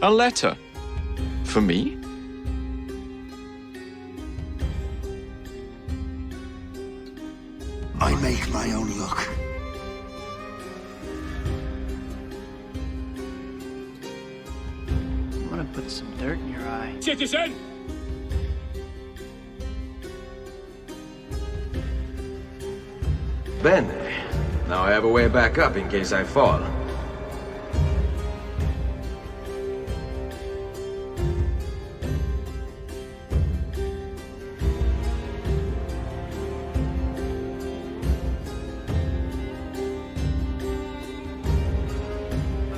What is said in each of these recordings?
A letter? For me? I make my own luck. I'm gonna put some dirt in your eye. Citizen! Ben, now I have a way back up in case I fall.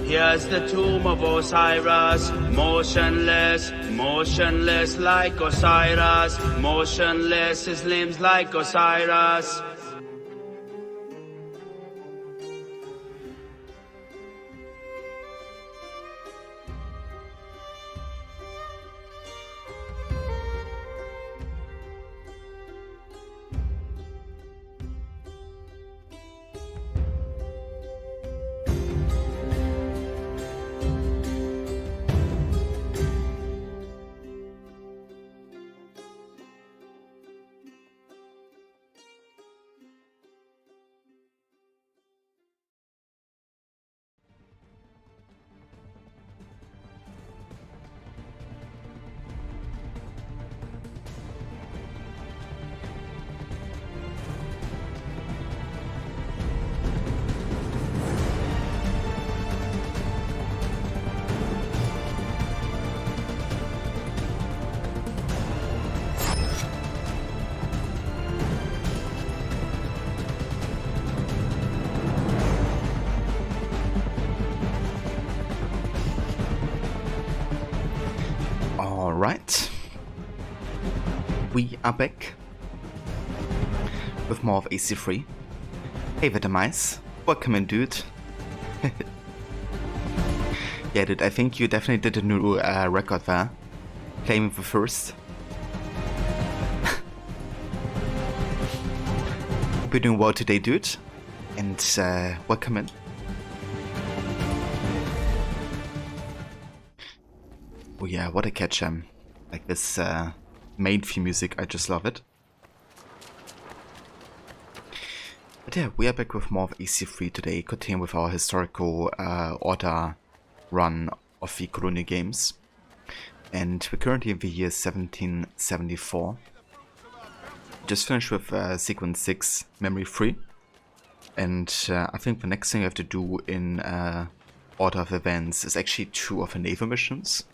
Here's the tomb of Osiris, motionless, motionless like Osiris, motionless, his limbs like Osiris. Alright, we are back with more of AC3. Hey Vitamize, welcome in, dude. Yeah, dude, I think you definitely did a new record there, claiming the first. Hope you're doing well today, dude, and welcome in. Oh yeah, what a catch, like this main theme music, I just love it. But yeah, we are back with more of AC3 today, continuing with our historical order run of the colonial games. And we're currently in the year 1774. Just finished with sequence 6, memory 3. And I think the next thing I have to do in order of events is actually 2 of the naval missions.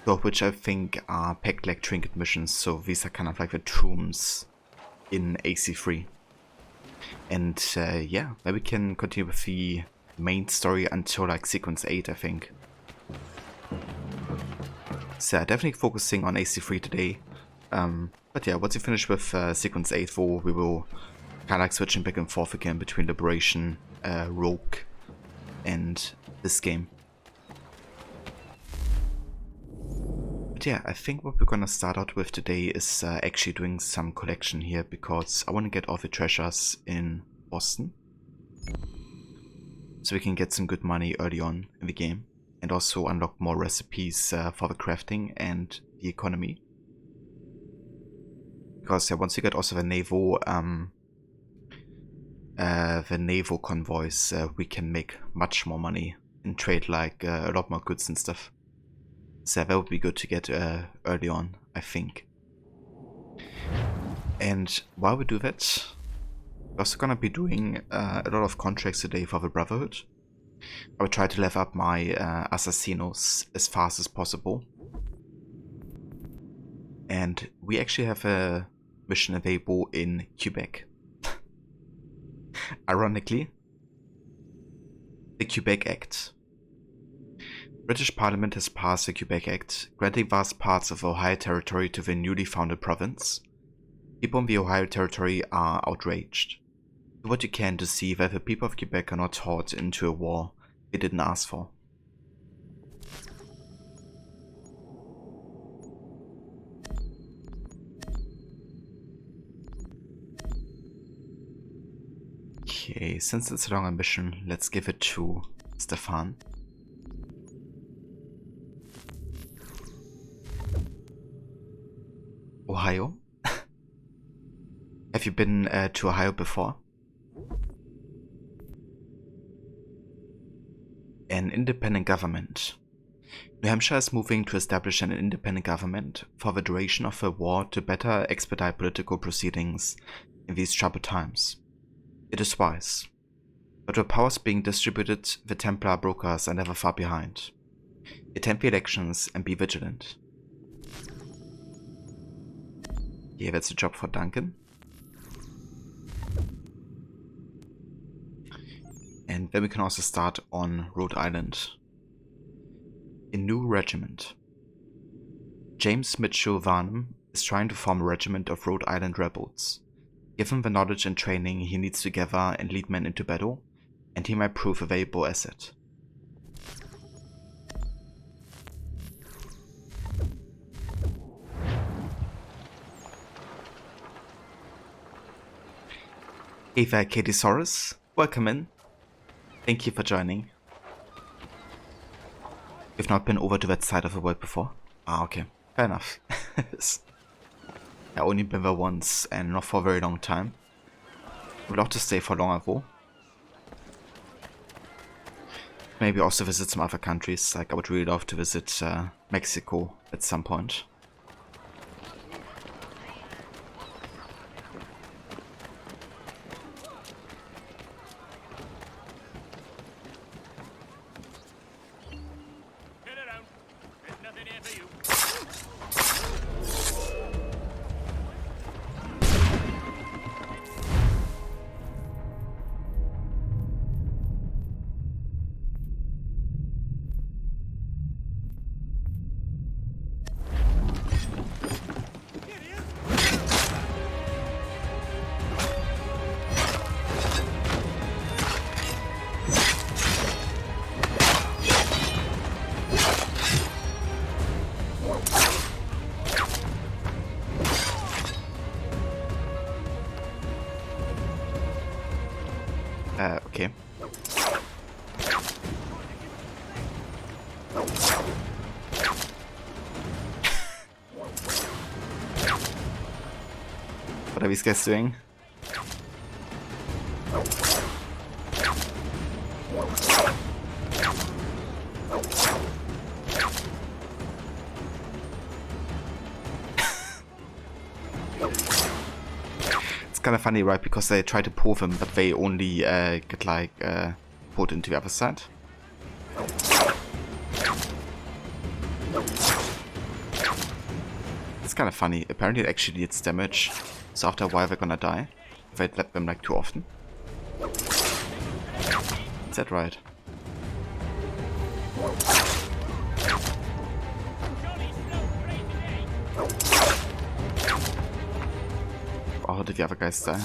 Both which I think are packed like trinket missions, so these are kind of like the tombs in AC3. And yeah, maybe we can continue with the main story until like sequence 8, I think. So definitely focusing on AC3 today. But yeah, once we finish with sequence 8, though, we will kind of like switching back and forth again between Liberation, Rogue, and this game. But yeah, I think what we're gonna start out with today is actually doing some collection here, because I want to get all the treasures in Boston. So we can get some good money early on in the game, and also unlock more recipes for the crafting and the economy. Because once you get also the naval convoys, we can make much more money and trade like a lot more goods and stuff. So that would be good to get early on, I think. And while we do that, we're also gonna be doing a lot of contracts today for the Brotherhood. I will try to level up my Assassinos as fast as possible. And we actually have a mission available in Quebec. Ironically, the Quebec Act. British Parliament has passed the Quebec Act, granting vast parts of Ohio Territory to the newly founded province. People in the Ohio Territory are outraged. Do what you can to see that the people of Quebec are not taught into a war they didn't ask for. Okay, since it's a long mission, let's give it to Stefan. Ohio. Have you been to Ohio before? An independent government. New Hampshire is moving to establish an independent government for the duration of the war to better expedite political proceedings in these troubled times. It is wise. But with powers being distributed, the Templar brokers are never far behind. Attend the elections and be vigilant. Yeah, that's a job for Duncan. And then we can also start on Rhode Island. A new regiment. James Mitchell Varnum is trying to form a regiment of Rhode Island rebels. Given the knowledge and training he needs to gather and lead men into battle, and he might prove a valuable asset. Hey there, Katiesaurus. Welcome in. Thank you for joining. You've not been over to that side of the world before? Ah, okay. Fair enough. I've only been there once and not for a very long time. Would love to stay for longer though. Maybe also visit some other countries, like I would really love to visit Mexico at some point. Okay. What are these guys doing? It's kind of funny, right? Because they try to pull them, but they only get like pulled into the other side. It's kind of funny. Apparently it actually deals damage, so after a while they're gonna die if I let them like too often. Is that right? Oh, how did the other guys die?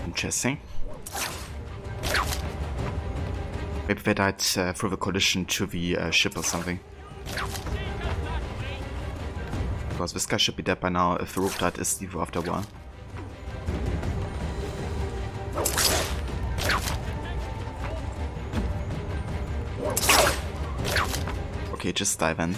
Interesting. Maybe they died through the collision to the ship or something. Because this guy should be dead by now if the rope died is Steve after a while. Okay, just die then.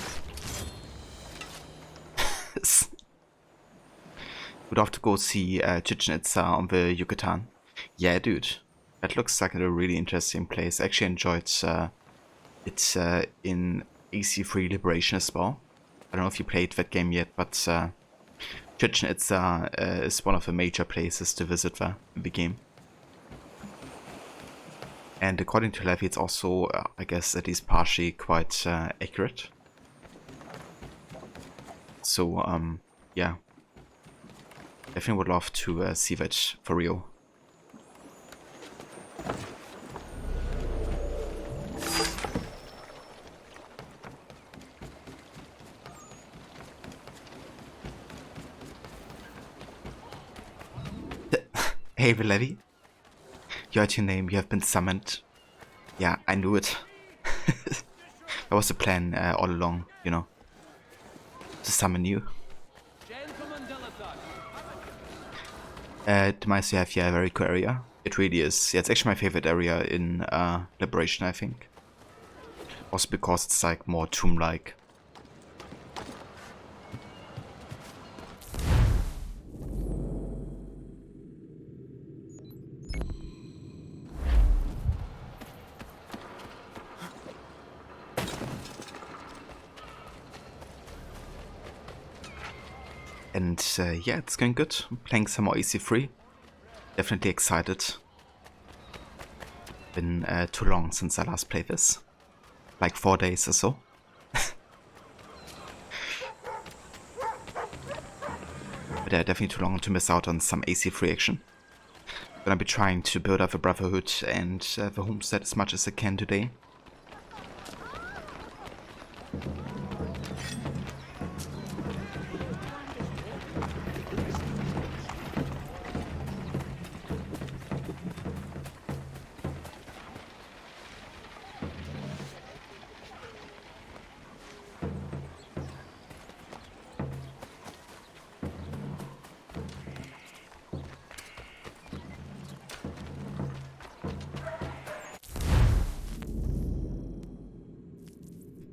Would have to go see Chichen Itza on the Yucatan. Yeah, dude. That looks like a really interesting place. I actually enjoyed it in AC3 Liberation as well. I don't know if you played that game yet, but Chichen Itza is one of the major places to visit there in the game. And according to Levy, it's also, I guess, at least partially quite accurate. So, yeah. Definitely would love to see that for real. Hey, Levy. You heard your name, you have been summoned. Yeah, I knew it. That was the plan all along, you know. To summon you. Demise you have, yeah, a very cool area. It really is. Yeah, it's actually my favorite area in Liberation, I think. Also because it's like more tomb-like. And yeah, it's going good. I'm playing some more EC3. Definitely excited. Been too long since I last played this. Like 4 days or so. But yeah, definitely too long to miss out on some AC3 action. Gonna be trying to build up the Brotherhood and the Homestead as much as I can today.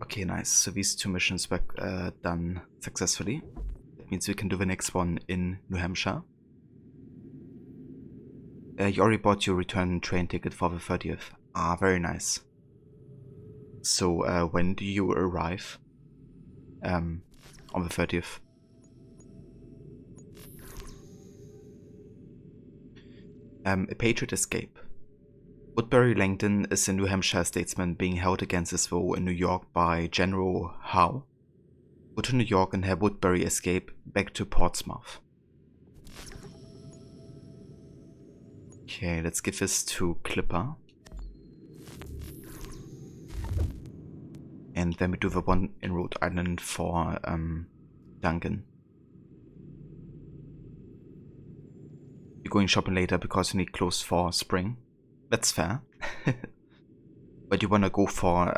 Okay, nice. So these 2 missions were done successfully. That means we can do the next one in New Hampshire. You already bought your return train ticket for the 30th. Ah, very nice. So when do you arrive? On the 30th. A Patriot escape. Woodbury Langdon is a New Hampshire statesman being held against his will in New York by General Howe. Go to New York and have Woodbury escape back to Portsmouth. Okay, let's give this to Clipper. And then we do the one in Rhode Island for Duncan. You're going shopping later because you need clothes for spring. That's fair. But you wanna go for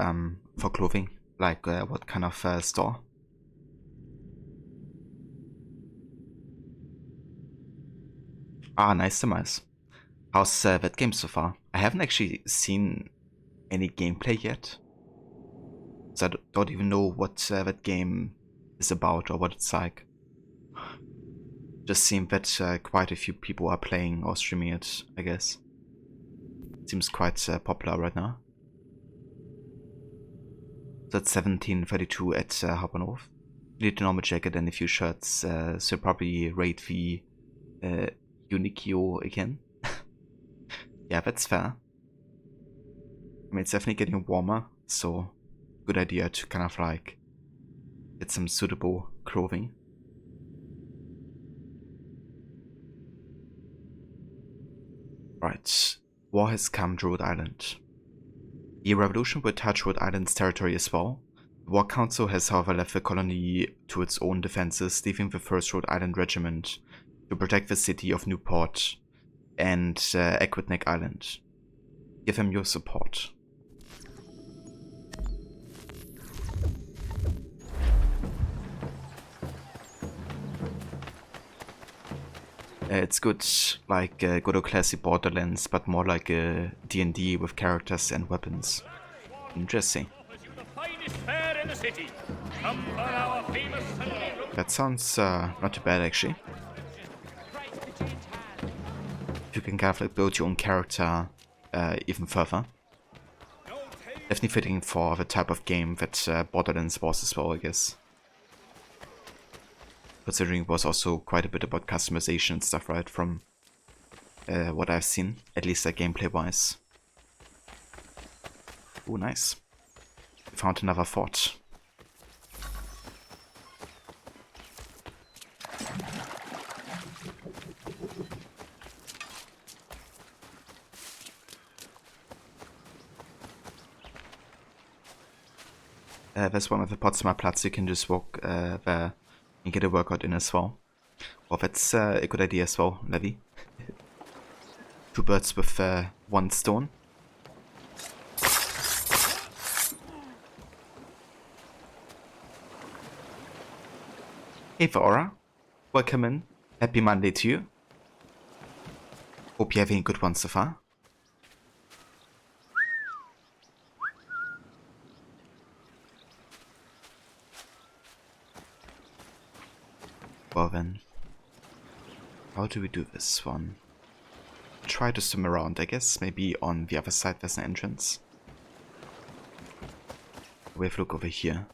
clothing? Like what kind of store? Ah, nice demise. How's that game so far? I haven't actually seen any gameplay yet. So I don't even know what that game is about or what it's like. Just seemed that quite a few people are playing or streaming it, I guess. Seems quite popular right now. So it's 17:32 at Harbour North. You need a normal jacket and a few shirts, so probably raid the Unikio again. Yeah, that's fair. I mean, it's definitely getting warmer, so good idea to kind of like get some suitable clothing. Right, war has come to Rhode Island. The revolution will touch Rhode Island's territory as well. The War Council has however left the colony to its own defenses, leaving the 1st Rhode Island Regiment to protect the city of Newport and Aquidneck Island. Give them your support. It's good, like good old classic Borderlands, but more like a D&D with characters and weapons. Interesting. That sounds not too bad actually. You can kind of like build your own character even further. Definitely fitting for the type of game that Borderlands was as well, I guess. Considering it was also quite a bit about customization and stuff, right, from what I've seen, at least gameplay wise. Oh, nice. We found another fort. There's one of the Potsdamer Platz, you can just walk there and get a workout in as well. Well, that's a good idea as well, Levi. 2 birds with 1 stone. Hey Vaora, welcome in. Happy Monday to you. Hope you're having a good one so far. Well then, how do we do this one? Try to swim around, I guess. Maybe on the other side there's an entrance. We have a look over here.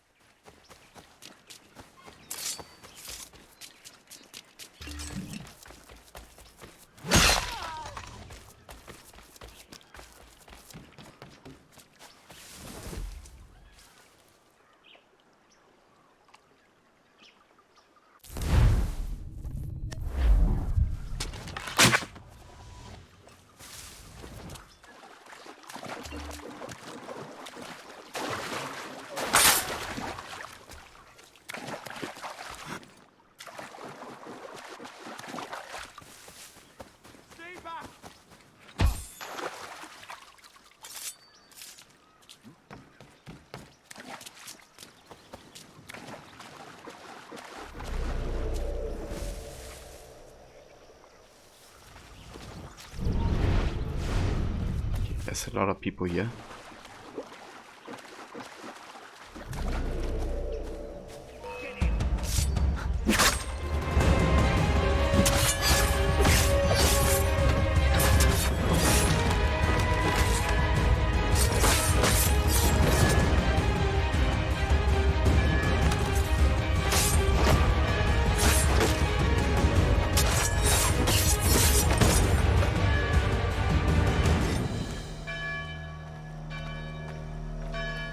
There's a lot of people here.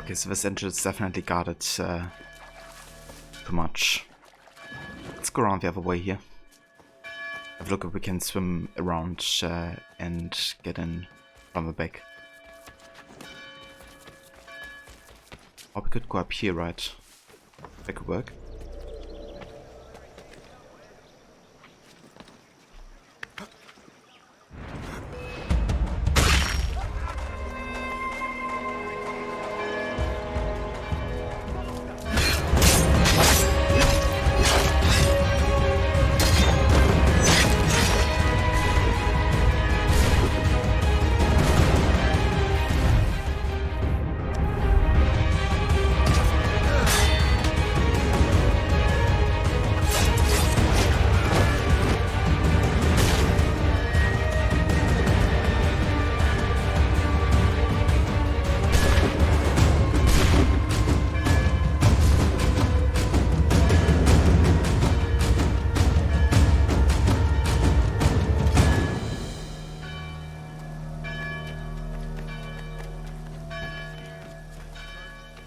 Okay, so this entrance is definitely guarded too much. Let's go around the other way here. Have a look if we can swim around and get in from the back. Or we could go up here, right? That could work.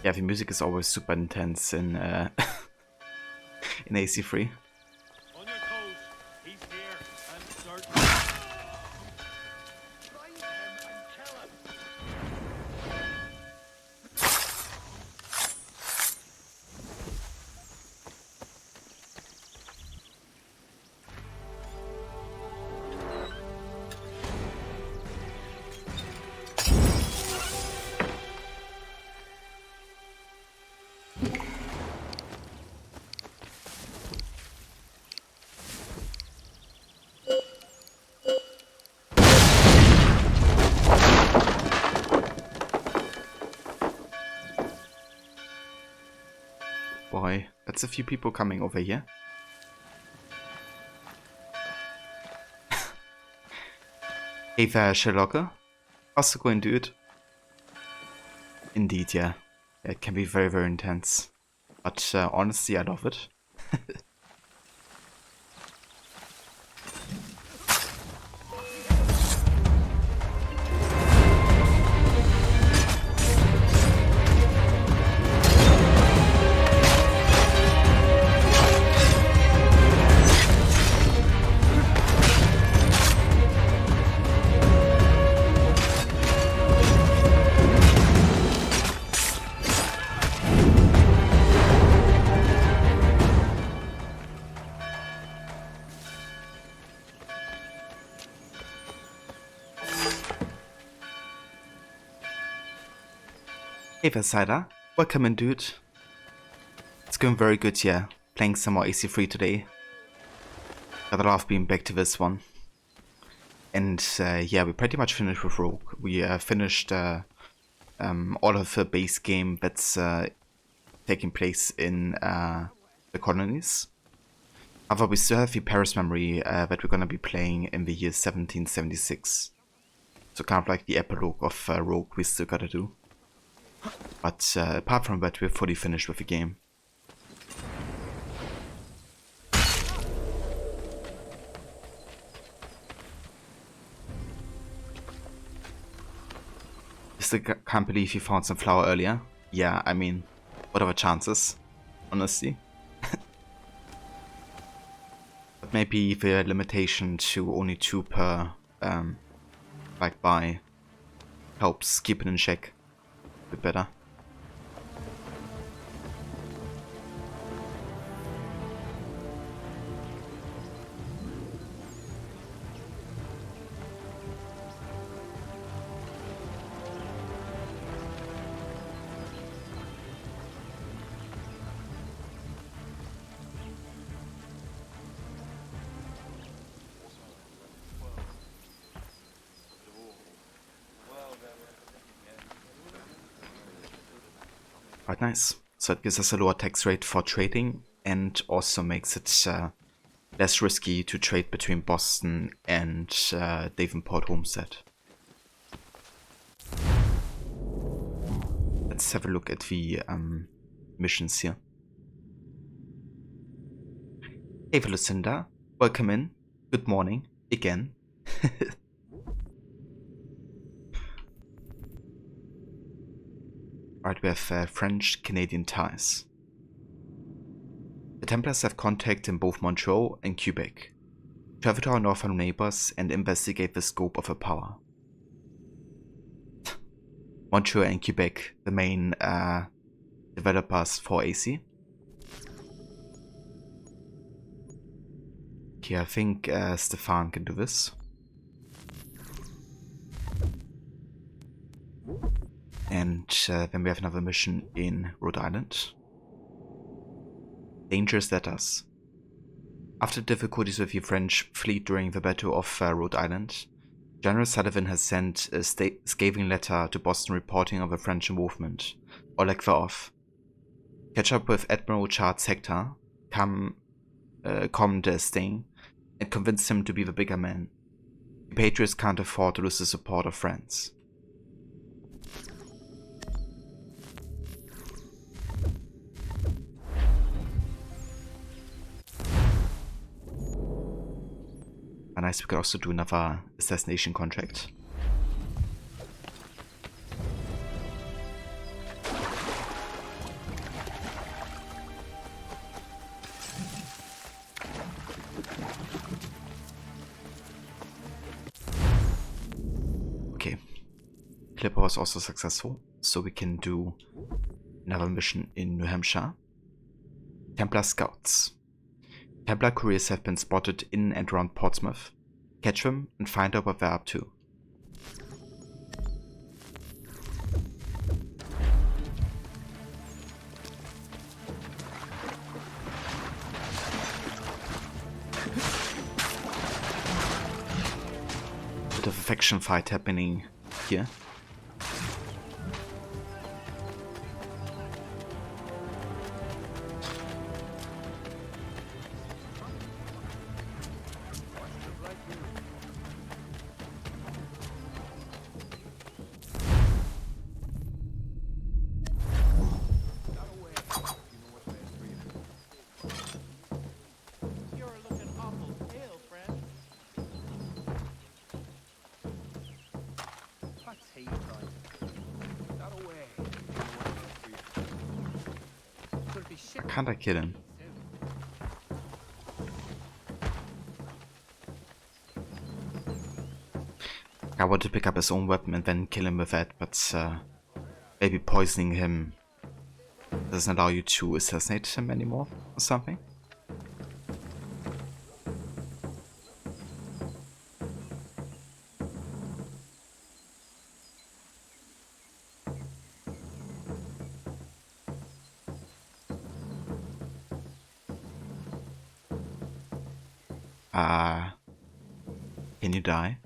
Yeah, the music is always super intense in in AC3. On your toes. He's here and certain. Find him and kill him. Boy, that's a few people coming over here. Hey there, Sherlocker. How's it going, dude? Indeed, yeah. It can be very, very intense. But honestly, I love it. Hey there, Saga. Welcome in, dude. It's going very good, yeah. Playing some more AC3 today. Gotta love being back to this one. And yeah, we pretty much finished with Rogue. We finished all of the base game that's taking place in the colonies. However, we still have the Paris memory that we're going to be playing in the year 1776. So kind of like the epilogue of Rogue we still gotta do. But apart from that, we're fully finished with the game. Still can't believe you found some flour earlier. Yeah, I mean, what are the chances, honestly? But maybe the limitation to only 2 per like buy helps keep it in check a bit better. Quite nice. So it gives us a lower tax rate for trading and also makes it less risky to trade between Boston and Davenport Homestead. Let's have a look at the missions here. Hey Lucinda, welcome in. Good morning again. Right, we have French-Canadian ties. The Templars have contact in both Montreal and Quebec. Travel to our northern neighbors and investigate the scope of her power. Montreal and Quebec, the main developers for AC. Okay, I think Stefan can do this. And then we have another mission in Rhode Island. Dangerous letters. After difficulties with the French fleet during the Battle of Rhode Island, General Sullivan has sent a scathing letter to Boston reporting of a French involvement, or lack thereof. Catch up with Admiral Charles Hector, Comme d'Estaing, and convince him to be the bigger man. The Patriots can't afford to lose the support of France. Nice, we could also do another assassination contract. Okay. Clipper was also successful, so we can do another mission in New Hampshire. Templar Scouts. Templar couriers have been spotted in and around Portsmouth. Catch them and find out what they're up to. Bit of a faction fight happening here. Can't I kill him? I want to pick up his own weapon and then kill him with that, but maybe poisoning him doesn't allow you to assassinate him anymore or something. Can you die?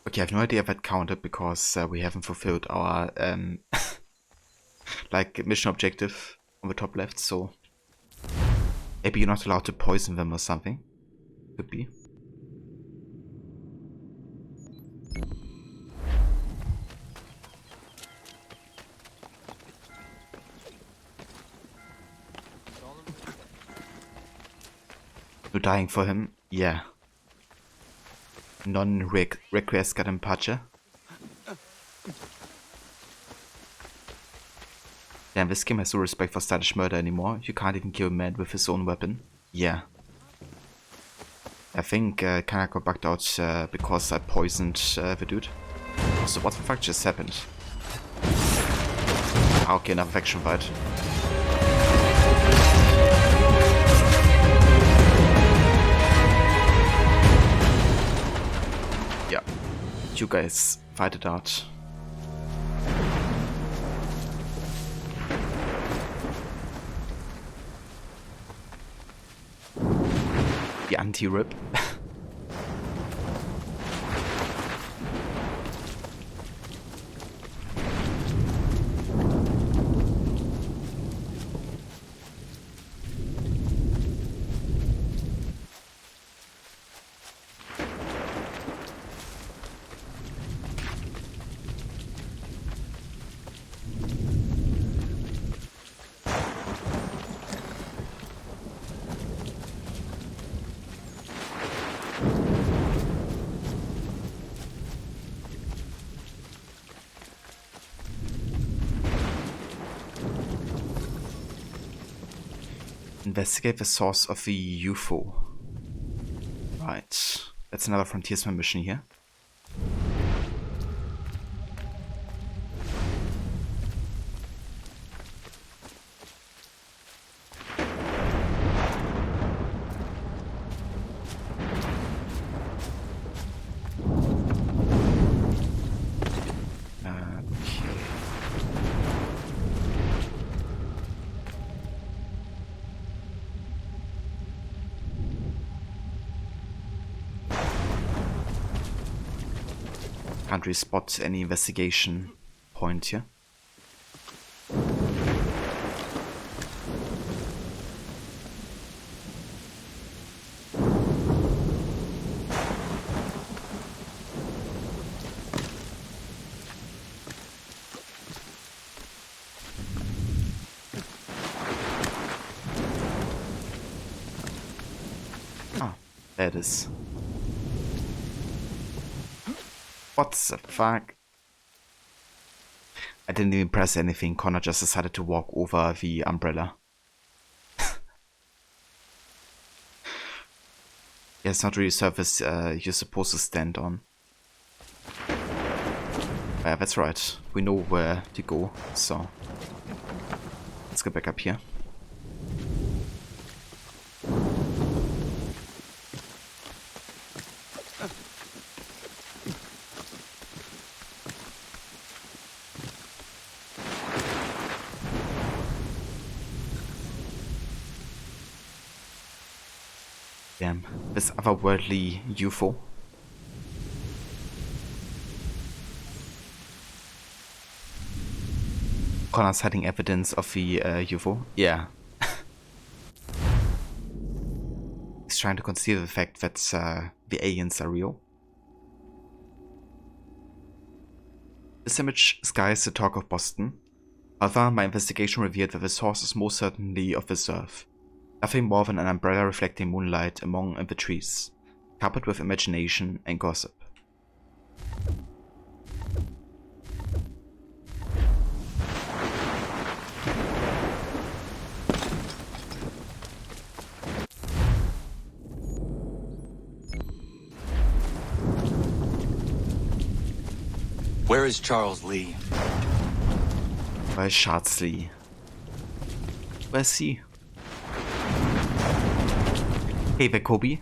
Okay, I have no idea if that counted because we haven't fulfilled our like mission objective on the top left, so maybe you're not allowed to poison them or something. Could be. You're dying for him? Yeah. Non-requiescat in pace. Damn, this game has no respect for stylish murder anymore. You can't even kill a man with his own weapon. Yeah. I think kinda got bugged out because I poisoned the dude. So what the fuck just happened? Ah, okay, another faction fight. Yeah. You guys fight it out. The anti-rip. Investigate the source of the UFO. Right. That's another frontiersman mission here. Can't really spot any investigation point here. Ah, there it is. What the fuck? I didn't even press anything, Connor just decided to walk over the umbrella. Yeah, it's not really a surface you're supposed to stand on. Yeah, that's right. We know where to go, so let's go back up here. Damn, this otherworldly UFO. Connor's hiding evidence of the UFO. Yeah. He's trying to conceal the fact that the aliens are real. This image skies the talk of Boston. However, my investigation revealed that the source is most certainly of this earth. Nothing more than an umbrella reflecting moonlight among the trees, coupled with imagination and gossip. Where is Charles Lee? Where's Charles Lee? Where's he? Hey there, Kobe.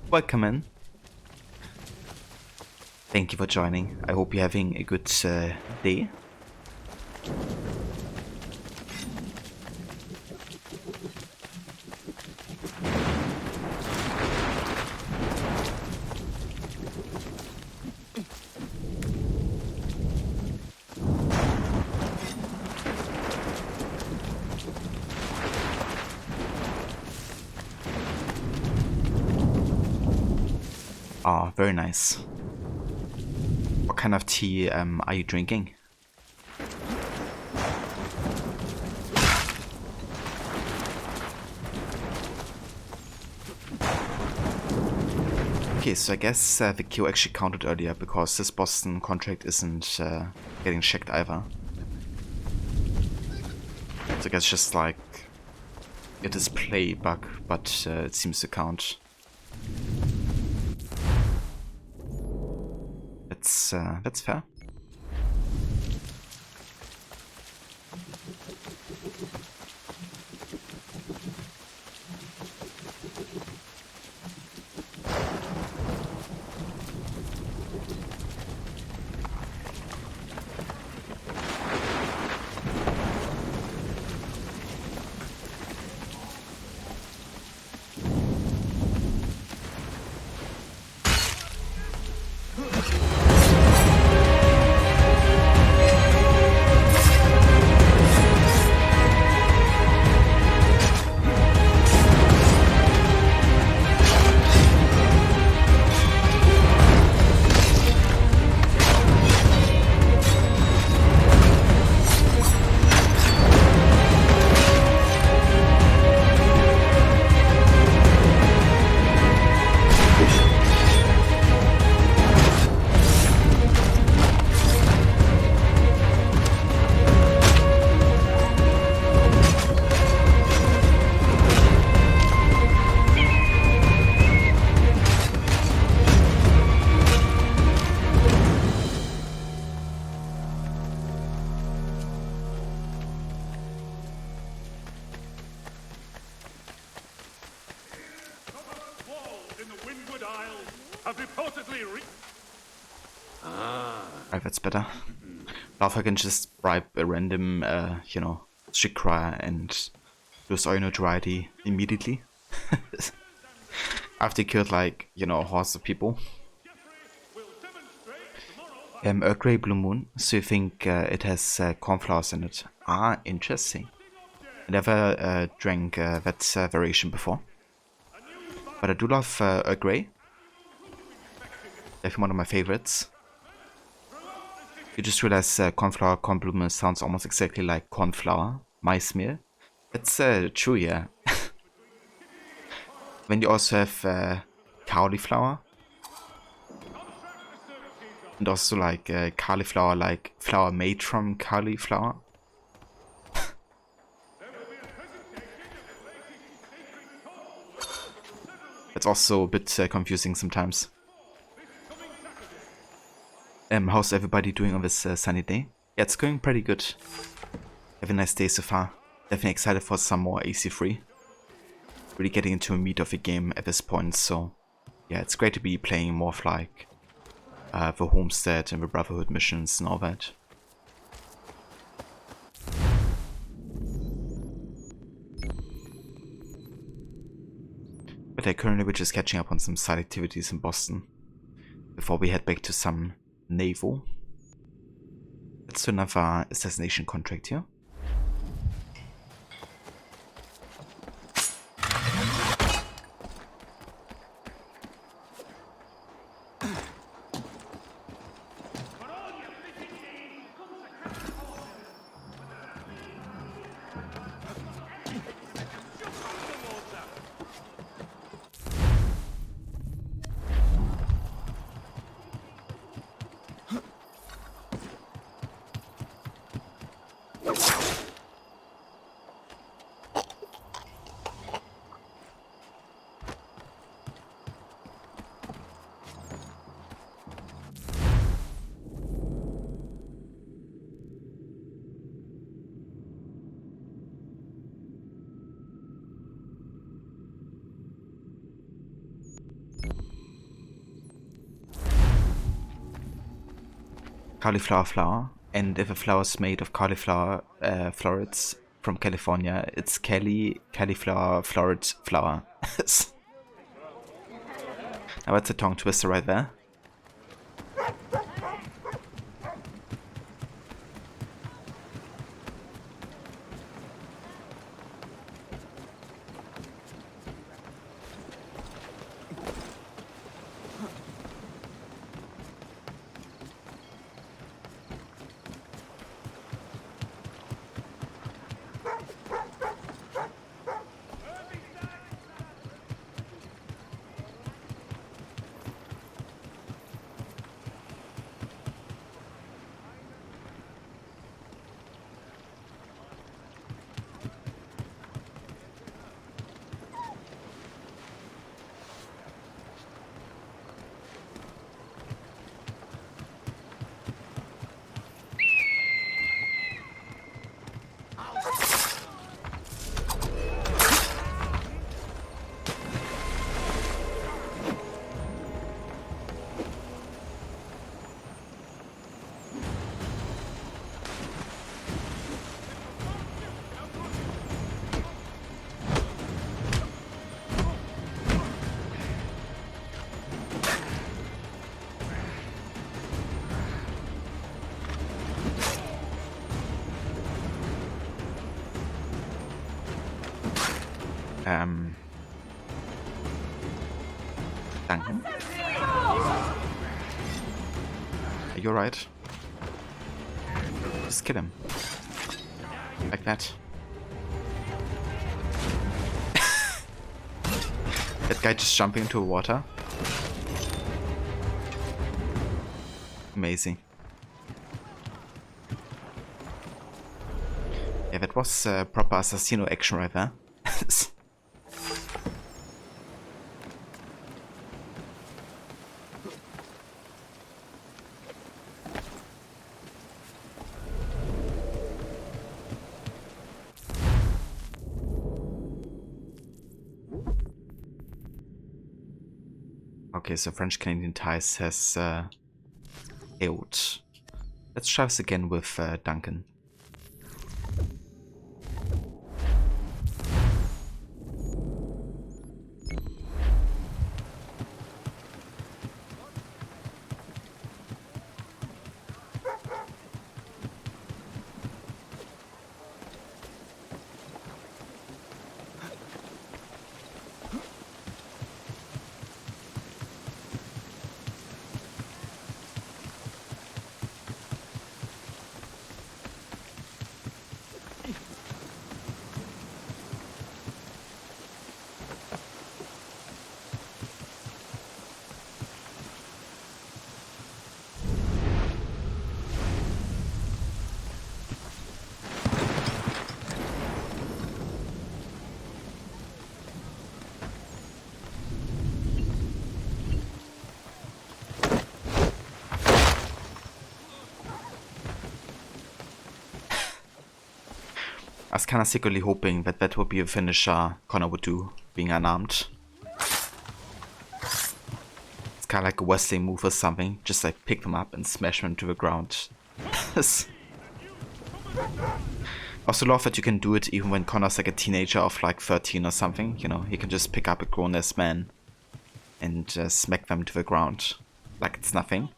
Welcome in. Thank you for joining. I hope you're having a good day. Oh, very nice. What kind of tea are you drinking? Okay, so I guess the queue actually counted earlier because this Boston contract isn't getting checked either. So I guess just like a display bug, but it seems to count. That's fair. Have reportedly Alright, that's better. Now if I can just bribe a random, you know, street crier and lose all notoriety immediately. After you killed like, you know, hordes of people. Earl Grey Blue Moon, so you think it has cornflowers in it. Ah, interesting. I never drank that variation before. But I do love Earl Grey. Definitely one of my favorites. You just realize cornflower corn blue sounds almost exactly like cornflower, mice meal. That's true, yeah. Then you also have cauliflower. And also like cauliflower, like flour made from cauliflower. That's also a bit confusing sometimes. How's everybody doing on this sunny day? Yeah, it's going pretty good. Have a nice day so far. Definitely excited for some more AC3. Really getting into a meat of the game at this point, so yeah, it's great to be playing more of like the Homestead and the Brotherhood missions and all that. But currently we're just catching up on some side activities in Boston before we head back to some naval. Let's do another assassination contract here. Cauliflower flour, and if a flower is made of cauliflower florets from California, it's cauliflower floret flour. Now that's a tongue twister right there. Duncan? Are you alright? Just kill him. Like that. That guy just jumping into water. Amazing. Yeah, that was proper assassino action right there. Okay, so French-Canadian ties has failed. Let's try this again with Duncan. I was kind of secretly hoping that that would be a finisher Connor would do, being unarmed. It's kind of like a Wesley move or something, just like pick them up and smash them to the ground. I also love that you can do it even when Connor's like a teenager of like 13 or something, you know, he can just pick up a grown-ass man and smack them to the ground like it's nothing.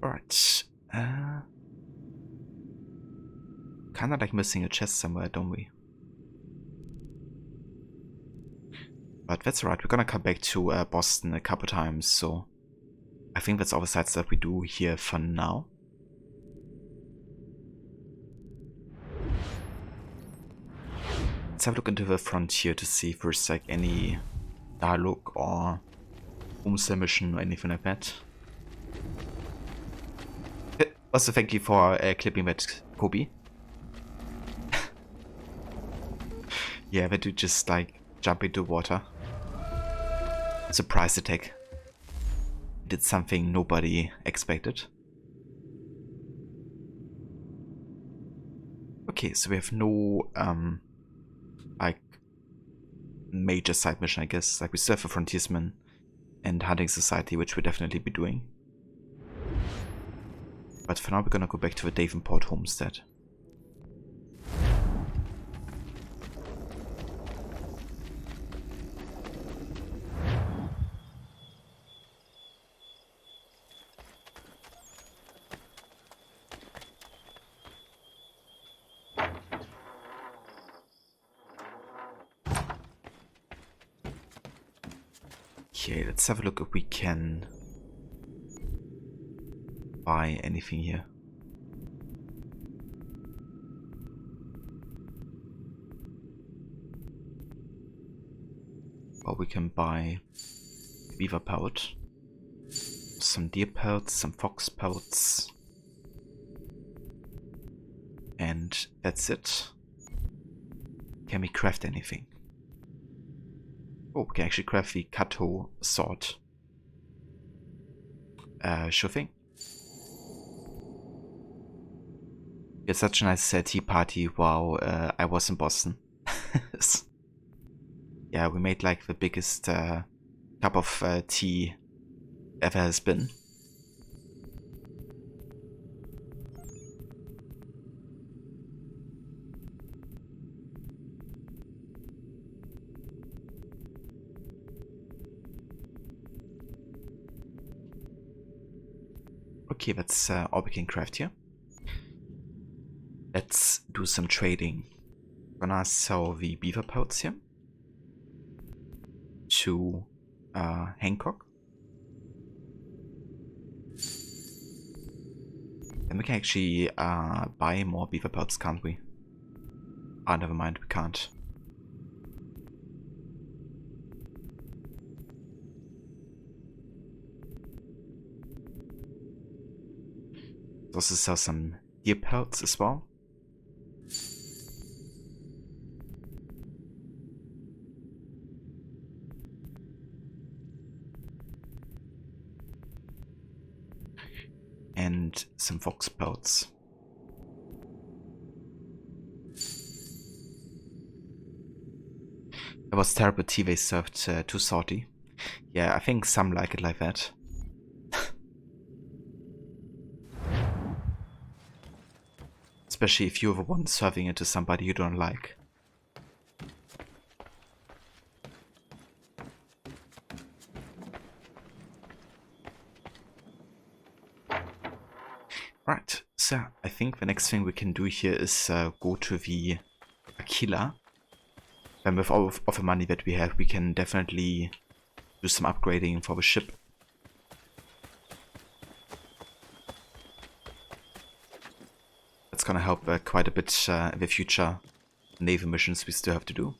Alright. Kinda like missing a chest somewhere, don't we? But that's alright, we're gonna come back to Boston a couple times, so I think that's all the sites that we do here for now. Let's have a look into the frontier to see if there's like any dialogue or homestead mission or anything like that. Also, thank you for clipping that, Kobe. Yeah, that dude just like jump into water. Surprise attack. Did something nobody expected. Okay, so we have no like major side mission, I guess. Like we still have a frontiersman and hunting society, which we'll definitely be doing. But for now, we're gonna go back to the Davenport homestead. Okay, let's have a look if we can buy anything here. Well, we can buy beaver pelt, some deer pelts, some fox pelts, and that's it. Can we craft anything? Oh, we can actually craft the Kato sword. Sure thing. It's such a nice tea party while I was in Boston. Yeah, we made like the biggest cup of tea ever has been. Okay, that's all we can craft here. let's do some trading. Gonna sell the beaver pelts here to Hancock. And we can actually buy more beaver pelts, can't we? Ah, never mind, we can't. Let's also sell some deer pelts as well. And some fox pelts. It was terrible tea they served, too salty. Yeah, I think some like it like that. Especially if you're the one serving it to somebody you don't like. Right, so I think the next thing we can do here is go to the Aquila. And with all of the money that we have, we can definitely do some upgrading for the ship. That's gonna help quite a bit in the future naval missions we still have to do.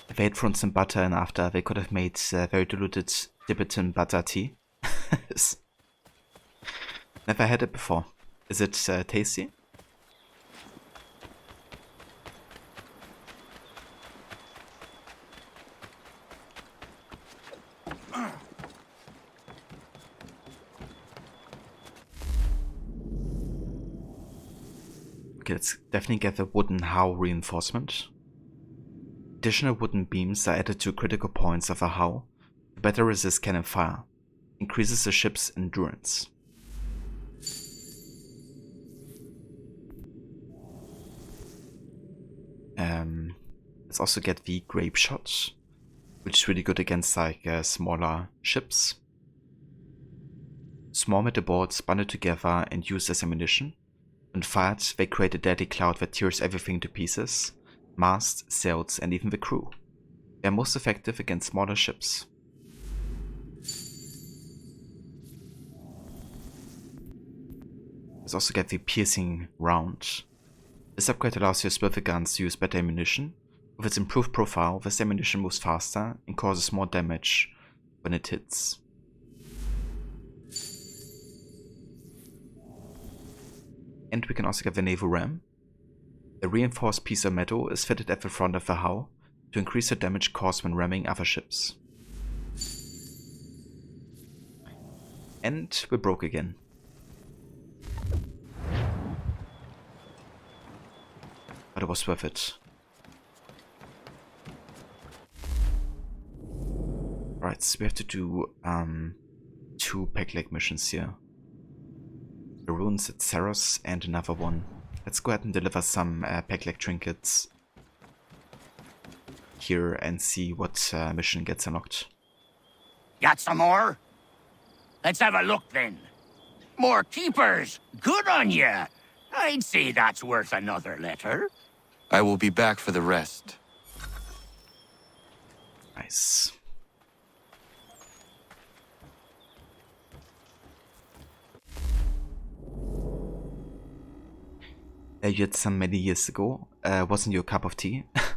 If they had thrown some butter in after, they could have made very diluted Tibetan butter tea. Never had it before. Is it tasty? Okay, let's definitely get the wooden howe reinforcement. Additional wooden beams are added to critical points of a howe to better resist cannon fire. Increases the ship's endurance. Let's also get the grape shot, which is really good against like smaller ships. Small metal bolts bundled together and used as ammunition. When fired, they create a deadly cloud that tears everything to pieces. Mast, sails, and even the crew. They are most effective against smaller ships. Let's also get the piercing round. This upgrade allows your split the guns to use better ammunition. With its improved profile, this ammunition moves faster and causes more damage when it hits. And we can also get the naval ram. A reinforced piece of metal is fitted at the front of the hull to increase the damage caused when ramming other ships. And we're broke again. But it was worth it. Right, so we have to do 2 peg-leg missions here. The ruins at Saros and another one. Let's go ahead and deliver some peg-leg trinkets here and see what mission gets unlocked. Got some more? Let's have a look then. More keepers! Good on ya! I'd say that's worth another letter. I will be back for the rest. Nice. You had some many years ago. Wasn't your cup of tea. But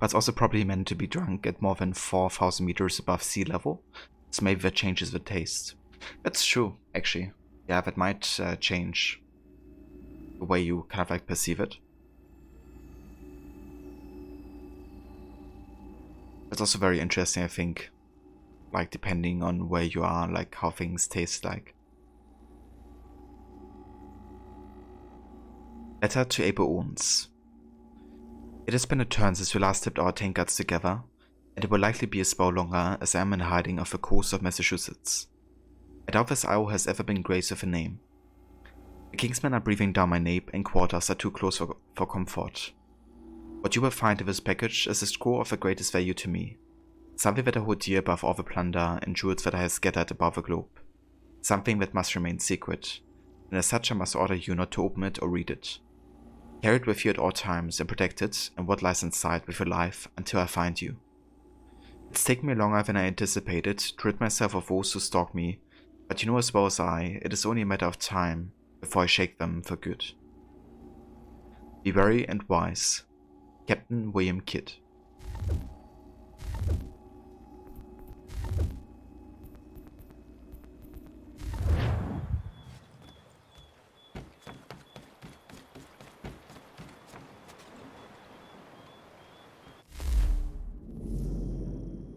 it's also probably meant to be drunk at more than 4,000 meters above sea level. So maybe that changes the taste. That's true, actually. Yeah, that might change the way you kind of like perceive it. It's also very interesting, I think. Like, depending on where you are, like how things taste like. Letter to Abe Owens. It has been a turn since we last tipped our tank guards together, and it will likely be a spell longer as I am in hiding off the coast of Massachusetts. I doubt this owl has ever been graced with a name. The Kingsmen are breathing down my nape and quarters are too close for comfort. What you will find in this package is a scroll of the greatest value to me. Something that I hold dear above all the plunder and jewels that I have scattered above the globe. Something that must remain secret, and as such I must order you not to open it or read it. Carry it with you at all times and protect it and what lies inside with your life until I find you. It's taken me longer than I anticipated to rid myself of those who stalk me, but you know as well as I, it is only a matter of time before I shake them for good. Be wary and wise. Captain William Kidd.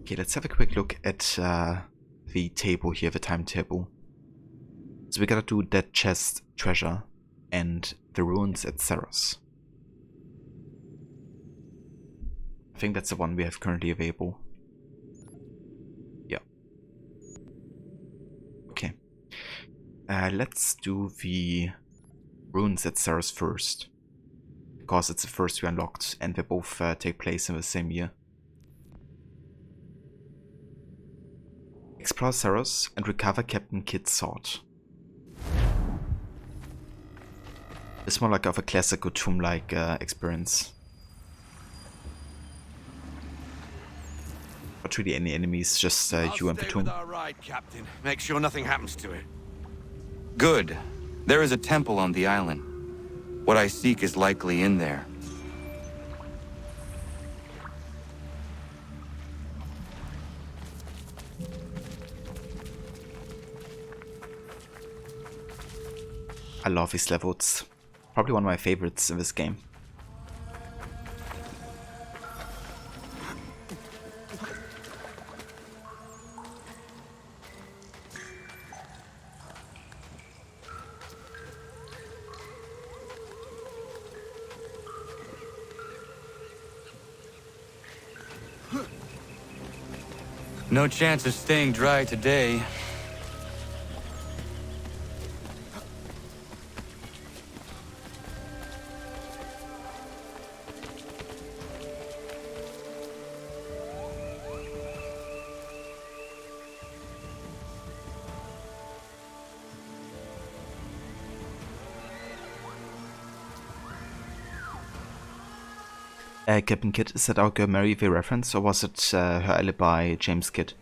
Okay, let's have a quick look at the table here, the timetable. So we gotta do Dead Chest Treasure and the ruins at Saros. I think that's the one we have currently available. Yeah. Okay. Let's do the ruins at Saros first, because it's the first we unlocked and they both take place in the same year. Explore Saros and recover Captain Kidd's sword. It's more like of a classical tomb-like experience. Not really any enemies, just you and the tomb. All right, Captain. Make sure nothing happens to it. Good. There is a temple on the island. What I seek is likely in there. I love these levels. Probably one of my favorites in this game. No chance of staying dry today. Captain Kidd, is that our girl Mary the reference, or was it her alibi, James Kidd?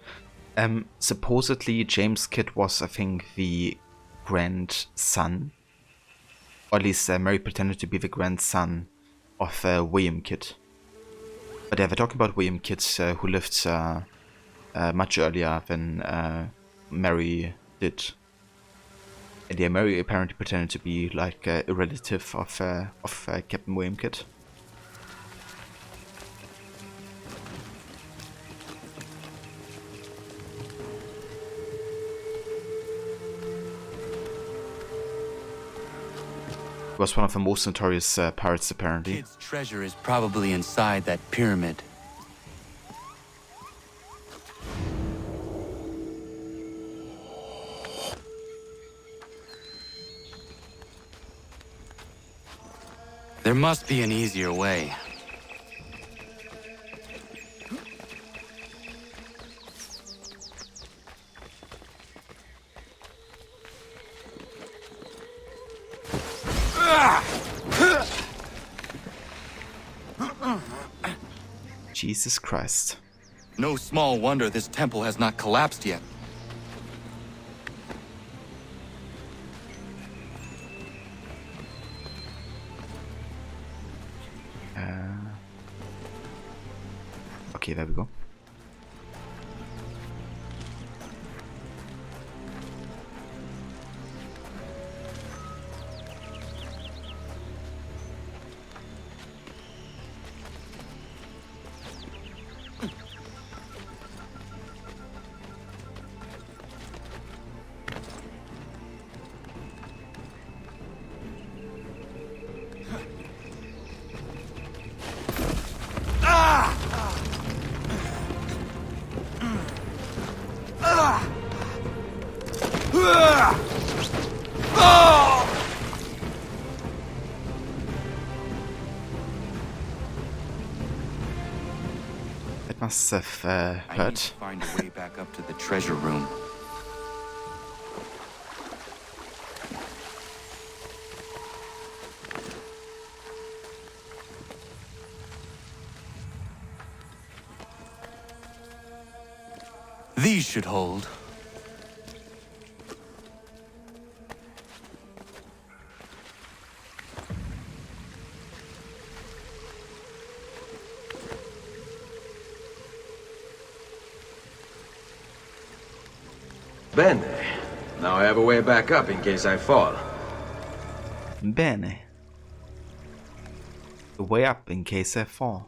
Supposedly James Kidd was, I think, the grandson, or at least Mary pretended to be the grandson of William Kidd. But yeah, we're talking about William Kidd, who lived much earlier than Mary did. And yeah, Mary apparently pretended to be like a relative of Captain William Kidd. Was one of the most notorious pirates, apparently. Kidd's treasure is probably inside that pyramid. There must be an easier way. Jesus Christ. No small wonder this temple has not collapsed yet. Okay, there we go. must have I need hurt. to find a way back up to the treasure room. These should hold. Bene. Now I have a way back up in case I fall. Bene. The way up in case I fall.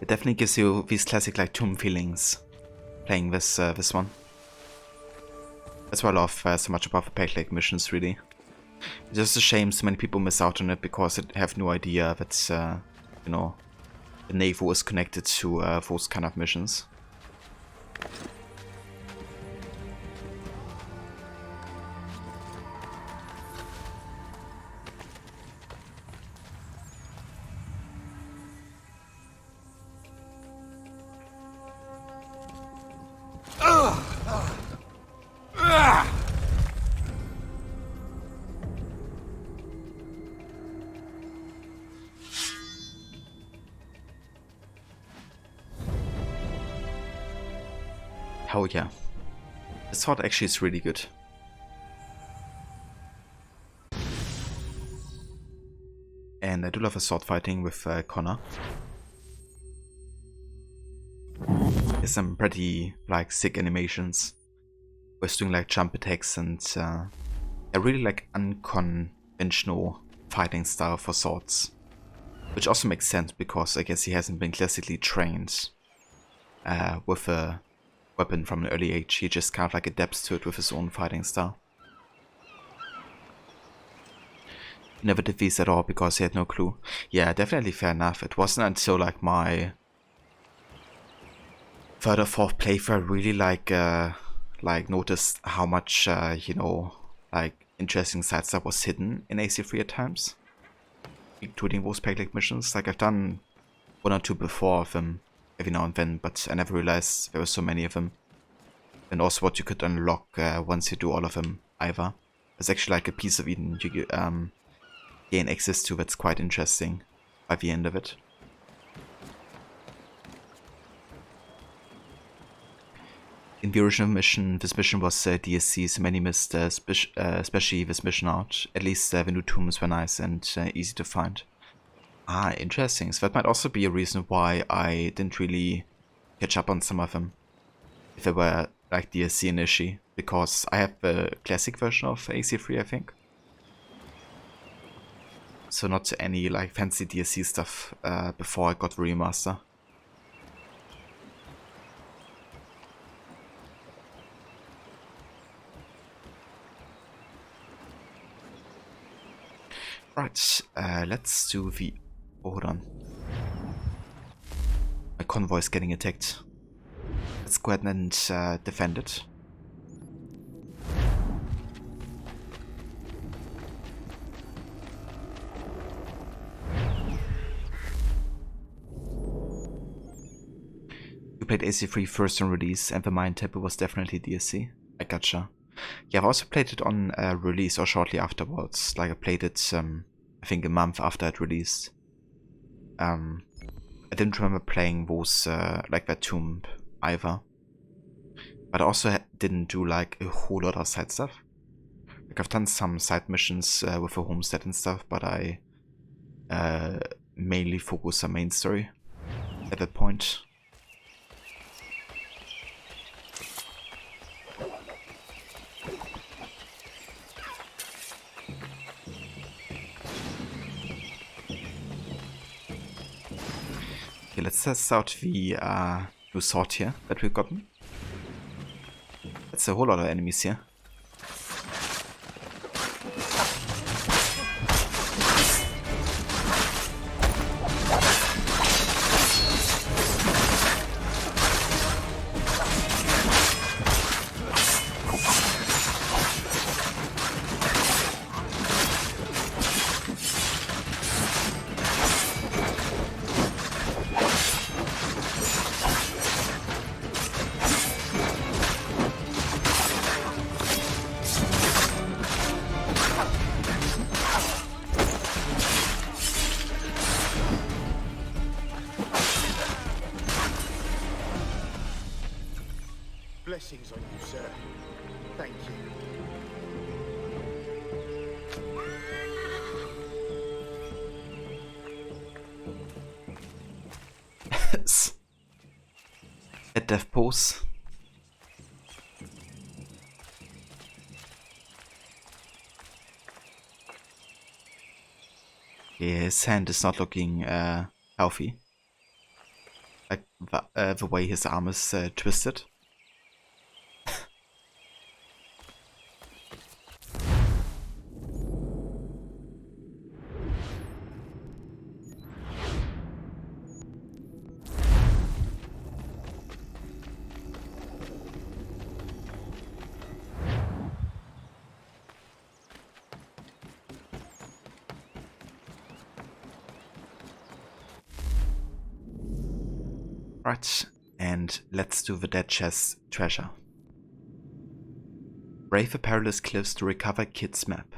It definitely gives you these classic like Tomb feelings playing this this one. That's why I love so much about the Peg-Leg missions, really. It's just a shame so many people miss out on it because they have no idea that, you know, the Naval is connected to those kind of missions. Hell yeah. This sword actually is really good. And I do love a sword fighting with Connor. There's some pretty like sick animations. We're doing like jump attacks and a really like unconventional fighting style for swords. Which also makes sense because I guess he hasn't been classically trained with a weapon from an early age. He just kind of like adapts to it with his own fighting style. He never did these at all because he had no clue. Yeah, definitely fair enough. It wasn't until like my third or fourth playthrough I really like noticed how much you know, like interesting side stuff was hidden in AC3 at times, including those Peg-Leg missions. Like I've done one or two before of them every now and then, but I never realized there were so many of them. And also what you could unlock once you do all of them either. There's actually like a piece of Eden you gain access to that's quite interesting by the end of it. In the original mission, this mission was DSC, so many missed especially this mission out. At least the new tombs were nice and easy to find. Ah, interesting. So that might also be a reason why I didn't really catch up on some of them. If they were like DSC initially. Because I have the classic version of AC3, I think. So not any like fancy DSC stuff before I got the remaster. Right, let's do the... Oh, hold on. My convoy is getting attacked. Let's go ahead and defend it. You played AC3 first on release and the Mind Temple was definitely DSC. I gotcha. Yeah, I've also played it on release or shortly afterwards. Like I played it, I think a month after it released. I didn't remember playing those like that tomb either. But I also didn't do like a whole lot of side stuff. Like I've done some side missions with the homestead and stuff, but I mainly focus on main story at that point. Okay, let's test out the new sword here that we've gotten. That's a whole lot of enemies here. Blessings on you, sir. Thank you. At death pose. Yeah, his hand is not looking healthy. Like the way his arm is twisted. Right, and let's do the dead chest treasure. Brave the perilous cliffs to recover Kit's map.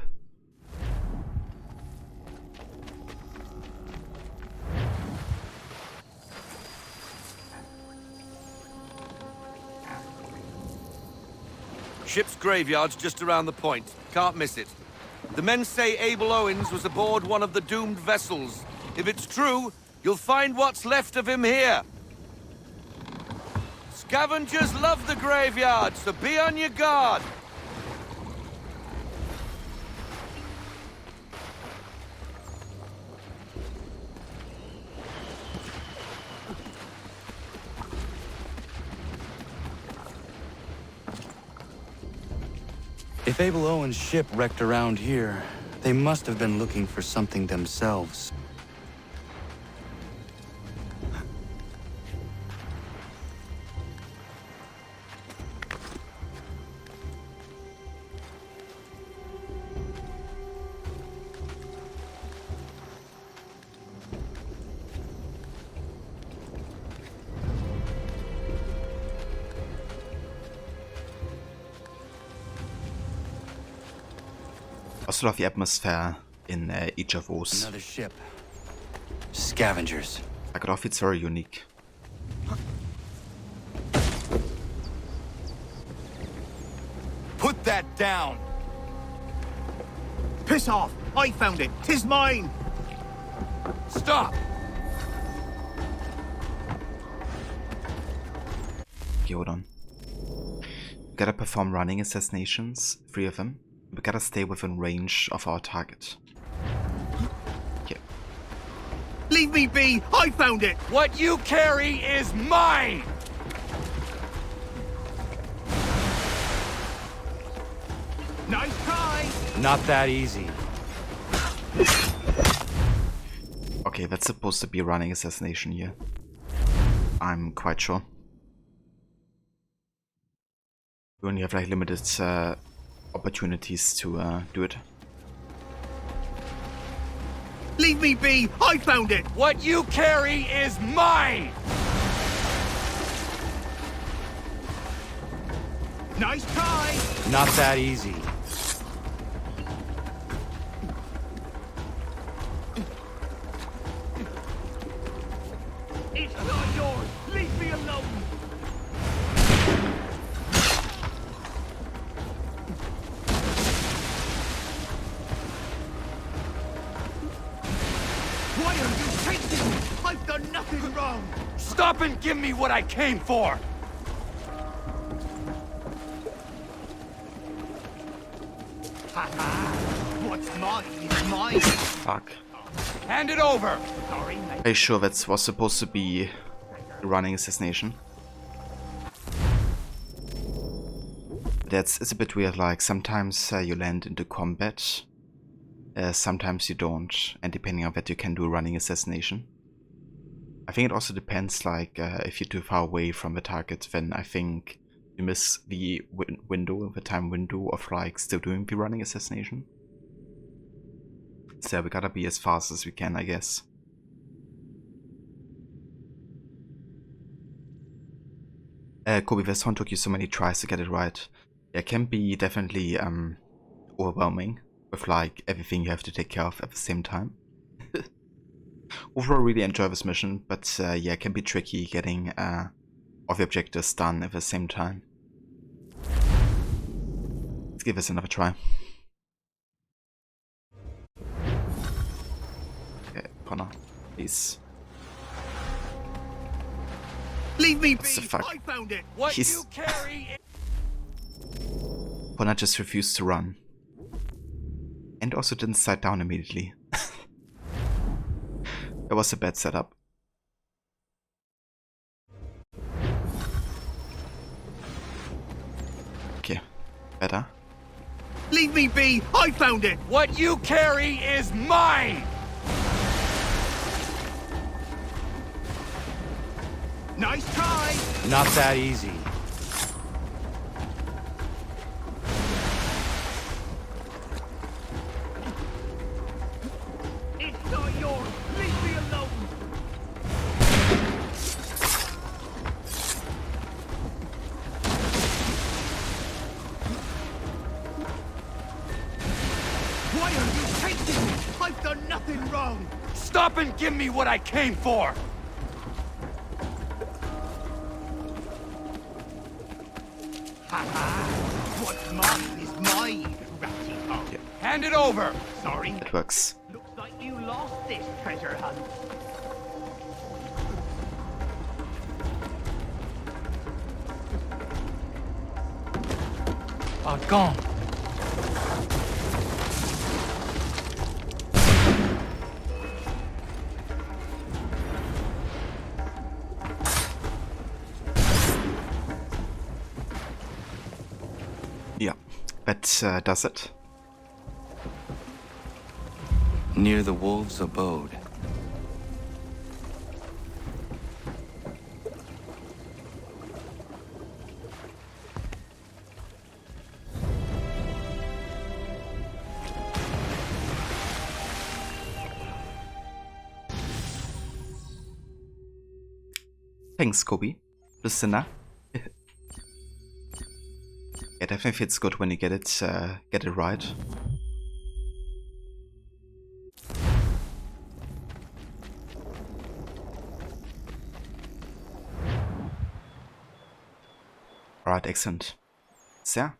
Ship's graveyard's just around the point. Can't miss it. The men say Abel Owens was aboard one of the doomed vessels. If it's true, you'll find what's left of him here. Scavengers love the graveyard, so be on your guard. If Abel Owens' ship wrecked around here, they must have been looking for something themselves. Also love the atmosphere in each of those. Another ship. Scavengers. Like it off, it's very unique. Put that down! Piss off! I found it! 'Tis mine! Stop! Okay, hold on. We gotta perform running assassinations, 3 of them. We gotta stay within range of our target. Okay. Leave me be! I found it! What you carry is mine! Nice try! Not that easy. Okay, that's supposed to be a running assassination here. I'm quite sure. We only have like limited opportunities to do it. Leave me be! I found it! What you carry is mine! Nice try! Not that easy. It's not yours! Leave me alone! Why are you chasing me? I've done nothing wrong! Stop and give me what I came for! What's mine is mine! Fuck. Hand it over! Sorry, mate. Are you sure that was supposed to be a running assassination? It's a bit weird, like sometimes you land into combat, sometimes you don't, and depending on that you can do a running assassination. I think it also depends, like if you're too far away from the target, then I think you miss the the time window of like still doing the running assassination. So we gotta be as fast as we can, I guess. Kobe, this one took you so many tries to get it right. It can be definitely overwhelming with like everything you have to take care of at the same time. Overall, really enjoy this mission, but yeah, it can be tricky getting all the objectives done at the same time. give this another try. Okay, Connor, please. Leave me be! What the fuck? I found it! What He's- you carry Connor just refused to run. And also didn't sit down immediately. That was a bad setup. Okay, better. Leave me be! I found it! What you carry is mine! Nice try! Not that easy. It's not yours! Leave me alone! Why are you taking me? I've done nothing wrong! Stop and give me what I came for! What's mine is mine, ratty hole. Hand it over! Sorry. It works. Looks like you lost this treasure hunt. Gone. Yeah, that does it. Near the wolves' abode. Thanks, Kobe. Listener. Yeah, definitely feels good when you get it right. Alright, excellent. So yeah,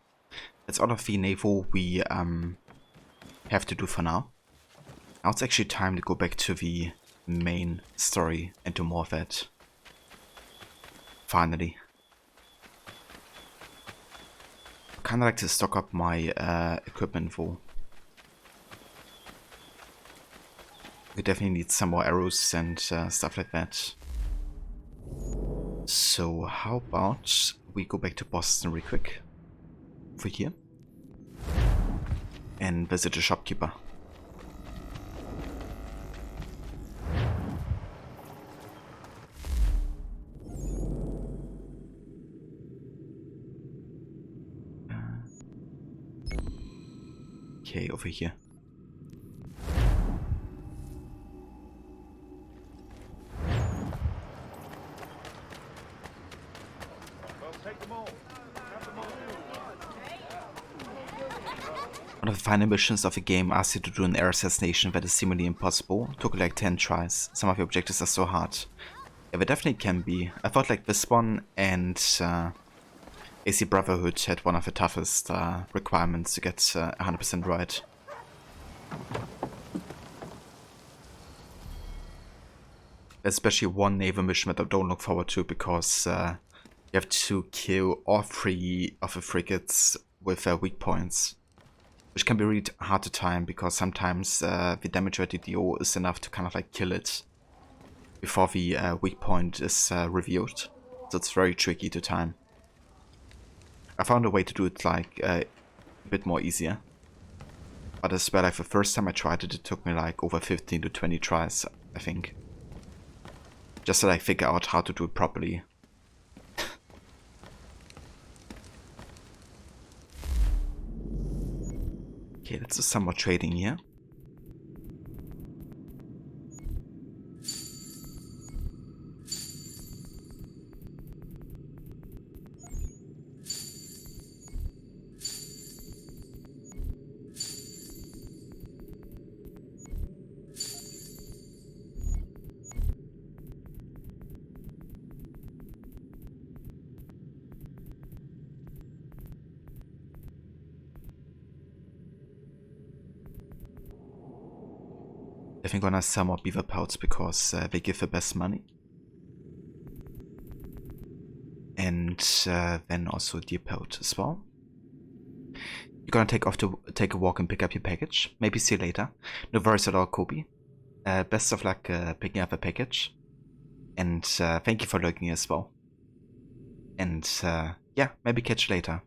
that's all of the naval we have to do for now. Now it's actually time to go back to the main story and do more of that. Finally. Kinda like to stock up my equipment for. We definitely need some more arrows and stuff like that. So how about we go back to Boston real quick. For here. And visit the shopkeeper. Okay, over here. One of the final missions of the game asks you to do an air assassination that is seemingly impossible. Took like 10 tries. Some of the objectives are so hard. Yeah, they definitely can be. I thought like this one and AC Brotherhood had one of the toughest requirements to get 100% right. Especially one naval mission that I don't look forward to because you have to kill all 3 of the frigates with weak points. Which can be really hard to time because sometimes the damage rate DDO is enough to kind of like kill it before the weak point is revealed. So it's very tricky to time. I found a way to do it like a bit more easier. But as well, like the first time I tried it, it took me like over 15 to 20 tries, I think. Just so I figure out how to do it properly. Okay, let's do some more trading here. Definitely gonna sell more beaver pelts because they give the best money. And then also deer pelt as well. You're gonna take a walk and pick up your package. Maybe see you later. No worries at all, Kobe. Best of luck picking up a package. And thank you for lurking as well. And yeah, maybe catch you later.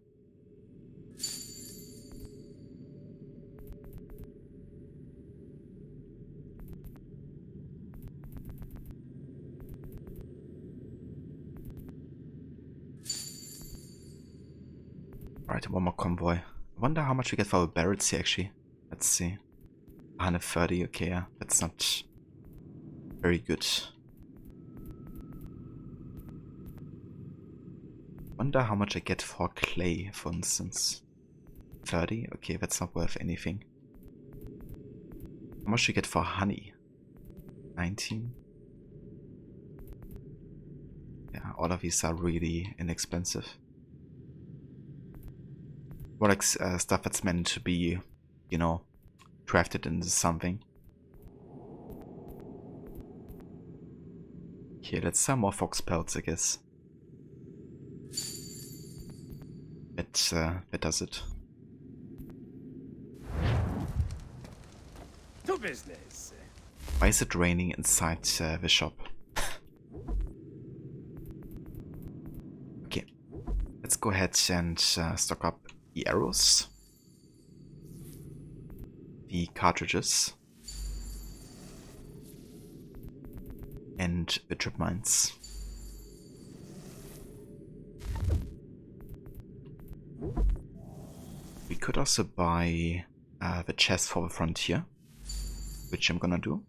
Alright, one more convoy. I wonder how much we get for our barrels here actually. Let's see. 130, okay, yeah, that's not very good. Wonder how much I get for clay, for instance. 30, okay, that's not worth anything. How much do you get for honey? 19. Yeah, all of these are really inexpensive. More like stuff that's meant to be, you know, crafted into something. Okay, let's sell more fox pelts, I guess. That does it. To business. Why is it raining inside the shop? Okay, let's go ahead and stock up the arrows, the cartridges, and the trip mines. We could also buy the chest for the frontier, which I'm gonna do.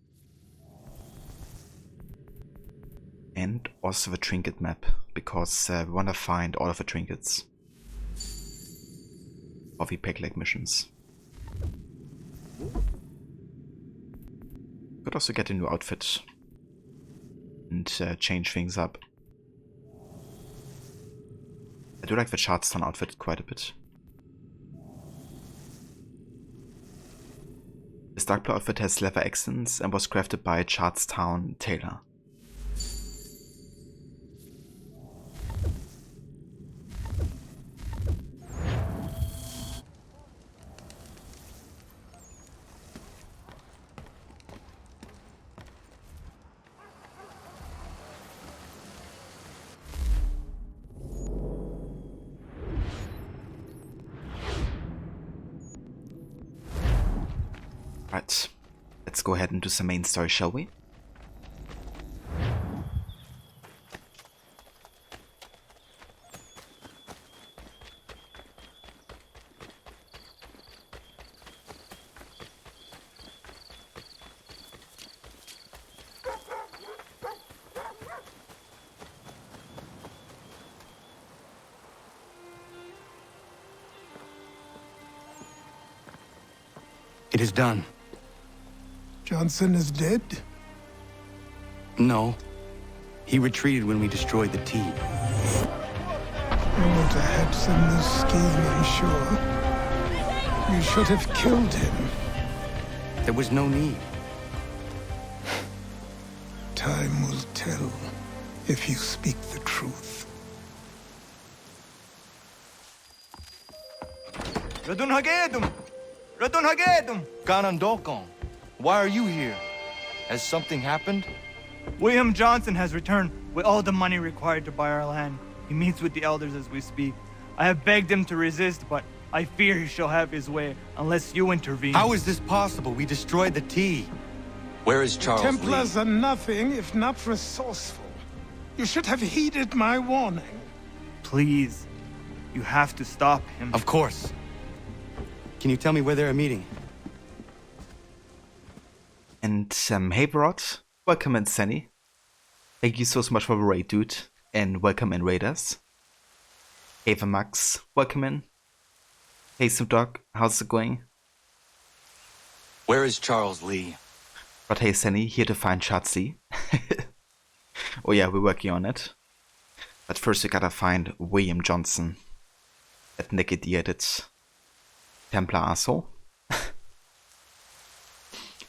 And also the trinket map, because we wanna find all of the trinkets of the peg leg missions. Could also get a new outfit and change things up. I do like the Charlestown outfit quite a bit. This dark blue outfit has leather accents and was crafted by a Charlestown tailor. Right, let's go ahead and do some main story, shall we? It is done. Johnson is dead? No. He retreated when we destroyed the T. Walter Hudson this scheme, I'm sure. You should have killed him. There was no need. Time will tell if you speak the truth. Radun Hagedum! Radun Hagedum! Ganandokon, why are you here? Has something happened? William Johnson has returned with all the money required to buy our land. He meets with the elders as we speak. I have begged him to resist, but I fear he shall have his way unless you intervene. How is this possible? We destroyed the T. Where is Charles Templars Lee? are nothing if not resourceful. You should have heeded my warning. Please, you have to stop him. Of course. Can you tell me where they're meeting? And hey Brod, welcome in Sunny. Thank you so much for the raid, dude, and welcome in Raiders. Hey Max, welcome in. Hey Snoop Dogg, how's it going? Where is Charles Lee? But hey Sunny, here to find Charles Lee. Oh yeah, we're working on it. But first we gotta find William Johnson. That naked-eared Templar asshole.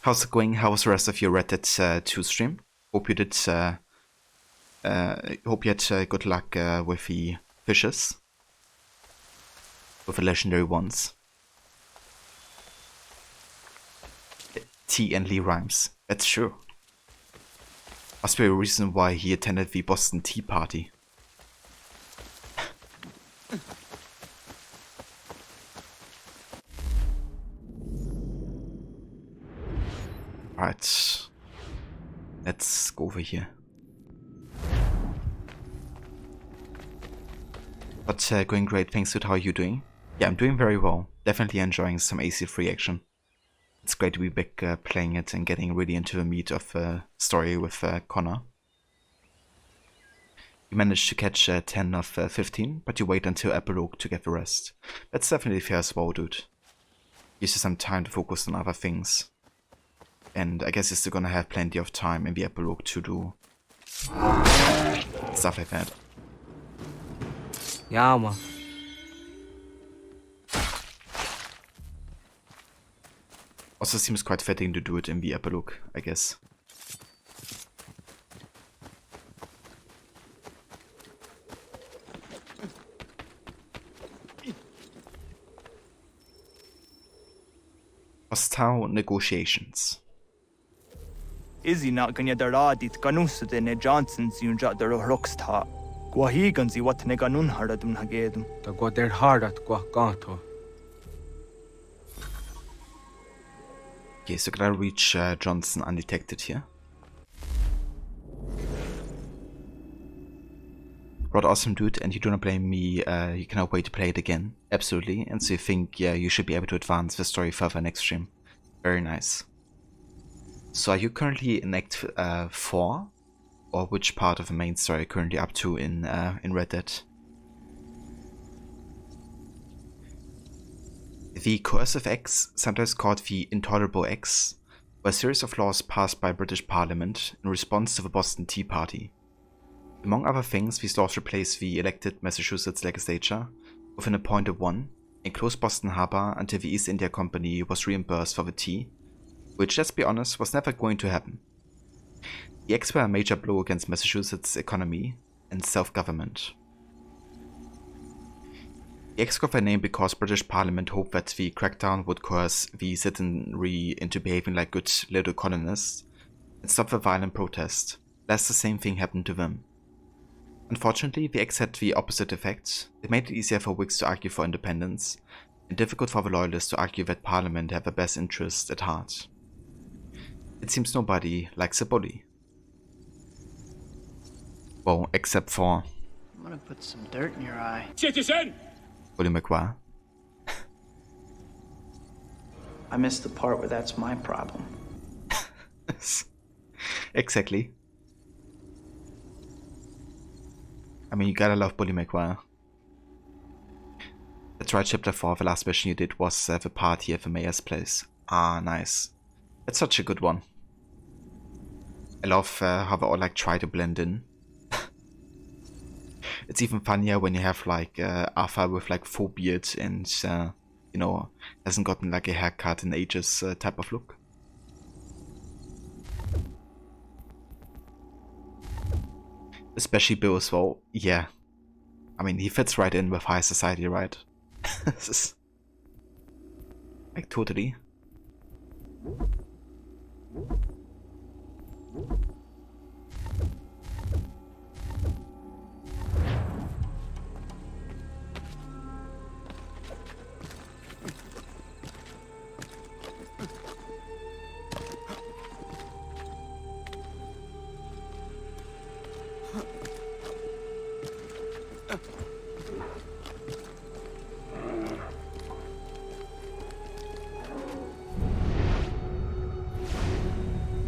How's it going? How was the rest of your Red Dead 2 stream? Hope you did. Hope you had good luck with the fishes, with the legendary ones. T and Lee rhymes. That's true. Must be a reason why he attended the Boston Tea Party. Alright. Let's go over here. But going great, thanks dude, how are you doing? Yeah, I'm doing very well. Definitely enjoying some AC3 action. It's great to be back playing it and getting really into the meat of the story with Connor. You managed to catch 10 of 15, but you wait until epilogue to get the rest. That's definitely fair as well, dude. Gives you some time to focus on other things. And I guess you're still gonna have plenty of time in the epilogue to do stuff like that. Yeah, man. Also seems quite fitting to do it in the epilogue, I guess. Hostile negotiations. Izzy not gonna daradit ganusa de ne Johnson's yunja der rocksta. Guahiganzi what ne ganun haradum hagedum. The go there hard at Guaganto. Okay, so can I reach Johnson undetected here? Rod, awesome dude, and you do not blame me, you cannot wait to play it again. Absolutely, and so you think, yeah, you should be able to advance the story further next stream. Very nice. So are you currently in Act 4? Or which part of the main story are you currently up to in Red Dead? The Coercive Acts, sometimes called the Intolerable Acts, were a series of laws passed by British Parliament in response to the Boston Tea Party. Among other things, these laws replaced the elected Massachusetts legislature with an appointed one and closed Boston Harbor until the East India Company was reimbursed for the tea, which, let's be honest, was never going to happen. The acts were a major blow against Massachusetts' economy and self-government. The acts got their name because British Parliament hoped that the crackdown would coerce the citizenry into behaving like good little colonists and stop the violent protest, lest the same thing happened to them. Unfortunately, the acts had the opposite effect. It made it easier for Whigs to argue for independence, and difficult for the Loyalists to argue that Parliament had their best interests at heart. It seems nobody likes a bully. Well, except for... I'm gonna put some dirt in your eye. Citizen! Bully McGuire. I missed the part where that's my problem. Exactly. I mean, you gotta love Bully McGuire. That's right, chapter 4, the last mission you did was the party at the mayor's place. Ah, nice. That's such a good one. I love how they all like try to blend in. It's even funnier when you have like Arthur with like full beard and you know, hasn't gotten like a haircut in ages type of look. Especially Bill as well. Yeah, I mean he fits right in with high society, right? This is like totally.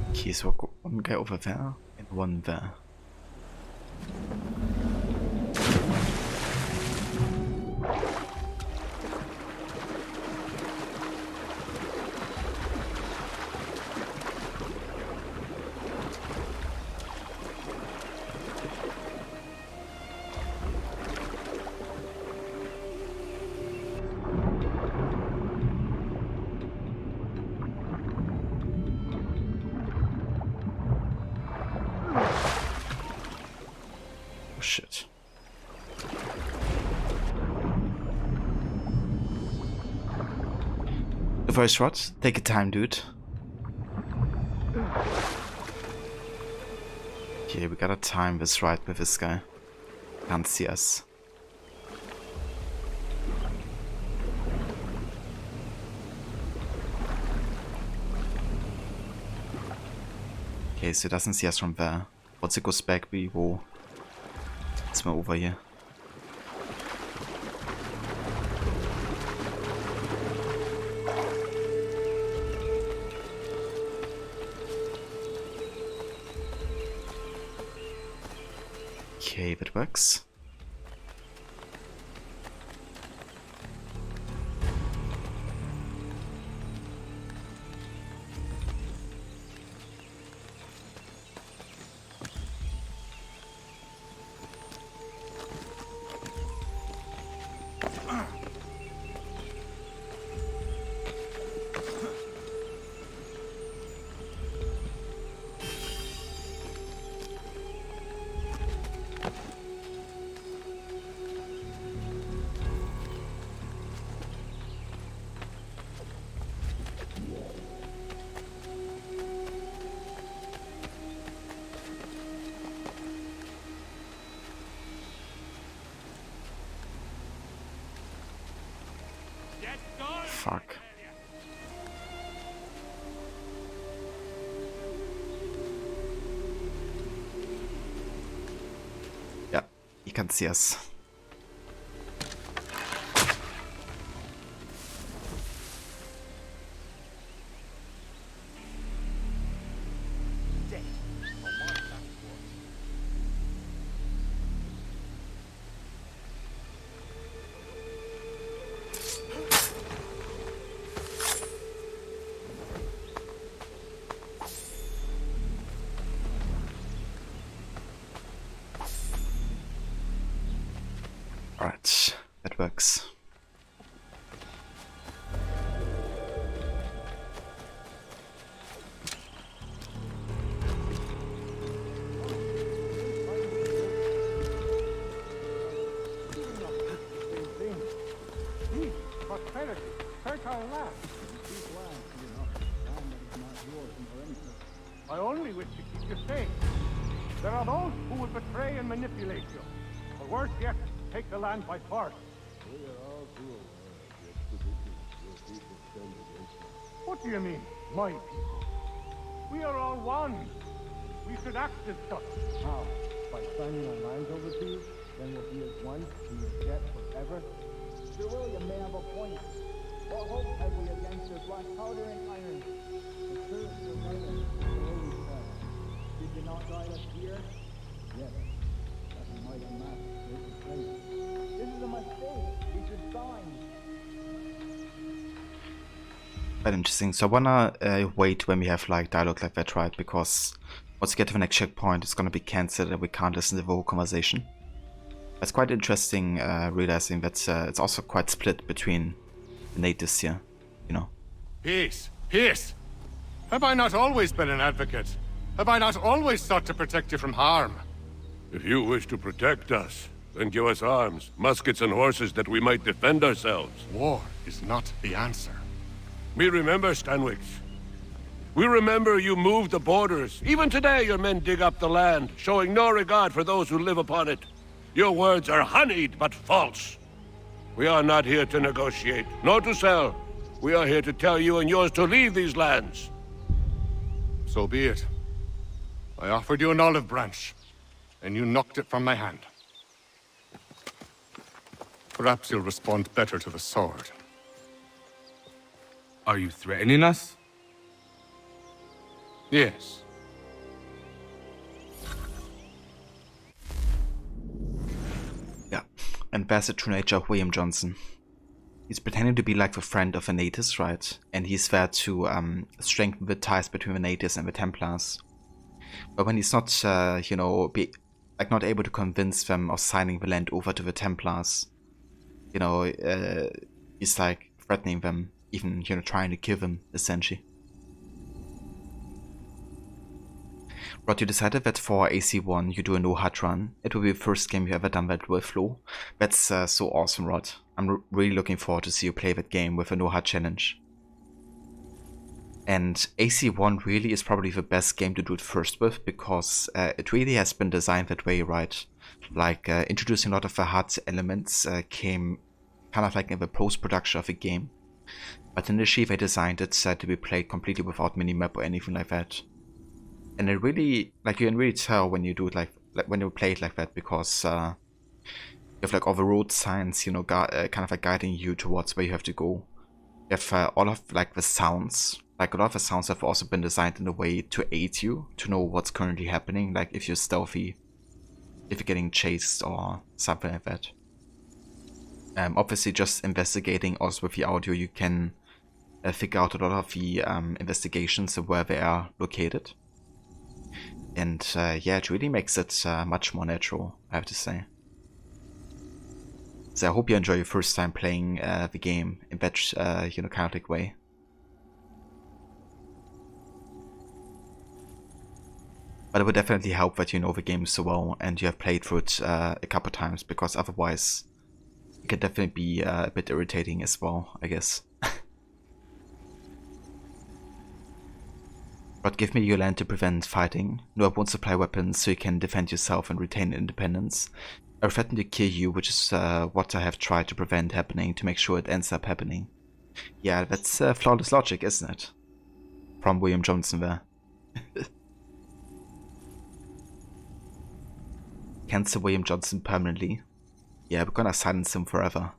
Okay, so one guy over there and one there. The voice rod, take your time, dude. Okay, we gotta time this right with this guy. Can't see us. Okay, so he doesn't see us from there. Once it goes back, we will swim over here. Okay, that works. Fuck. Yeah, he can see us. Alright, that works. Prosperity, fertile land. These lands, you know, land that is not yours and for anything. I only wish to keep you safe. There are those who will betray and manipulate you. Or worse yet, take the land by force. We are all too aware of the expeditions your people send against us. What do you mean, my people? We are all one. We should act as such. How? By signing our lands over to you? Then we'll be as one and you're dead forever? Sir William may have a point. What hope have we against their black powder and iron? The Sir William, so always said. Did you not guide us here? Yes. That we might amass great strength. This is a mistake. We should sign. Quite interesting. So I wanna wait when we have like dialogue like that, right? Because once we get to the next checkpoint, it's gonna be cancelled and we can't listen to the whole conversation. It's quite interesting realizing that it's also quite split between the natives here, you know. Peace! Peace! Have I not always been an advocate? Have I not always sought to protect you from harm? If you wish to protect us, then give us arms, muskets and horses that we might defend ourselves. War is not the answer. We remember, Stanwix. We remember you moved the borders. Even today your men dig up the land, showing no regard for those who live upon it. Your words are honeyed, but false. We are not here to negotiate, nor to sell. We are here to tell you and yours to leave these lands. So be it. I offered you an olive branch, and you knocked it from my hand. Perhaps you'll respond better to the sword. Are you threatening us? Yes. Yeah, and that's the true nature of William Johnson. He's pretending to be like the friend of the natives, right? And he's there to strengthen the ties between the natives and the Templars. But when he's not, you know, not able to convince them of signing the land over to the Templars, you know, he's like threatening them, even, you know, trying to kill them, essentially. Rod, you decided that for AC1 you do a no-hut run. It will be the first game you've ever done that with Flo. That's so awesome, Rod. I'm really looking forward to see you play that game with a no-hut challenge. And AC1 really is probably the best game to do it first with, because it really has been designed that way, right? Like introducing a lot of the hard elements came kind of like in the post-production of the game. But initially they designed it to be played completely without minimap or anything like that. And it really, like, you can really tell when you do it like when you play it like that, because you have like all the road signs, you know, kind of like guiding you towards where you have to go. You have all of like the sounds. Like a lot of the sounds have also been designed in a way to aid you, to know what's currently happening, like if you're stealthy, if you're getting chased or something like that. Obviously just investigating also with the audio, you can figure out a lot of the investigations and where they are located. And yeah, it really makes it much more natural, I have to say. So I hope you enjoy your first time playing the game in that you know, chaotic way. But it would definitely help that you know the game so well and you have played through it a couple times, because otherwise it can definitely be a bit irritating as well, I guess. But give me your land to prevent fighting. No, I won't supply weapons so you can defend yourself and retain independence. I threaten to kill you, which is what I have tried to prevent happening, to make sure it ends up happening. Yeah, that's flawless logic, isn't it? From William Johnson there. Cancel William Johnson permanently. Yeah, we're gonna silence him forever.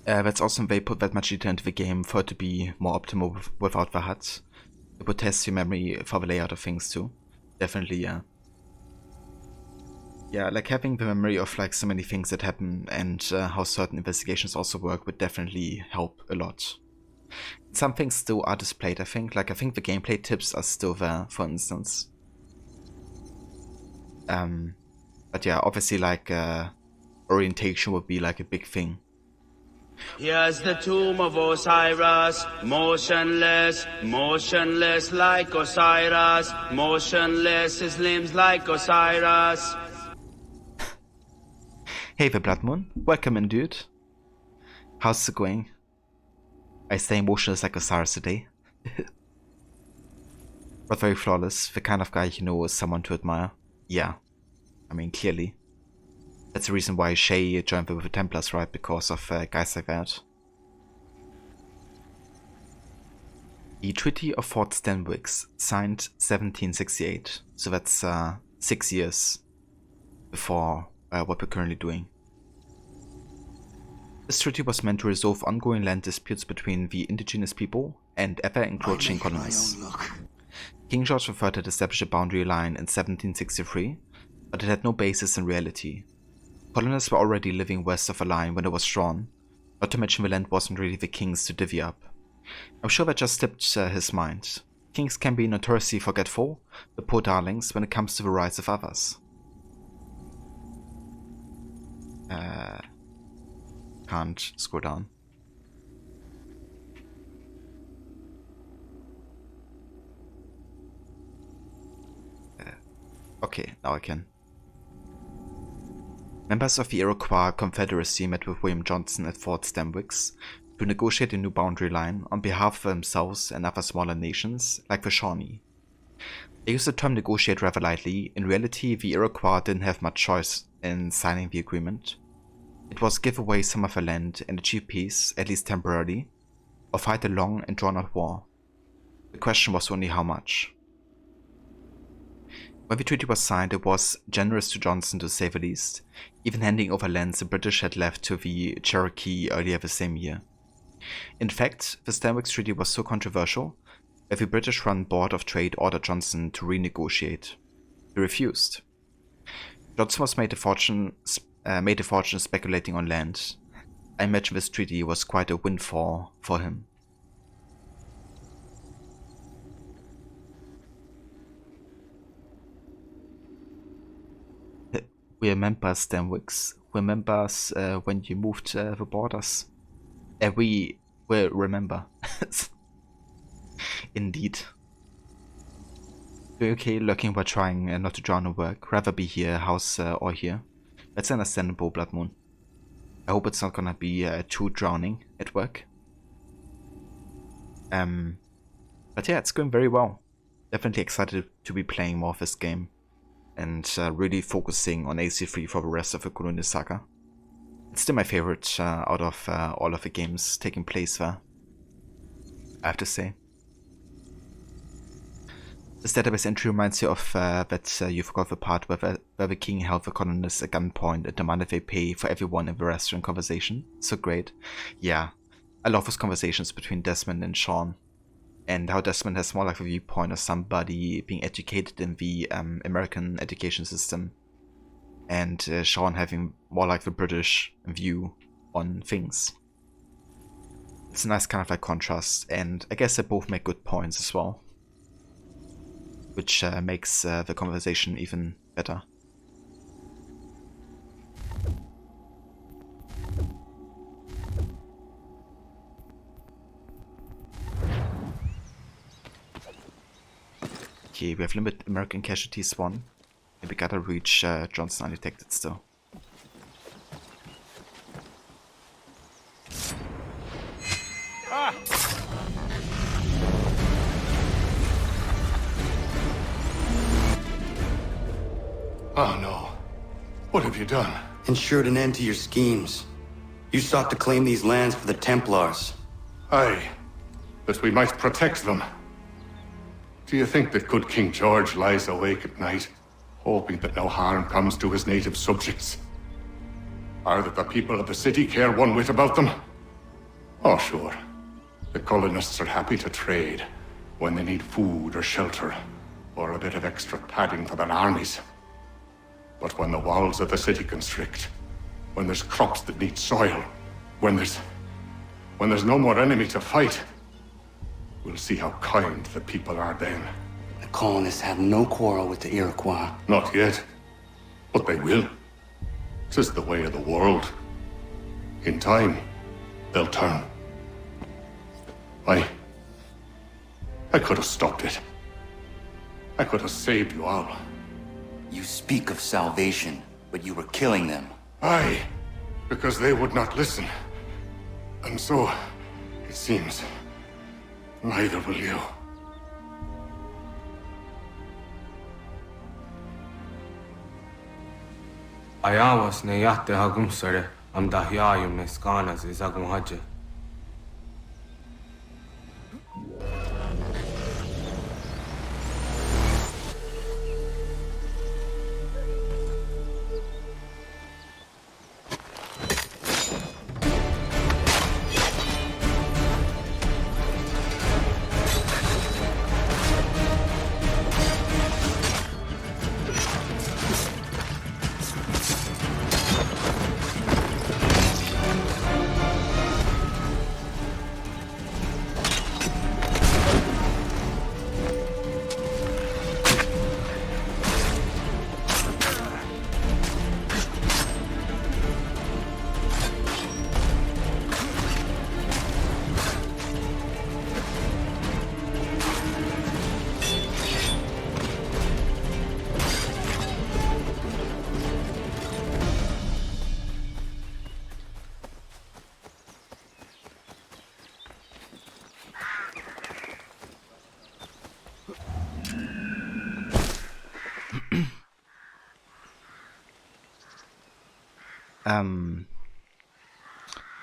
That's awesome they put that much detail into the game for it to be more optimal without the HUD. It would test your memory for the layout of things too. Definitely, yeah. Yeah, like having the memory of like so many things that happen and how certain investigations also work would definitely help a lot. Some things still are displayed, I think. Like, I think the gameplay tips are still there, for instance. But yeah, obviously, like, orientation would be like a big thing. Here's the tomb of Osiris, motionless, motionless like Osiris, motionless, his limbs like Osiris. Hey, the Blood Moon, welcome in, dude. How's it going? I stay motionless like Osiris today. But very flawless, the kind of guy you know is someone to admire. Yeah, I mean, clearly. That's the reason why Shay joined with the Templars, right? Because of guys like that. The Treaty of Fort Stanwix, signed 1768. So that's 6 years before what we're currently doing. This treaty was meant to resolve ongoing land disputes between the indigenous people and ever-encroaching colonies. King George III had established a boundary line in 1763, but it had no basis in reality. Colonists were already living west of the line when it was drawn, not to mention the land wasn't really the king's to divvy up. I'm sure that just slipped his mind. Kings can be notoriously forgetful, the poor darlings, when it comes to the rights of others. Can't scroll down. Okay, now I can. Members of the Iroquois Confederacy met with William Johnson at Fort Stanwix to negotiate a new boundary line on behalf of themselves and other smaller nations, like the Shawnee. They used the term negotiate rather lightly. In reality, the Iroquois didn't have much choice in signing the agreement. It was give away some of their land and achieve peace, at least temporarily, or fight a long and drawn-out war. The question was only how much. When the treaty was signed, it was generous to Johnson to say the least, even handing over lands the British had left to the Cherokee earlier the same year. In fact, the Stanwix Treaty was so controversial that the British-run Board of Trade ordered Johnson to renegotiate. He refused. Johnson was made a fortune speculating on land. I imagine this treaty was quite a windfall for him. We remember Stanwix. Remember when you moved the borders. We will remember. Indeed. Okay, lurking while trying not to drown or work. Rather be here, house or here. That's understandable, Blood Moon. I hope it's not gonna be too drowning at work. But yeah, it's going very well. Definitely excited to be playing more of this game and really focusing on AC3 for the rest of the Colonial Saga. It's still my favorite out of all of the games taking place there, I have to say. This database entry reminds you of that you forgot the part where the king held the colonists at gunpoint and demanded they pay for everyone in the restaurant conversation. So great. Yeah, I love those conversations between Desmond and Sean. And how Desmond has more like a viewpoint of somebody being educated in the American education system. And Sean having more like the British view on things. It's a nice kind of like contrast, and I guess they both make good points as well. Which makes the conversation even better. Okay, we have limited American casualties 1. And we gotta reach Johnson undetected still. Ah! Oh no. What have you done? Ensured an end to your schemes. You sought to claim these lands for the Templars. Aye, that we might protect them. Do you think that good King George lies awake at night, hoping that no harm comes to his native subjects? Or that the people of the city care one whit about them? Oh, sure. The colonists are happy to trade when they need food or shelter, or a bit of extra padding for their armies. But when the walls of the city constrict, when there's crops that need soil, when there's no more enemy to fight, we'll see how kind the people are then. The colonists have no quarrel with the Iroquois. Not yet, but they will. 'Tis the way of the world. In time, they'll turn. I could have stopped it. I could have saved you all. You speak of salvation, but you were killing them. Aye, because they would not listen. And so, it seems, neither will you. Ayawas ne yatte hagum sare am dahyayum ne skanas izagum haje.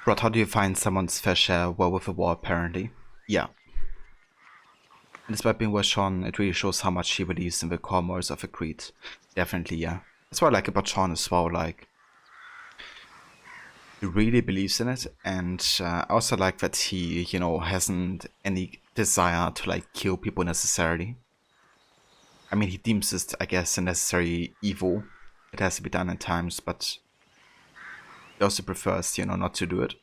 Rod, how do you find someone's fair share well with the war, apparently? Yeah. And despite being with Sean, it really shows how much he believes in the core morals of the creed. Definitely, yeah. That's what I like about Sean as well, like, he really believes in it, and I also like that he, you know, hasn't any desire to, like, kill people necessarily. I mean, he deems it, I guess, a necessary evil. It has to be done at times, but he also prefers, you know, not to do it.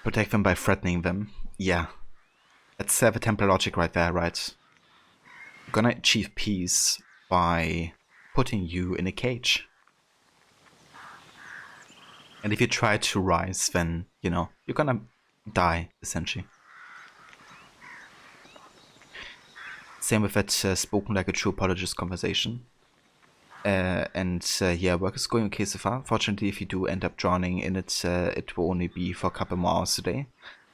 Protect them by threatening them. Yeah. That's the Templar logic right there, right? You're gonna achieve peace by putting you in a cage. And if you try to rise, then, you know, you're gonna die, essentially. Same with that spoken like a true apologist conversation. Yeah, work is going okay so far. Fortunately, if you do end up drowning in it, it will only be for a couple more hours today.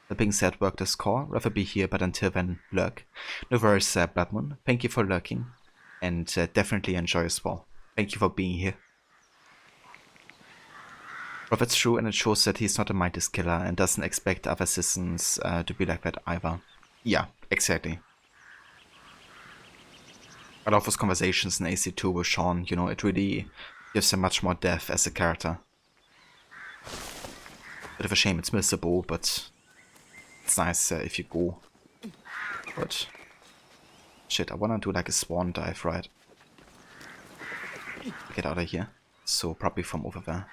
That being said, work does call. Rather be here, but until then, lurk. No worries, Bloodmoon. Thank you for lurking, and definitely enjoy as well. Thank you for being here. Well, that's true, and it shows that he's not a mindless killer and doesn't expect other citizens to be like that either. Yeah, exactly. I love those conversations in AC2 with Sean, you know, it really gives him much more depth as a character. Bit of a shame it's missable, but it's nice if you go. But shit, I wanna do like a swan dive, right? Get out of here. So probably from over there.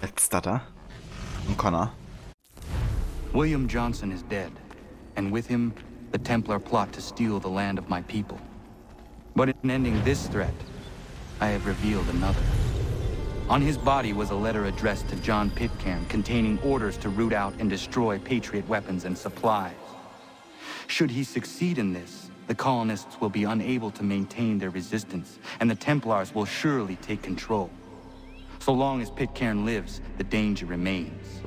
Let's stutter. I'm Connor. William Johnson is dead, and with him, the Templar plot to steal the land of my people. But in ending this threat, I have revealed another. On his body was a letter addressed to John Pitcairn containing orders to root out and destroy Patriot weapons and supplies. Should he succeed in this, the colonists will be unable to maintain their resistance, and the Templars will surely take control. So long as Pitcairn lives, the danger remains.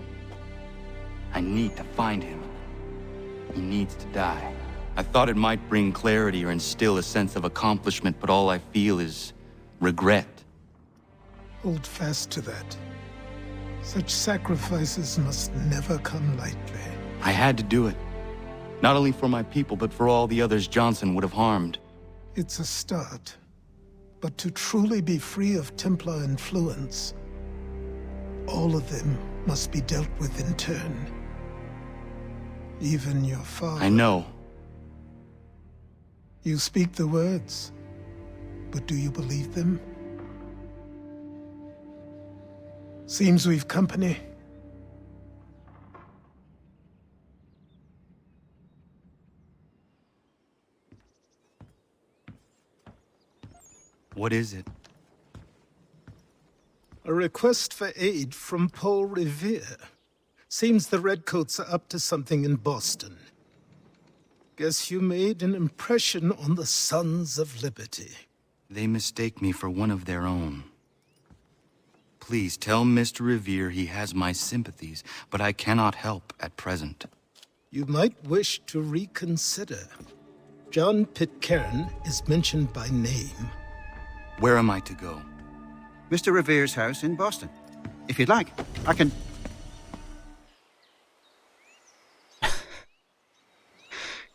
I need to find him. He needs to die. I thought it might bring clarity or instill a sense of accomplishment, but all I feel is regret. Hold fast to that. Such sacrifices must never come lightly. I had to do it. Not only for my people, but for all the others Johnson would have harmed. It's a start. But to truly be free of Templar influence, all of them must be dealt with in turn. Even your father. I know. You speak the words, but do you believe them? Seems we've company. What is it? A request for aid from Paul Revere. Seems the Redcoats are up to something in Boston. Guess you made an impression on the Sons of Liberty. They mistake me for one of their own. Please tell Mr. Revere he has my sympathies, but I cannot help at present. You might wish to reconsider. John Pitcairn is mentioned by name. Where am I to go? Mr. Revere's house in Boston. If you'd like, I can...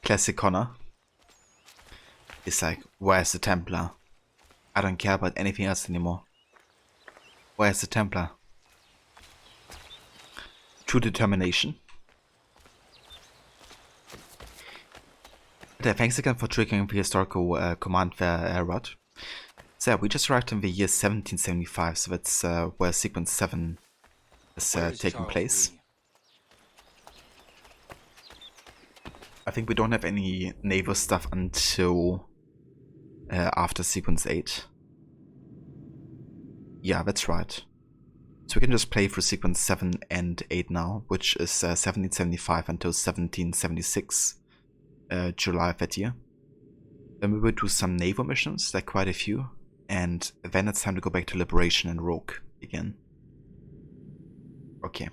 Classic Connor. It's like, where's the Templar? I don't care about anything else anymore. Where's the Templar? True determination. Thanks again for triggering the historical command there, Rod. So yeah, we just arrived in the year 1775, so that's where sequence 7 is taking place. I think we don't have any naval stuff until after sequence 8. Yeah, that's right. So we can just play through sequence 7 and 8 now, which is 1775 until 1776, July of that year. Then we will do some naval missions, like quite a few, and then it's time to go back to Liberation and Rogue again. Okay.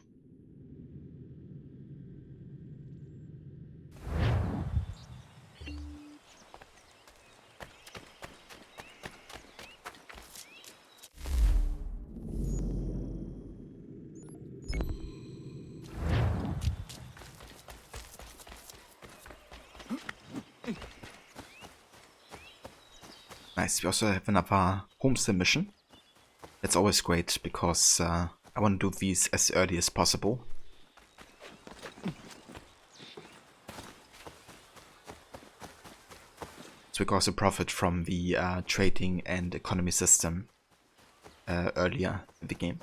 Nice, we also have another homestead mission. That's always great because I want to do these as early as possible. So we can also profit from the trading and economy system earlier in the game.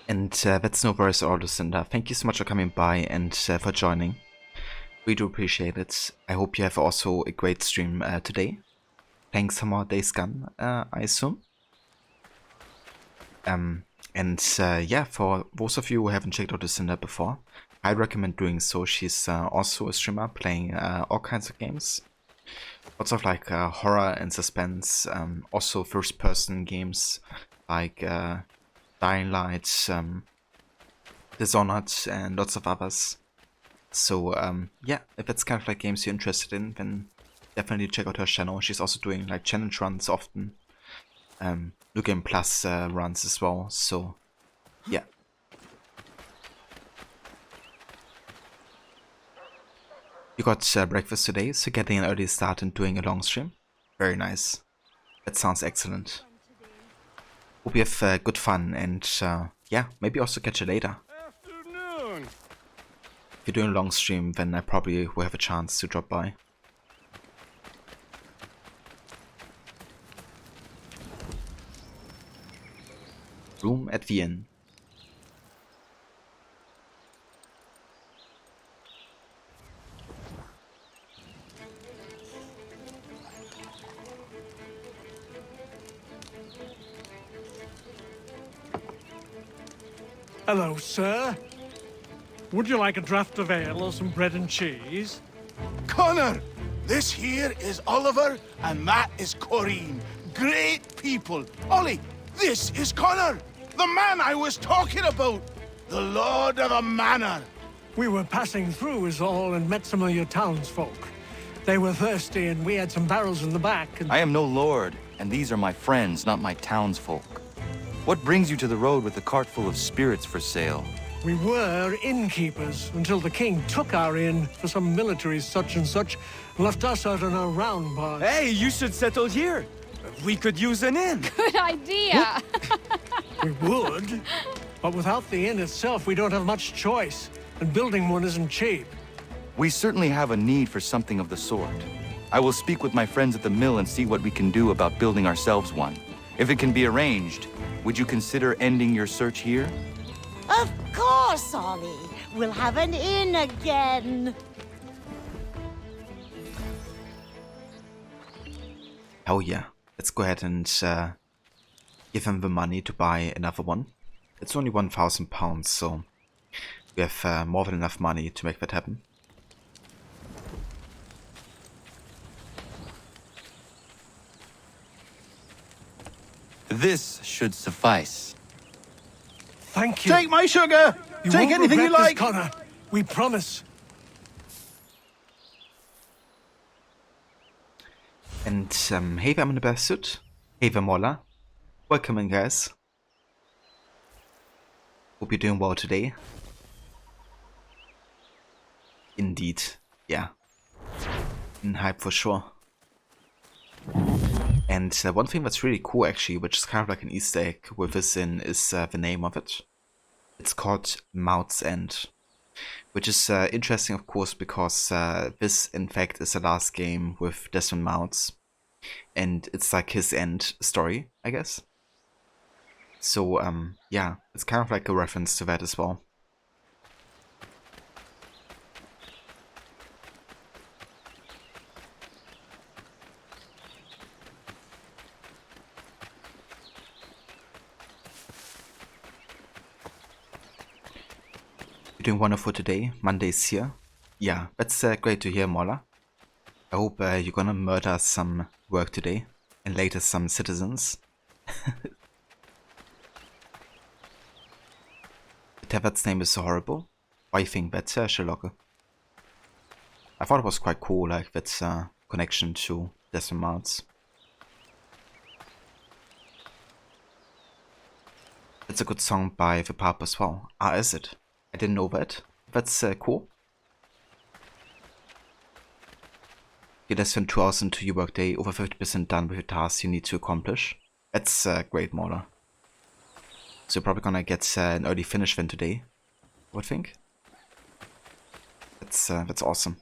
And that's no worries, Lucinda. Thank you so much for coming by and for joining. We do appreciate it. I hope you have also a great stream today. Playing some more Days Gone, I assume. Yeah, for those of you who haven't checked out Lucinda before, I recommend doing so. She's also a streamer playing all kinds of games. Lots of like horror and suspense, also first-person games like Dying Light, Dishonored, and lots of others. So yeah, if it's kind of like games you're interested in, then definitely check out her channel. She's also doing like challenge runs often, New Game Plus runs as well. So yeah. You got breakfast today, so getting an early start and doing a long stream. Very nice. That sounds excellent. Hope you have good fun and yeah, maybe also catch you later. Afternoon. If you're doing a long stream, then I probably will have a chance to drop by. Room at the inn. Hello, sir. Would you like a draught of ale or some bread and cheese? Connor, this here is Oliver, and that is Corinne. Great people. Ollie, this is Connor, the man I was talking about. The Lord of the Manor. We were passing through is all and met some of your townsfolk. They were thirsty and we had some barrels in the back and... I am no lord, and these are my friends, not my townsfolk. What brings you to the road with a cart full of spirits for sale? We were innkeepers until the king took our inn for some military such and such and left us out on our round bar. Hey, you should settle here. We could use an inn. Good idea. We would, but without the inn itself, we don't have much choice, and building one isn't cheap. We certainly have a need for something of the sort. I will speak with my friends at the mill and see what we can do about building ourselves one. If it can be arranged, would you consider ending your search here? Of course, Ollie. We'll have an inn again. Oh yeah, let's go ahead and give him the money to buy another one. It's only £1,000, so we have more than enough money to make that happen. This should suffice. Thank you. Take my sugar! Take anything you like! Connor. We promise. And hey there, I'm in the best suit. Hey there, Mola. Welcome in, guys. Hope you're doing well today. Indeed, yeah. In hype for sure. And one thing that's really cool actually, which is kind of like an Easter egg with this in, is the name of it. It's called Mouth's End. Which is interesting of course because this in fact is the last game with Desmond Mouths. And it's like his end story, I guess. So yeah, it's kind of like a reference to that as well. You're doing wonderful today. Monday's here. Yeah, that's great to hear, Mola. I hope you're gonna murder some work today. and later some citizens. The tavern's name is so horrible. Why you think that, Sherlock? I thought it was quite cool, like that connection to Desmond Mounts. It's a good song by The Pub as well. Ah, is it? I didn't know that. That's cool. You less than 2 hours into your workday, over 50% done with the tasks you need to accomplish. That's great, Mauler. So you're probably gonna get an early finish then today, I would think. That's awesome.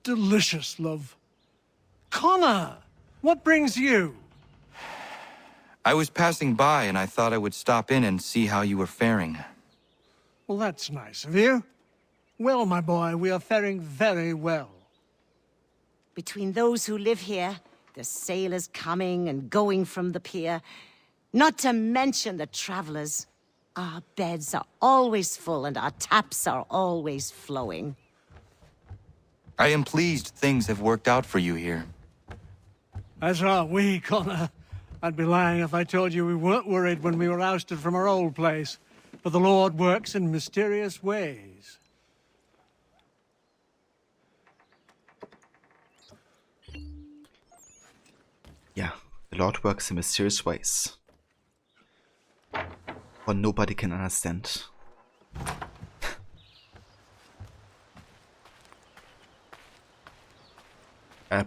Delicious, love. Connor, what brings you? I was passing by and I thought I would stop in and see how you were faring. Well, that's nice of you. Well, my boy, we are faring very well. Between those who live here, the sailors coming and going from the pier, not to mention the travelers, our beds are always full and our taps are always flowing. I am pleased things have worked out for you here. As are we, Connor. I'd be lying if I told you we weren't worried when we were ousted from our old place. But the Lord works in mysterious ways. Yeah, the Lord works in mysterious ways. What nobody can understand.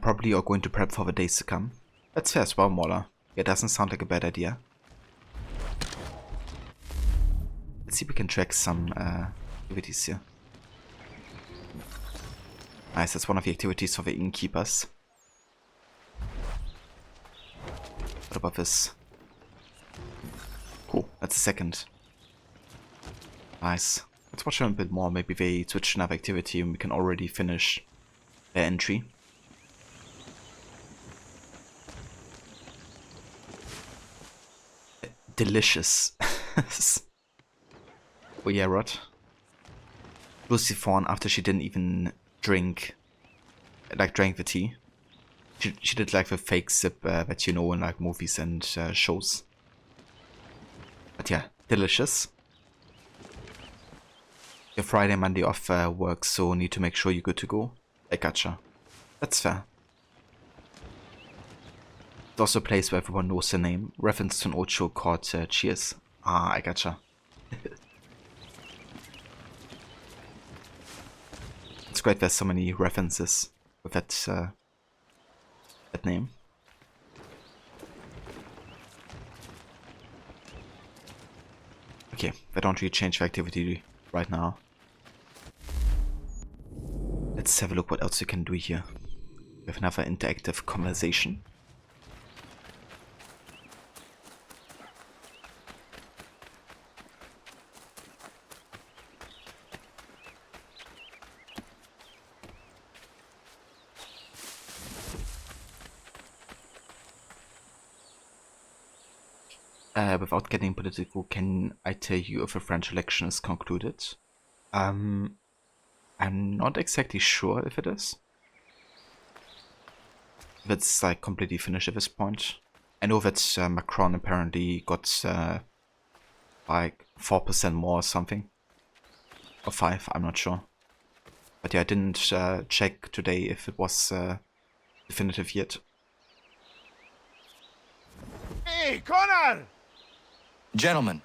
Probably you're going to prep for the days to come. That's fair as well, Mauler. Yeah, doesn't sound like a bad idea. Let's see if we can track some activities here. Nice, that's one of the activities for the innkeepers. What about this? Cool, that's the second. Nice. Let's watch them a bit more. Maybe they switch another activity and we can already finish their entry. Delicious. Oh yeah, Rod. Lucy Fawn, after she didn't even drank the tea. She did like the fake sip that you know in like movies and shows. But yeah, delicious. Your Friday, Monday off work, so need to make sure you're good to go. I gotcha. That's fair. It's also a place where everyone knows the name. Reference to an old show called Cheers. Ah, I gotcha. It's great there's so many references with that name. Okay, I don't really change the activity right now. Let's have a look what else we can do here. We have another interactive conversation. Without getting political, can I tell you if a French election is concluded? I'm not exactly sure if it is. If it's like completely finished at this point. I know that Macron apparently got like 4% more or something. Or 5, I'm not sure. But yeah, I didn't check today if it was definitive yet. Hey, Connor! Gentlemen,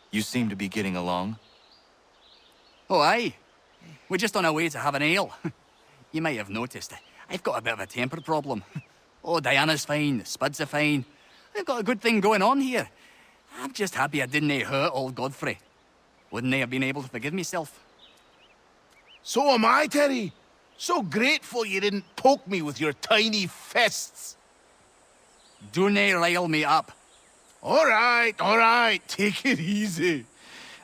you seem to be getting along. Oh, aye. We're just on our way to have an ale. You might have noticed, I've got a bit of a temper problem. Oh, Diana's fine, Spuds are fine. I've got a good thing going on here. I'm just happy I didn't hurt old Godfrey. Wouldn't they have been able to forgive myself? So am I, Terry. So grateful you didn't poke me with your tiny fists. Do nae rile me up. All right. Take it easy.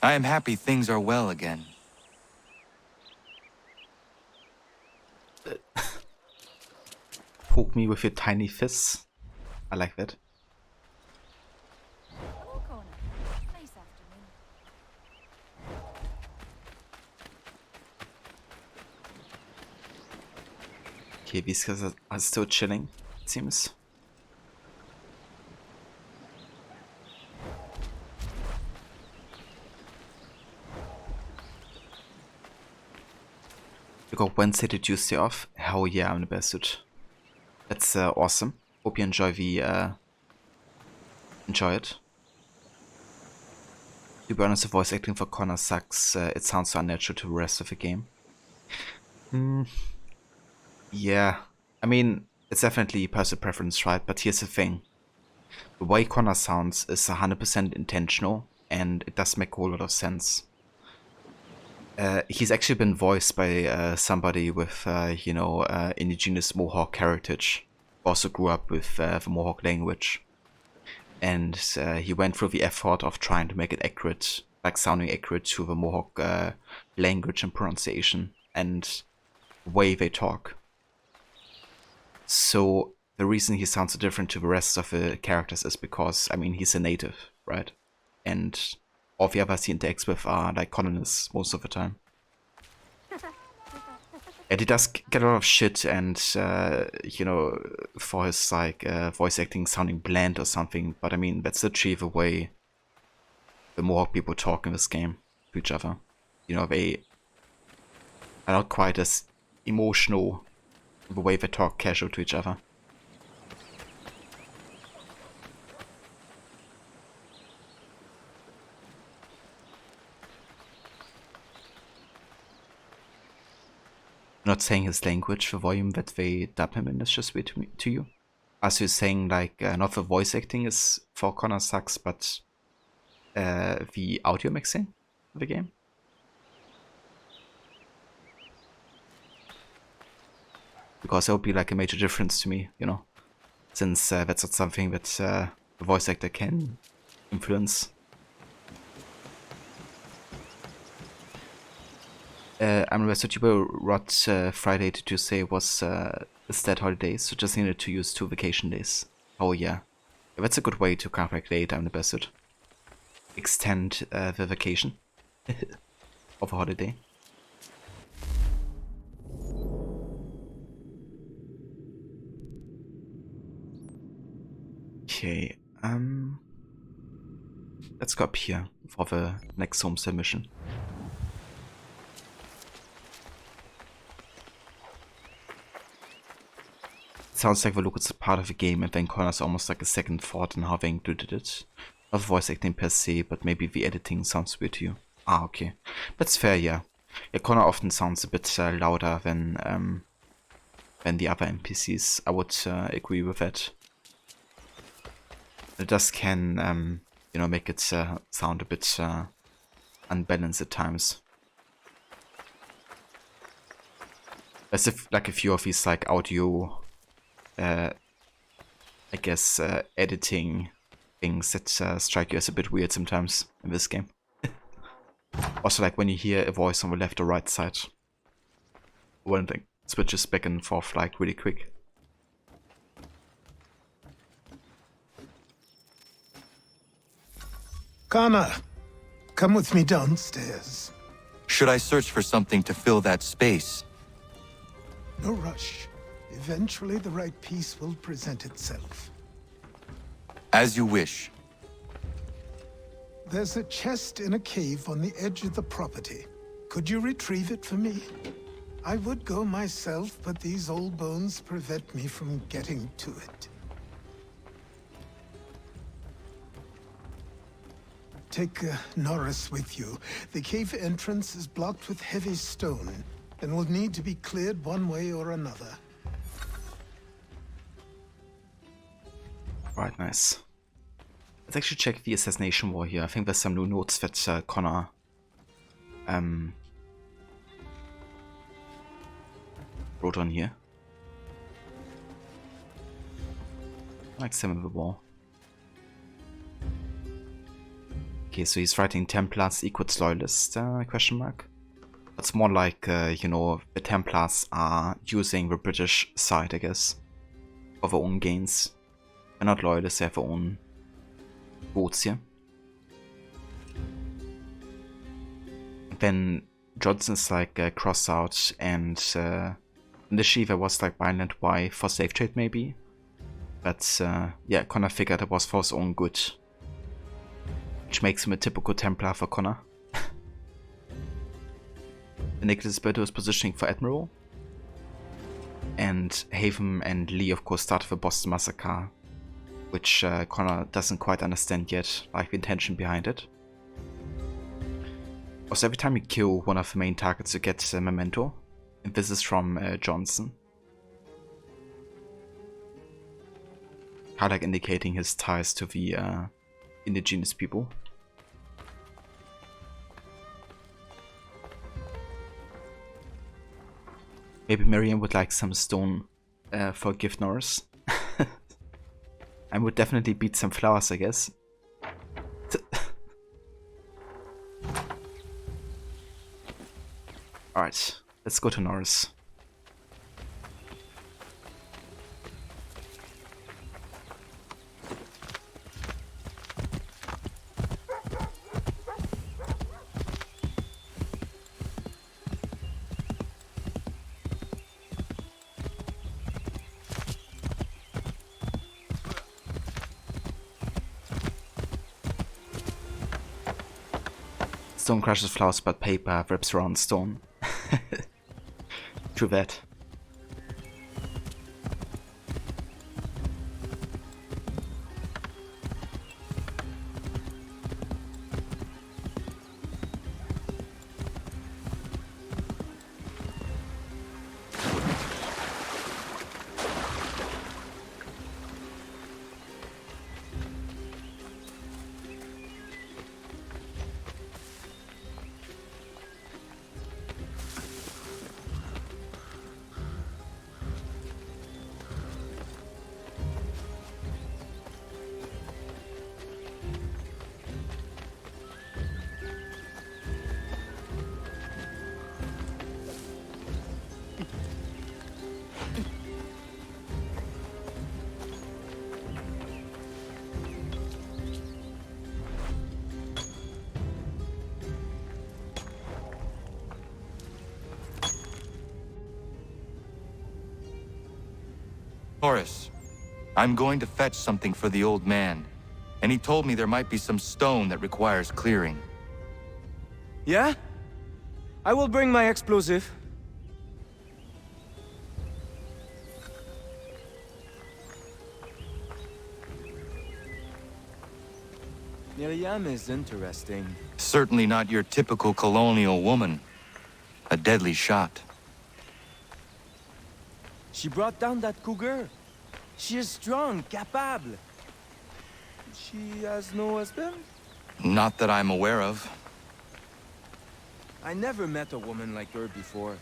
I am happy things are well again. Poke me with your tiny fists. I like that. Okay, these guys are still chilling, it seems. You got Wednesday to Tuesday off? Hell yeah, I'm the best suit. That's awesome. Hope you enjoy it. To be honest, the voice acting for Connor sucks. It sounds so unnatural to the rest of the game. Yeah, I mean, it's definitely personal preference, right? But here's the thing. The way Connor sounds is 100% intentional, and it does make a whole lot of sense. He's actually been voiced by somebody with, indigenous Mohawk heritage. Also grew up with the Mohawk language. And he went through the effort of trying to make it accurate, like sounding accurate to the Mohawk language and pronunciation and the way they talk. So the reason he sounds so different to the rest of the characters is because, I mean, he's a native, right? And all the others he interacts with are like colonists most of the time. And he does get a lot of shit and, for his, voice acting sounding bland or something. But I mean, that's literally the way the Mohawk people talk in this game to each other. You know, they are not quite as emotional the way they talk casual to each other. Not saying his language, the volume that they dub him in is just weird to you. As you're saying, like, not the voice acting is for Connor sucks, but the audio mixing of the game. Because that would be like a major difference to me, you know, since that's not something that the voice actor can influence. I'm aware that you were Rod Friday to Tuesday was a stat holiday, so just needed to use 2 vacation days. Oh yeah. That's a good way to calculate I'm the best. Extend the vacation of a holiday. Okay, let's go up here for the next homestead mission. Sounds like the look is part of the game, and then Connor's almost like a second thought in how they included it. Not voice acting per se, but maybe the editing sounds weird to you. Ah, okay. That's fair, yeah. Yeah, Connor often sounds a bit louder than the other NPCs. I would agree with that. It does can, make it sound a bit unbalanced at times. As if, like, a few of these, like, audio... I guess editing things that strike you as a bit weird sometimes in this game. Also, like when you hear a voice on the left or right side, when it switches back and forth like really quick. Kana, come with me downstairs. Should I search for something to fill that space? No rush. Eventually, the right piece will present itself. As you wish. There's a chest in a cave on the edge of the property. Could you retrieve it for me? I would go myself, but these old bones prevent me from getting to it. Take Norris with you. The cave entrance is blocked with heavy stone and will need to be cleared one way or another. Right, nice. Let's actually check the assassination war here. I think there's some new notes that Connor wrote on here. Like some of the war. Okay, so he's writing Templars equals loyalist, question mark. It's more like, the Templars are using the British side, I guess, for their own gains. They're not loyalists, they have their own votes here. Then Johnson's like crossed out and In the Shiva was like Violent Y for slave trade maybe. But yeah, Connor figured it was for his own good. Which makes him a typical Templar for Connor. The Nicholas Berto is positioning for Admiral. And Haven and Lee of course started the Boston Massacre. Which Connor doesn't quite understand yet, like the intention behind it. Also, every time you kill one of the main targets you get a memento. And this is from Johnson. Kind of like indicating his ties to the indigenous people. Maybe Miriam would like some stone for gift Norris. I would definitely beat some flowers, I guess. Alright, let's go to Norris. Stone crushes flowers, but paper wraps around stone. True that. Horace, I'm going to fetch something for the old man, and he told me there might be some stone that requires clearing. Yeah? I will bring my explosive. Miriam is interesting. Certainly not your typical colonial woman. A deadly shot. She brought down that cougar. She is strong, capable. She has no husband? Not that I'm aware of. I never met a woman like her before.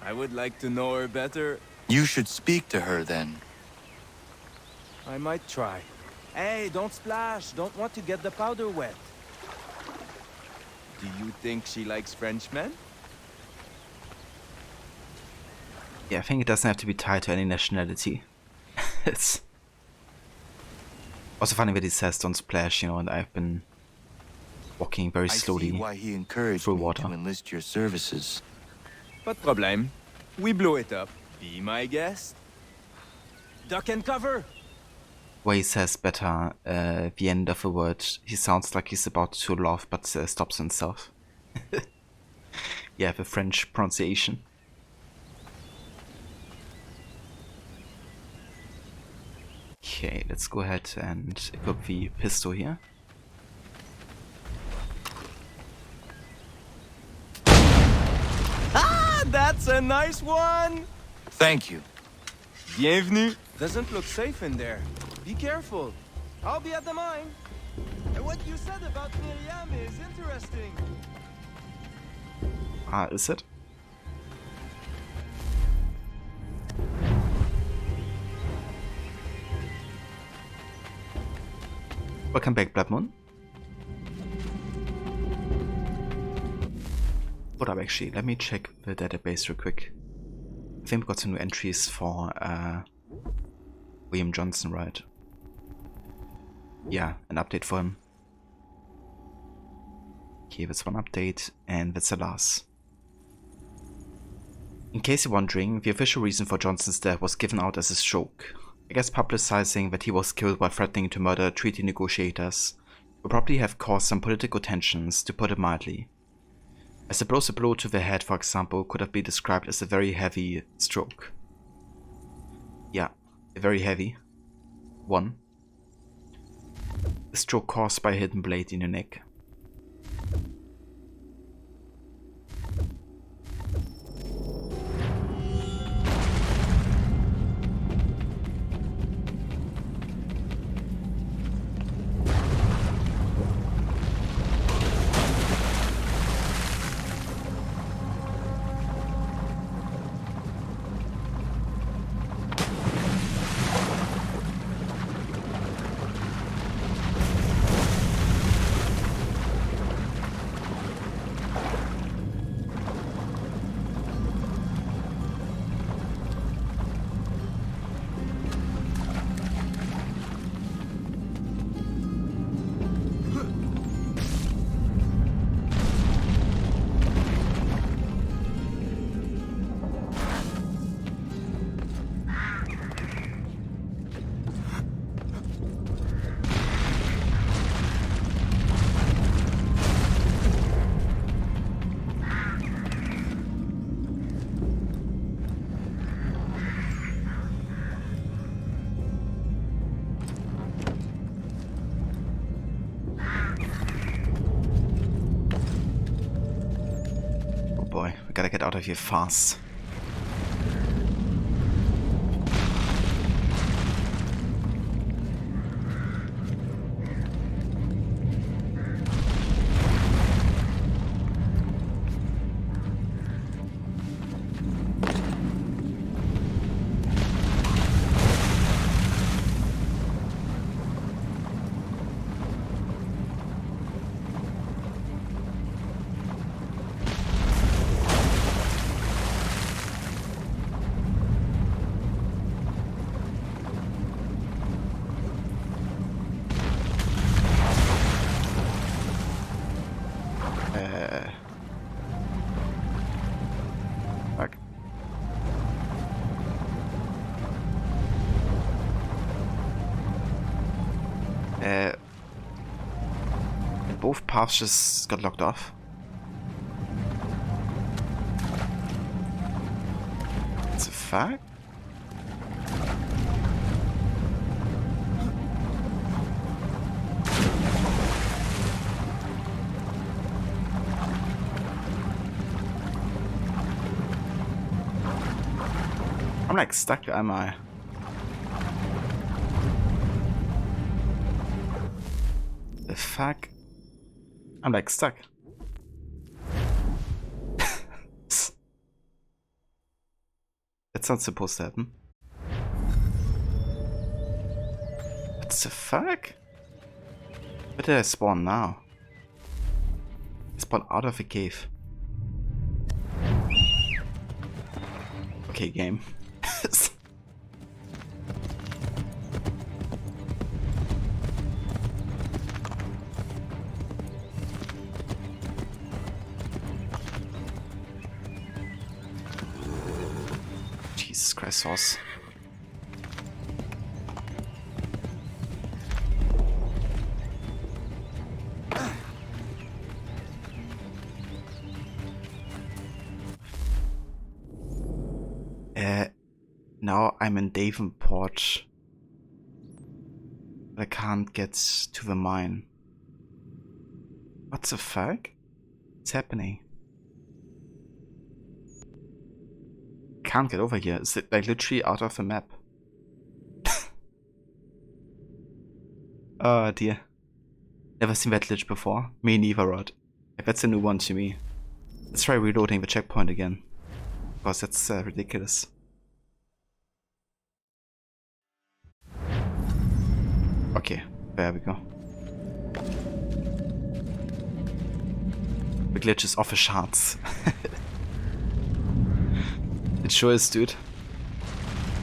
I would like to know her better. You should speak to her then. I might try. Hey, don't splash. Don't want to get the powder wet. Do you think she likes Frenchmen? Yeah, I think it doesn't have to be tied to any nationality. It's also funny that he says don't splash, you know, and I've been walking very slowly I see why he encouraged through me water. to enlist your services. Pas de problème. We blow it up. Be my guest. Duck and cover. Where he says better the end of a word, he sounds like he's about to laugh but stops himself. Yeah, the French pronunciation. Okay, let's go ahead and equip the pistol here. Ah, that's a nice one! Thank you. Bienvenue. Doesn't look safe in there. Be careful. I'll be at the mine. And what you said about Miriam is interesting. Ah, is it? Welcome back, Blood Moon. Hold up, actually, let me check the database real quick. I think we got some new entries for William Johnson, right? Yeah, an update for him. Okay, that's one update, and that's the last. In case you're wondering, the official reason for Johnson's death was given out as a stroke. I guess publicizing that he was killed while threatening to murder treaty negotiators would probably have caused some political tensions, to put it mildly. I suppose a blow to the head, for example, could have been described as a very heavy stroke. Yeah, a very heavy one. A stroke caused by a hidden blade in your neck. Boy, we gotta get out of here fast. Fuck. Both paths just got locked off. It's a fact? I'm like stuck, am I? The fuck? I'm like stuck. That's not supposed to happen. What the fuck? Where did I spawn now? I spawned out of a cave. Okay, game. Jesus Christ, sauce. Now I'm in Davenport. But I can't get to the mine. What the fuck? What's happening? Can't get over here. Is it like literally out of the map? Oh dear. Never seen that glitch before. Me neither, Rod. That's a new one to me. Let's try reloading the checkpoint again. Because that's ridiculous. Okay, there we go. The glitch is off the charts. It sure is, dude.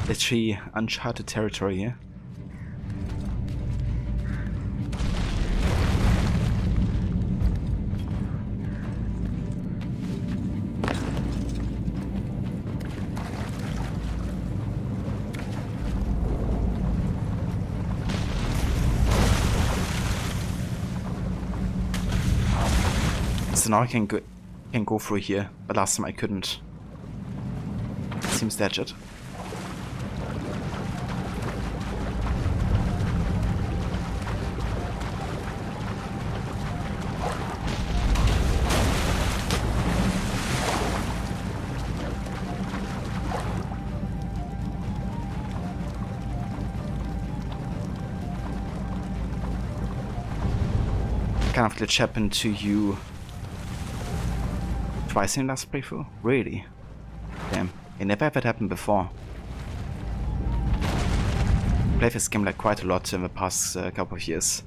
Literally uncharted territory here. So now I can go through here, but last time I couldn't. Seems legit. Kind of glitch happened to you twice in the last playthrough? Really? Damn, it never ever happened before. Played this game like quite a lot in the past couple of years.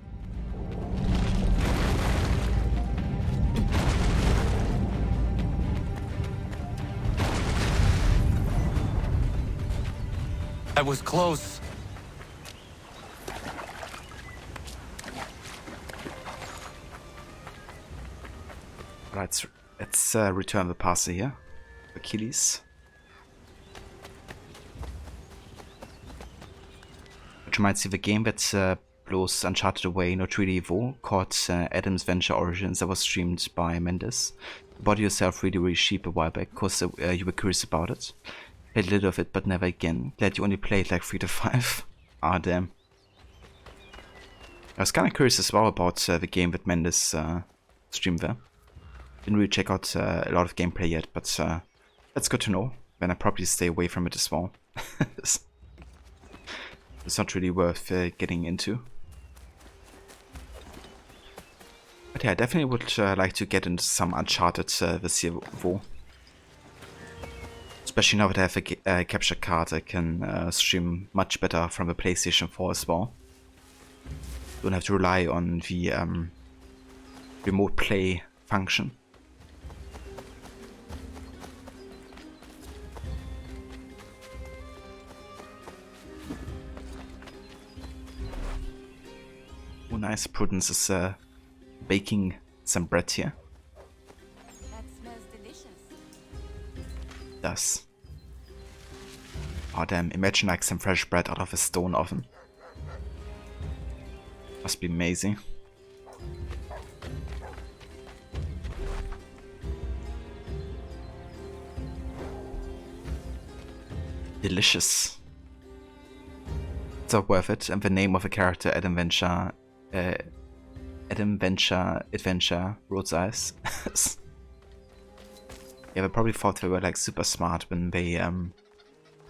I was close. Right, let's return the parcel here. Achilles. Which reminds me of a game that blows Uncharted away not really evil, called Adam's Venture Origins, that was streamed by Mendes. You bought yourself really cheap a while back, because you were curious about it. Played a little of it, but never again. Glad you only played like 3 to 5. Ah, damn. I was kind of curious as well about the game that Mendes streamed there. Didn't really check out a lot of gameplay yet, but that's good to know. Then I probably stay away from it as well. It's not really worth getting into. But yeah, I definitely would like to get into some Uncharted this year, though. Especially now that I have a capture card, I can stream much better from the PlayStation 4 as well. Don't have to rely on the remote play function. Oh nice, Prudence is baking some bread here. That smells delicious. Does. Oh damn, imagine like some fresh bread out of a stone oven. Must be amazing. Delicious. It's all worth it, and the name of a character, Adam Venture Adventure Road's Eyes. Yeah, they probably thought they were like super smart when they you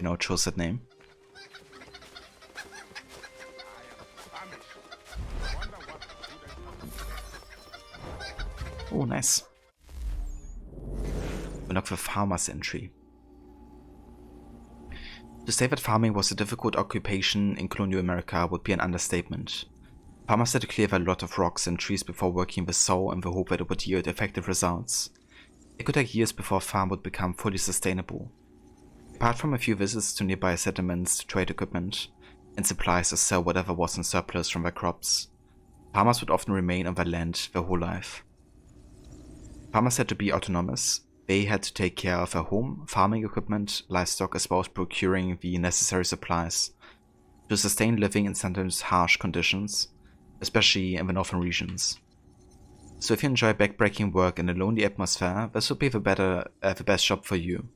know, chose that name. Oh, nice. Unlock the farmer's entry. To say that farming was a difficult occupation in colonial America would be an understatement. Farmers had to clear a lot of rocks and trees before working the soil in the hope that it would yield effective results. It could take years before a farm would become fully sustainable. Apart from a few visits to nearby settlements to trade equipment and supplies or sell whatever was in surplus from their crops, farmers would often remain on their land their whole life. Farmers had to be autonomous. They had to take care of their home, farming equipment, livestock, as well as procuring the necessary supplies to sustain living in sometimes harsh conditions, especially in the northern regions. So if you enjoy backbreaking work in a lonely atmosphere, this would be the best job for you.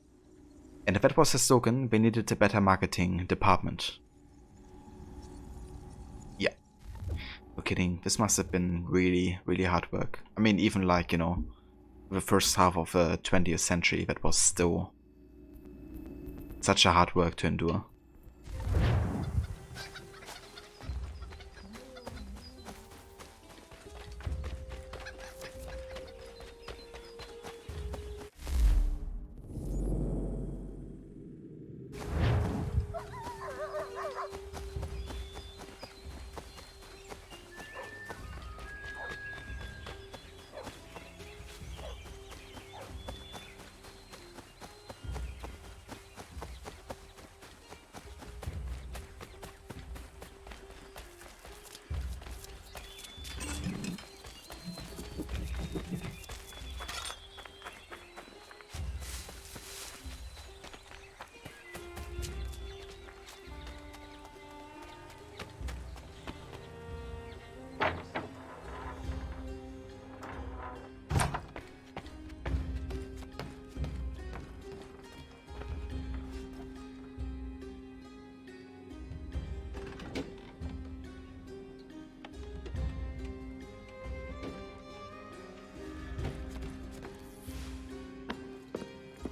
And if that was the slogan, they needed a better marketing department. Yeah. No kidding, this must have been really, really hard work. I mean, even like, you know, the first half of the 20th century, that was still such a hard work to endure.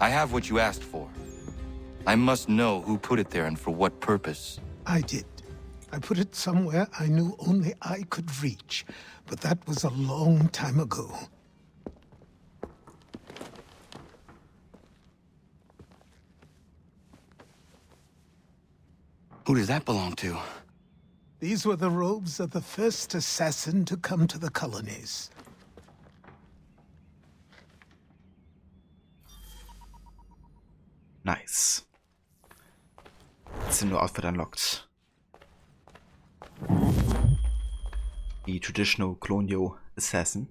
I have what you asked for. I must know who put it there and for what purpose. I did. I put it somewhere I knew only I could reach, but that was a long time ago. Who does that belong to? These were the robes of the first assassin to come to the colonies. Nice. It's a new outfit unlocked. The traditional colonial assassin.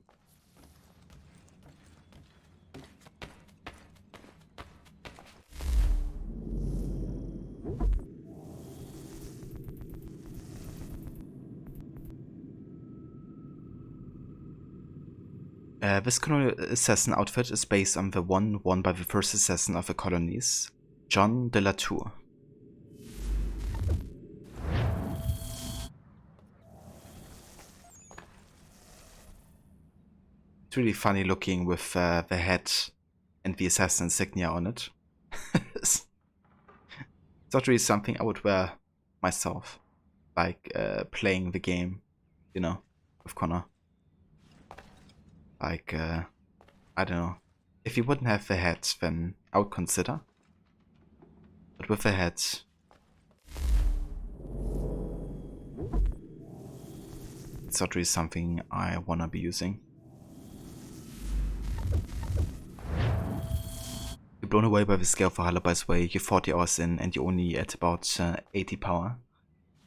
This colonial assassin outfit is based on the one worn by the first assassin of the colonies, John de la Tour. It's really funny looking with the head and the assassin insignia on it. It's not really something I would wear myself, like playing the game, you know, with Connor. Like, I don't know. If you wouldn't have the head, then I would consider. But with the head, it's not really something I wanna be using. You're blown away by the scale of Valhalla, by the way. You're 40 hours in and you're only at about 80 power.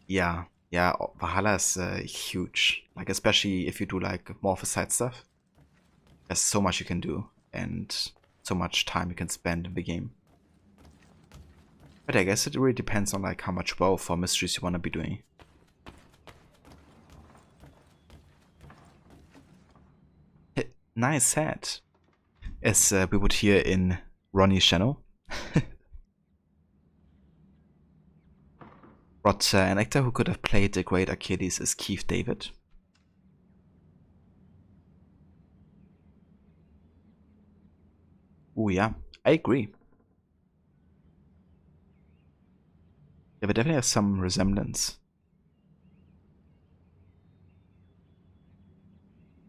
Yeah, Valhalla is huge. Like, especially if you do like more of the side stuff. There's so much you can do and so much time you can spend in the game. But I guess it really depends on like how much wealth or mysteries you want to be doing. Nice hat, as we would hear in Ronnie's channel. But an actor who could have played the great Achilles is Keith David. Oh yeah, I agree. Yeah, they definitely have some resemblance.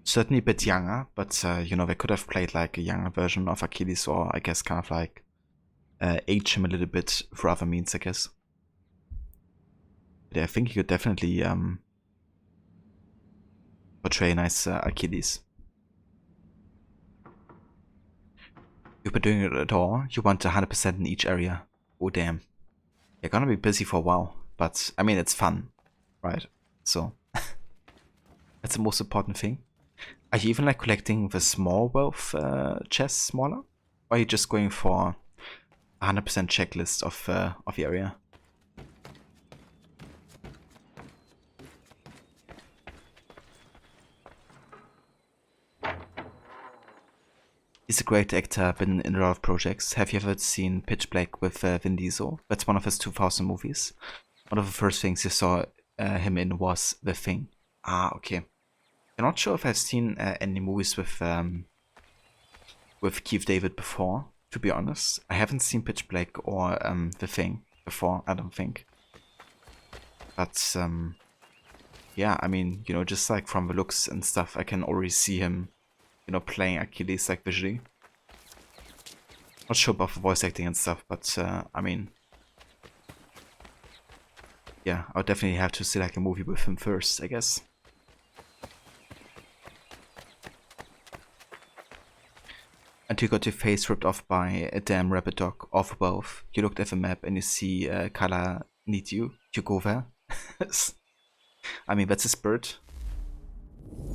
Certainly a bit younger, but you know, they could have played like a younger version of Achilles, or I guess kind of like age him a little bit for other means, I guess. But yeah, I think you could definitely portray a nice Achilles. You've been doing it at all? You want 100% in each area? Oh damn. You're gonna be busy for a while, but I mean, it's fun, right? So, that's the most important thing. Are you even like collecting the small wealth chests smaller? Or are you just going for 100% checklist of the area? He's a great actor, been in a lot of projects. Have you ever seen Pitch Black with Vin Diesel? That's one of his 2000 movies. One of the first things you saw him in was The Thing. Ah, okay. I'm not sure if I've seen any movies with Keith David before, to be honest. I haven't seen Pitch Black or The Thing before, I don't think. But, yeah, I mean, you know, just like from the looks and stuff, I can already see him, you know, playing Achilles like visually. Not sure about the voice acting and stuff, but I mean, yeah, I would definitely have to see like a movie with him first, I guess. Until you got your face ripped off by a damn rabbit dog off above, you looked at the map and you see Kala need you go there. I mean, that's his bird.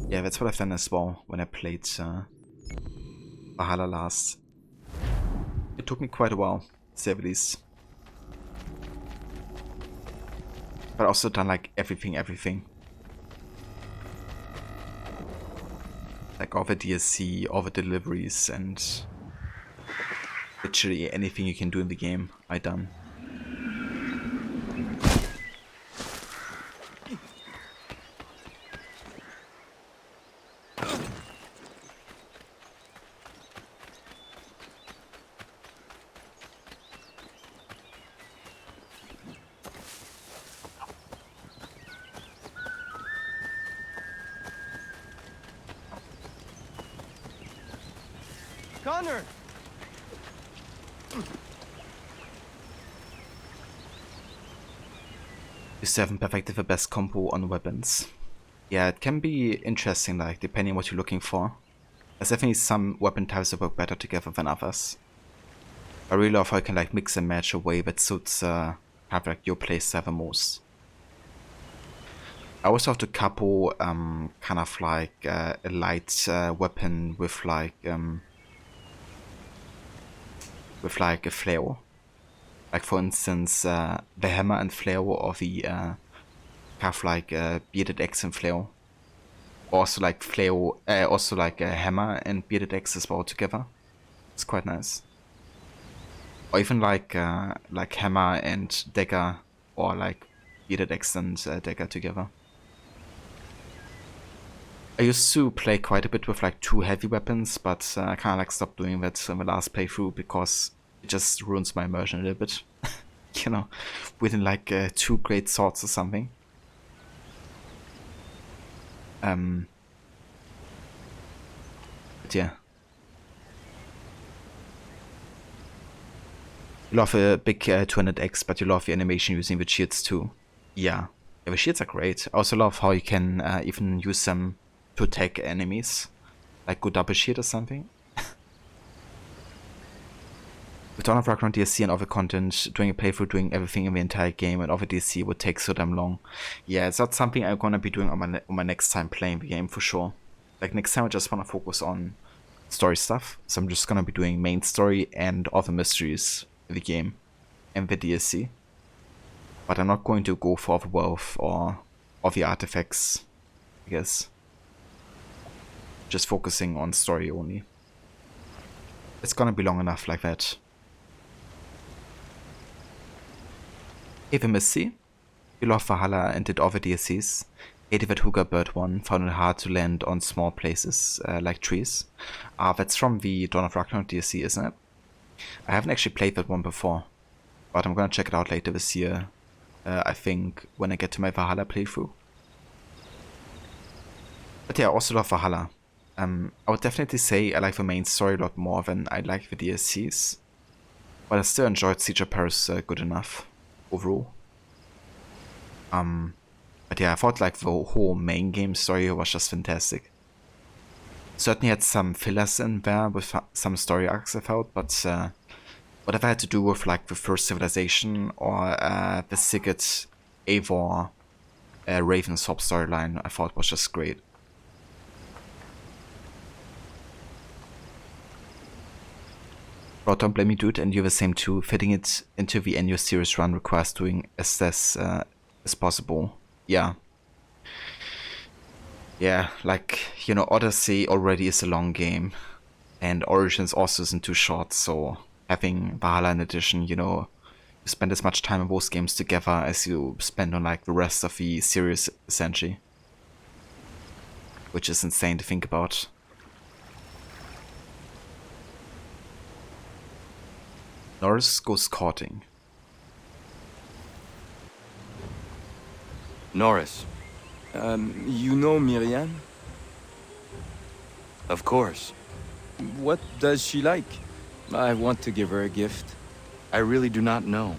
Yeah, that's what I've done as well when I played Valhalla last. It took me quite a while, to say the least. But I also done like everything. Like all the DLC, all the deliveries, and literally anything you can do in the game, I done. Connor! You still haven't perfected the best combo on weapons. Yeah, it can be interesting, like, depending on what you're looking for. There's definitely some weapon types that work better together than others. I really love how you can, like, mix and match a way that suits, have, like, your playstyle the most. I also have to couple, kind of like, a light, weapon with, like, a flail. Like, for instance, the hammer and flail, or the, have like a bearded axe and flail. Also like flail, also like a hammer and bearded axe as well together. It's quite nice. Or even like hammer and dagger, or like bearded axe and dagger together. I used to play quite a bit with like 2 heavy weapons, but I kind of like stopped doing that in the last playthrough because it just ruins my immersion a little bit. You know, within like 2 great swords or something. But yeah. You love a big 200x, but you love the animation using the shields too. Yeah, the shields are great. I also love how you can even use them to attack enemies. Like go double shield or something. With Dawn of Ragnarok DLC and other content, doing a playthrough, doing everything in the entire game and other DLC would take so damn long. Yeah, it's not something I'm gonna be doing on my next time playing the game for sure. Like next time I just wanna focus on story stuff, so I'm just gonna be doing main story and other mysteries in the game and the DLC. But I'm not going to go for the wealth or the artifacts, I guess. Just focusing on story only. It's gonna be long enough like that. Hey Missy, you love Valhalla and did all the DLCs. Hated that Hooker Bird one, found it hard to land on small places, like trees. That's from the Dawn of Ragnarok DLC, isn't it? I haven't actually played that one before, but I'm gonna check it out later this year, I think, when I get to my Valhalla playthrough. But yeah, I also love Valhalla. I would definitely say I like the main story a lot more than I like the DLCs, but I still enjoyed Siege of Paris good enough. Overall. But yeah, I thought like the whole main game story was just fantastic. Certainly had some fillers in there with some story arcs I felt, but whatever had to do with like the first civilization or the Sigurd Eivor Ravensthorpe storyline, I thought was just great. Bro, don't blame me, dude, and you're the same too. Fitting it into the annual series run requires doing as less as possible. Yeah. Yeah, like, you know, Odyssey already is a long game, and Origins also isn't too short, so having Valhalla in addition, you know, you spend as much time in both games together as you spend on, like, the rest of the series, essentially. Which is insane to think about. Norris goes courting. Norris. You know Miriam? Of course. What does she like? I want to give her a gift. I really do not know.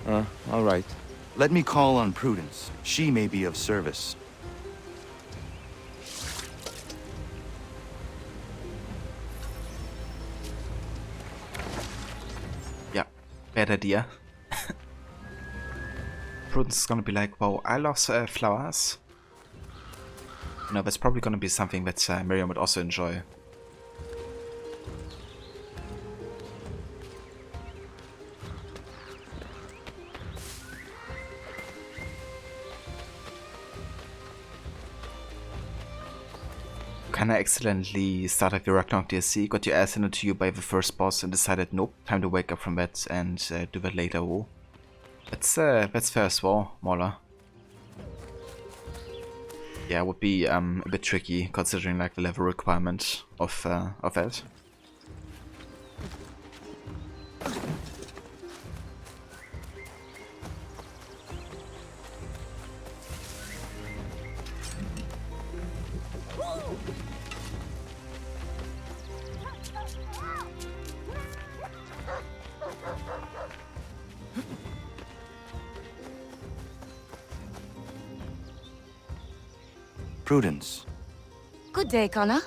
All right. Let me call on Prudence. She may be of service. Yeah, bad idea. Prudence is gonna be like, wow, I love flowers. You know, that's probably gonna be something that Miriam would also enjoy. Kinda excellently started the Ragnarok DLC, got your ass handed to you by the first boss and decided nope, time to wake up from that and do that later. Oh. That's fair as well, Mauler. Yeah, it would be a bit tricky considering like the level requirement of that. Prudence. Good day, Connor.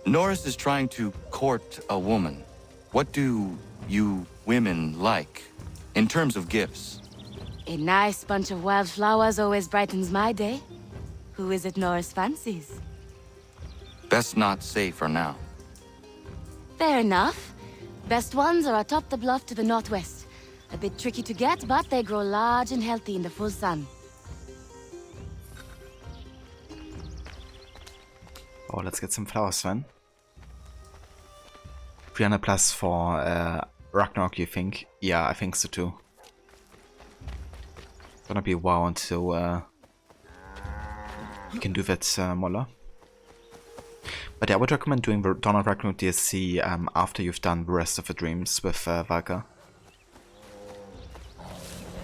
Norris is trying to court a woman. What do you women like, in terms of gifts? A nice bunch of wildflowers always brightens my day. Who is it Norris fancies? Best not say for now. Fair enough. Best ones are atop the bluff to the northwest. A bit tricky to get, but they grow large and healthy in the full sun. Oh, let's get some flowers then. 300 plus for Ragnarok, you think? Yeah, I think so too. Gonna be a while until you can do that, Moller. But yeah, I would recommend doing the Dawn of Ragnarok DLC after you've done the rest of the dreams with Valka.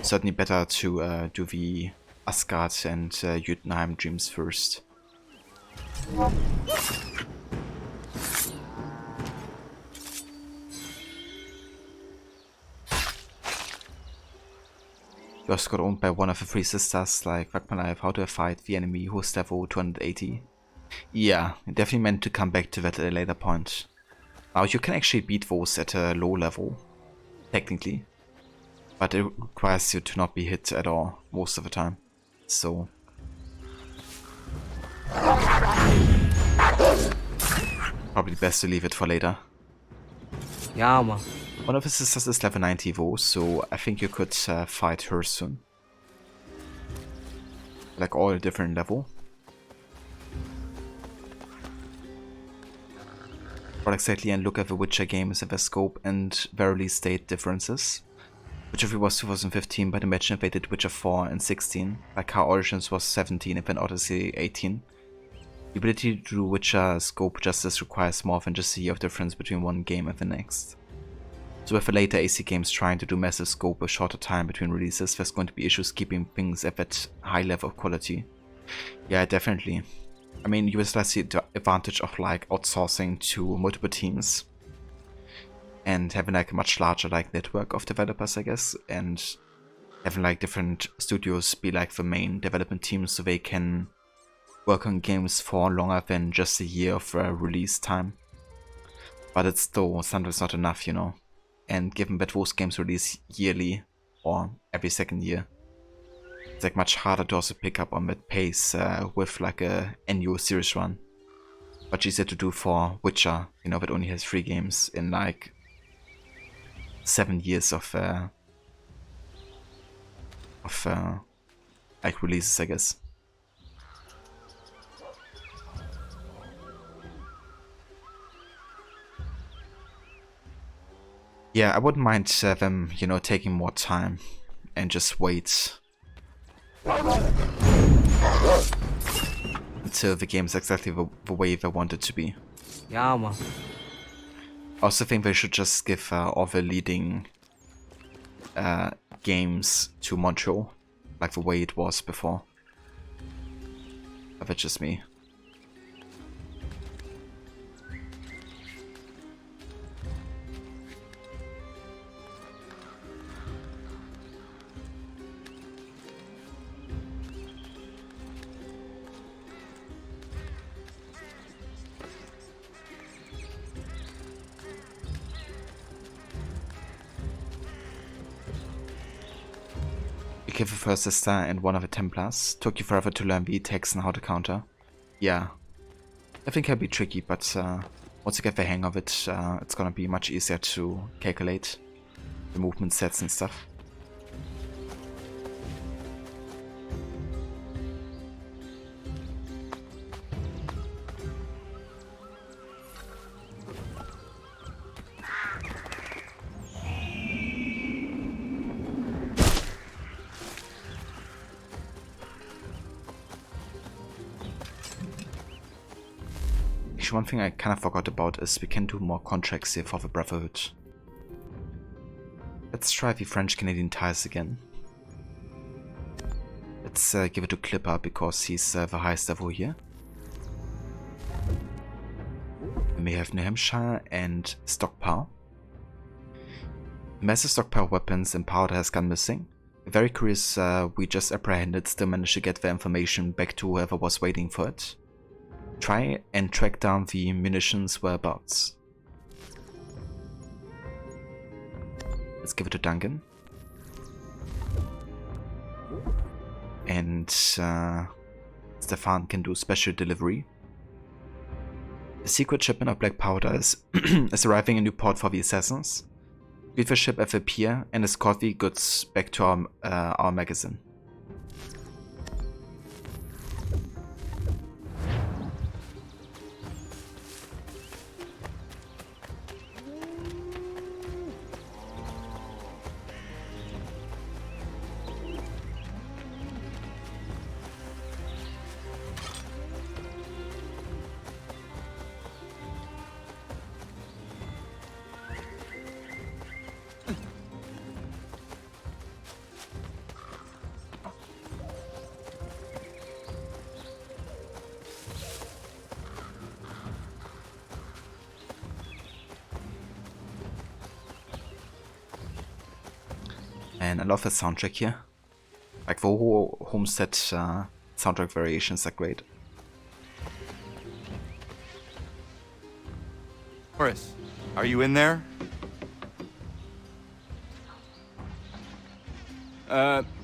Certainly better to do the Asgard and Jotunheim dreams first. You also got owned by one of the three sisters, like fuck my life, how do I fight the enemy who's level 280? Yeah, definitely meant to come back to that at a later point. Now you can actually beat those at a low level, technically. But it requires you to not be hit at all, most of the time. So... probably best to leave it for later. Yeah, man. One of the sisters is level 90 though, so I think you could fight her soon. Like all different level. But exactly, and look at the Witcher games and their scope and their release date differences. Witcher 3 was 2015, but imagine if they did Witcher 4 and 16, like how Origins was 17 and then Odyssey 18. The ability to do Witcher scope justice requires more than just a year of difference between one game and the next. So with the later AC games trying to do massive scope with shorter time between releases, there's going to be issues keeping things at that high level of quality. Yeah, definitely. I mean, you still see the advantage of like outsourcing to multiple teams and having like a much larger like network of developers, I guess, and having like different studios be like the main development team so they can work on games for longer than just a year of release time. But it's still sometimes not enough, you know. And given that those games release yearly or every second year, it's like much harder to also pick up on that pace with like a annual series run. Much easier to do for Witcher, you know, that only has 3 games in like 7 years of like releases, I guess. Yeah, I wouldn't mind them, you know, taking more time and just wait until the game's exactly the way they want it to be. Yeah, man. I also think they should just give all the leading games to Montreal, like the way it was before. But that's just me. Give the first sister and one of the Templars. Took you forever to learn the attacks and how to counter. Yeah. I think it'll be tricky, but once you get the hang of it, it's gonna be much easier to calculate the movement sets and stuff. One thing I kind of forgot about is we can do more contracts here for the Brotherhood. Let's try the French-Canadian ties again. Let's give it to Clipper because he's the highest level here. Then we have New Hampshire and Stockpile. Massive stockpile weapons and powder has gone missing. Very curious, we just apprehended, still managed to get the information back to whoever was waiting for it. Try and track down the munitions whereabouts. Let's give it to Duncan. And Stefan can do special delivery. A secret shipment of black powder is, is arriving in Newport for the assassins. Leave the ship at the pier and escort the goods back to our magazine. And I love the soundtrack here. Like the whole Homestead soundtrack variations are great. Horace, are you in there?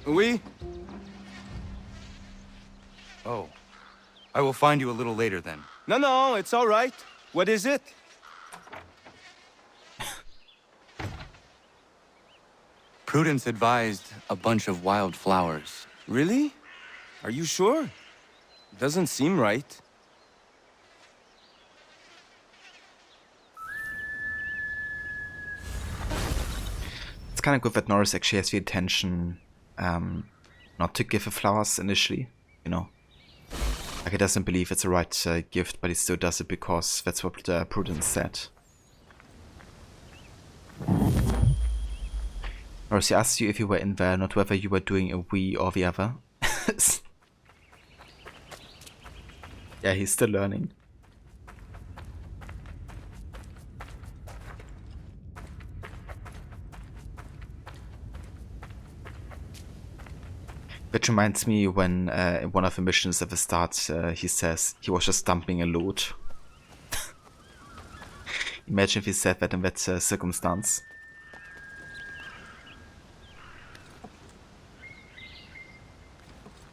Oui? Oh. I will find you a little later then. No, it's all right. What is it? Prudence advised a bunch of wild flowers. Really? Are you sure? Doesn't seem right. It's kind of good that Norris actually has the intention not to give the flowers initially, you know. Like he doesn't believe it's the right gift, but he still does it because that's what Prudence said. Norris, he asked you if you were in there, not whether you were doing a we or the other. Yeah, he's still learning. Which reminds me when in one of the missions at the start he says he was just dumping a load. Imagine if he said that in that circumstance.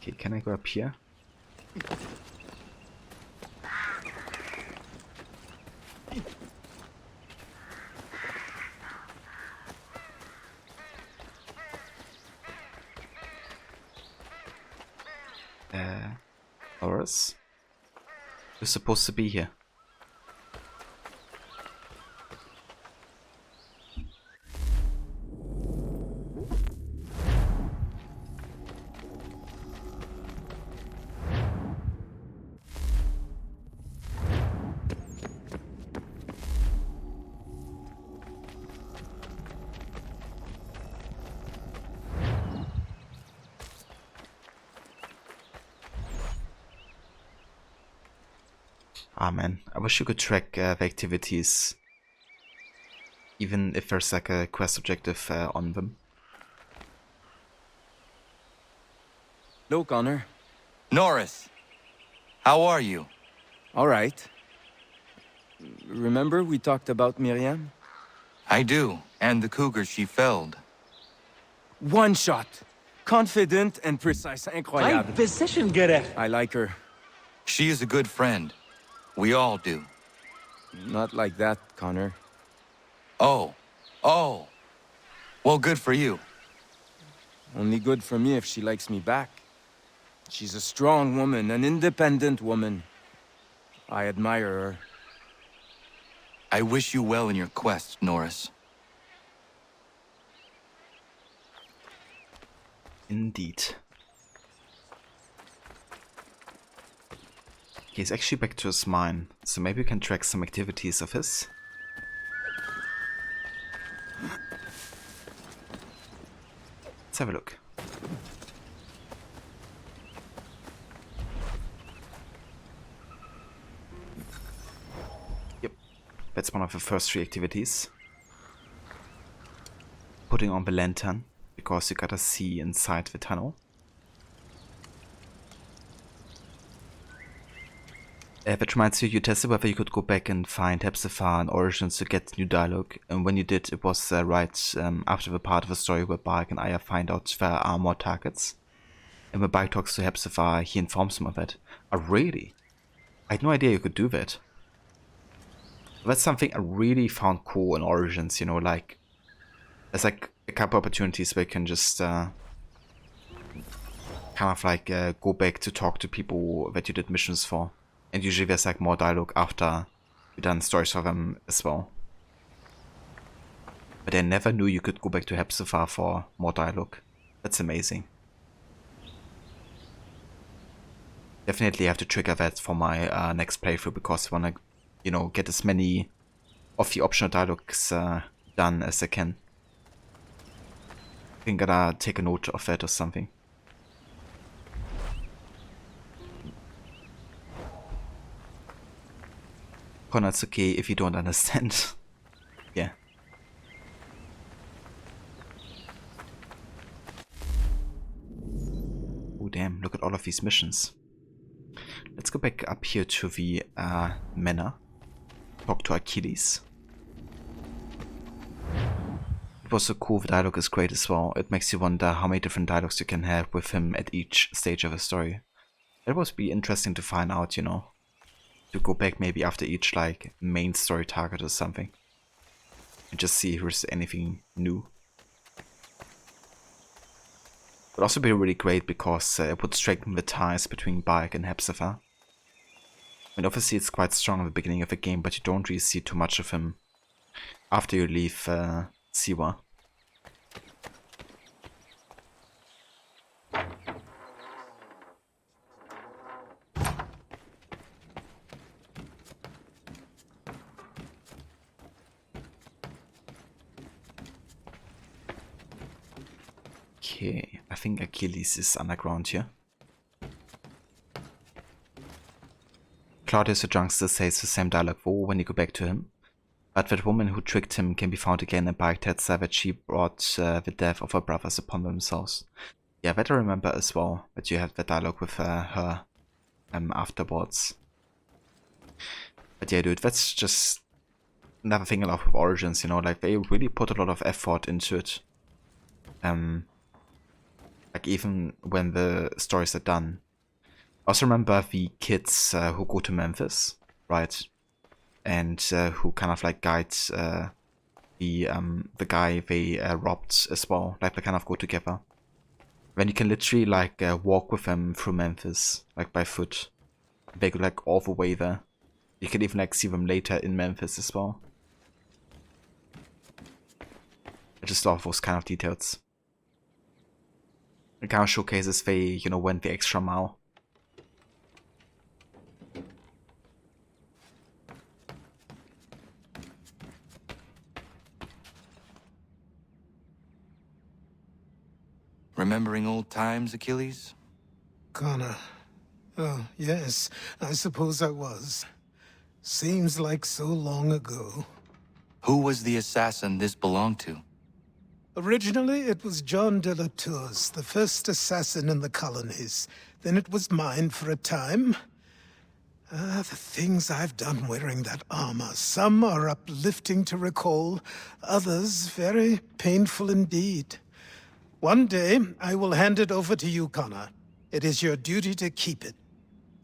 Okay, can I go up here? Horace? You're supposed to be here. Ah man, I wish you could track the activities, even if there's like a quest objective on them. Hello, Connor. Norris, how are you? All right. Remember we talked about Miriam? I do, and the cougar she felled. One shot. Confident and precise. Incroyable. Position gerecht. I like her. She is a good friend. We all do. Not like that, Connor. Oh. Well, good for you. Only good for me if she likes me back. She's a strong woman, an independent woman. I admire her. I wish you well in your quest, Norris. Indeed. He's actually back to his mine, so maybe we can track some activities of his. Let's have a look. Yep, that's one of the first 3 activities. Putting on the lantern, because you gotta see inside the tunnel. That reminds you tested whether you could go back and find Hepzibah and Origins to get new dialogue, and when you did, it was right after the part of the story where Bark and Aya find out there are more targets. And when Bark talks to Hepzibah, he informs him of it. Oh, really? I had no idea you could do that. That's something I really found cool in Origins, you know, like, there's like a couple opportunities where you can just kind of like go back to talk to people that you did missions for. And usually there's like more dialogue after you've done stories for them as well. But I never knew you could go back to Hepzibah for more dialogue. That's amazing. Definitely have to trigger that for my next playthrough, because I want to, you know, get as many of the optional dialogues done as I can. I think I'm gonna take a note of that or something. Connor, it's okay if you don't understand. Yeah. Oh damn, look at all of these missions. Let's go back up here to the manor. Talk to Achilles. It was so cool, the dialogue is great as well. It makes you wonder how many different dialogues you can have with him at each stage of a story. It would be interesting to find out, you know. To go back maybe after each like main story target or something. And just see if there's anything new. It would also be really great because it would strengthen the ties between Bark and Hepzibah. I mean, obviously it's quite strong at the beginning of the game, but you don't really see too much of him after you leave Siwa. Okay, I think Achilles is underground here. Claudius the Youngster says the same dialogue when you go back to him. But that woman who tricked him can be found again, and Bark tells her that she brought the death of her brothers upon themselves. Yeah, that I remember as well, that you have the dialogue with her afterwards. But yeah, dude, that's just another thing I love with Origins, you know, like they really put a lot of effort into it. Like even when the stories are done. I also remember the kids who go to Memphis, right? And who kind of like guide the guy they robbed as well. Like they kind of go together. When you can literally like walk with them through Memphis, like by foot. They go like all the way there. You can even like see them later in Memphis as well. I just love those kind of details. It kind of showcases they, you know, went the extra mile. Remembering old times, Achilles? Connor. Oh, yes, I suppose I was. Seems like so long ago. Who was the assassin this belonged to? Originally, it was John de la Tour's, the first assassin in the colonies. Then it was mine for a time. The things I've done wearing that armor. Some are uplifting to recall, others very painful indeed. One day, I will hand it over to you, Connor. It is your duty to keep it.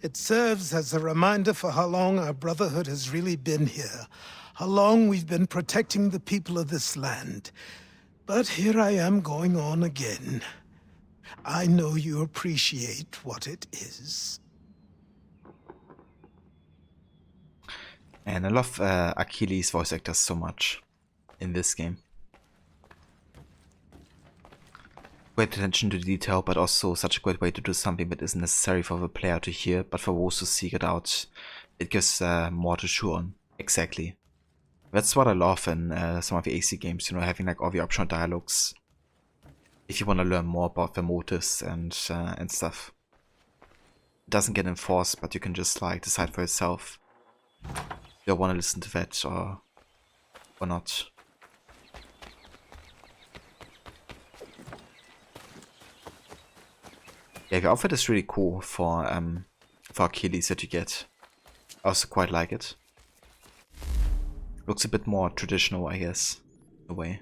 It serves as a reminder for how long our Brotherhood has really been here. How long we've been protecting the people of this land. But here I am going on again. I know you appreciate what it is. And I love Achilles' voice actors so much in this game. Great attention to detail, but also such a great way to do something that isn't necessary for the player to hear, but for those who seek it out. It gives more to chew on. Exactly. That's what I love in some of the AC games, you know, having like all the optional dialogues. If you want to learn more about the motives and stuff. It doesn't get enforced, but you can just like decide for yourself. Do I want to listen to that or not? Yeah, the outfit is really cool for Achilles that you get. I also quite like it. Looks a bit more traditional, I guess, in a way.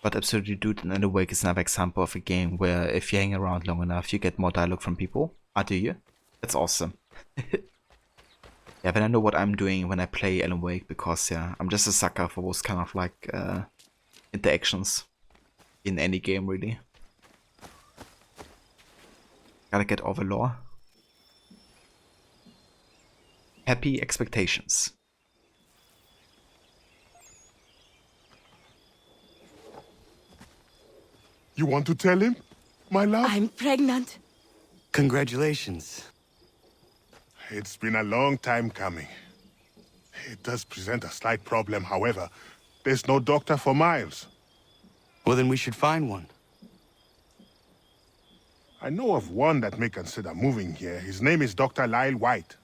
But Absolutely Dude in the Wake is another example of a game where if you hang around long enough, you get more dialogue from people. Ah, do you? That's awesome. Yeah, then I know what I'm doing when I play Alan Wake, because yeah, I'm just a sucker for those kind of like interactions in any game, really. Gotta get over lore. Happy expectations. You want to tell him, my love? I'm pregnant. Congratulations. It's been a long time coming. It does present a slight problem, however. There's no doctor for Miles. Well, then we should find one. I know of one that may consider moving here. His name is Dr. Lyle White.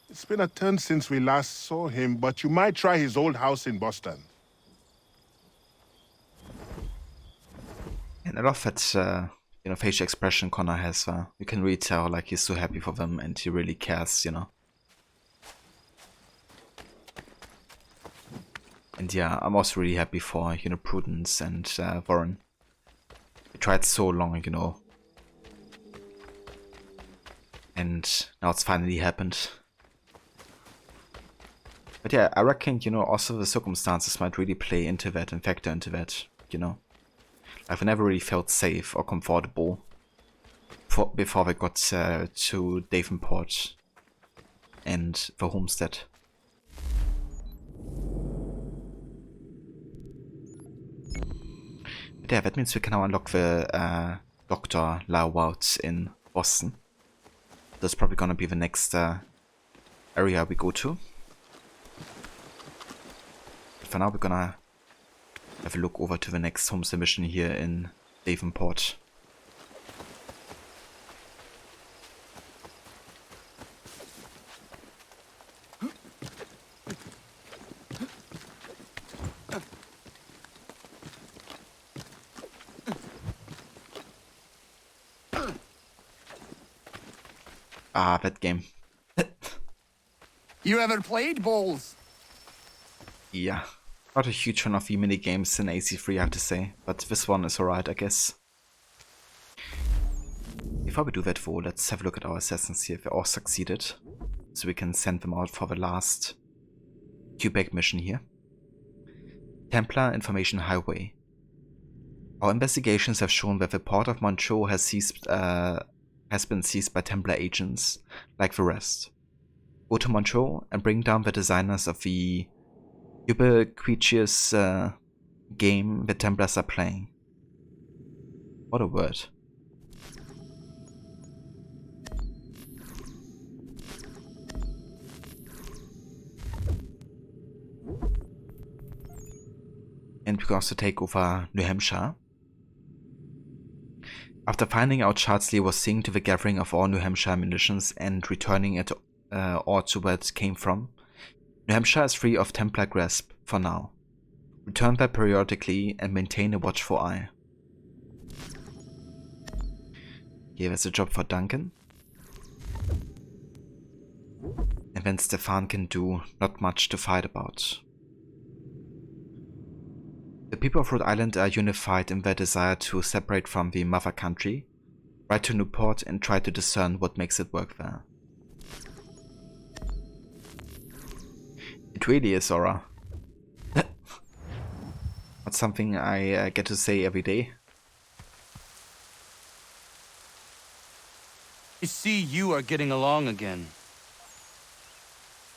It's been a turn since we last saw him, but you might try his old house in Boston. And I love that, you know, facial expression Connor has. You can really tell, like, he's so happy for them and he really cares, you know. And yeah, I'm also really happy for, you know, Prudence and Warren. We tried so long, you know. And now it's finally happened. But yeah, I reckon, you know, also the circumstances might really play into that and factor into that, you know. I've never really felt safe or comfortable before we got to Davenport and the homestead. But yeah, that means we can now unlock the Dr. Lyle in Boston. That's probably gonna be the next area we go to. But for now, we're gonna have a look over to the next homestead mission here in Davenport. Ah, that game. You ever played bowls? Yeah. Not a huge fan of the mini games in AC3, I have to say, but this one is alright, I guess. Before we do that though, let's have a look at our assassins here if they all succeeded. So we can send them out for the last Quebec mission here. Templar Information Highway. Our investigations have shown that the port of Montreux has been seized by Templar agents, like the rest. Go to Montreux and bring down the designers of the ubiquitous game the Templars are playing. What a word. And we can also take over New Hampshire. After finding out Charles Lee was seeing to the gathering of all New Hampshire militias and returning it all to where it came from, New Hampshire is free of Templar grasp for now. Return there periodically and maintain a watchful eye. Here there's a job for Duncan. And then Stefan can do not much to fight about. The people of Rhode Island are unified in their desire to separate from the mother country, ride to Newport and try to discern what makes it work there. It really is, Aura. That's something I get to say every day. I see you are getting along again.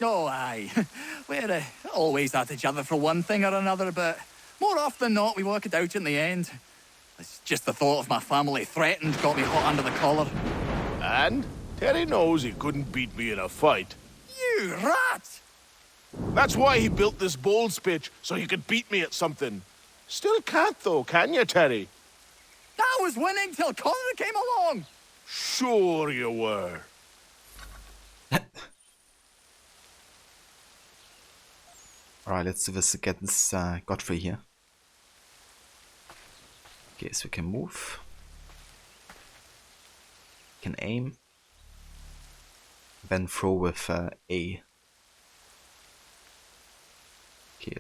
Oh, aye. We're always at each other for one thing or another, but more often than not, we work it out in the end. It's just the thought of my family threatened got me hot under the collar. And Terry knows he couldn't beat me in a fight. You rat! That's why he built this bold pitch, so he could beat me at something. Still can't though, can you, Terry? I was winning till Connor came along! Sure you were. Alright, let's do this against Godfrey here. Okay, so we can move. Can aim. Then throw with A. Okay,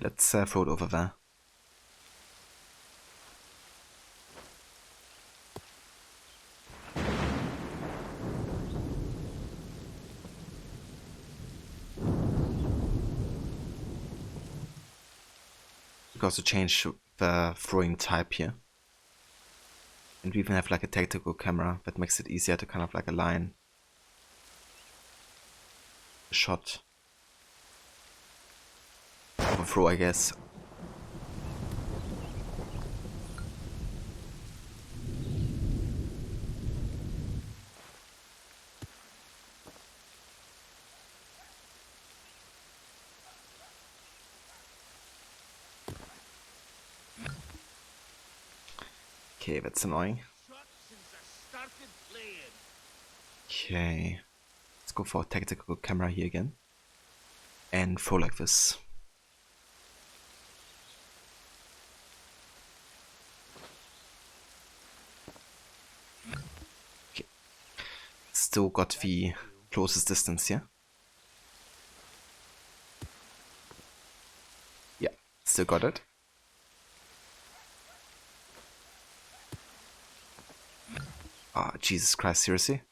let's throw it over there. We can also change the throwing type here. And we even have like a tactical camera that makes it easier to kind of like align a shot. Of a throw, I guess. Okay, that's annoying. Okay, let's go for a tactical camera here again. And throw like this. Okay, still got the closest distance here. Yeah, still got it. Ah, oh, Jesus Christ, seriously?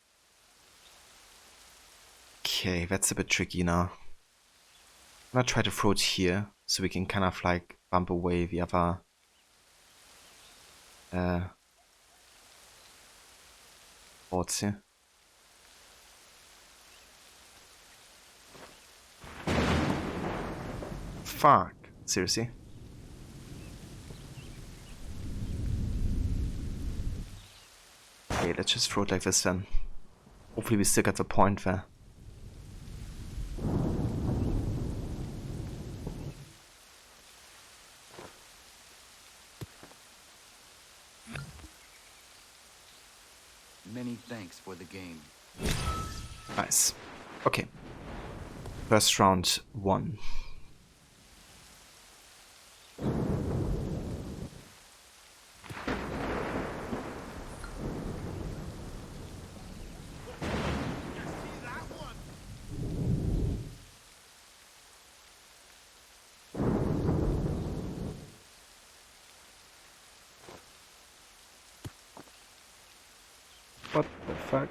Okay, that's a bit tricky now. I'm gonna try to throw it here, so we can kind of like bump away the other boards here. Fuck, seriously? Okay, let's just throw it like this then. Hopefully we still get the point there. Many thanks for the game. Nice. Okay. First round won. What the fuck?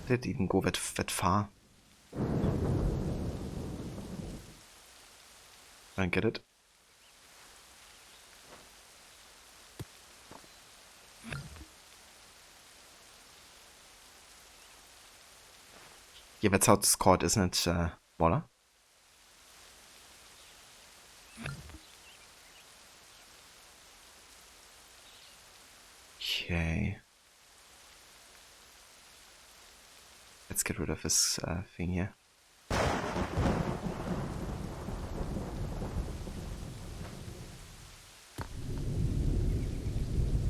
Did it even go that far? I don't get it. Yeah, that's how it's called, isn't it, Waller? Okay. Let's get rid of this thing here.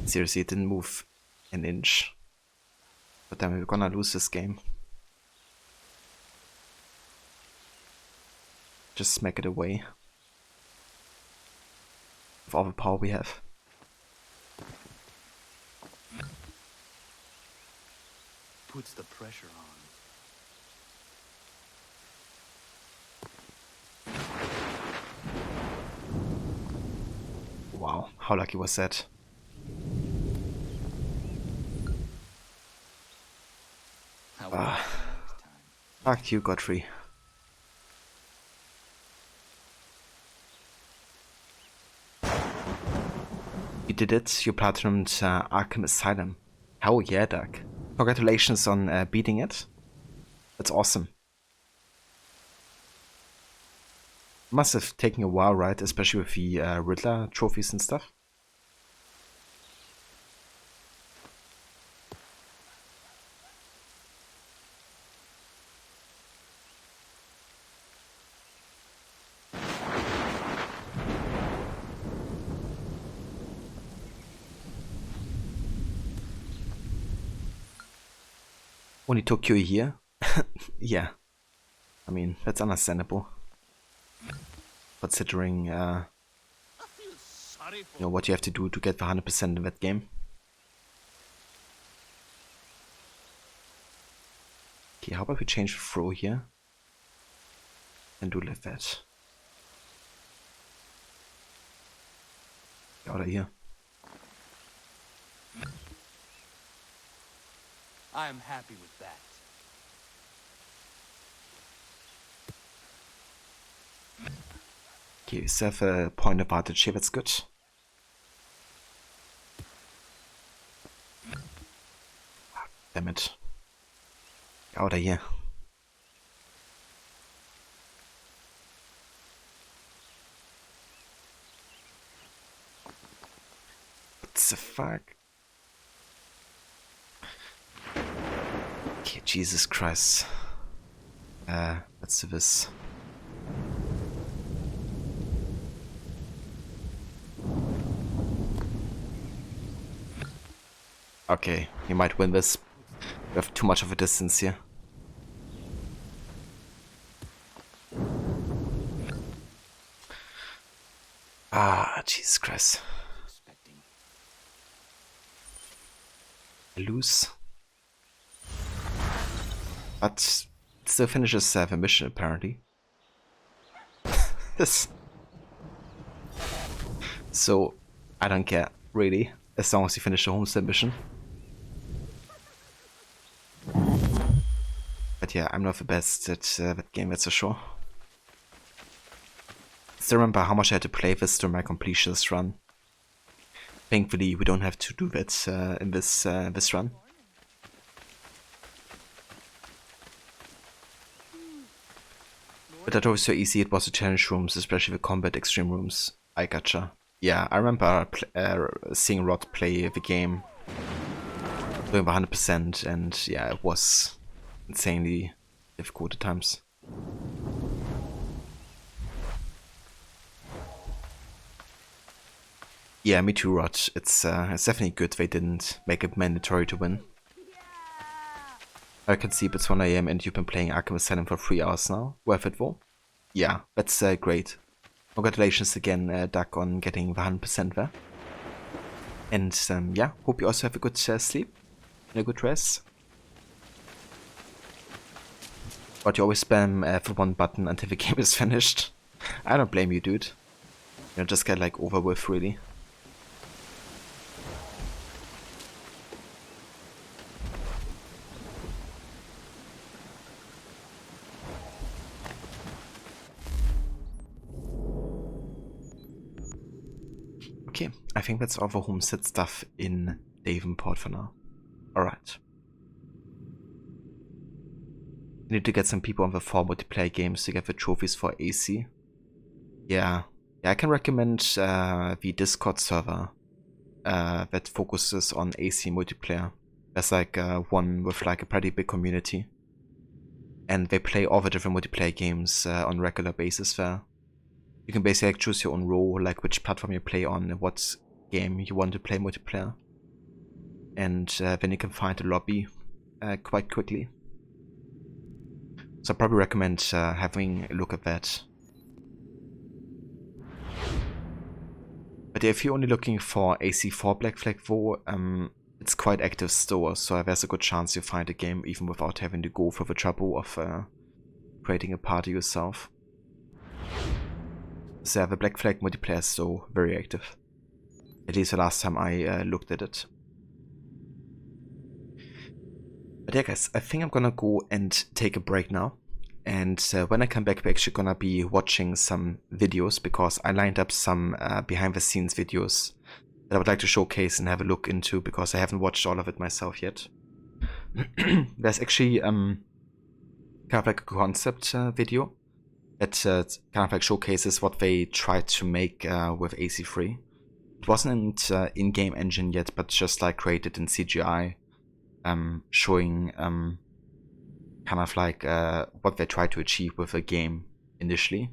Seriously, it didn't move an inch. But then we're gonna lose this game. Just smack it away. With all the power we have. Puts the pressure on. Wow, how lucky was that? Fuck you, Godfrey. You did it, you platinumed Arkham Asylum. Hell yeah, Doug. Congratulations on beating it. That's awesome. Must have taken a while, right? Especially with the Riddler trophies and stuff. Only Tokyo a year? Yeah. I mean, that's understandable. Considering, you know, what you have to do to get the 100% in that game. Okay, how about we change the throw here? And do like that. Get out of here. I am happy with that. Okay, we still have a point advantage here, that's good. Damn it. Get out of here. What the fuck? Okay, Jesus Christ. Let's do this. Okay, you might win this. We have too much of a distance here. Ah, Jesus Christ. I lose. But it still finishes the mission apparently. This. So, I don't care, really, as long as you finish the homestead mission. But yeah, I'm not the best at that game, that's for sure. Still remember how much I had to play this during my completionist run. Thankfully, we don't have to do that in this run. But that was so easy, it was the challenge rooms, especially the combat extreme rooms. I gotcha. Yeah, I remember seeing Rod play the game doing 100%, and yeah, it was insanely difficult at times. Yeah, me too, Rod. It's definitely good they didn't make it mandatory to win. I can see it's 1 AM and you've been playing Arkham Asylum for 3 hours now. Worth it though? Yeah, that's great. Congratulations again, Doug, on getting the 100% there. And yeah, hope you also have a good sleep and a good rest. But you always spam for one button until the game is finished. I don't blame you, dude. You know, just get like over with, really. Okay, I think that's all the homestead stuff in Davenport for now. Alright. We need to get some people on the 4 multiplayer games to get the trophies for AC. Yeah, I can recommend the Discord server that focuses on AC multiplayer. There's like one with like a pretty big community. And they play all the different multiplayer games on a regular basis there. You can basically like, choose your own role, like which platform you play on, what game you want to play multiplayer. And then you can find a lobby quite quickly. So I probably recommend having a look at that. But if you're only looking for AC4 Black Flag though, it's quite active still, so there's a good chance you'll find a game even without having to go for the trouble of creating a party yourself. So yeah, the Black Flag multiplayer is still very active. At least the last time I looked at it. But yeah guys, I think I'm gonna go and take a break now. And when I come back, we're actually gonna be watching some videos, because I lined up some behind the scenes videos that I would like to showcase and have a look into, because I haven't watched all of it myself yet. There's actually kind of like a concept video that kind of like showcases what they tried to make with AC3. It wasn't an in-game engine yet, but just like created in CGI, showing kind of like what they tried to achieve with the game initially.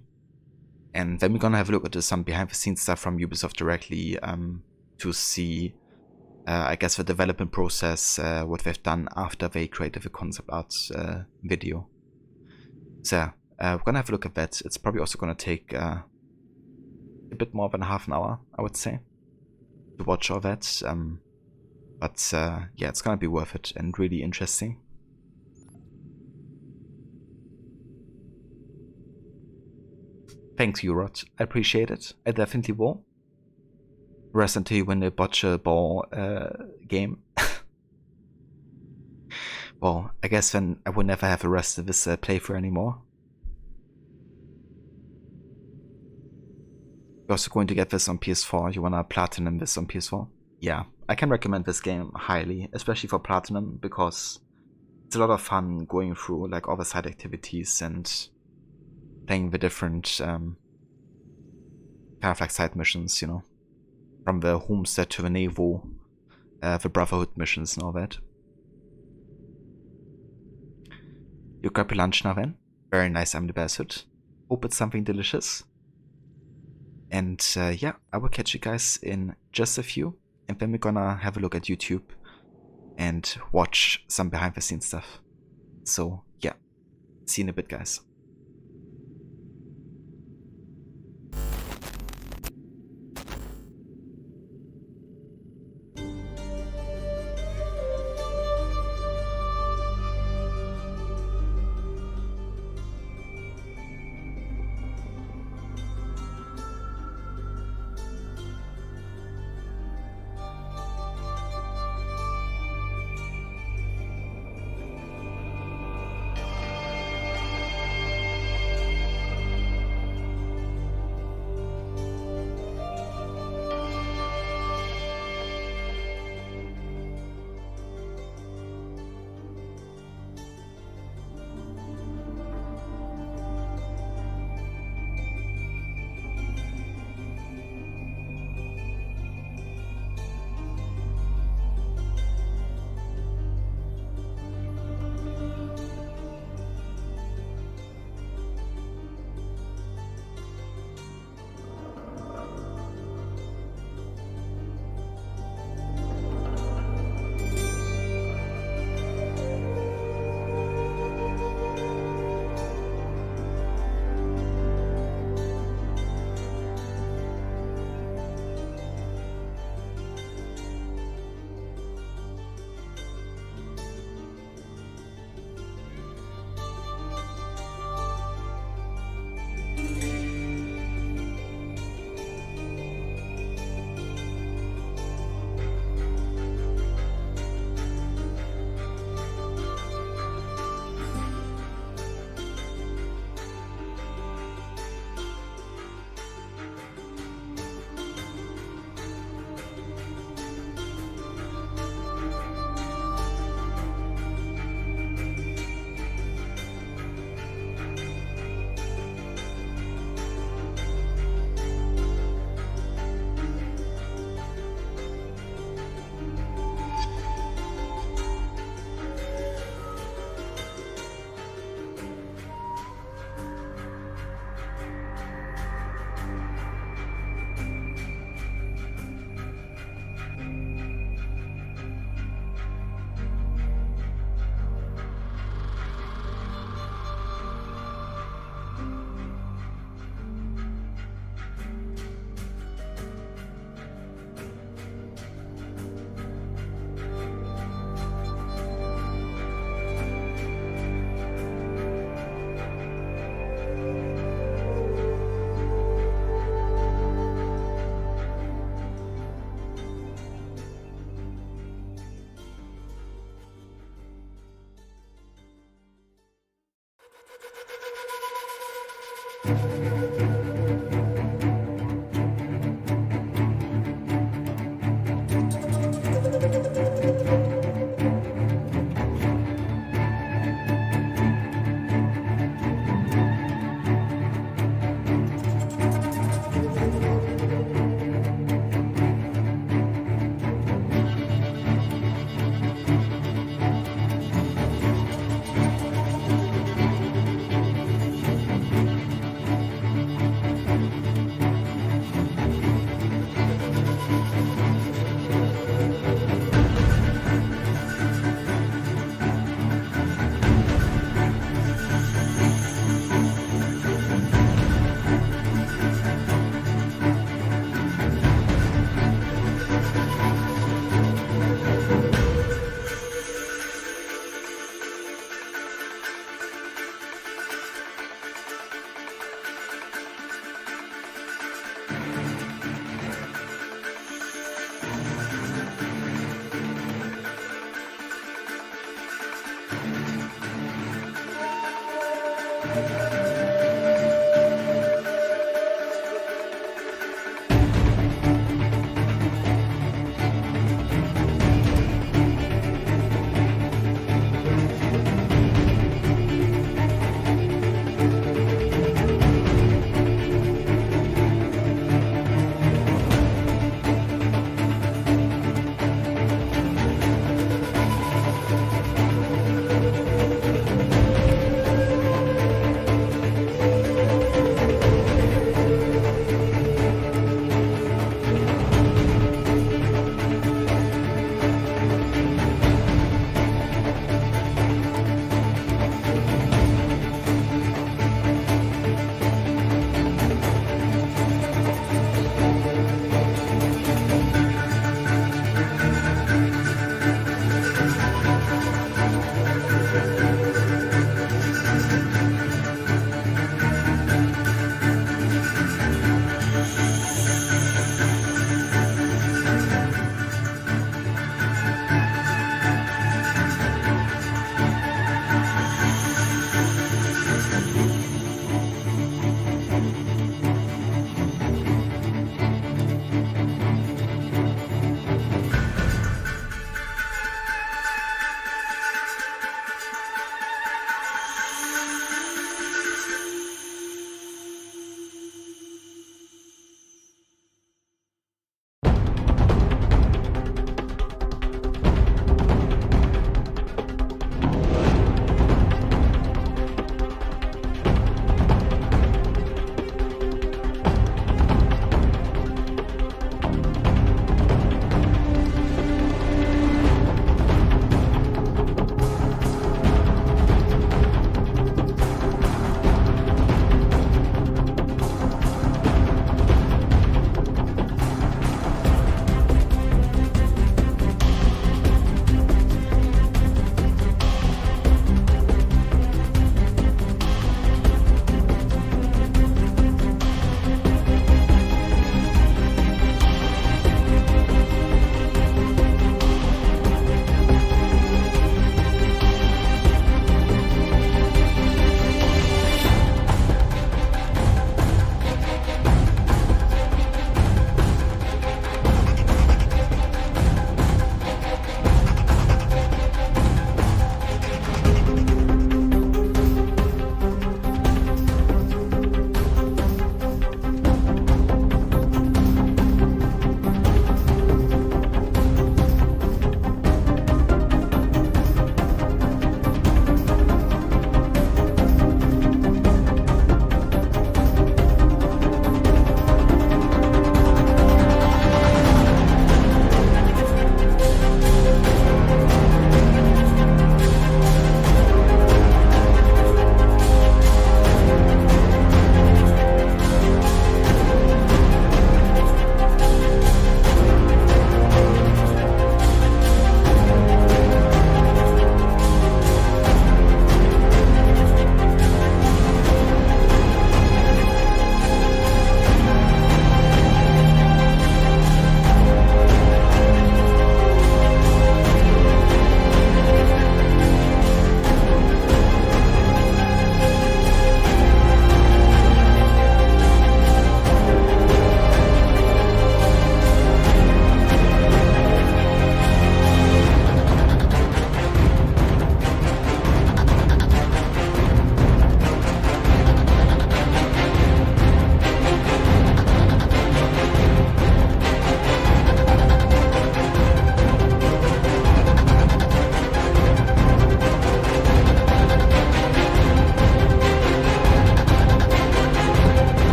And then we're gonna have a look at some behind the scenes stuff from Ubisoft directly to see I guess, the development process, what they've done after they created the concept art video. So yeah, we're gonna have a look at that. It's probably also gonna take a bit more than half an hour, I would say, to watch all that. But yeah, it's gonna be worth it and really interesting. Thanks, Urot. I appreciate it. I definitely will. Rest until you win a bocce ball game. Well, I guess then I will never have the rest of this playthrough anymore. You're also going to get this on PS4. You wanna platinum this on PS4? Yeah, I can recommend this game highly, especially for platinum, because it's a lot of fun going through like all the side activities and playing the different kind of like side missions, you know, from the homestead to the Nevo, the Brotherhood missions and all that. You grab your lunch now then. Very nice, I'm the bastard. Hope it's something delicious. And yeah, I will catch you guys in just a few. And then we're gonna have a look at YouTube and watch some behind the scenes stuff. So yeah, see you in a bit, guys.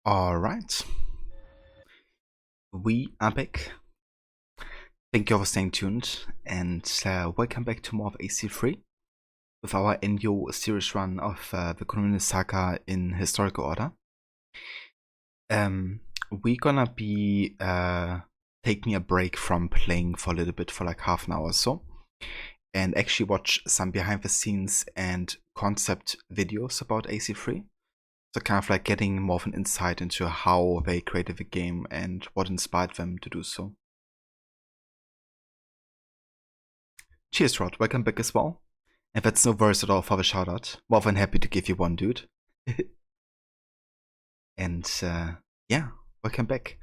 Alright. We are back. Thank you all for staying tuned, and welcome back to more of AC3 with our NU series run of the Kenway Saga in historical order. We're gonna be taking a break from playing for a little bit, for like half an hour or so, and actually watch some behind the scenes and concept videos about AC3. So kind of like getting more of an insight into how they created the game and what inspired them to do so. Cheers, Rod. Welcome back as well. And that's no worries at all for the shout out. More than happy to give you one, dude. And yeah, welcome back.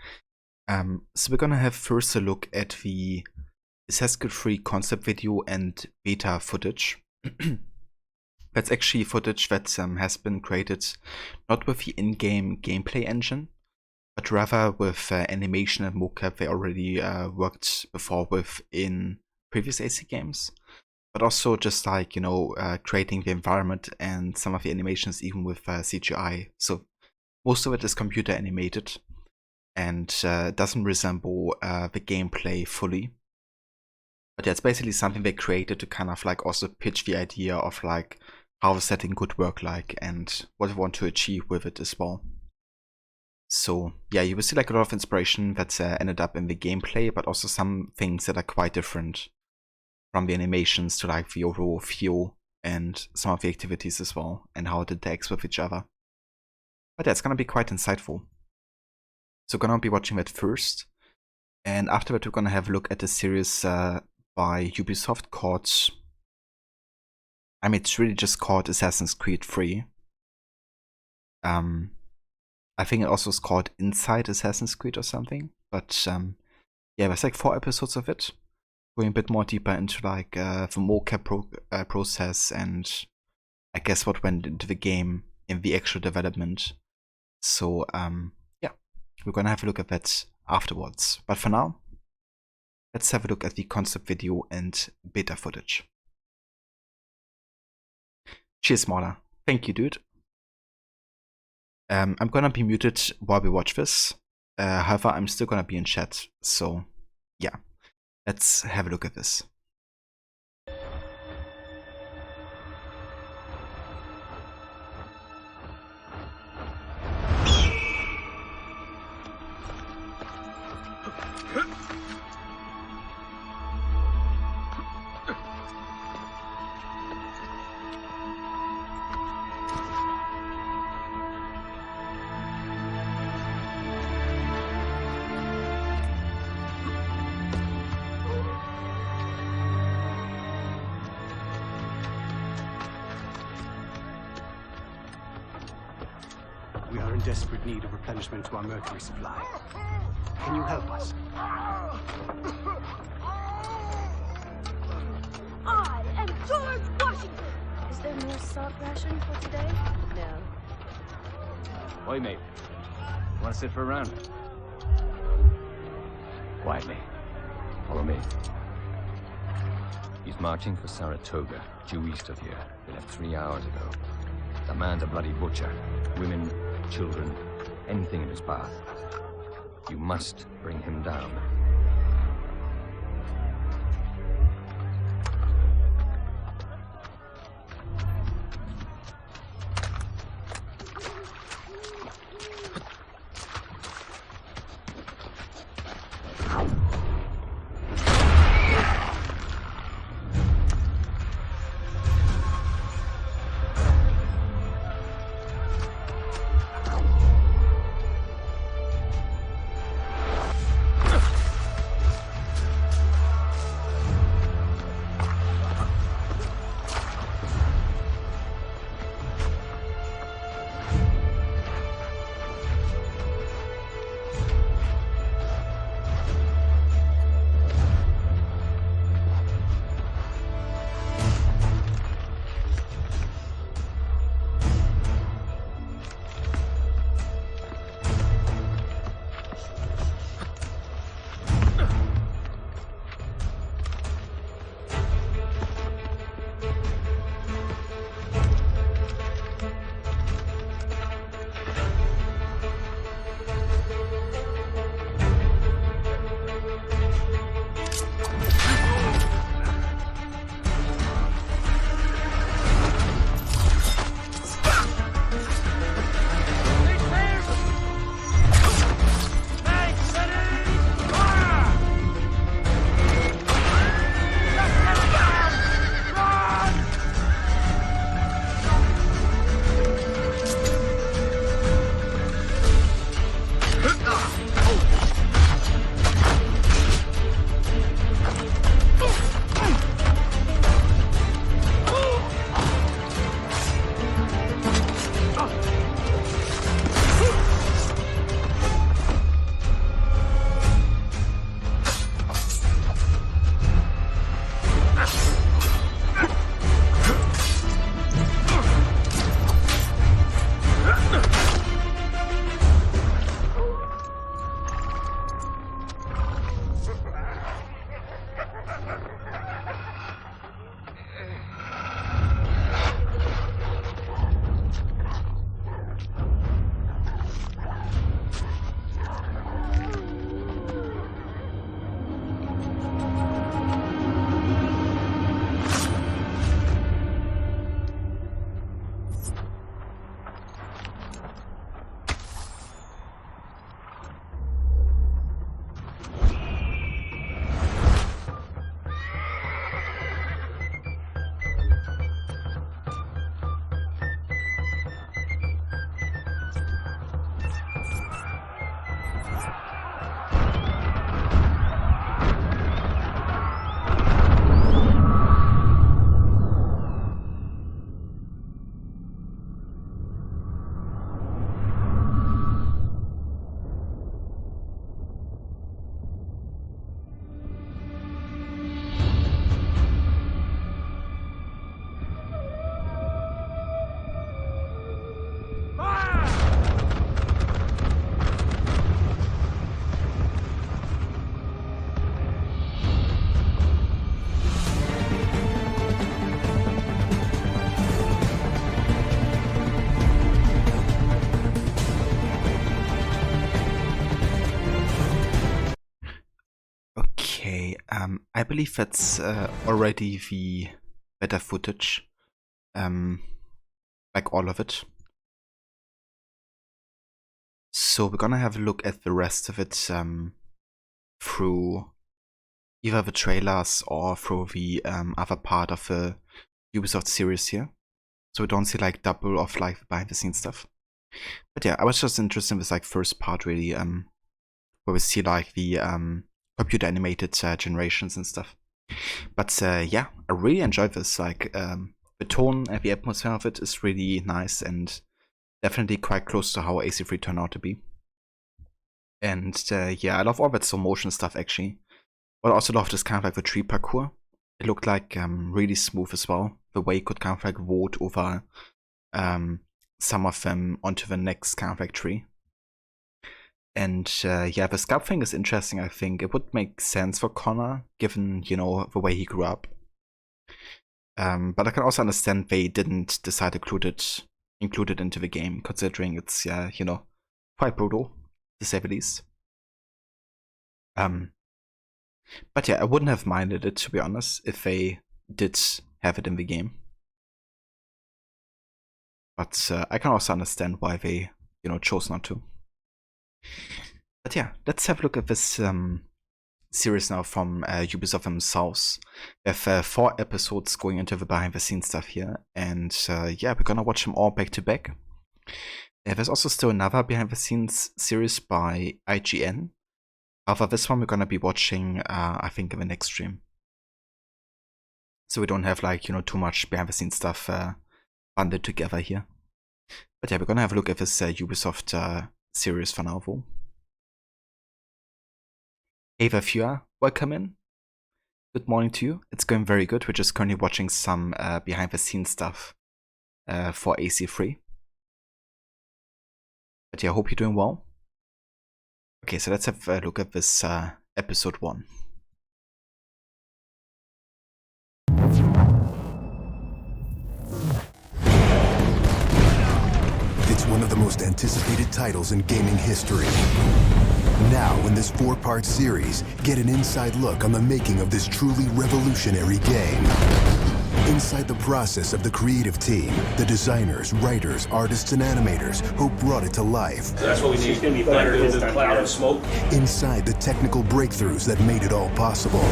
So we're gonna have first a look at the Assassin's Creed 3 concept video and beta footage. That's actually footage that has been created not with the in-game gameplay engine, but rather with animation and mocap they already worked before with in previous AC games. But also just like, you know, creating the environment and some of the animations even with CGI. So most of it is computer animated and doesn't resemble the gameplay fully. But yeah, it's basically something they created to kind of like also pitch the idea of like how the setting could work like and what they want to achieve with it as well. So yeah, you will see like a lot of inspiration that's ended up in the gameplay, but also some things that are quite different from the animations to like the overall feel and some of the activities as well and how it interacts with each other. But yeah, it's gonna be quite insightful. So we're gonna be watching that first, and after that we're gonna have a look at a series by Ubisoft called, I mean, it's really just called Assassin's Creed 3. I think it also is called Inside Assassin's Creed or something. But yeah, there's like 4 episodes of it, going a bit more deeper into like the mocap process and I guess what went into the game in the actual development. So yeah, we're gonna have a look at that afterwards. But for now, let's have a look at the concept video and beta footage. Cheers, Mauler. Thank you, dude. I'm gonna be muted while we watch this. However, I'm still gonna be in chat. So, yeah. Let's have a look at this. We are in desperate need of replenishment to our mercury supply. Can you help us? I am George Washington! Is there more salt ration for today? No. Oi, mate. Want to sit for a round? Quietly. Follow me. He's marching for Saratoga, due east of here. They left 3 hours ago. The man's a bloody butcher. Women, children, anything in his path. You must bring him down. I believe that's already the better footage, like all of it. So we're gonna have a look at the rest of it through either the trailers or through the other part of the Ubisoft series here. So we don't see like double of like behind the scenes stuff. But yeah, I was just interested in this like first part really, where we see like the computer animated generations and stuff. But yeah, I really enjoyed this. Like the tone and the atmosphere of it is really nice and definitely quite close to how AC3 turned out to be. And yeah, I love all that slow motion stuff actually. But I also love this kind of like the tree parkour. It looked like really smooth as well. The way you could kind of like vote over some of them onto the next kind of like tree. And yeah, the scalp thing is interesting, I think. It would make sense for Connor, given, you know, the way he grew up. But I can also understand they didn't decide to include it into the game, considering it's, you know, quite brutal, to say the least. But yeah, I wouldn't have minded it, to be honest, if they did have it in the game. But I can also understand why they, you know, chose not to. But yeah, let's have a look at this series now from Ubisoft themselves. We have 4 episodes going into the behind the scenes stuff here, and yeah, we're gonna watch them all back to back. There's also still another behind the scenes series by IGN. However, this one we're gonna be watching, I think, in the next stream. So we don't have like, you know, too much behind the scenes stuff bundled together here. But yeah, we're gonna have a look at this Ubisoft series for now, though. Hey there, Fua, welcome in. Good morning to you. It's going very good. We're just currently watching some behind the scenes stuff for AC3. But yeah, I hope you're doing well. Okay, so let's have a look at this episode 1. It's one of the most anticipated titles in gaming history. Now, in this 4-part series, get an inside look on the making of this truly revolutionary game. Inside the process of the creative team, the designers, writers, artists, and animators who brought it to life. That's what we need. It's going to be better than the cloud of smoke. Inside the technical breakthroughs that made it all possible.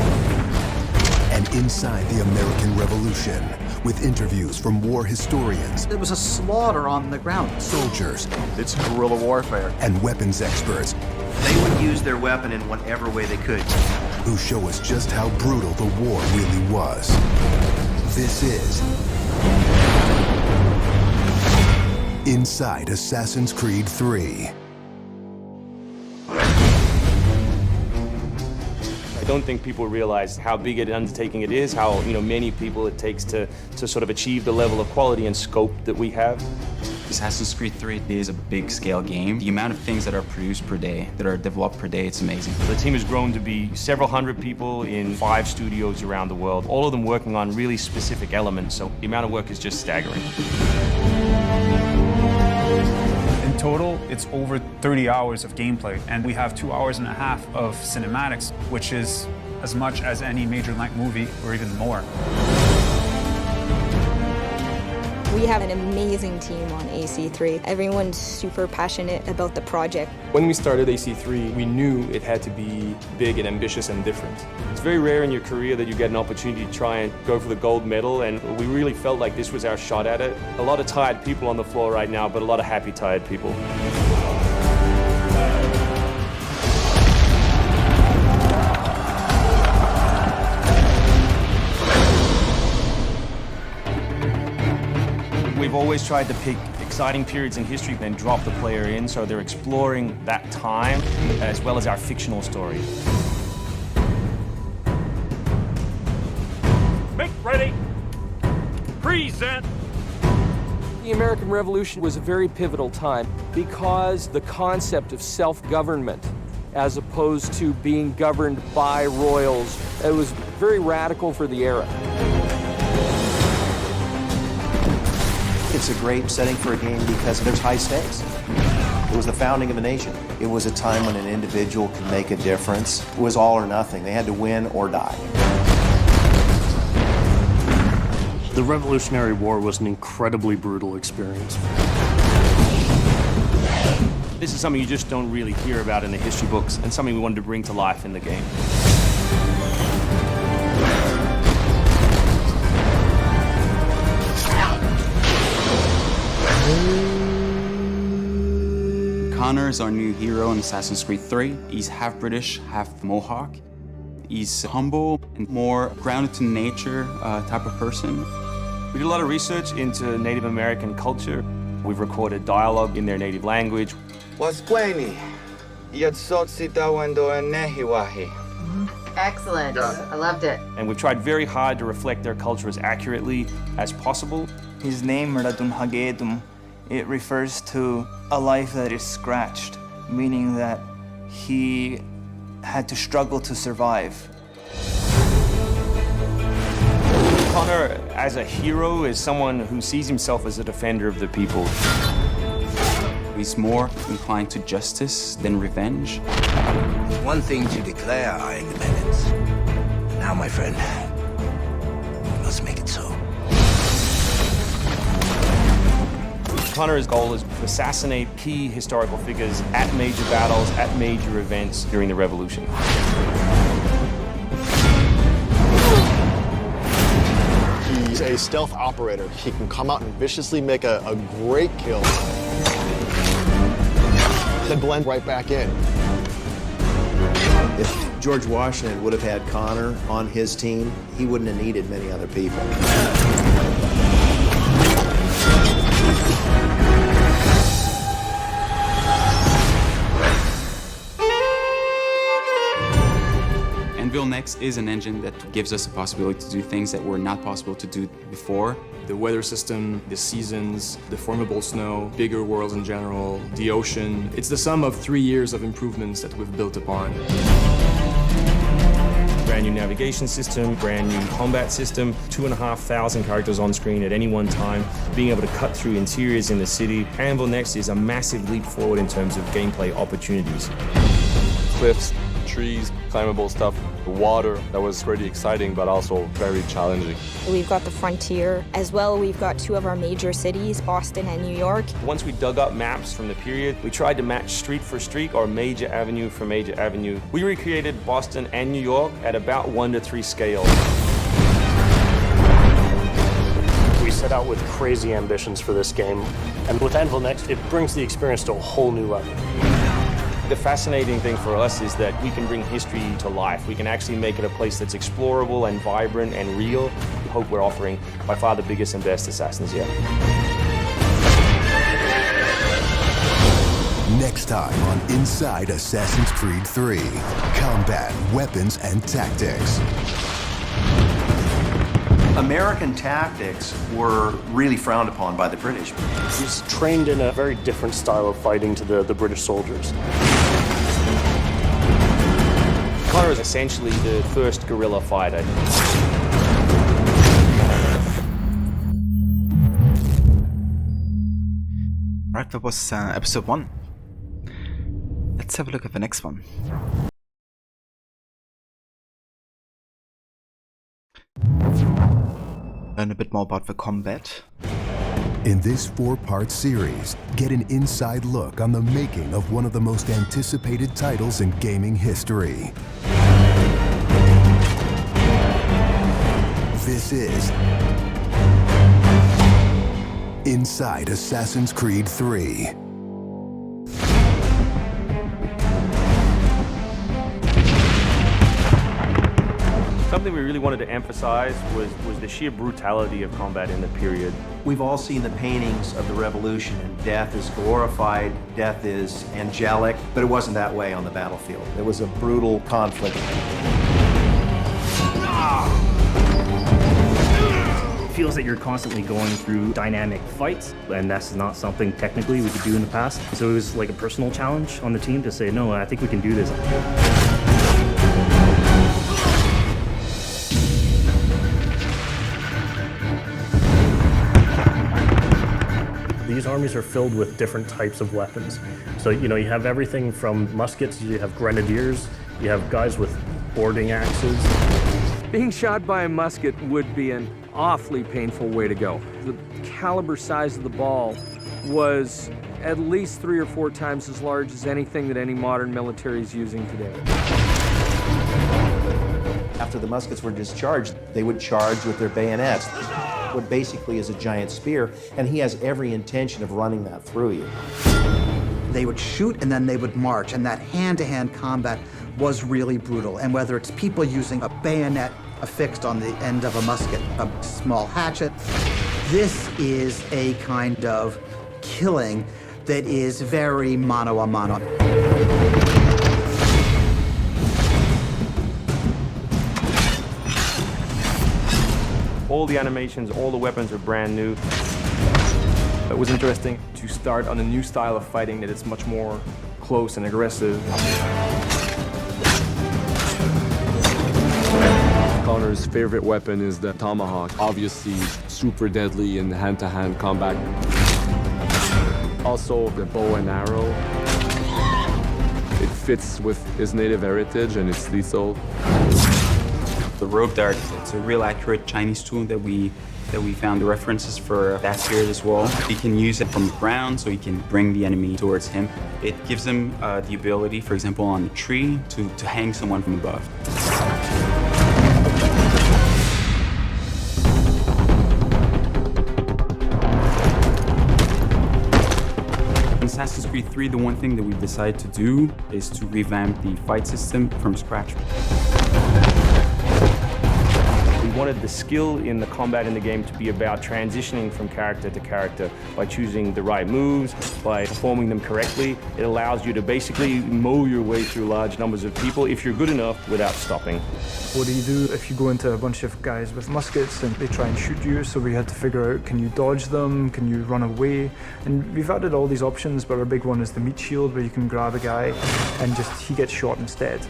And inside the American Revolution, with interviews from war historians. There was a slaughter on the ground. Soldiers. It's guerrilla warfare. And weapons experts. They would use their weapon in whatever way they could. Who show us just how brutal the war really was. This is Inside Assassin's Creed 3. I don't think people realize how big an undertaking it is, how many people it takes to sort of achieve the level of quality and scope that we have. Assassin's Creed 3 is a big-scale game. The amount of things that are produced per day, that are developed per day, it's amazing. The team has grown to be several hundred people in 5 studios around the world, all of them working on really specific elements, so the amount of work is just staggering. In total, it's over 30 hours of gameplay, and we have 2.5 hours of cinematics, which is as much as any major length movie, or even more. We have an amazing team on AC3. Everyone's super passionate about the project. When we started AC3, we knew it had to be big and ambitious and different. It's very rare in your career that you get an opportunity to try and go for the gold medal, and we really felt like this was our shot at it. A lot of tired people on the floor right now, but a lot of happy, tired people. We've always tried to pick exciting periods in history and drop the player in, so they're exploring that time as well as our fictional story. Make ready. Present. The American Revolution was a very pivotal time because the concept of self-government as opposed to being governed by royals, it was very radical for the era. It's a great setting for a game because there's high stakes. It was the founding of a nation. It was a time when an individual could make a difference. It was all or nothing. They had to win or die. The Revolutionary War was an incredibly brutal experience. This is something you just don't really hear about in the history books, and something we wanted to bring to life in the game. Connor is our new hero in Assassin's Creed 3. He's half British, half Mohawk. He's humble and more grounded to nature type of person. We did a lot of research into Native American culture. We've recorded dialogue in their native language. Excellent. I loved it. And we've tried very hard to reflect their culture as accurately as possible. His name, Radun Hagedum, it refers to a life that is scratched, meaning that he had to struggle to survive. Connor, as a hero, is someone who sees himself as a defender of the people. He's more inclined to justice than revenge. One thing to declare our independence. Now, my friend, we must make it so. Connor's goal is to assassinate key historical figures at major battles, at major events during the Revolution. He's a stealth operator. He can come out and viciously make a great kill, then blend right back in. If George Washington would have had Connor on his team, he wouldn't have needed many other people. Anvil Next is an engine that gives us the possibility to do things that were not possible to do before. The weather system, the seasons, the formidable snow, bigger worlds in general, the ocean. It's the sum of 3 years of improvements that we've built upon. Brand new navigation system, brand new combat system, 2,500 characters on screen at any one time, being able to cut through interiors in the city. Anvil Next is a massive leap forward in terms of gameplay opportunities. Cliffs, trees, climbable stuff, the water, that was pretty exciting but also very challenging. We've got the frontier as well. We've got two of our major cities, Boston and New York. Once we dug up maps from the period, we tried to match street for street or major avenue for major avenue. We recreated Boston and New York at about 1:3 scale. We set out with crazy ambitions for this game, and with Anvil Next, it brings the experience to a whole new level. The fascinating thing for us is that we can bring history to life. We can actually make it a place that's explorable and vibrant and real. We hope we're offering by far the biggest and best Assassins yet. Next time on Inside Assassin's Creed 3, combat, weapons, and tactics. American tactics were really frowned upon by the British. He's trained in a very different style of fighting to the British soldiers. Connor is essentially the first guerrilla fighter. Right, that was episode 1. Let's have a look at the next one. Learn a bit more about the combat. In this 4-part series, get an inside look on the making of one of the most anticipated titles in gaming history. This is Inside Assassin's Creed 3. Something we really wanted to emphasize was the sheer brutality of combat in the period. We've all seen the paintings of the Revolution, and death is glorified, death is angelic, but it wasn't that way on the battlefield. It was a brutal conflict. It feels that you're constantly going through dynamic fights, and that's not something technically we could do in the past. So it was like a personal challenge on the team to say, no, I think we can do this. These armies are filled with different types of weapons. So, you have everything from muskets, you have grenadiers, you have guys with boarding axes. Being shot by a musket would be an awfully painful way to go. The caliber size of the ball was at least 3 or 4 times as large as anything that any modern military is using today. After the muskets were discharged, they would charge with their bayonets, what basically is a giant spear, and he has every intention of running that through you. They would shoot and then they would march, and that hand-to-hand combat was really brutal. And whether it's people using a bayonet affixed on the end of a musket, a small hatchet, this is a kind of killing that is very mano a mano. All the animations, all the weapons are brand new. It was interesting to start on a new style of fighting that is much more close and aggressive. Connor's favorite weapon is the tomahawk, obviously super deadly in hand-to-hand combat. Also, the bow and arrow. It fits with his native heritage and it's lethal. The rope dart, it's a real accurate Chinese tool that we found the references for that period as well. He can use it from the ground, so he can bring the enemy towards him. It gives him the ability, for example, on a tree, to hang someone from above. In Assassin's Creed 3, the one thing that we've decided to do is to revamp the fight system from scratch. We wanted the skill in the combat in the game to be about transitioning from character to character by choosing the right moves, by performing them correctly. It allows you to basically mow your way through large numbers of people if you're good enough without stopping. What do you do if you go into a bunch of guys with muskets and they try and shoot you? So we had to figure out, can you dodge them? Can you run away? And we've added all these options, but our big one is the meat shield, where you can grab a guy and he gets shot instead.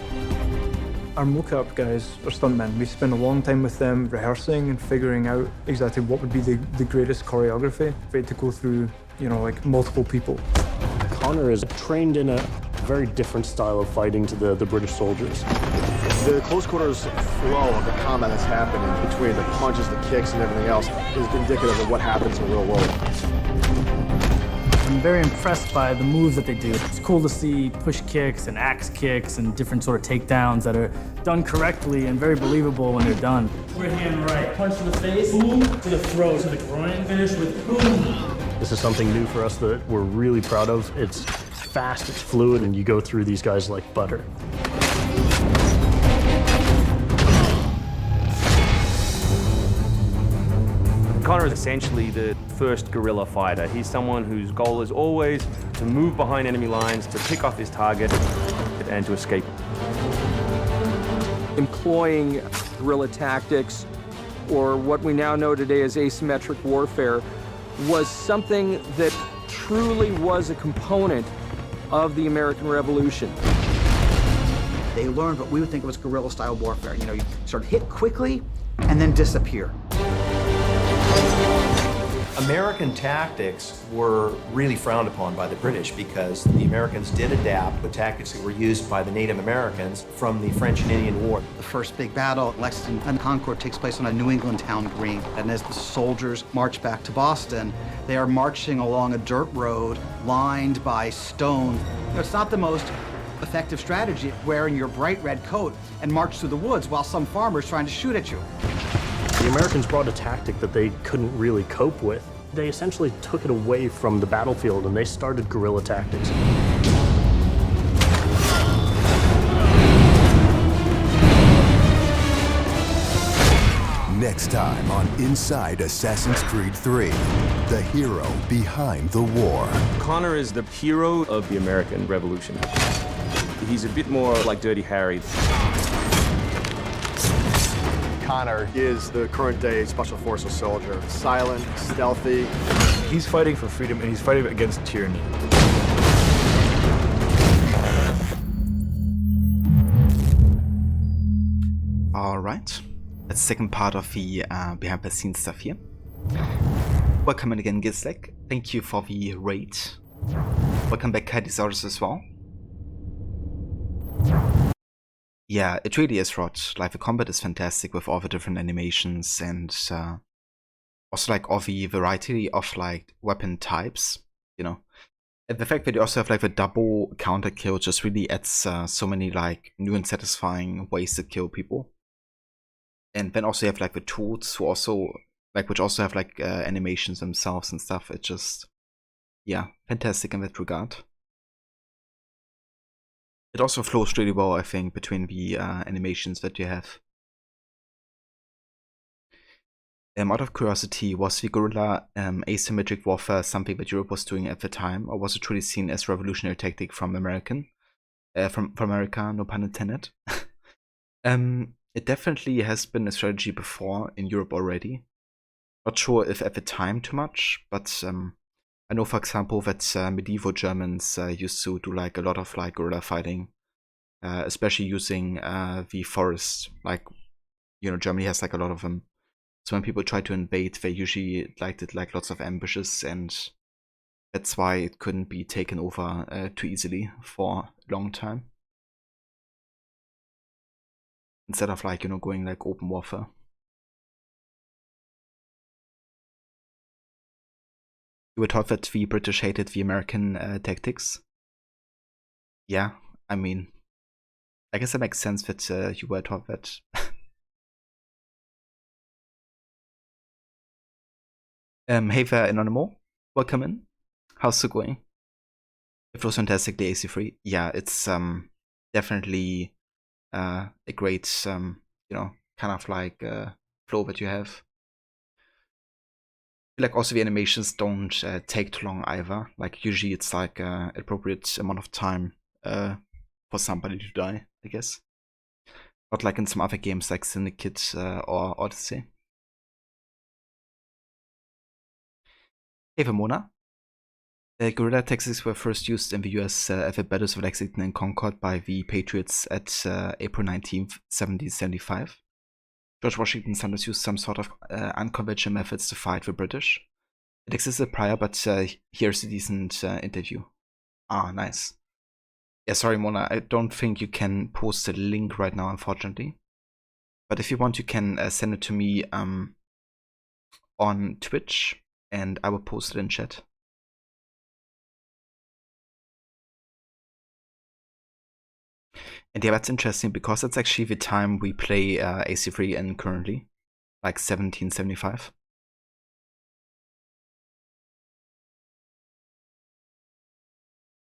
Our mocap guys are stuntmen. We spend a long time with them rehearsing and figuring out exactly what would be the greatest choreography. We had to go through, like multiple people. Connor is trained in a very different style of fighting to the British soldiers. The close quarters flow of the combat that's happening between the punches, the kicks, and everything else is indicative of what happens in the real world. I'm very impressed by the moves that they do. It's cool to see push kicks and axe kicks and different sort of takedowns that are done correctly and very believable when they're done. Right hand, right. Punch to the face, boom, to the throat, to the groin, finish with boom. This is something new for us that we're really proud of. It's fast, it's fluid, and you go through these guys like butter. Connor is essentially the first guerrilla fighter. He's someone whose goal is always to move behind enemy lines, to pick off his target, and to escape. Employing guerrilla tactics, or what we now know today as asymmetric warfare, was something that truly was a component of the American Revolution. They learned what we would think of as guerrilla-style warfare. You sort of hit quickly and then disappear. American tactics were really frowned upon by the British because the Americans did adapt the tactics that were used by the Native Americans from the French and Indian War. The first big battle at Lexington and Concord takes place on a New England town green. And as the soldiers march back to Boston, they are marching along a dirt road lined by stone. It's not the most effective strategy, wearing your bright red coat and march through the woods while some farmer's trying to shoot at you. The Americans brought a tactic that they couldn't really cope with. They essentially took it away from the battlefield and they started guerrilla tactics. Next time on Inside Assassin's Creed 3, the hero behind the war. Connor is the hero of the American Revolution. He's a bit more like Dirty Harry. Connor is the current-day Special Forces soldier. Silent, stealthy. He's fighting for freedom and he's fighting against tyranny. Alright, that's the second part of the behind-the-scenes stuff here. Welcome in again, Gizlek. Thank you for the raid. Welcome back, Kaidisaurus, as well. Yeah, it really is, Rod. Like, the combat is fantastic with all the different animations and also like all the variety of like weapon types, you know. And the fact that you also have like the double counter kill just really adds so many like new and satisfying ways to kill people. And then also you have like the tools who also like which also have like animations themselves and stuff. It's just, yeah, fantastic in that regard. It also flows really well, I think, between the animations that you have. Out of curiosity, was the guerrilla asymmetric warfare something that Europe was doing at the time, or was it truly seen as revolutionary tactic from America, no pun intended? It definitely has been a strategy before in Europe already. Not sure if at the time too much, but I know, for example, that medieval Germans used to do like a lot of like guerrilla fighting, especially using the forest. Like, you know, Germany has like a lot of them. So when people try to invade, they usually did like lots of ambushes, and that's why it couldn't be taken over too easily for a long time. Instead of like, you know, going like open warfare. You were taught that the British hated the American tactics. Yeah, I mean, I guess it makes sense that you were taught that. Hey there, Anonymous. Welcome in. How's it going? It was fantastic, the AC3. Yeah, it's definitely a great, you know, kind of like flow that you have. Like also the animations don't take too long either. Like usually it's like an appropriate amount of time for somebody to die, I guess. Not like in some other games like Syndicate or Odyssey. Hey Vermona. Guerrilla tactics were first used in the US at the battles of Lexington and Concord by the Patriots at April 19th, 1775. George Washington sometimes used some sort of unconventional methods to fight the British. It existed prior, but here's a decent interview. Ah, nice. Yeah, sorry, Mona, I don't think you can post a link right now, unfortunately. But if you want, you can send it to me on Twitch, and I will post it in chat. And yeah, that's interesting because that's actually the time we play AC3 in currently, like 1775.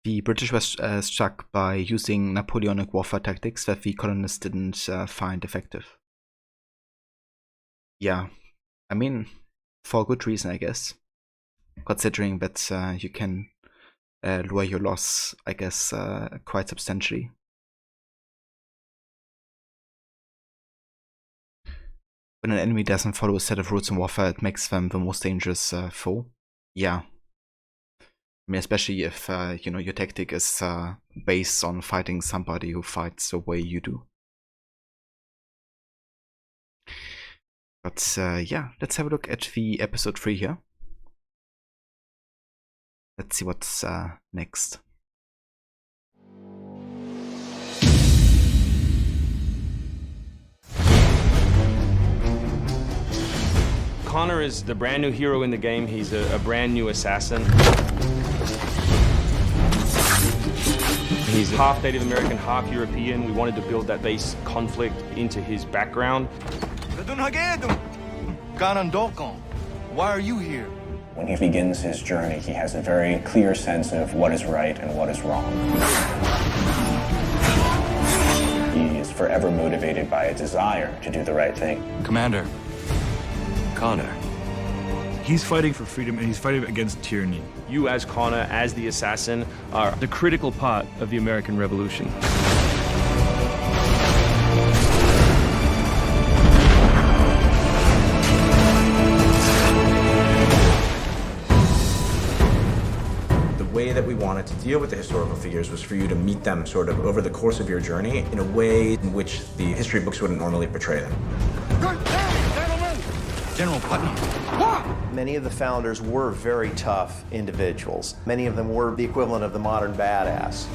The British were struck by using Napoleonic warfare tactics that the colonists didn't find effective. Yeah, I mean, for good reason, I guess. Considering that you can lower your loss, I guess, quite substantially. When an enemy doesn't follow a set of rules in warfare, it makes them the most dangerous foe. Yeah. I mean, especially if you know, your tactic is based on fighting somebody who fights the way you do. But yeah, let's have a look at the episode 3 here. Let's see what's next. Connor is the brand new hero in the game. He's a brand new assassin. He's half Native American, half European. We wanted to build that base conflict into his background. Why are you here? When he begins his journey, he has a very clear sense of what is right and what is wrong. He is forever motivated by a desire to do the right thing. Commander. Connor. He's fighting for freedom and he's fighting against tyranny. You as Connor, as the assassin, are the critical part of the American Revolution. The way that we wanted to deal with the historical figures was for you to meet them sort of over the course of your journey in a way in which the history books wouldn't normally portray them. General Putney. Many of the founders were very tough individuals. Many of them were the equivalent of the modern badass.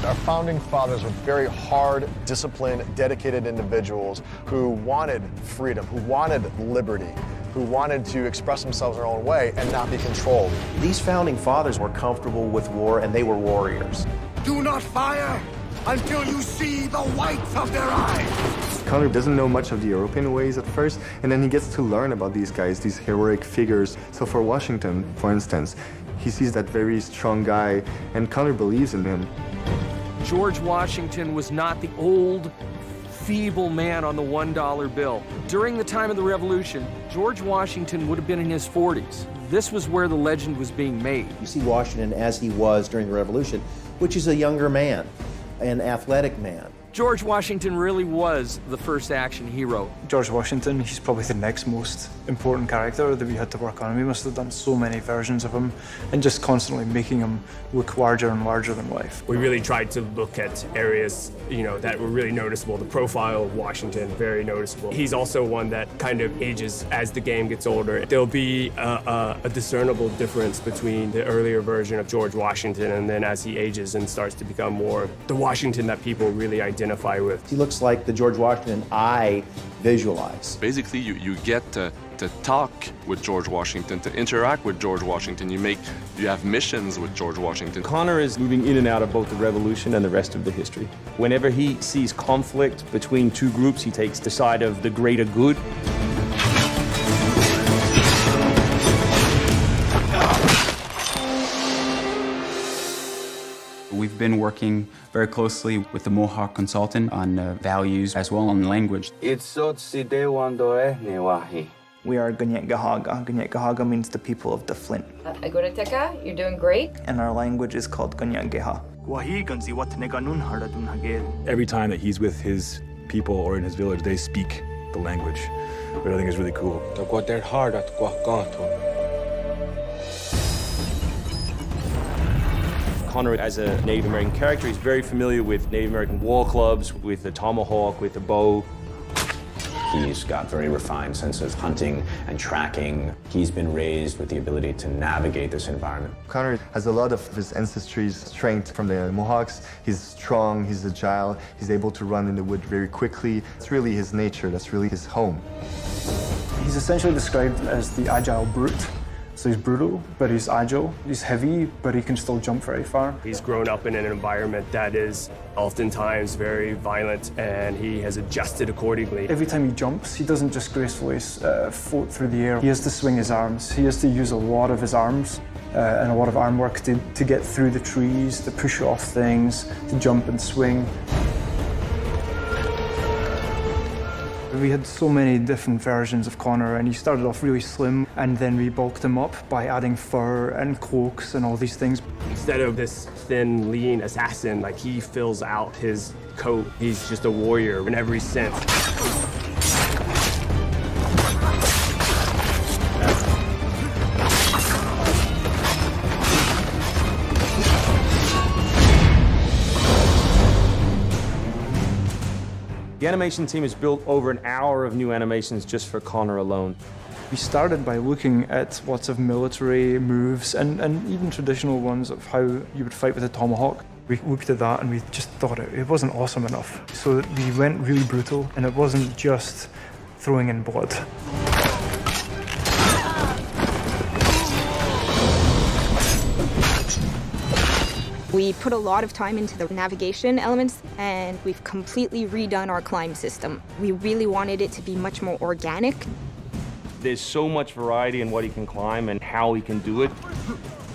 Our founding fathers were very hard, disciplined, dedicated individuals who wanted freedom, who wanted liberty, who wanted to express themselves their own way and not be controlled. These founding fathers were comfortable with war, and they were warriors. Do not fire until you see the whites of their eyes. Connor doesn't know much of the European ways at first, and then he gets to learn about these guys, these heroic figures. So for Washington, for instance, he sees that very strong guy, and Connor believes in him. George Washington was not the old, feeble man on the $1 bill. During the time of the Revolution, George Washington would have been in his 40s. This was where the legend was being made. You see Washington as he was during the Revolution, which is a younger man, an athletic man. George Washington really was the first action hero. George Washington, he's probably the next most important character that we had to work on. We must have done so many versions of him and just constantly making him look larger and larger than life. We really tried to look at areas, that were really noticeable. The profile of Washington, very noticeable. He's also one that kind of ages as the game gets older. There'll be a discernible difference between the earlier version of George Washington and then as he ages and starts to become more the Washington that people really identify with. He looks like the George Washington I visualize. Basically, you get to talk with George Washington, to interact with George Washington. You have missions with George Washington. Connor is moving in and out of both the Revolution and the rest of the history. Whenever he sees conflict between two groups, he takes the side of the greater good. We've been working very closely with the Mohawk consultant on values as well on language. We are Gunyet Gahaga. Gunyet Gahaga means the people of the Flint. Agurateka, you're doing great. And our language is called Gunyet Geha. Every time that he's with his people or in his village, they speak the language, which I think is really cool. Connor, as a Native American character, he's very familiar with Native American war clubs, with the tomahawk, with the bow. He's got very refined sense of hunting and tracking. He's been raised with the ability to navigate this environment. Connor has a lot of his ancestry's strength from the Mohawks. He's strong, he's agile, he's able to run in the wood very quickly. It's really his nature, that's really his home. He's essentially described as the agile brute. So he's brutal, but he's agile. He's heavy, but he can still jump very far. He's grown up in an environment that is oftentimes very violent, and he has adjusted accordingly. Every time he jumps, he doesn't just gracefully float through the air. He has to swing his arms. He has to use a lot of his arms and a lot of arm work to get through the trees, to push off things, to jump and swing. We had so many different versions of Connor, and he started off really slim, and then we bulked him up by adding fur and cloaks and all these things. Instead of this thin, lean assassin, he fills out his coat. He's just a warrior in every sense. The animation team has built over an hour of new animations just for Connor alone. We started by looking at lots of military moves and even traditional ones of how you would fight with a tomahawk. We looked at that and we just thought it wasn't awesome enough. So we went really brutal, and it wasn't just throwing in blood. We put a lot of time into the navigation elements, and we've completely redone our climb system. We really wanted it to be much more organic. There's so much variety in what he can climb and how he can do it.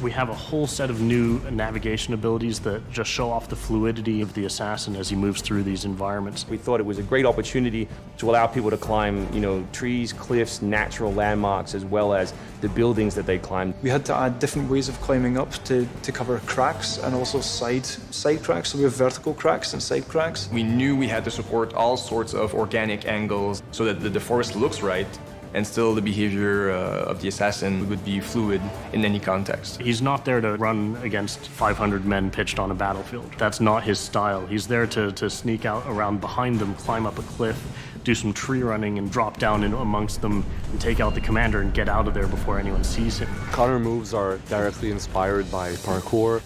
We have a whole set of new navigation abilities that just show off the fluidity of the assassin as he moves through these environments. We thought it was a great opportunity to allow people to climb, trees, cliffs, natural landmarks, as well as the buildings that they climb. We had to add different ways of climbing up to cover cracks and also side cracks. So we have vertical cracks and side cracks. We knew we had to support all sorts of organic angles so that the forest looks right, and still the behavior of the assassin would be fluid in any context. He's not there to run against 500 men pitched on a battlefield. That's not his style. He's there to sneak out around behind them, climb up a cliff, do some tree running and drop down in amongst them and take out the commander and get out of there before anyone sees him. Connor moves are directly inspired by parkour.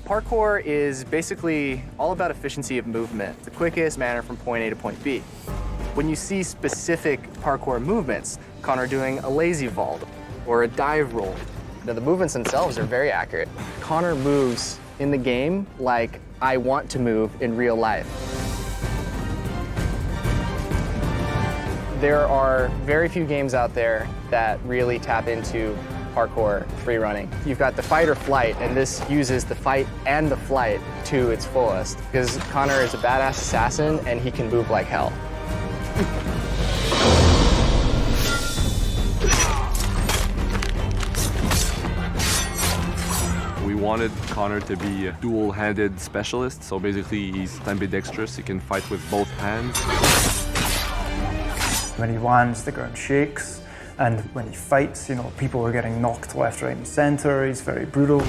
Parkour is basically all about efficiency of movement, the quickest manner from point A to point B. When you see specific parkour movements, Connor doing a lazy vault or a dive roll, now, the movements themselves are very accurate. Connor moves in the game like I want to move in real life. There are very few games out there that really tap into parkour free running. You've got the fight or flight, and this uses the fight and the flight to its fullest because Connor is a badass assassin and he can move like hell. We wanted Connor to be a dual-handed specialist, so basically he's ambidextrous, he can fight with both hands. When he lands, the ground shakes, and when he fights, you know, people are getting knocked left, right, and center. He's very brutal.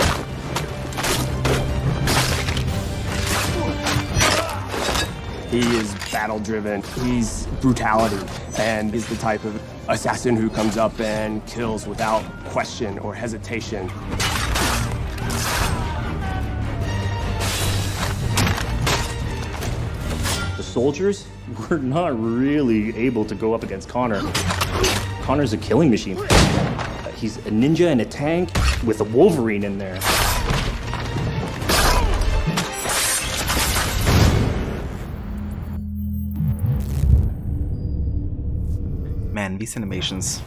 He is battle-driven, he's brutality, and is the type of assassin who comes up and kills without question or hesitation. Soldiers were not really able to go up against Connor. Connor's a killing machine. He's a ninja and a tank with a Wolverine in there. Man, these animations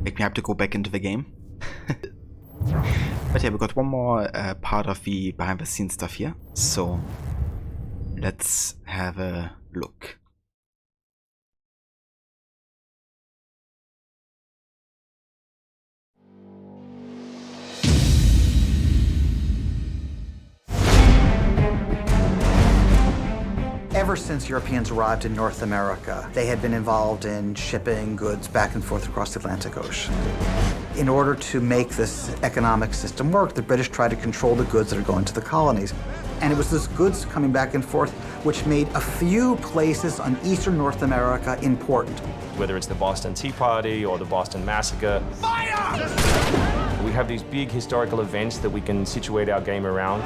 make me have to go back into the game. But yeah, we got one more part of the behind the scenes stuff here. So let's have a look. Ever since Europeans arrived in North America, they had been involved in shipping goods back and forth across the Atlantic Ocean. In order to make this economic system work, the British tried to control the goods that are going to the colonies. And it was those goods coming back and forth which made a few places on eastern North America important. Whether it's the Boston Tea Party or the Boston Massacre. Fire! We have these big historical events that we can situate our game around.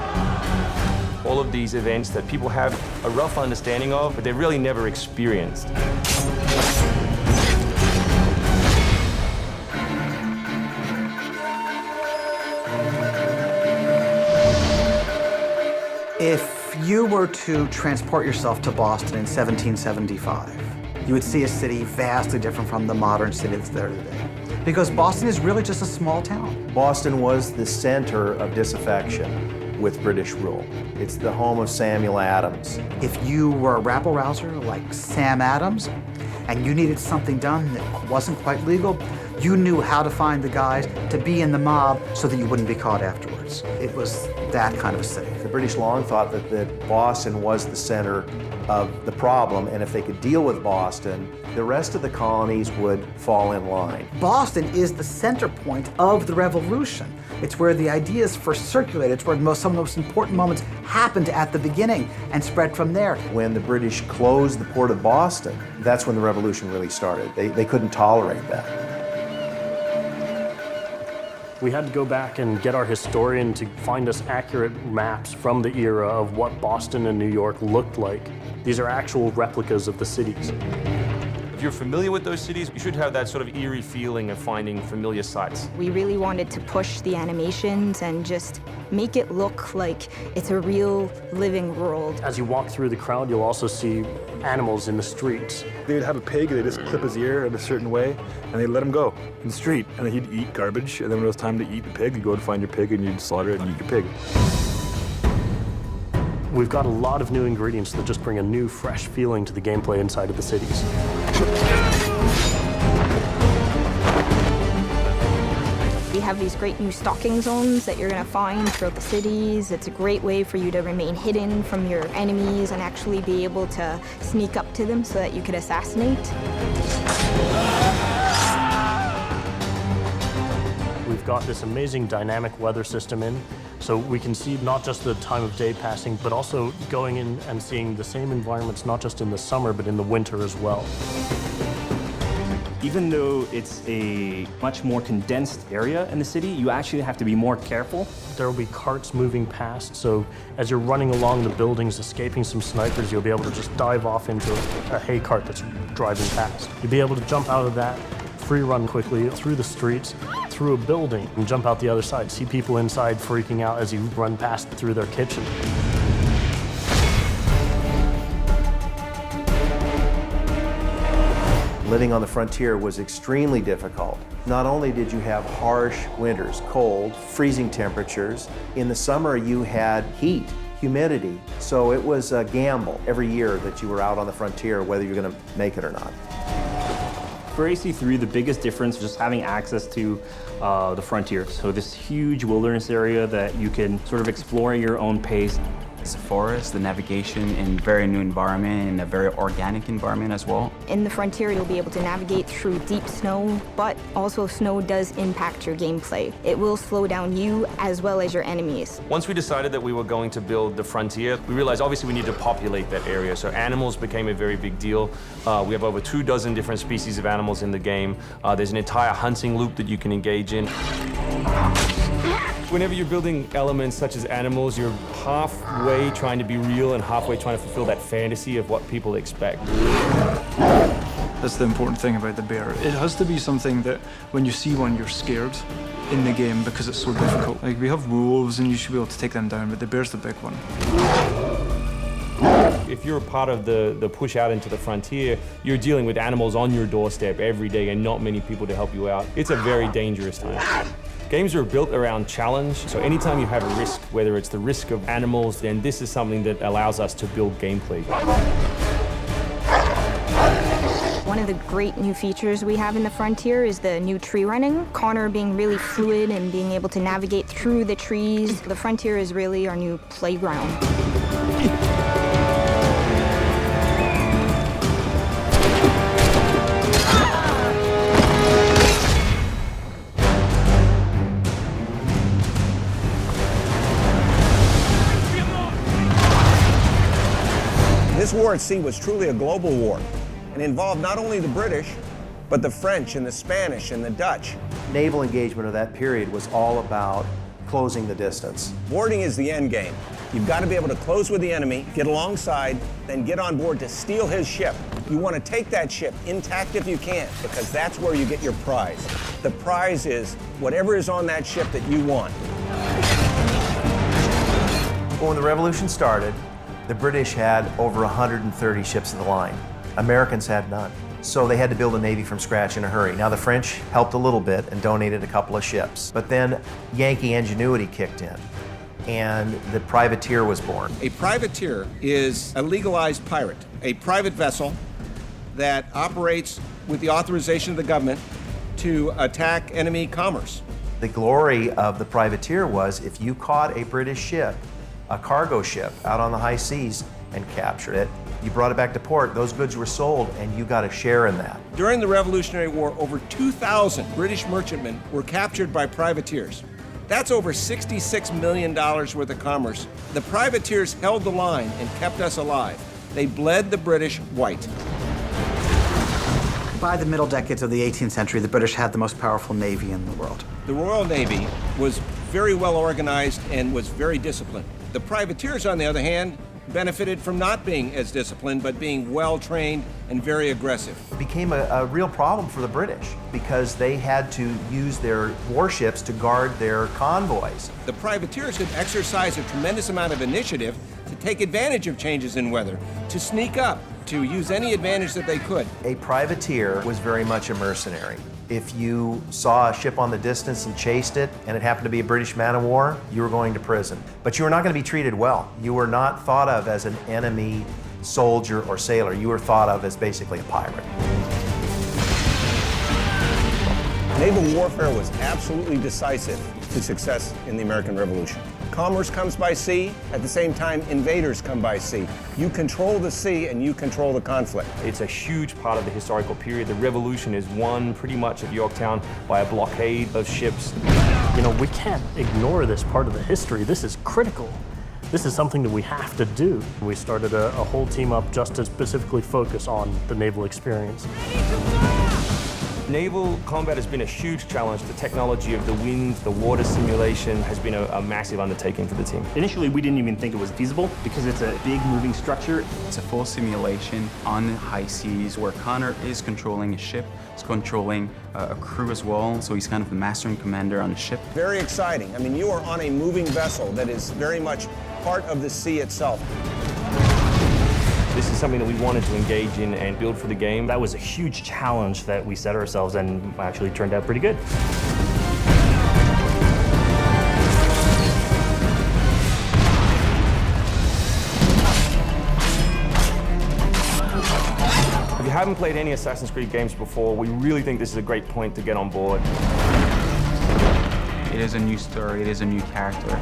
All of these events that people have a rough understanding of, but they've really never experienced. If you were to transport yourself to Boston in 1775, you would see a city vastly different from the modern city that's there today. Because Boston is really just a small town. Boston was the center of disaffection with British rule. It's the home of Samuel Adams. If you were a rabble-rouser like Sam Adams, and you needed something done that wasn't quite legal, you knew how to find the guys to be in the mob so that you wouldn't be caught afterwards. It was that kind of a city. The British long thought that Boston was the center of the problem, and if they could deal with Boston, the rest of the colonies would fall in line. Boston is the center point of the Revolution. It's where the ideas first circulated. It's where some of the most important moments happened at the beginning and spread from there. When the British closed the port of Boston, that's when the Revolution really started. They couldn't tolerate that. We had to go back and get our historian to find us accurate maps from the era of what Boston and New York looked like. These are actual replicas of the cities. If you're familiar with those cities, you should have that sort of eerie feeling of finding familiar sights. We really wanted to push the animations and just make it look like it's a real living world. As you walk through the crowd, you'll also see animals in the streets. They'd have a pig, they'd just clip his ear in a certain way, and they'd let him go in the street. And then he'd eat garbage, and then when it was time to eat the pig, you'd go and find your pig, and you'd slaughter it and eat your pig. We've got a lot of new ingredients that just bring a new, fresh feeling to the gameplay inside of the cities. We have these great new stalking zones that you're going to find throughout the cities. It's a great way for you to remain hidden from your enemies and actually be able to sneak up to them so that you could assassinate. We've got this amazing dynamic weather system in, so we can see not just the time of day passing, but also going in and seeing the same environments, not just in the summer, but in the winter as well. Even though it's a much more condensed area in the city, you actually have to be more careful. There will be carts moving past, so as you're running along the buildings, escaping some snipers, you'll be able to just dive off into a hay cart that's driving past. You'll be able to jump out of that, free run quickly through the streets, through a building, and jump out the other side. See people inside freaking out as you run past through their kitchen. Living on the frontier was extremely difficult. Not only did you have harsh winters, cold, freezing temperatures, in the summer you had heat, humidity, so it was a gamble every year that you were out on the frontier, whether you're going to make it or not. For AC3, the biggest difference is just having access to the frontier. So this huge wilderness area that you can sort of explore at your own pace. It's a forest, the navigation in very new environment and a very organic environment as well. In the frontier, you'll be able to navigate through deep snow, but also snow does impact your gameplay. It will slow down you as well as your enemies. Once we decided that we were going to build the frontier, we realized obviously we need to populate that area. So animals became a very big deal. We have over 24 different species of animals in the game. There's an entire hunting loop that you can engage in. Whenever you're building elements such as animals, you're halfway trying to be real and halfway trying to fulfill that fantasy of what people expect. That's the important thing about the bear. It has to be something that when you see one, you're scared in the game because it's so difficult. Like, we have wolves and you should be able to take them down, but the bear's the big one. If you're a part of the push out into the frontier, you're dealing with animals on your doorstep every day and not many people to help you out. It's a very dangerous time. Games are built around challenge, so anytime you have a risk, whether it's the risk of animals, then this is something that allows us to build gameplay. One of the great new features we have in the frontier is the new tree running. Connor being really fluid and being able to navigate through the trees. The frontier is really our new playground. This war at sea was truly a global war and involved not only the British, but the French and the Spanish and the Dutch. Naval engagement of that period was all about closing the distance. Boarding is the end game. You've got to be able to close with the enemy, get alongside, then get on board to steal his ship. You want to take that ship intact if you can, because that's where you get your prize. The prize is whatever is on that ship that you want. When the revolution started, the British had over 130 ships of the line. Americans had none. So they had to build a navy from scratch in a hurry. Now the French helped a little bit and donated a couple of ships. But then Yankee ingenuity kicked in and the privateer was born. A privateer is a legalized pirate, a private vessel that operates with the authorization of the government to attack enemy commerce. The glory of the privateer was if you caught a British ship, a cargo ship out on the high seas and captured it, you brought it back to port, those goods were sold and you got a share in that. During the Revolutionary War, over 2,000 British merchantmen were captured by privateers. That's over $66 million worth of commerce. The privateers held the line and kept us alive. They bled the British white. By the middle decades of the 18th century, the British had the most powerful navy in the world. The Royal Navy was very well organized and was very disciplined. The privateers, on the other hand, benefited from not being as disciplined, but being well-trained and very aggressive. It became a real problem for the British because they had to use their warships to guard their convoys. The privateers could exercise a tremendous amount of initiative to take advantage of changes in weather, to sneak up, to use any advantage that they could. A privateer was very much a mercenary. If you saw a ship on the distance and chased it, and it happened to be a British man-of-war, you were going to prison. But you were not going to be treated well. You were not thought of as an enemy soldier or sailor. You were thought of as basically a pirate. Naval warfare was absolutely decisive to success in the American Revolution. Commerce comes by sea, at the same time invaders come by sea. You control the sea and you control the conflict. It's a huge part of the historical period. The revolution is won pretty much at Yorktown by a blockade of ships. You know, we can't ignore this part of the history. This is critical. This is something that we have to do. We started a whole team up just to specifically focus on the naval experience. Naval combat has been a huge challenge. The technology of the wind, the water simulation has been a massive undertaking for the team. Initially, we didn't even think it was feasible because it's a big moving structure. It's a full simulation on high seas where Connor is controlling a ship, he's controlling a crew as well, so he's kind of the master and commander on the ship. Very exciting. I mean, you are on a moving vessel that is very much part of the sea itself. This is something that we wanted to engage in and build for the game. That was a huge challenge that we set ourselves and actually turned out pretty good. If you haven't played any Assassin's Creed games before, we really think this is a great point to get on board. It is a new story, it is a new character.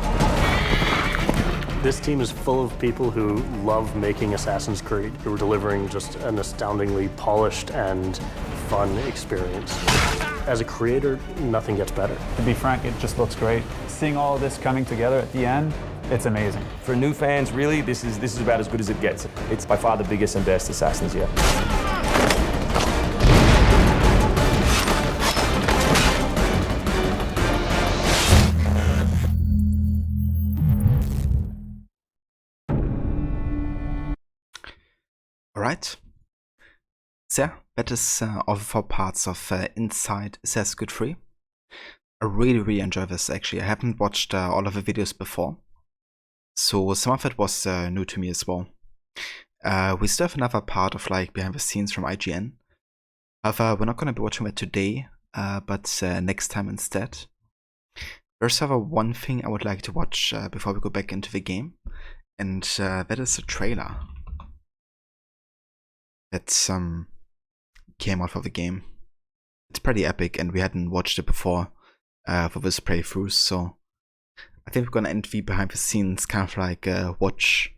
This team is full of people who love making Assassin's Creed, who are delivering just an astoundingly polished and fun experience. As a creator, nothing gets better. To be frank, it just looks great. Seeing all of this coming together at the end, it's amazing. For new fans, really, this is about as good as it gets. It's by far the biggest and best Assassins yet. Alright. So, that is all 4 parts of Inside Assassin's Creed 3. I really enjoy this actually. I haven't watched all of the videos before, so some of it was new to me as well. We still have another part of like behind the scenes from IGN. However, we're not going to be watching that today, but next time instead. There's however one thing I would like to watch before we go back into the game, and that is a trailer that came out for the game. It's pretty epic, and we hadn't watched it before for this playthrough, so I think we're gonna end the behind the scenes kind of like watch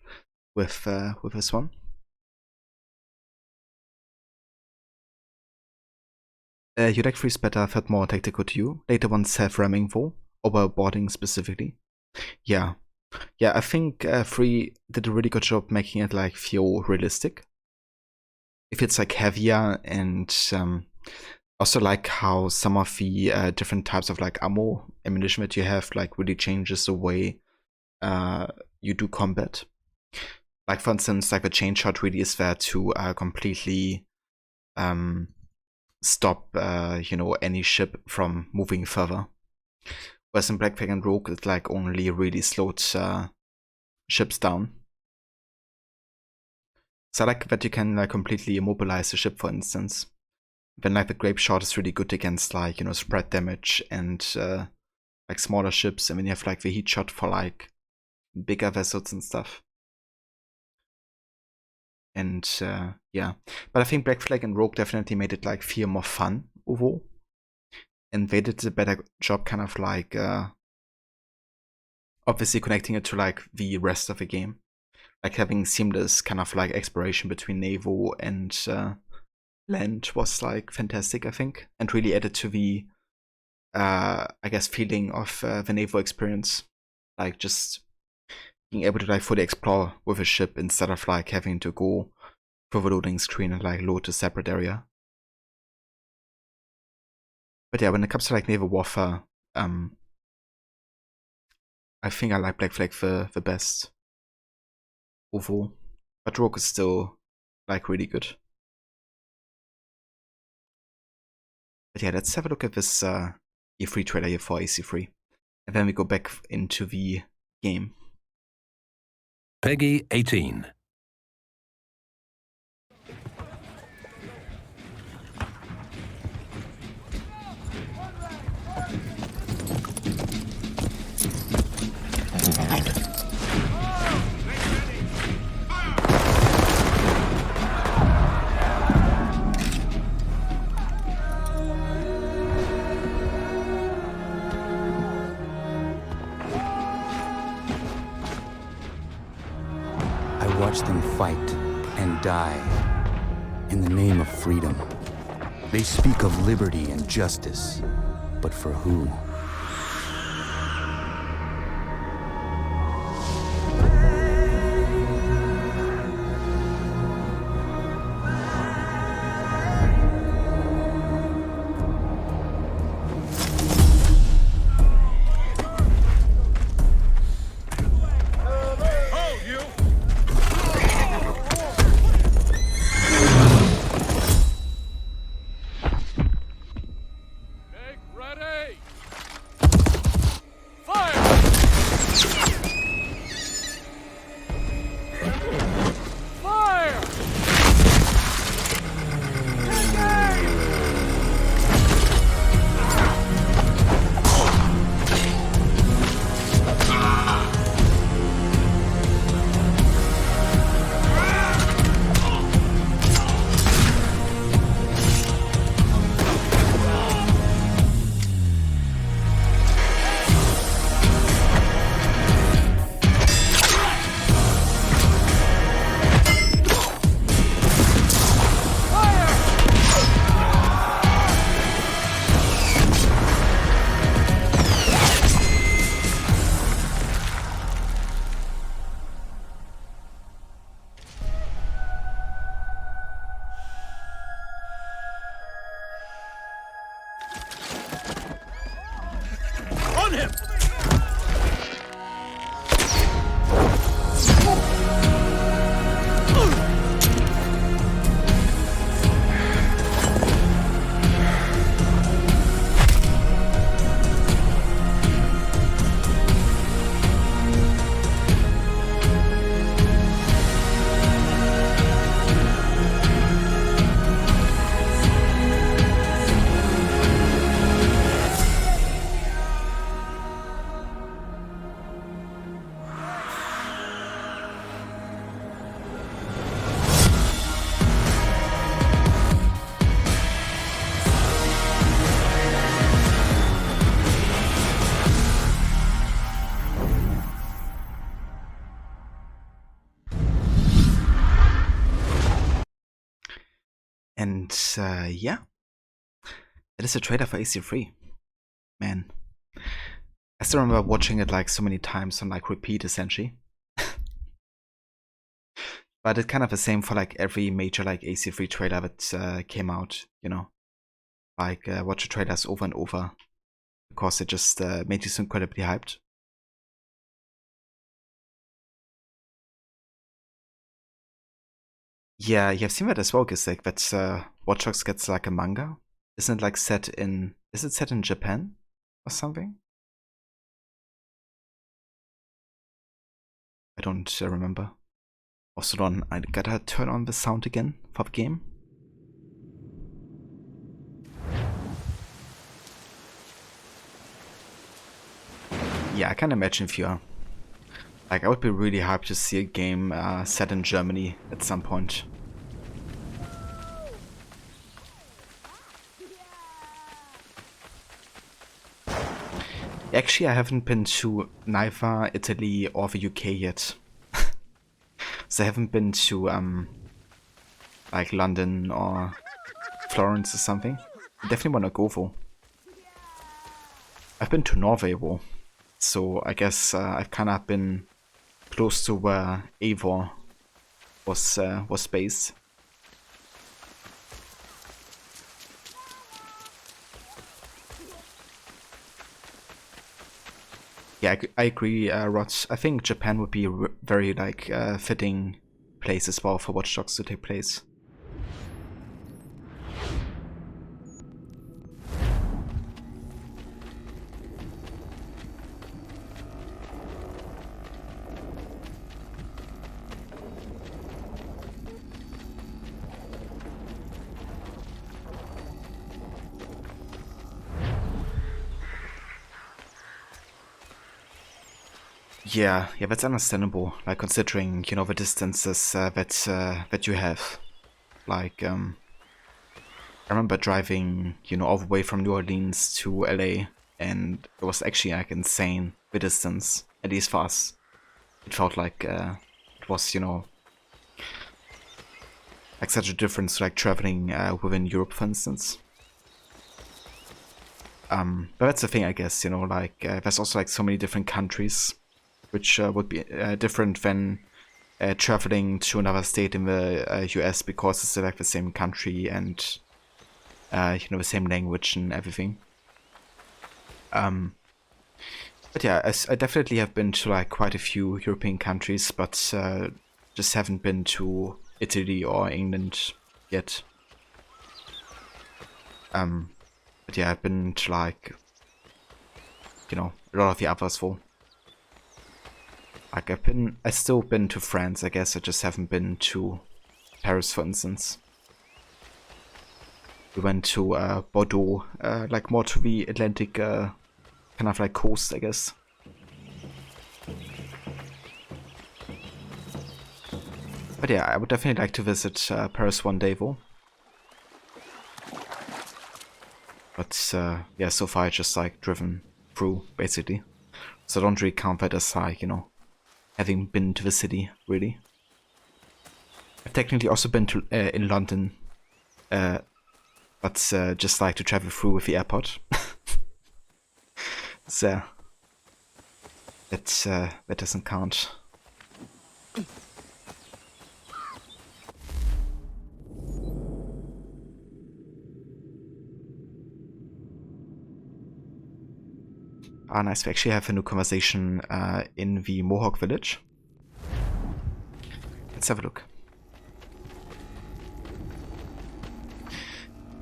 with this one. You like 3's better, felt more tactical to you. Later ones have ramming though, overboarding specifically. Yeah, I think 3 did a really good job making it like feel realistic. If it's like heavier, and also like how some of the different types of like ammunition that you have like really changes the way you do combat. Like for instance, like a chain shot really is there to completely stop you know, any ship from moving further. Whereas in Black Flag and Rogue it like only really slowed ships down. So I like that you can like completely immobilize the ship, for instance. Then like the grape shot is really good against like, you know, spread damage and like smaller ships, and then you have like the heat shot for like bigger vessels and stuff. And yeah, but I think Black Flag and Rogue definitely made it like feel more fun overall, and they did a better job kind of like obviously connecting it to like the rest of the game. Like having seamless kind of like exploration between naval and land was like fantastic, I think, and really added to the I guess feeling of the naval experience, like just being able to like fully explore with a ship instead of like having to go through the loading screen and like load a separate area. But yeah, when it comes to like naval warfare, I think I like Black Flag the best overall, but Rogue is still like really good. But yeah, let's have a look at this E3 trailer here for AC3, and then we go back into the game. Peggy 18. Watch them fight and die in the name of freedom. They speak of liberty and justice, but for who? And yeah, it is a trailer for AC3. Man, I still remember watching it like so many times on like repeat essentially. But it's kind of the same for like every major like AC3 trailer that came out, you know. Like watch the trailers over and over because it just made you so incredibly hyped. Yeah, you have seen that as well, Gisek, that Watch Dogs gets like a manga. Isn't it like set in, is it set in Japan or something? I don't remember. Also, on, I gotta turn on the sound again for the game. Yeah, I can imagine if you're like, I would be really hyped to see a game set in Germany at some point. Actually, I haven't been to neither Italy or the UK yet. So I haven't been to like London or Florence or something. I definitely want to go though. I've been to Norway though, so I guess I've kind of been close to where Eivor was based. Yeah, I agree, Rod. I think Japan would be a very like fitting place as well for Watch Dogs to take place. Yeah, that's understandable. Like considering, you know, the distances that you have. Like, I remember driving, you know, all the way from New Orleans to LA, and it was actually like insane the distance. At least for us, it felt like it was, you know, like such a difference, like traveling within Europe, for instance. But that's the thing, I guess. You know, like there's also like so many different countries, which would be different than traveling to another state in the US because it's like the same country and you know, the same language and everything. But yeah, I definitely have been to like quite a few European countries, but just haven't been to Italy or England yet. But yeah, I've been to like, you know, a lot of the others though. Like I've still been to France, I guess. I just haven't been to Paris, for instance. We went to Bordeaux, like more to the Atlantic, kind of like coast, I guess. But yeah, I would definitely like to visit Paris one day, though. But yeah, so far I just like driven through, basically. So I don't really count that as like, you know, having been to the city, really. I've technically also been to in London, but just like to travel through with the airport. So that doesn't count. Ah, nice. We actually have a new conversation in the Mohawk village. Let's have a look.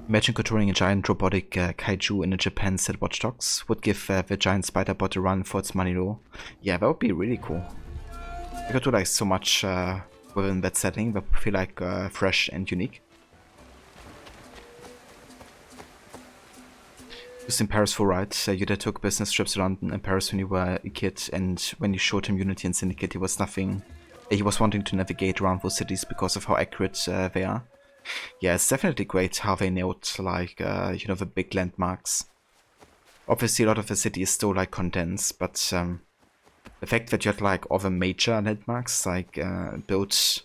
Imagine controlling a giant robotic kaiju in a Japan set Watch Dogs. Would give the giant spider bot a run for its money though. Yeah, that would be really cool. You could do like so much within that setting that would feel like fresh and unique. Just in Paris for right, you dad took business trips to London and Paris when you were a kid, and when you showed him Unity and Syndicate, he was wanting to navigate around those cities because of how accurate they are. Yeah, it's definitely great how they nailed like you know, the big landmarks. Obviously, a lot of the city is still like condensed, but the fact that you had like all the major landmarks like built,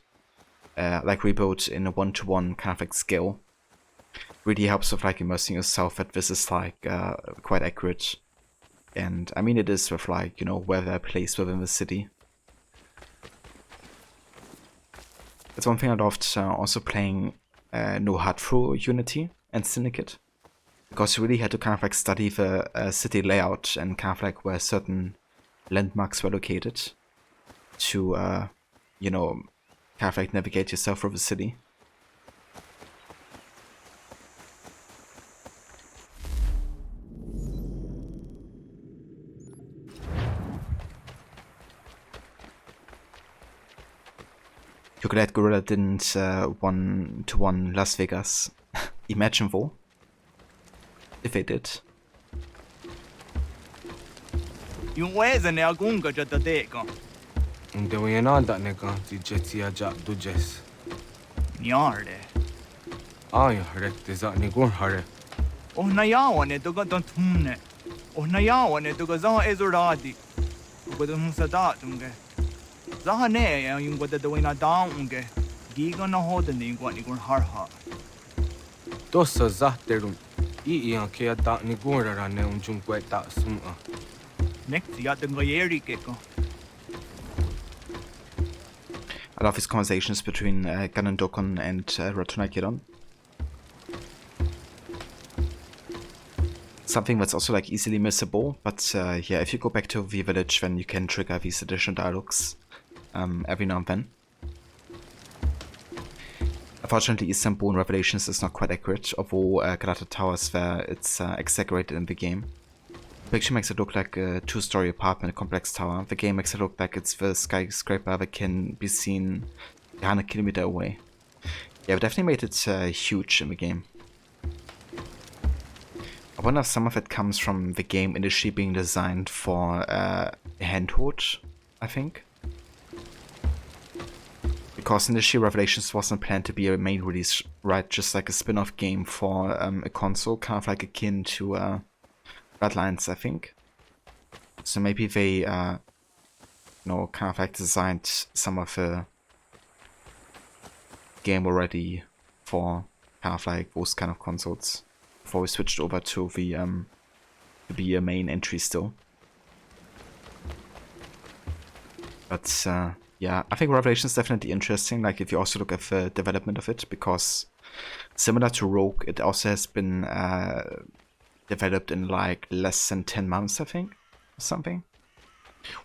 like rebuilt in a one-to-one kind of like scale, really helps with like immersing yourself that this is like quite accurate. And I mean, it is with like, you know, where they're placed within the city. It's one thing I loved also playing No HUD through Unity and Syndicate, because you really had to kind of like study the city layout and kind of like where certain landmarks were located to, you know, kind of like navigate yourself through the city. You're glad Gorilla didn't 1-to-1 Las Vegas. Imagine though, if they did. Dosa zahterun. Iian kea da ni gurara ne unjun kwe da suma. I love his conversations between Ganondokon and Ratonakidon. Something that's also like easily missable, but yeah, if you go back to the village, then you can trigger these additional dialogues every now and then. Unfortunately, Istanbul in Revelations is not quite accurate, although Galata Towers there, it's exaggerated in the game. The picture makes it look like a two-story apartment, a complex tower. The game makes it look like it's the skyscraper that can be seen 100 kilometers away. Yeah, we definitely made it huge in the game. I wonder if some of it comes from the game initially being designed for handheld, I think. Because initially Revelations wasn't planned to be a main release, right? Just like a spin-off game for a console, kind of like akin to Bloodlines, I think. So maybe they, you know, kind of like designed some of the game already for kind of like those kind of consoles before we switched over to the to be a main entry still. But yeah, I think Revelation is definitely interesting. Like if you also look at the development of it, because similar to Rogue, it also has been developed in like less than 10 months, I think, or something.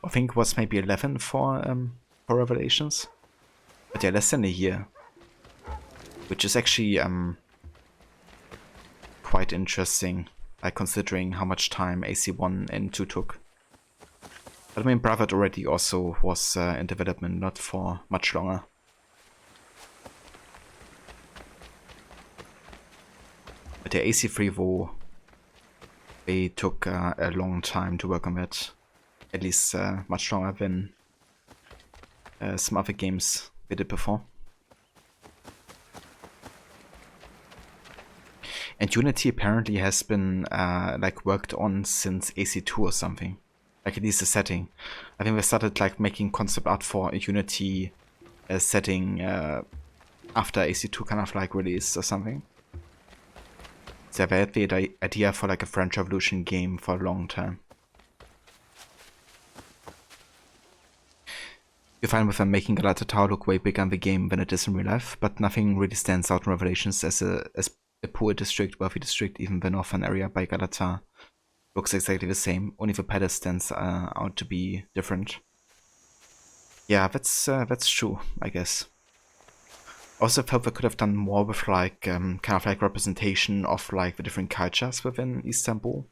I think it was maybe 11 for Revelations, but yeah, less than a year, which is actually quite interesting, like considering how much time AC1 and 2 took. But I mean, Brotherhood already also was in development, not for much longer. But the AC3 though, they took a long time to work on that. At least much longer than some other games they did before. And Unity apparently has been like worked on since AC2 or something. Like at least the setting. I think they started like making concept art for a Unity setting after AC2 kind of like released or something. So they had the idea for like a French Revolution game for a long time. You find with them making Galata Tower look way bigger in the game than it is in real life, but nothing really stands out in Revelations as a poor district, wealthy district. Even the northern area by Galata looks exactly the same, only the palace stands out to be different. Yeah, that's true, I guess. Also felt they could have done more with like kind of like representation of like the different cultures within Istanbul.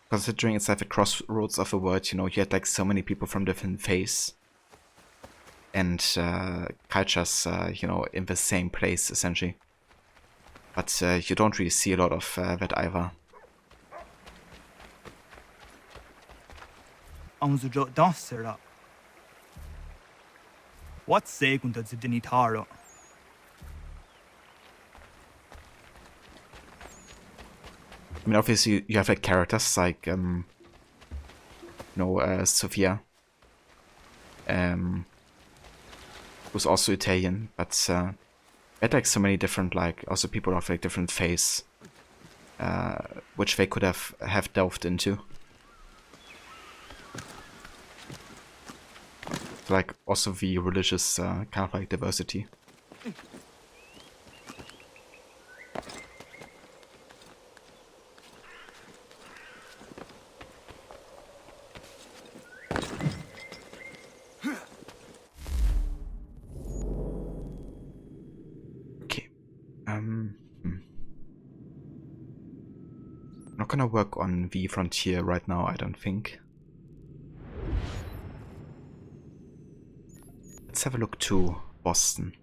Considering it's like the crossroads of the world, you know, you had like so many people from different faiths and cultures, you know, in the same place essentially. But you don't really see a lot of that either. I mean, obviously you have like characters like, you know, Sofia, who's also Italian, but had like so many different, like, also people of like different faiths, which they could have delved into. Like also the religious kind of like diversity. Okay. Not gonna work on the frontier right now, I don't think. Let's have a look to Boston.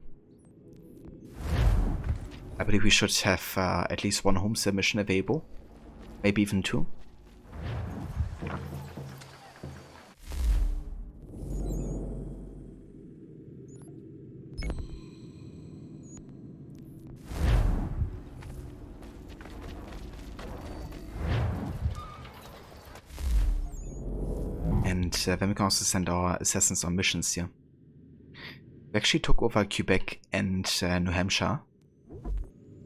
I believe we should have at least one homestead mission available. Maybe even two. And then we can also send our assassins on missions here. We actually took over Quebec and New Hampshire.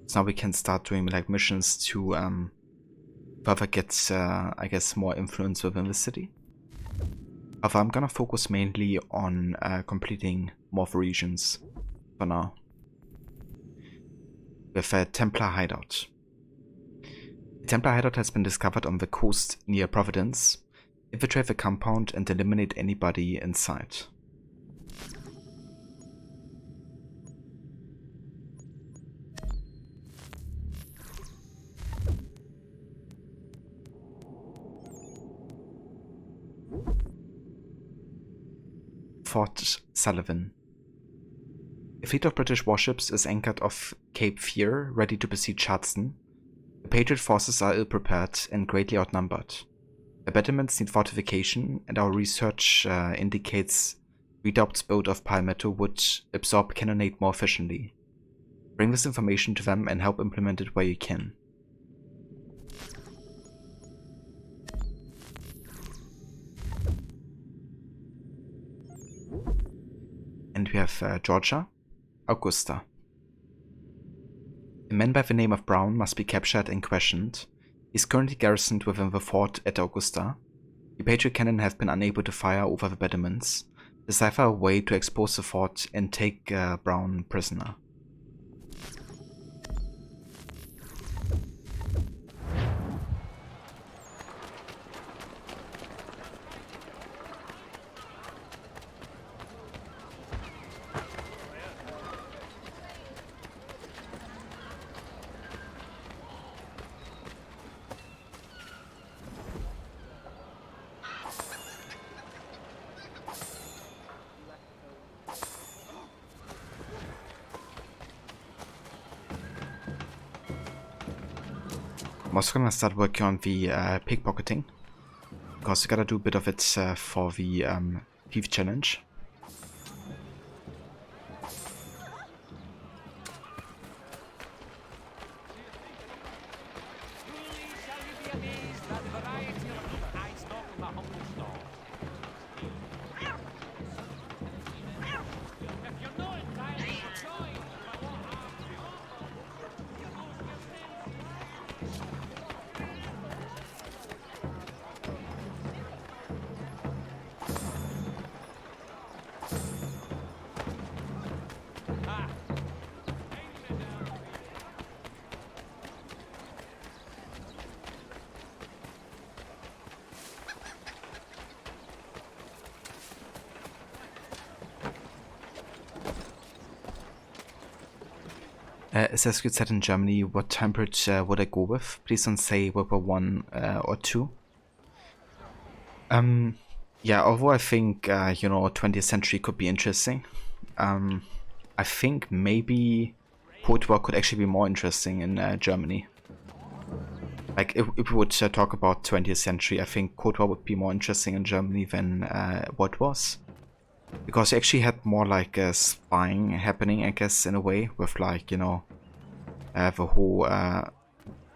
So now we can start doing like missions to further get, I guess, more influence within the city. However, I'm gonna focus mainly on completing more of the regions for now. With a Templar hideout. The Templar hideout has been discovered on the coast near Providence. Infiltrate the compound and eliminate anybody inside. Fort Sullivan. A fleet of British warships is anchored off Cape Fear, ready to besiege Charleston. The Patriot forces are ill-prepared and greatly outnumbered. The battlements need fortification, and our research indicates Redoubt's boat of Palmetto would absorb cannonade more efficiently. Bring this information to them and help implement it where you can. And we have Georgia, Augusta. A man by the name of Brown must be captured and questioned. He is currently garrisoned within the fort at Augusta. The Patriot cannon have been unable to fire over the battlements. Decipher a way to expose the fort and take Brown prisoner. I'm also gonna start working on the pickpocketing, because we gotta do a bit of it for the thief challenge. Assassin's set in Germany, what temperature would I go with? Please don't say World War 1 or 2. Yeah, although I think, you know, 20th century could be interesting. I think maybe Cold War could actually be more interesting in Germany. Like, if we would talk about 20th century, I think Cold War would be more interesting in Germany than what was. Because you actually had more like spying happening, I guess, in a way, with like, you know, the whole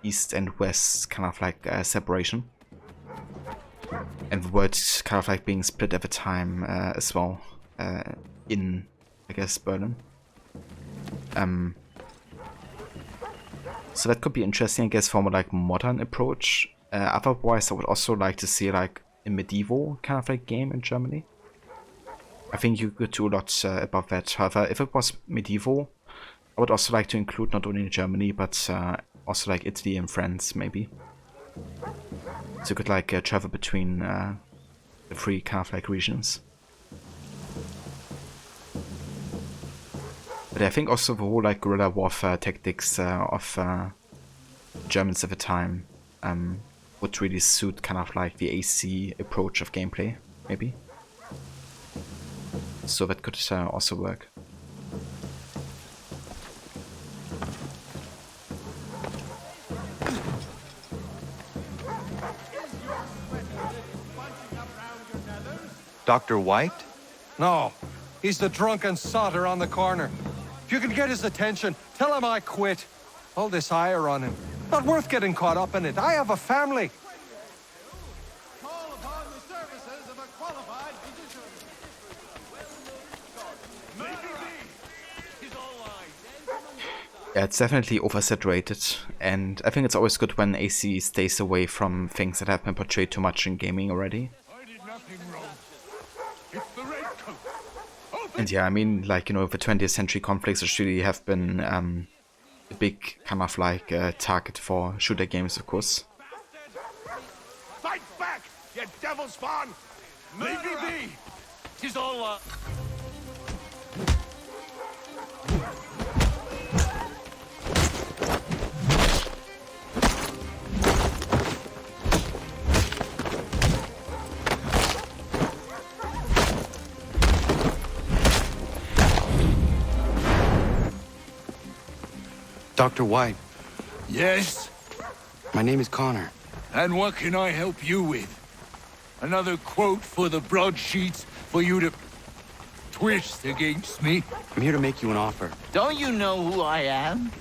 East and West kind of like separation. And the world kind of like being split at the time as well, in, I guess, Berlin. So that could be interesting, I guess, from a like modern approach. Otherwise, I would also like to see like a medieval kind of like game in Germany. I think you could do a lot above that. However, if it was medieval, I would also like to include not only Germany, but also like Italy and France, maybe. So you could like travel between the three kind of like regions. But I think also the whole like guerrilla warfare tactics of Germans at the time would really suit kind of like the AC approach of gameplay, maybe. So that could also work. Dr. White? No, he's the drunken sotter on the corner. If you can get his attention, tell him I quit. All this ire on him. Not worth getting caught up in it. I have a family. Yeah, it's definitely oversaturated, and I think it's always good when AC stays away from things that have been portrayed too much in gaming already. And yeah, I mean, like, you know, the 20th century conflicts actually have been a big kind of like target for shooter games, of course. Fight back, you devil spawn! Leave me be! 'Tis all Dr. White. Yes? My name is Connor. And what can I help you with? Another quote for the broadsheets for you to twist against me? I'm here to make you an offer. Don't you know who I am?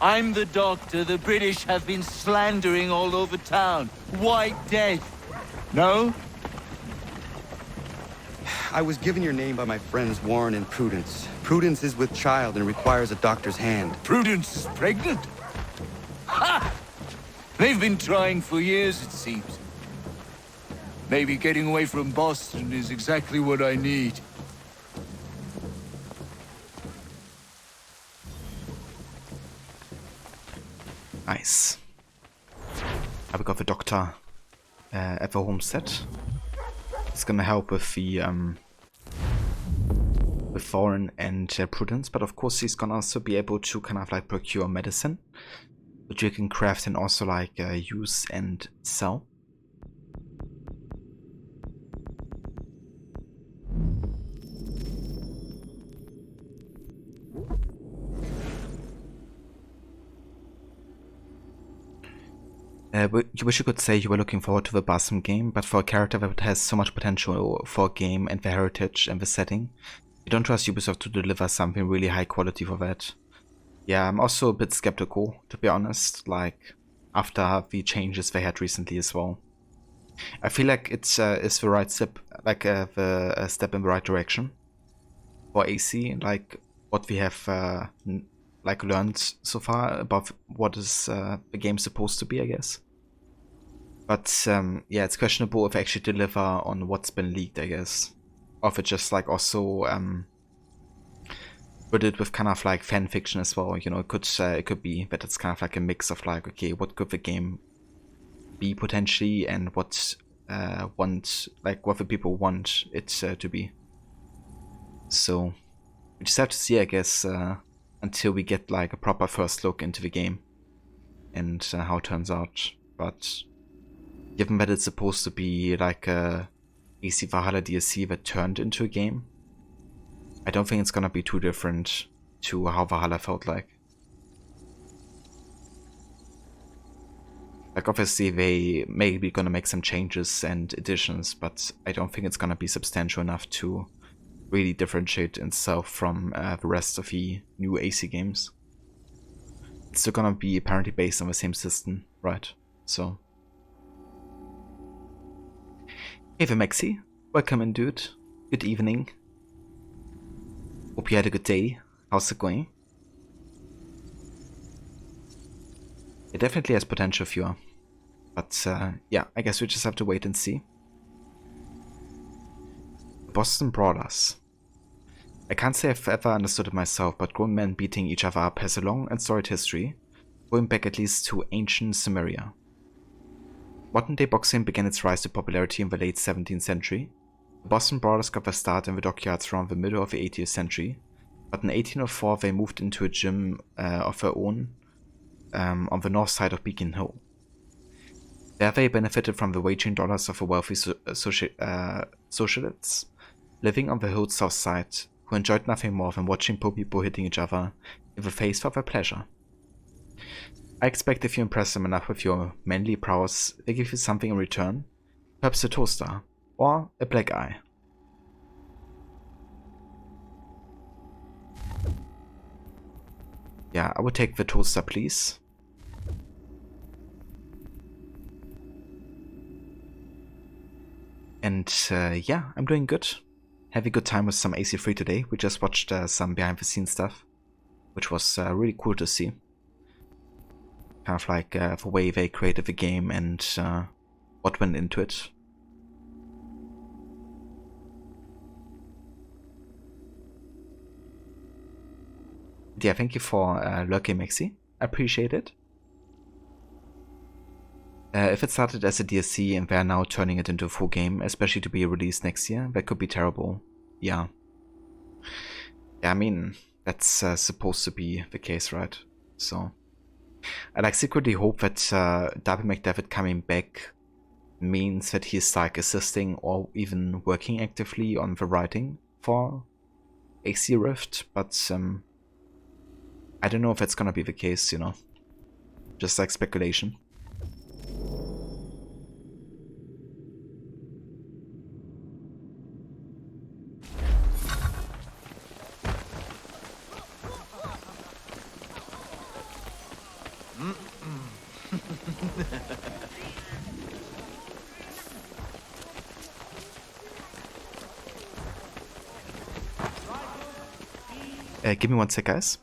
I'm the doctor the British have been slandering all over town. White Death. No? I was given your name by my friends Warren and Prudence. Prudence is with child and requires a doctor's hand. Prudence is pregnant? Ha! They've been trying for years, it seems. Maybe getting away from Boston is exactly what I need. Nice. I've got the doctor at the homestead. It's gonna help with the with Thorin and Prudence, but of course he's gonna also be able to kind of like procure medicine, which you can craft and also like use and sell. You wish you could say you were looking forward to the Basim game, but for a character that has so much potential for a game and the heritage and the setting, you don't trust Ubisoft to deliver something really high quality for that. Yeah, I'm also a bit skeptical, to be honest, like, after the changes they had recently as well. I feel like it's the right step, like the step in the right direction for AC, like what we have like learned so far about what is the game supposed to be, I guess. But yeah, it's questionable if they actually deliver on what's been leaked, I guess. Or if it just like also put it with kind of like fan fiction as well. You know, it could be that it's kind of like a mix of like, okay, what could the game be potentially, and what what the people want it to be. So we just have to see, I guess, until we get like a proper first look into the game and how it turns out. But given that it's supposed to be like a AC Valhalla DLC that turned into a game, I don't think it's gonna be too different to how Valhalla felt like. Like obviously they may be gonna make some changes and additions, but I don't think it's gonna be substantial enough to really differentiate itself from the rest of the new AC games. It's still gonna be apparently based on the same system, right? So. Hey there, Maxi. Welcome in, dude. Good evening. Hope you had a good day. How's it going? It definitely has potential, viewer. But yeah, I guess we just have to wait and see. Boston Brawlers. I can't say I've ever understood it myself, but grown men beating each other up has a long and storied history, going back at least to ancient Sumeria. Modern-day boxing began its rise to popularity in the late 17th century. The Boston Brawlers got their start in the dockyards around the middle of the 18th century, but in 1804 they moved into a gym of their own on the north side of Beacon Hill. There they benefited from the waging dollars of the wealthy socialists living on the hill's south side, who enjoyed nothing more than watching poor people hitting each other in the face for their pleasure. I expect if you impress them enough with your manly prowess, they give you something in return, perhaps a toaster, or a black eye. Yeah, I would take the toaster, please. And yeah, I'm doing good. Having a good time with some AC3 today. We just watched some behind the scenes stuff, which was really cool to see. Kind of like the way they created the game and what went into it. Yeah, thank you for lurking, Maxi. I appreciate it. If it started as a DLC and they're now turning it into a full game, especially to be released next year, that could be terrible. Yeah. Yeah, I mean, that's supposed to be the case, right? So, I like secretly hope that Darby McDavid coming back means that he's like assisting or even working actively on the writing for AC Rift, but I don't know if that's gonna be the case, you know. Just like speculation. Give me 1 sec, guys.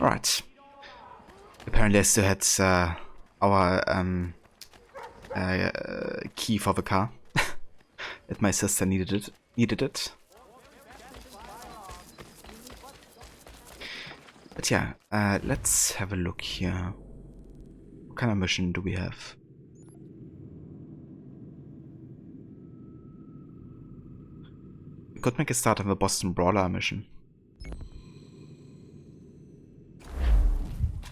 Alright. Apparently I still had our key for the car. That my sister needed it. But yeah, let's have a look here. What kind of mission do we have? We could make a start on the Boston Brawler mission.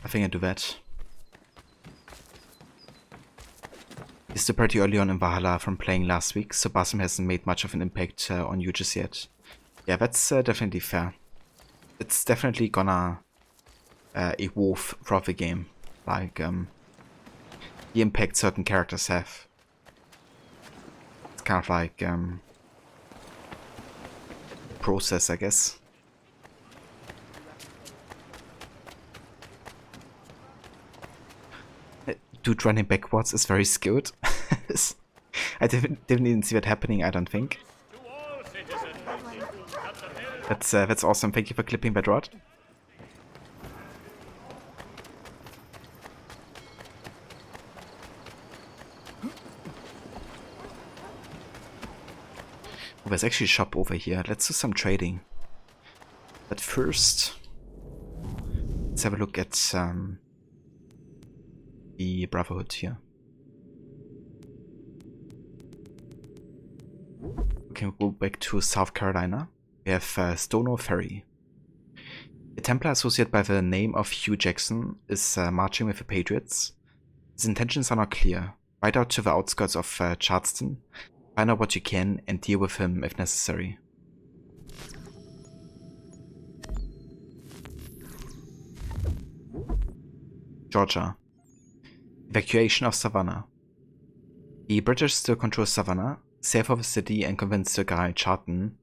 I think I do that. It's still pretty early on in Valhalla from playing last week, so Basim hasn't made much of an impact on you just yet. Yeah, that's definitely fair. It's definitely gonna evolve throughout the game, like the impact certain characters have. It's kind of like process, I guess. Dude running backwards is very skilled. I didn't even see that happening, I don't think. That's awesome. Thank you for clipping that rod. Oh, there's actually a shop over here. Let's do some trading. But first, let's have a look at the Brotherhood here. Okay, we'll go back to South Carolina. We have Stonewall Ferry. A Templar associated by the name of Hugh Jackson is marching with the Patriots. His intentions are not clear. Ride out to the outskirts of Charleston, find out what you can, and deal with him if necessary. Georgia. Evacuation of Savannah. The British still control Savannah, safe of the city, and convince the guy Carleton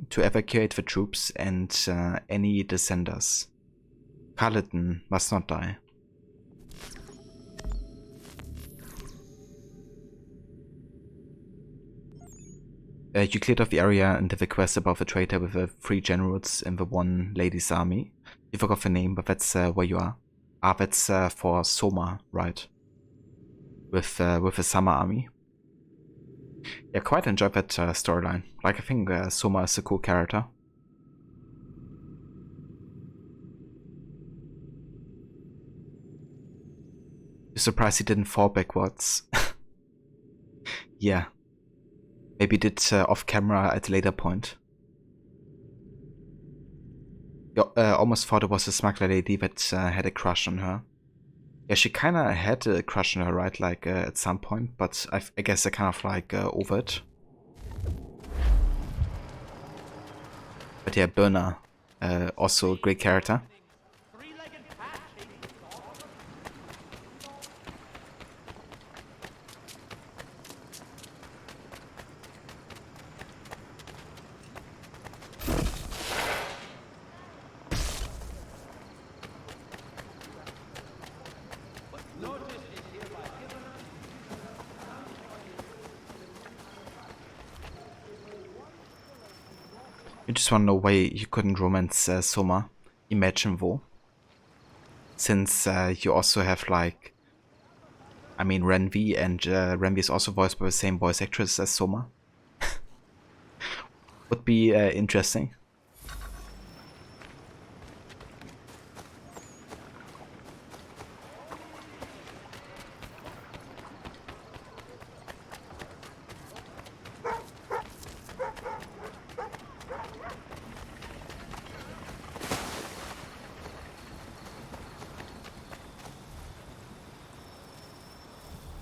to evacuate the troops and any dissenters. Carleton must not die. You cleared off the area and have a quest about the traitor with the 3 generals in the one lady's army. You forgot the name, but that's where you are. Ah, that's for Soma, right? With the summer army. Yeah, quite enjoyed that storyline. Like, I think Soma is a cool character. You're surprised he didn't fall backwards. Yeah. Maybe did off camera at a later point. You almost thought it was a smuggler lady that had a crush on her. Yeah, she kinda had a crush on her, right? Like at some point, but I guess they're kind of like over it. But yeah, Burner, also a great character. You just want to know why you couldn't romance Soma. Imagine though. Since you also have like, I mean Renvi, and Renvi is also voiced by the same voice actress as Soma. Would be interesting.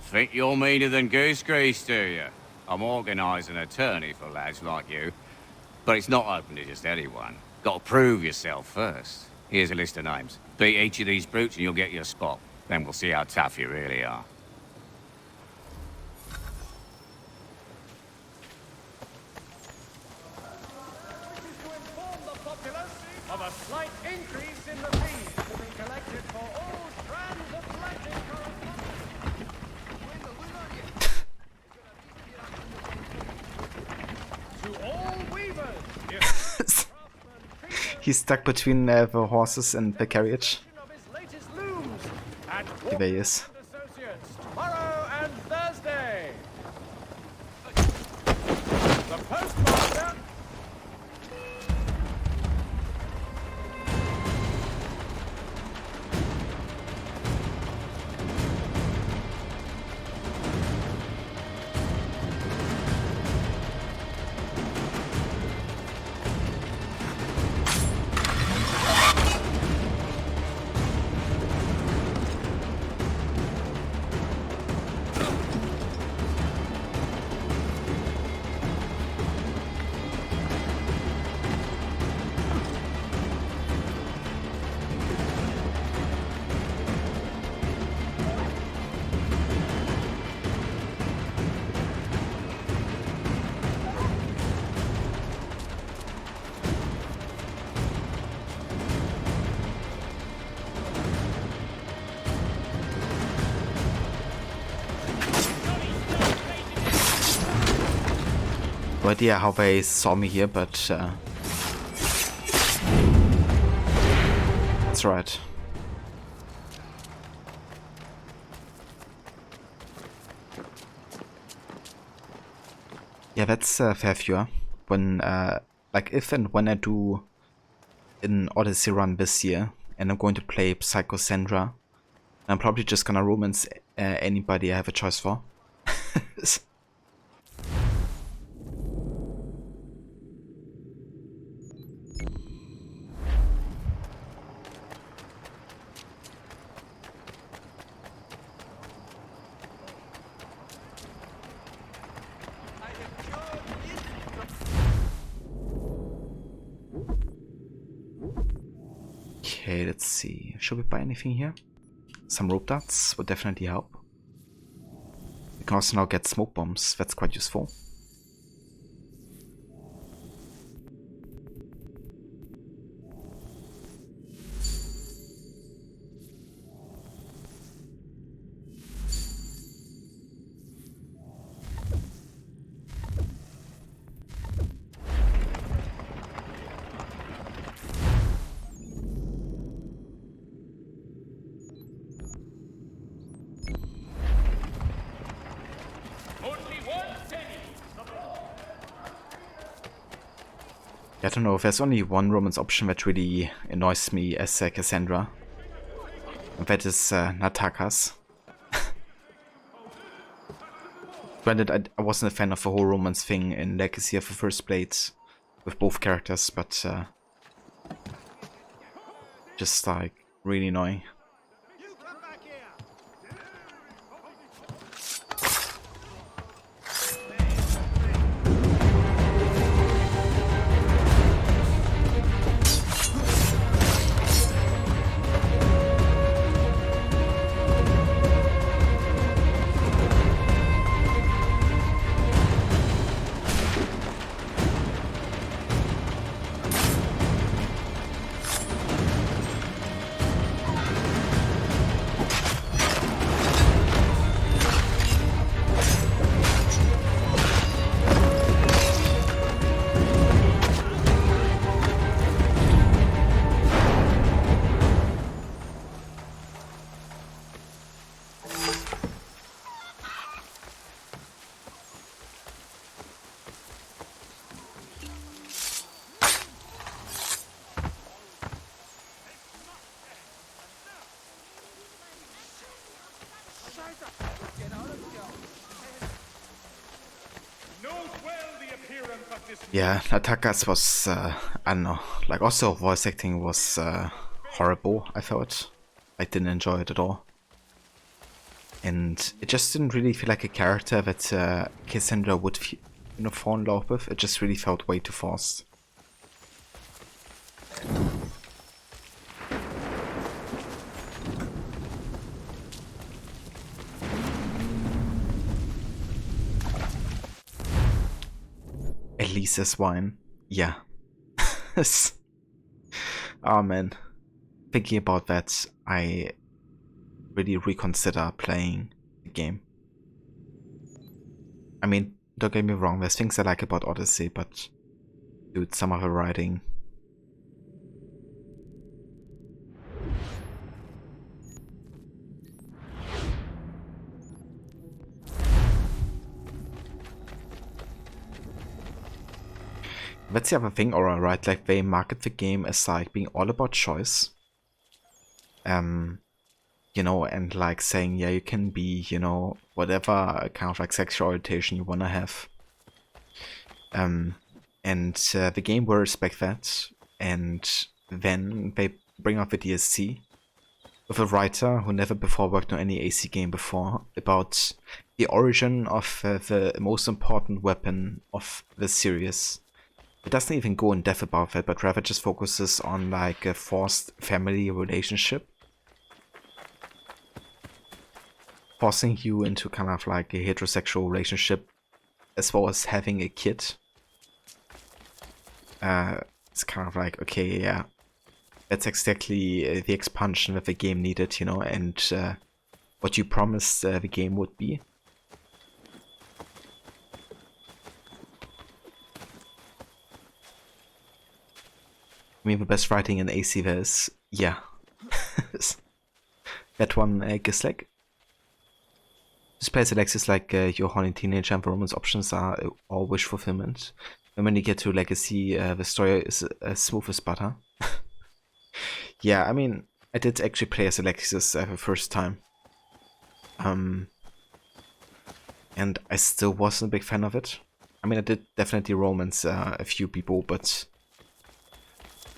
Think you're meaner than goose grease, do you? I'm organising an attorney for lads like you. But it's not open to just anyone. Got to prove yourself first. Here's a list of names. Beat each of these brutes and you'll get your spot. Then we'll see how tough you really are. Of a slight increase in the fees to be collected for all transatlantic correspondence. To all weavers, He's stuck between the horses and the carriage. There he is. tomorrow and Thursday. The postmaster. No idea how they saw me here, but that's right. Yeah, that's Fairview. When like if and when I do an Odyssey run this year, and I'm going to play Psycho Sandra, I'm probably just gonna romance anybody I have a choice for. Okay, let's see. Should we buy anything here? some rope darts would definitely help. We can also now get smoke bombs, that's quite useful. I don't know, there's only one romance option that really annoys me as Cassandra. And that is Nataka's. Granted, I wasn't a fan of the whole romance thing in Legacy of the First Blade with both characters, but just like really annoying. Yeah, Nataka's was, I don't know, like also voice acting was horrible, I thought. I didn't enjoy it at all. And it just didn't really feel like a character that Cassandra would fall in love with. It just really felt way too forced. Elise's wine. Yeah. Oh man. Thinking about that, I really reconsider playing the game. I mean, don't get me wrong, there's things I like about Odyssey, but dude, some of the writing. That's the other thing, Aura, right? Like, they market the game as like being all about choice. You know, and like saying, yeah, you can be, you know, whatever kind of like sexual orientation you wanna have. And the game will respect that, and then they bring up the DLC with a writer who never before worked on any AC game before about the origin of the most important weapon of the series. It doesn't even go in depth about that, but rather just focuses on like a forced family relationship. Forcing you into kind of like a heterosexual relationship as well as having a kid. It's kind of like, okay, yeah, that's exactly the expansion that the game needed, you know, and what you promised the game would be. I mean, the best writing in AC there is, yeah. That one, Gisleg. This plays Alexis like your horny teenager, and the romance options are all wish fulfillment. And when you get to Legacy, the story is as smooth as butter. Yeah, I mean, I did actually play as Alexis the first time. And I still wasn't a big fan of it. I mean, I did definitely romance a few people, but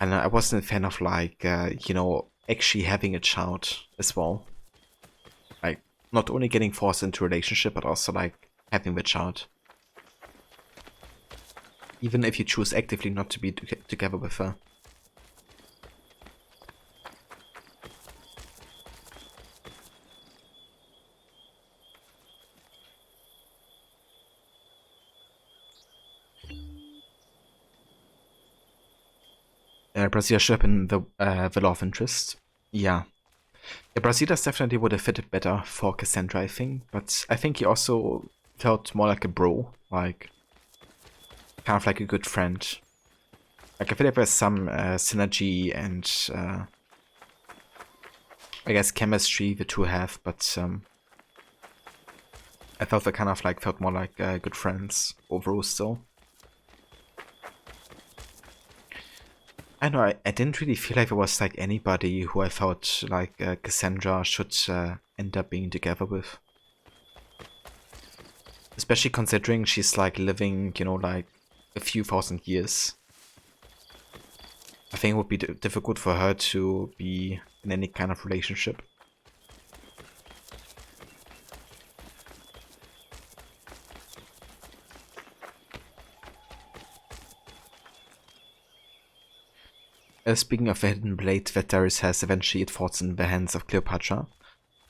and I wasn't a fan of like, you know, actually having a child as well. Like, not only getting forced into a relationship, but also like having the child. Even if you choose actively not to be together with her. Brasilia should have been the love interest. Yeah. Yeah, Brasilia definitely would have fitted better for Cassandra, I think. But I think he also felt more like a bro. Like, kind of like a good friend. Like, I feel like there's some synergy and I guess chemistry the two have, but I felt they kind of like felt more like good friends overall still. I know, I didn't really feel like there was like anybody who I felt like Cassandra should end up being together with. Especially considering she's like living, you know, like a few thousand years. I think it would be difficult for her to be in any kind of relationship. Speaking of the hidden blade that Darius has, eventually it falls in the hands of Cleopatra,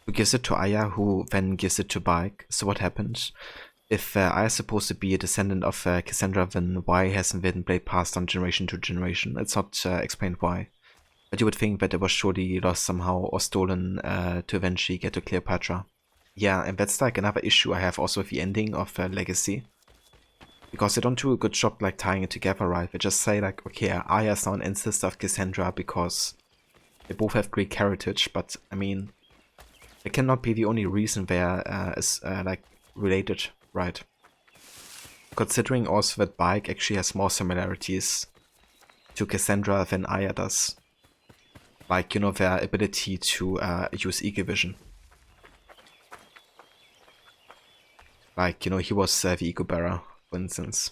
who gives it to Aya, who then gives it to Bike. So what happened? If Aya is supposed to be a descendant of Cassandra, then why hasn't the hidden blade passed on generation to generation? It's not explained why. But you would think that it was surely lost somehow or stolen to eventually get to Cleopatra. Yeah, and that's like another issue I have also with the ending of Legacy. Because they don't do a good job like tying it together, right? They just say like, okay, Arya is now an ancestor of Cassandra because they both have Greek heritage, but I mean, it cannot be the only reason they are like related, right? Considering also that Bike actually has more similarities to Cassandra than Arya does. Like, you know, their ability to use eagle vision. Like, you know, he was the eagle bearer, for instance.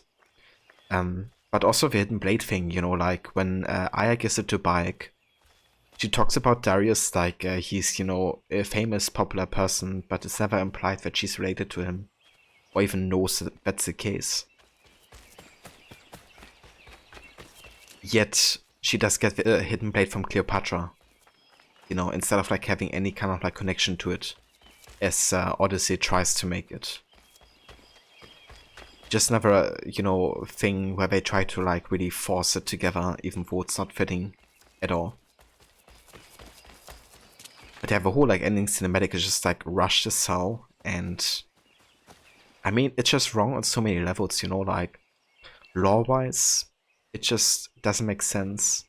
But also the hidden blade thing, you know, like when Aya gives it to Bike, she talks about Darius like he's, you know, a famous, popular person, but it's never implied that she's related to him, or even knows that that's the case. Yet, she does get the hidden blade from Cleopatra, you know, instead of like having any kind of like connection to it, as Odyssey tries to make it. Just another, you know, thing where they try to like really force it together, even though it's not fitting at all. But yeah, the whole like ending cinematic is just like rushed as hell, and I mean, it's just wrong on so many levels, you know, like lore-wise, it just doesn't make sense.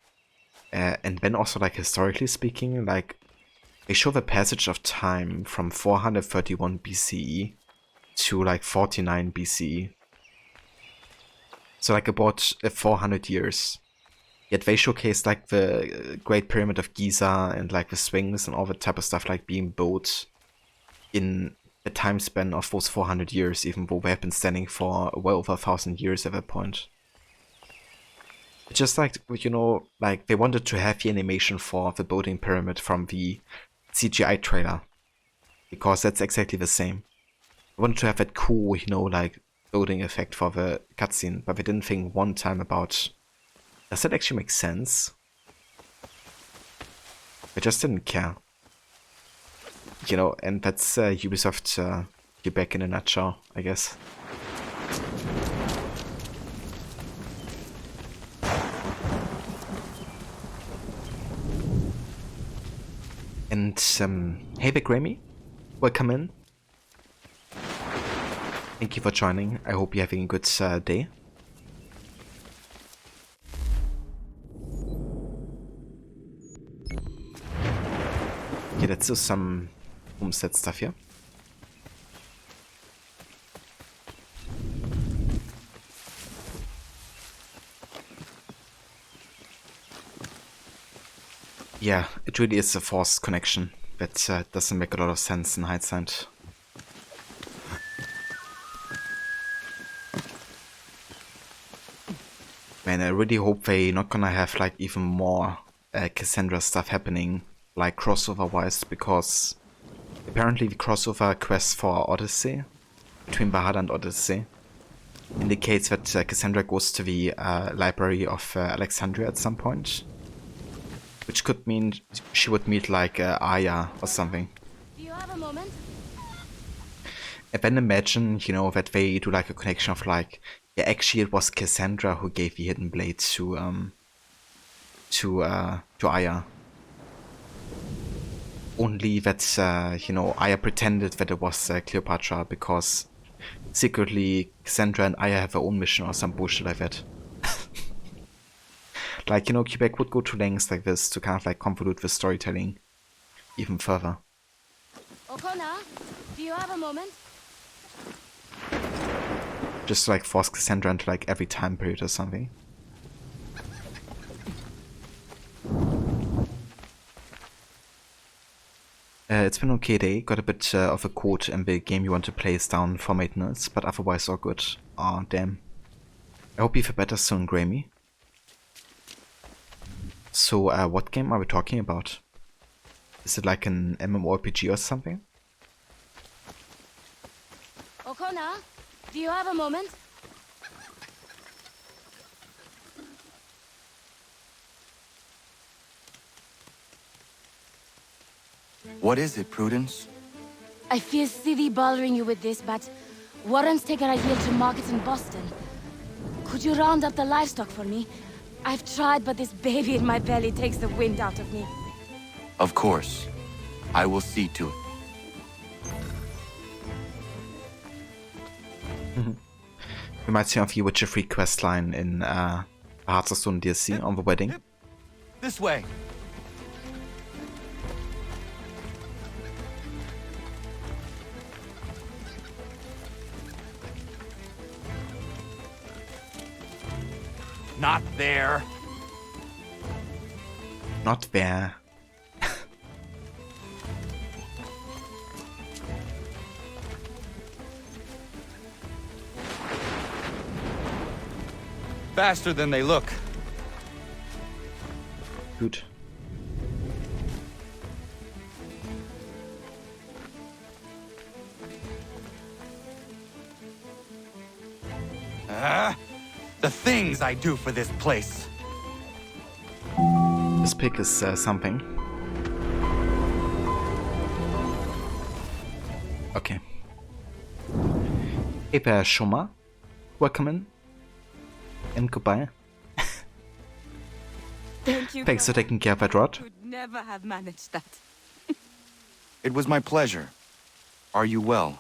And then also like historically speaking, like they show the passage of time from 431 BCE to like 49 BCE. So like about 400 years. Yet they showcase like the Great Pyramid of Giza and like the Sphinx and all that type of stuff like being built in a time span of those 400 years, even though they have been standing for well over 1,000 years at that point. It's just like, you know, like they wanted to have the animation for the building pyramid from the CGI trailer, because that's exactly the same. They wanted to have that cool, you know, like building effect for the cutscene, but they didn't think one time about, does that actually make sense? They just didn't care. You know, and that's Ubisoft Quebec in a nutshell, I guess. And hey there, Grammy, welcome in. Thank you for joining. I hope you're having a good day. Okay, let's do some homestead stuff here. Yeah, it really is a forced connection that doesn't make a lot of sense in hindsight. Man, I really hope they're not gonna have like even more Cassandra stuff happening, like crossover-wise, because apparently the crossover quest for Odyssey, between Valhalla and Odyssey, indicates that Cassandra goes to the library of Alexandria at some point. Which could mean she would meet like Aya or something. Do you have a moment? And then imagine, you know, that they do like a connection of like, yeah, actually it was Cassandra who gave the hidden blade to to Aya. Only that, you know, Aya pretended that it was Cleopatra because secretly Cassandra and Aya have their own mission or some bullshit like that. Like, you know, Quebec would go to lengths like this to kind of like convolute the storytelling even further. Okona, do you have a moment? Just to like force Cassandra into like every time period or something. It's been an okay day. Got a bit of a quote in the game you want to play is down for maintenance, but otherwise all good. Aw, damn. I hope you feel better soon, Grammy. So, what game are we talking about? Is it like an MMORPG or something? Okona, do you have a moment? What is it, Prudence? I feel silly bothering you with this, but Warren's taken a deal to market in Boston. Could you round up the livestock for me? I've tried, but this baby in my belly takes the wind out of me. Of course. I will see to it. Reminds me of the Witcher 3 questline in Hearts of Stone DLC on the wedding. This way. Not there. Not there. Faster than they look. Good. The things I do for this place. This pick is something. Okay. Hey there, Shoma. Welcome in. And goodbye. Thank you. Thanks for taking care of that rod. Could never have managed that. It was my pleasure. Are you well?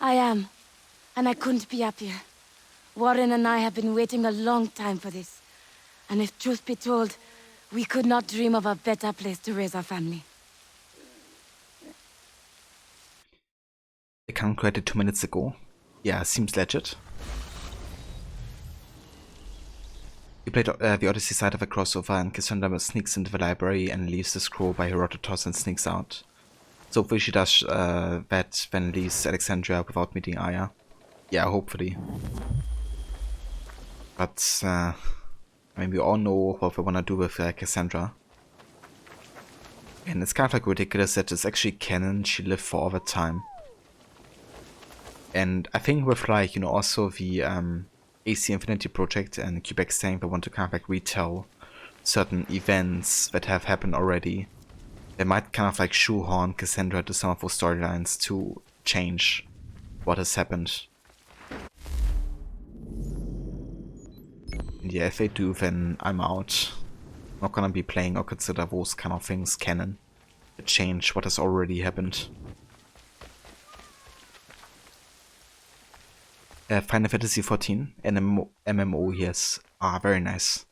I am, and I couldn't be happier. Warren and I have been waiting a long time for this. And if truth be told, we could not dream of a better place to raise our family. Account created 2 minutes ago. Yeah, seems legit. You played the Odyssey side of a crossover, and Cassandra sneaks into the library and leaves the scroll by Herodotus and sneaks out. So hopefully she does that, then leaves Alexandria without meeting Aya. Yeah, hopefully. But, I mean, we all know what we want to do with Cassandra. And it's kind of like ridiculous that it's actually canon she lived for all that time. And I think with like, you know, also the AC Infinity project and Quebec saying they want to kind of like retell certain events that have happened already, they might kind of like shoehorn Cassandra to some of those storylines to change what has happened. And yeah, if they do, then I'm out. I'm not gonna be playing or consider those kind of things canon. To change what has already happened. Final Fantasy XIV, an MMO, yes. Ah, very nice.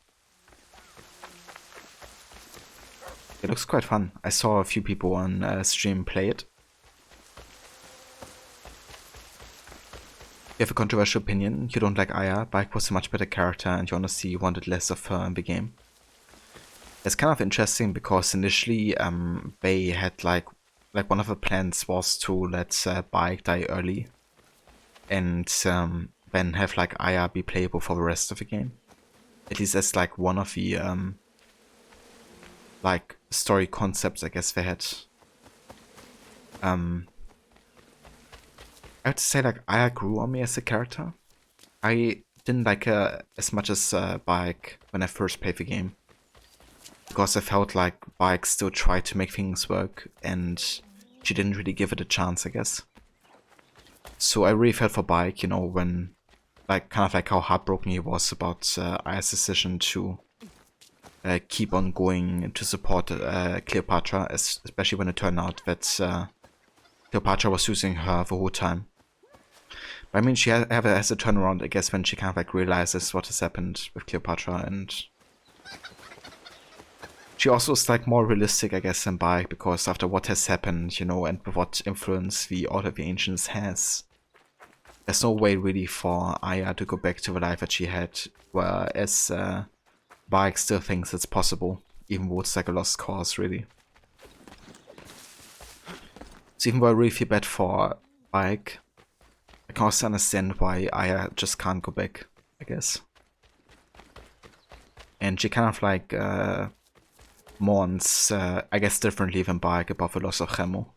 It looks quite fun. I saw a few people on stream play it. You have a controversial opinion, you don't like Aya, Bike was a much better character and you honestly wanted less of her in the game. It's kind of interesting because initially they had like one of the plans was to let Bike die early and then have like Aya be playable for the rest of the game. At least that's like one of the like story concepts I guess they had. I have to say, like, Aya grew on me as a character. I didn't like her as much as Bike when I first played the game. Because I felt like Bike still tried to make things work and she didn't really give it a chance, I guess. So I really felt for Bike, you know, when, like, kind of like how heartbroken he was about Aya's decision to keep on going to support Cleopatra, especially when it turned out that Cleopatra was using her the whole time. But I mean, she has a turnaround, I guess, when she kind of like realizes what has happened with Cleopatra, and she also is like more realistic, I guess, than Bayek, because after what has happened, you know, and what influence the Order of the Ancients has, there's no way really for Aya to go back to the life that she had, whereas Bayek still thinks it's possible, even though it's like a lost cause, really. So even though I really feel bad for Bayek, I can also understand why Aya just can't go back, I guess. And she kind of like mourns, I guess differently than Bayek about the loss of Chemo.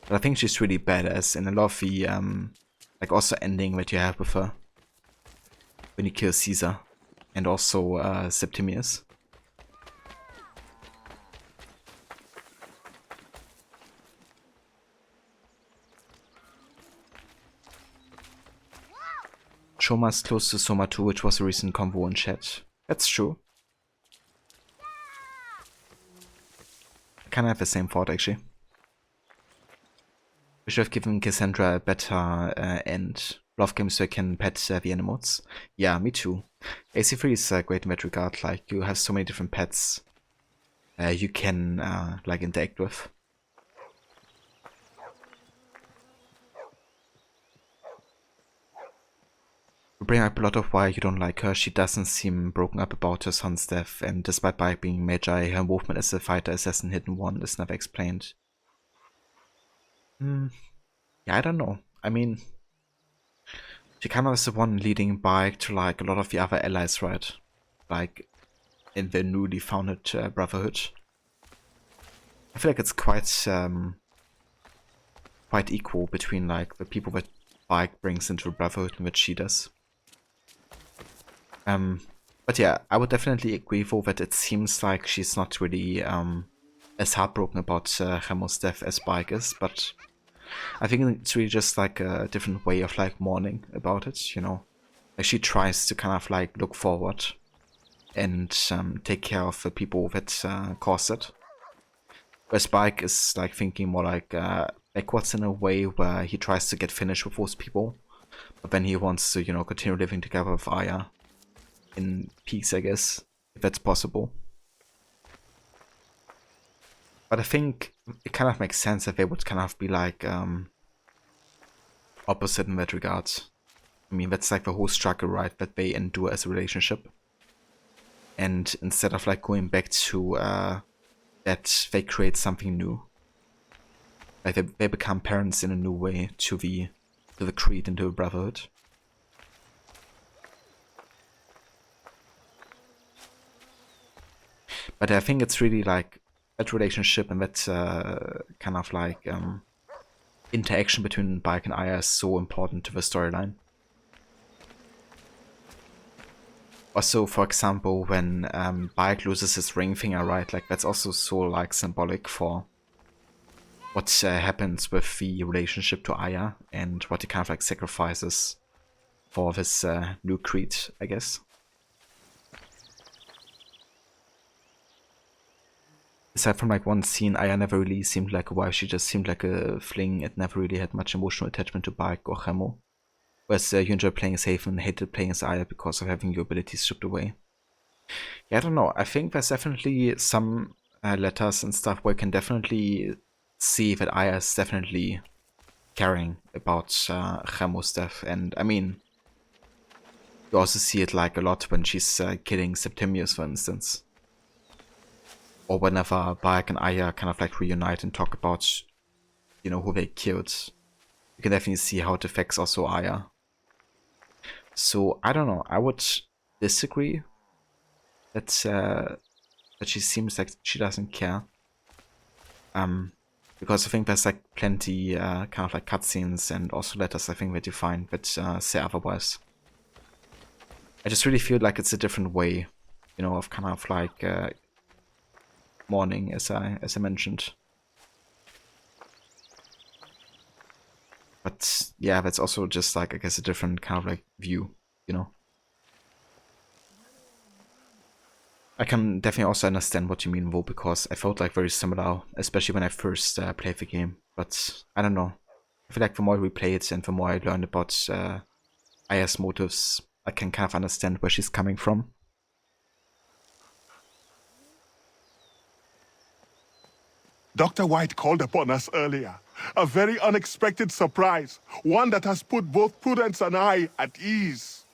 But I think she's really badass, and I love the like also ending that you have with her when you kill Caesar and also Septimius. Shoma is close to Soma 2, which was a recent convo in chat. That's true. I kind of have the same thought, actually. We should have given Cassandra a better end. Love games where you can pet the animals. Yeah, me too. AC3 is great in that regard. Like, you have so many different pets you can like interact with. You bring up a lot of why you don't like her. She doesn't seem broken up about her son's death, and despite Bayek being Magi, her involvement as a fighter assassin Hidden One is never explained. Yeah, I don't know. I mean, she kind of is the one leading Bayek to like a lot of the other allies, right? Like in the newly founded Brotherhood. I feel like it's quite equal between like the people that Bayek brings into the Brotherhood and what she does. But yeah, I would definitely agree though that it seems like she's not really as heartbroken about Chemo's death as Bayek is, but I think it's really just like a different way of like mourning about it, you know. Like she tries to kind of like look forward and take care of the people that caused it. Whereas Bayek is like thinking more like backwards in a way where he tries to get finished with those people, but then he wants to, you know, continue living together with Aya in peace, I guess, if that's possible. But I think it kind of makes sense that they would kind of be like opposite in that regard. I mean, that's like the whole struggle, right, that they endure as a relationship. And instead of like going back to that, they create something new. Like they become parents in a new way to the creed and to the Brotherhood. But I think it's really like that relationship and that kind of like interaction between Bayek and Aya is so important to the storyline. Also, for example, when Bayek loses his ring finger, right, like that's also so like symbolic for what happens with the relationship to Aya and what he kind of like sacrifices for this new creed, I guess. Aside from like one scene, Aya never really seemed like a wife, she just seemed like a fling. It never really had much emotional attachment to Bayek or Chemo. Whereas you enjoy playing as Haven and hated playing as Aya because of having your abilities stripped away. Yeah, I don't know. I think there's definitely some letters and stuff where you can definitely see that Aya is definitely caring about Chemo's death. And I mean, you also see it like a lot when she's killing Septimius, for instance. Or whenever Bayek and Aya kind of like reunite and talk about, you know, who they killed. You can definitely see how it affects also Aya. So, I don't know, I would disagree that she seems like she doesn't care. Because I think there's like plenty kind of like cutscenes and also letters I think that you find that say otherwise. I just really feel like it's a different way, you know, of kind of like mourning, as I mentioned. But yeah, that's also just like, I guess, a different kind of like view, you know. I can definitely also understand what you mean, though, because I felt like very similar, especially when I first played the game. But I don't know. I feel like the more I replay it and the more I learn about Aya's motives, I can kind of understand where she's coming from. Dr. White called upon us earlier. A very unexpected surprise. One that has put both Prudence and I at ease.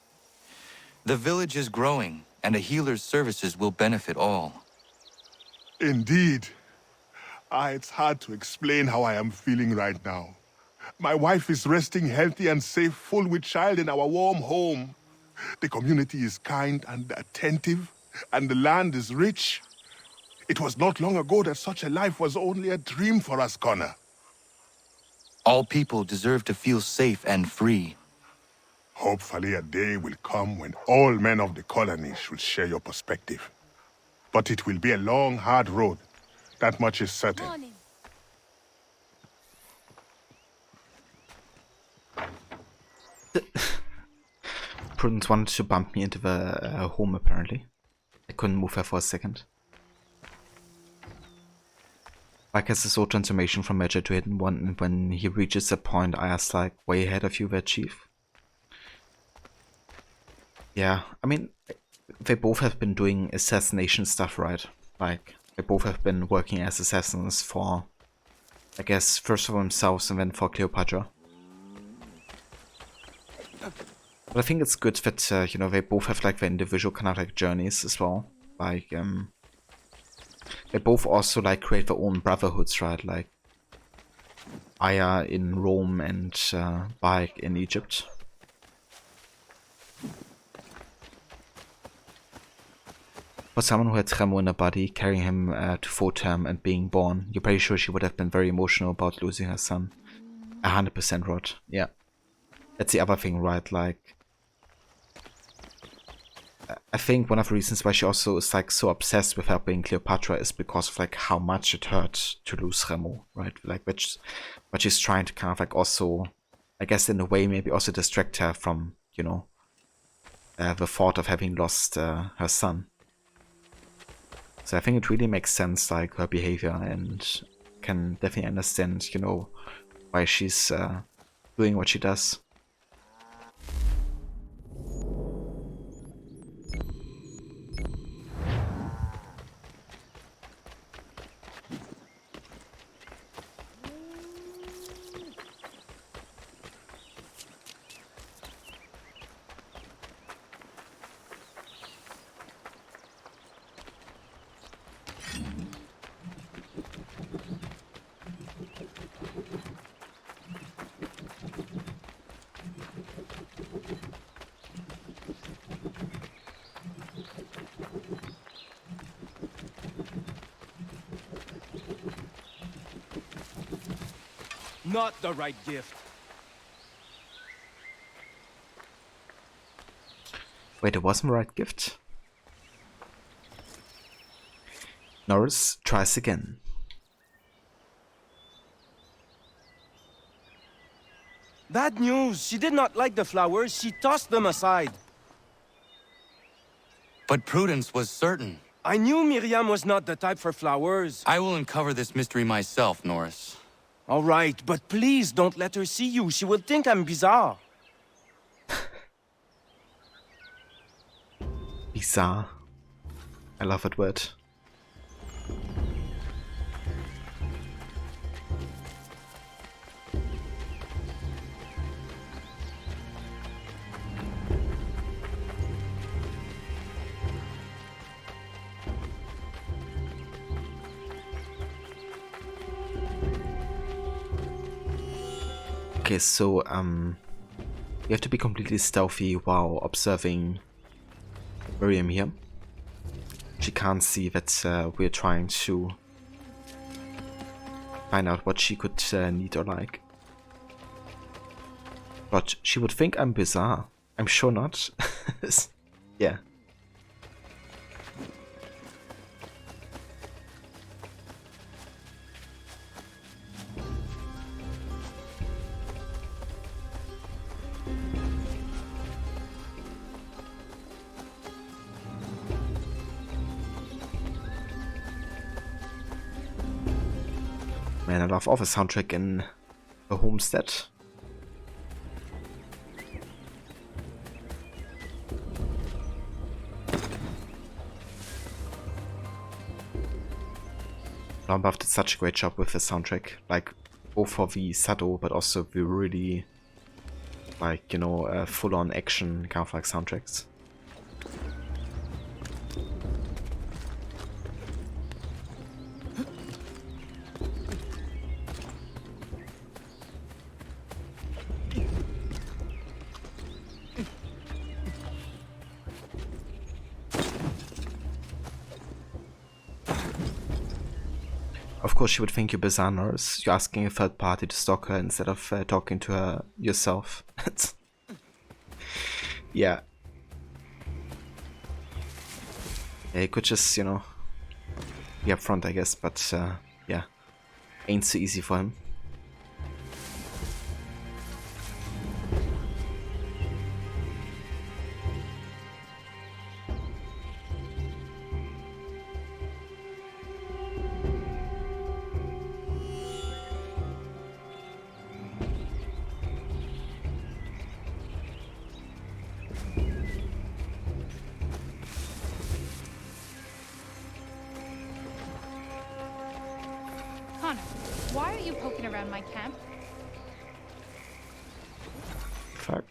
The village is growing, and a healer's services will benefit all. Indeed. It's hard to explain how I am feeling right now. My wife is resting healthy and safe, full with child in our warm home. The community is kind and attentive, and the land is rich. It was not long ago that such a life was only a dream for us, Connor. All people deserve to feel safe and free. Hopefully a day will come when all men of the colony should share your perspective. But it will be a long, hard road. That much is certain. Morning. Prudence wanted to bump me into the home, apparently. I couldn't move her for a second. Like has this auto transformation from Major to Hidden One, and when he reaches that point, Aya's like way ahead of you there, Chief. Yeah, I mean, they both have been doing assassination stuff, right? Like, they both have been working as assassins for, I guess, first for themselves and then for Cleopatra. But I think it's good that, you know, they both have like their individual kind of like journeys as well. Like, they both also like create their own brotherhoods, right? Like Aya in Rome and Bayek in Egypt. For someone who had Remo in her body, carrying him to full term and being born, you're pretty sure she would have been very emotional about losing her son. 100% Rod, yeah. That's the other thing, right? Like, I think one of the reasons why she also is like so obsessed with helping Cleopatra is because of like how much it hurt to lose Remo, right? Like, which she's trying to kind of like also, I guess in a way maybe also distract her from, you know, the thought of having lost her son. So I think it really makes sense, like her behavior, and can definitely understand, you know, why she's doing what she does. Not the right gift. Wait, it wasn't the right gift? Norris tries again. Bad news. She did not like the flowers. She tossed them aside. But Prudence was certain. I knew Miriam was not the type for flowers. I will uncover this mystery myself, Norris. All right, but please don't let her see you. She will think I'm bizarre. Bizarre. I love that word. Okay, so you have to be completely stealthy while observing Miriam here. She can't see that we're trying to find out what she could need or like. But she would think I'm bizarre. I'm sure not. Yeah. And I love all the soundtrack in the Homestead. Lombaft did such a great job with the soundtrack, like both for the Sado, but also the really, like, you know, full-on action kind of like soundtracks. Of course, you would think you're bizarre, Norris. You're asking a third party to stalk her instead of talking to her yourself. Yeah. Yeah, you could just, you know, be upfront, I guess, but yeah, ain't so easy for him. Connor, why are you poking around my camp? Fuck.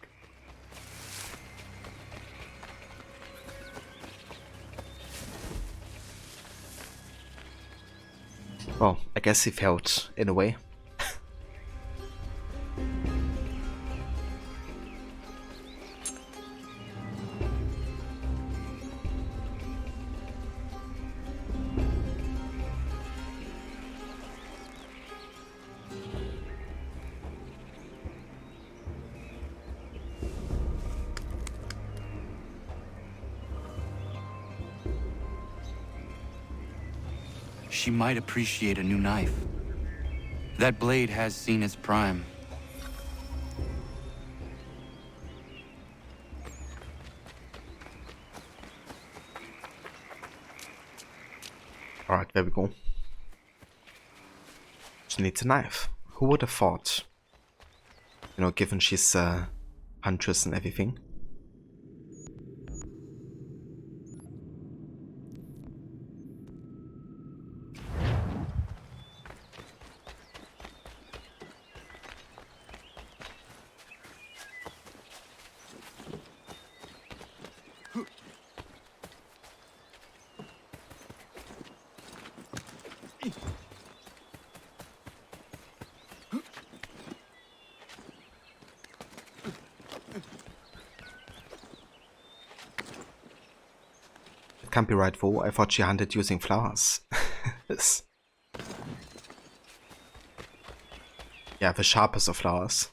Well, I guess he failed in a way. She might appreciate a new knife. That blade has seen its prime. Alright, there we go. She needs a knife. Who would have thought? You know, given she's a huntress and everything. Can't be right though, I thought she hunted using flowers. This. Yeah, the sharpest of flowers.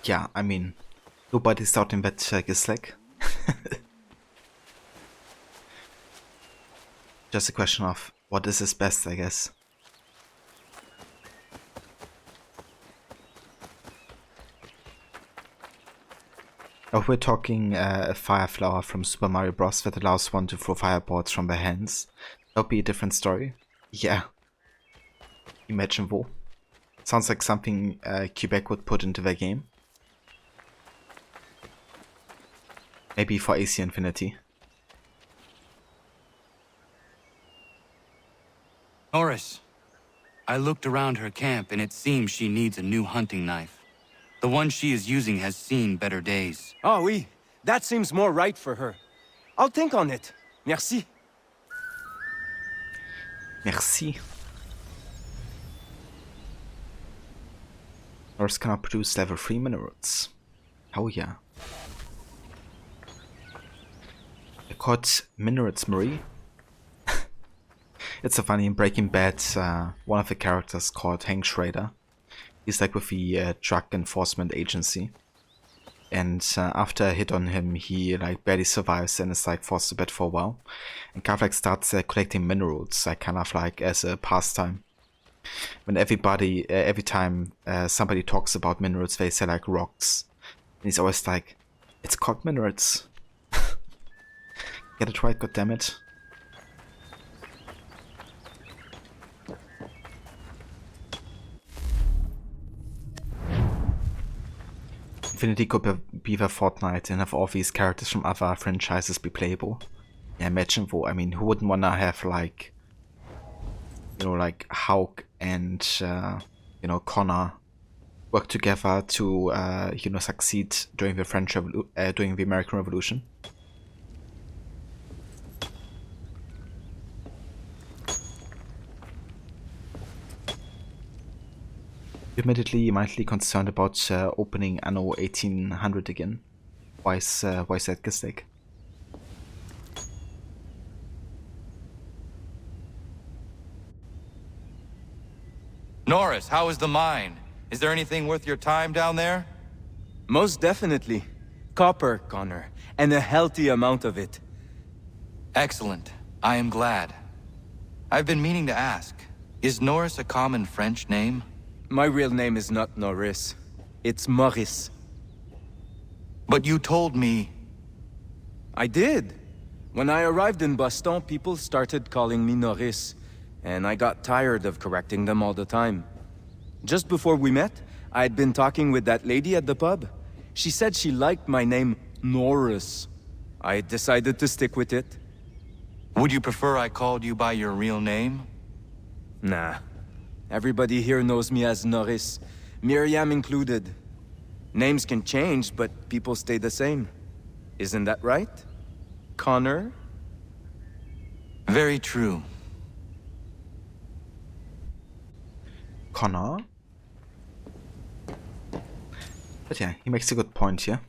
Yeah, I mean, nobody's doubting that Gisleck. Just a question of what is his best, I guess. Oh, we're talking a fire flower from Super Mario Bros. That allows one to throw fireballs from their hands. That would be a different story. Yeah. Imagine though. Sounds like something Quebec would put into their game. Maybe for AC Infinity. Norris, I looked around her camp and it seems she needs a new hunting knife. The one she is using has seen better days. Ah oui, that seems more right for her. I'll think on it. Merci. Merci. Norris cannot produce level 3 minerals. Oh yeah. They're called minerals, Marie. It's so funny, in Breaking Bad, one of the characters called Hank Schrader. He's like with the drug enforcement agency. And after a hit on him, he like barely survives and is like forced to bed for a while. And kind of like starts collecting minerals, like kind of like as a pastime. When every time somebody talks about minerals, they say like rocks. And he's always like, it's called minerals. Get it right, goddammit. Infinity could be the Fortnite and have all these characters from other franchises be playable. Yeah, imagine though, I mean, who wouldn't wanna have like, you know, like Hawk and, you know, Connor work together to, you know, succeed during the during the American Revolution. Admittedly, mildly concerned about opening Anno 1800 again. Why is that, Gistik? Norris, how is the mine? Is there anything worth your time down there? Most definitely. Copper, Connor, and a healthy amount of it. Excellent. I am glad. I've been meaning to ask, is Norris a common French name? My real name is not Norris. It's Maurice. But you told me... I did. When I arrived in Boston, people started calling me Norris, and I got tired of correcting them all the time. Just before we met, I had been talking with that lady at the pub. She said she liked my name, Norris. I decided to stick with it. Would you prefer I called you by your real name? Nah. Everybody here knows me as Norris, Miriam included. Names can change, but people stay the same. Isn't that right? Connor? Very true. Connor? But yeah, he makes a good point here.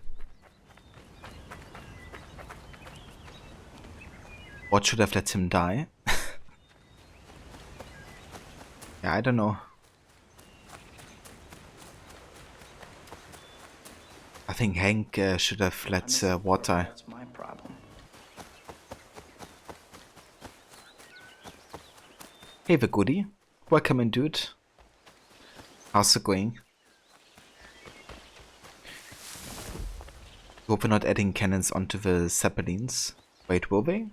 What should have let him die? Yeah, I don't know. I think Hank should have let Watt die. That's my problem. Hey, the goodie. Welcome in, dude. How's it going? Hope we're not adding cannons onto the Zeppelins. Wait, will they?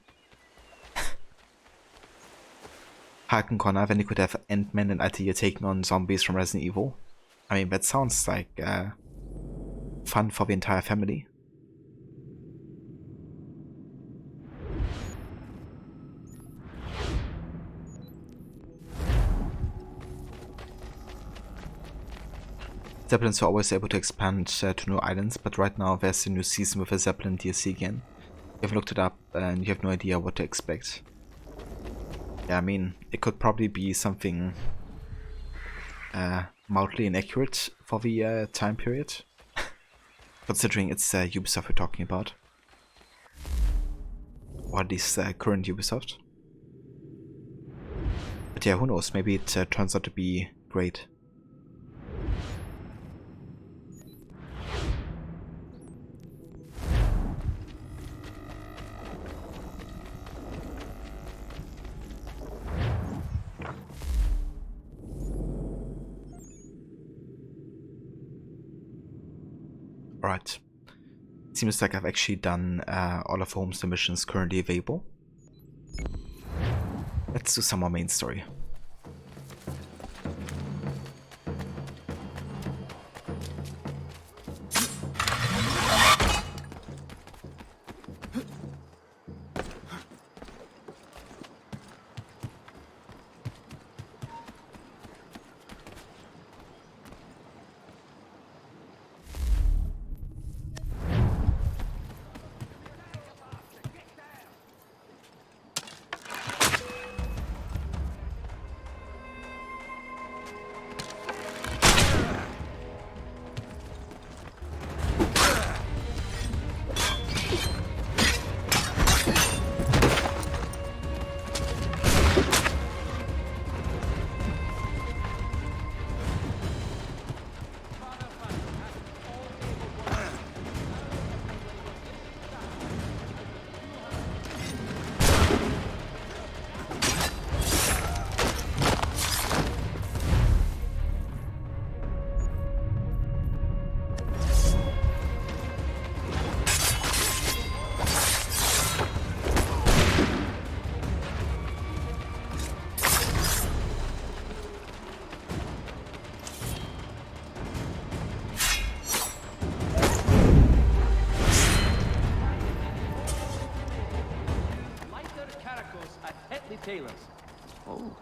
Haken Connor, then you could have Ant-Man and Altair taking on zombies from Resident Evil. I mean, that sounds like fun for the entire family. Zeppelins are always able to expand to new islands, but right now there's a new season with a Zeppelin DLC again. You haven't looked it up and you have no idea what to expect. Yeah, I mean, it could probably be something mildly inaccurate for the time period, considering it's Ubisoft we're talking about, or at least current Ubisoft. But yeah, who knows, maybe it turns out to be great. Alright, seems like I've actually done all of Homestead missions currently available. Let's do some more main story. at Hetley Taylor's. Oh.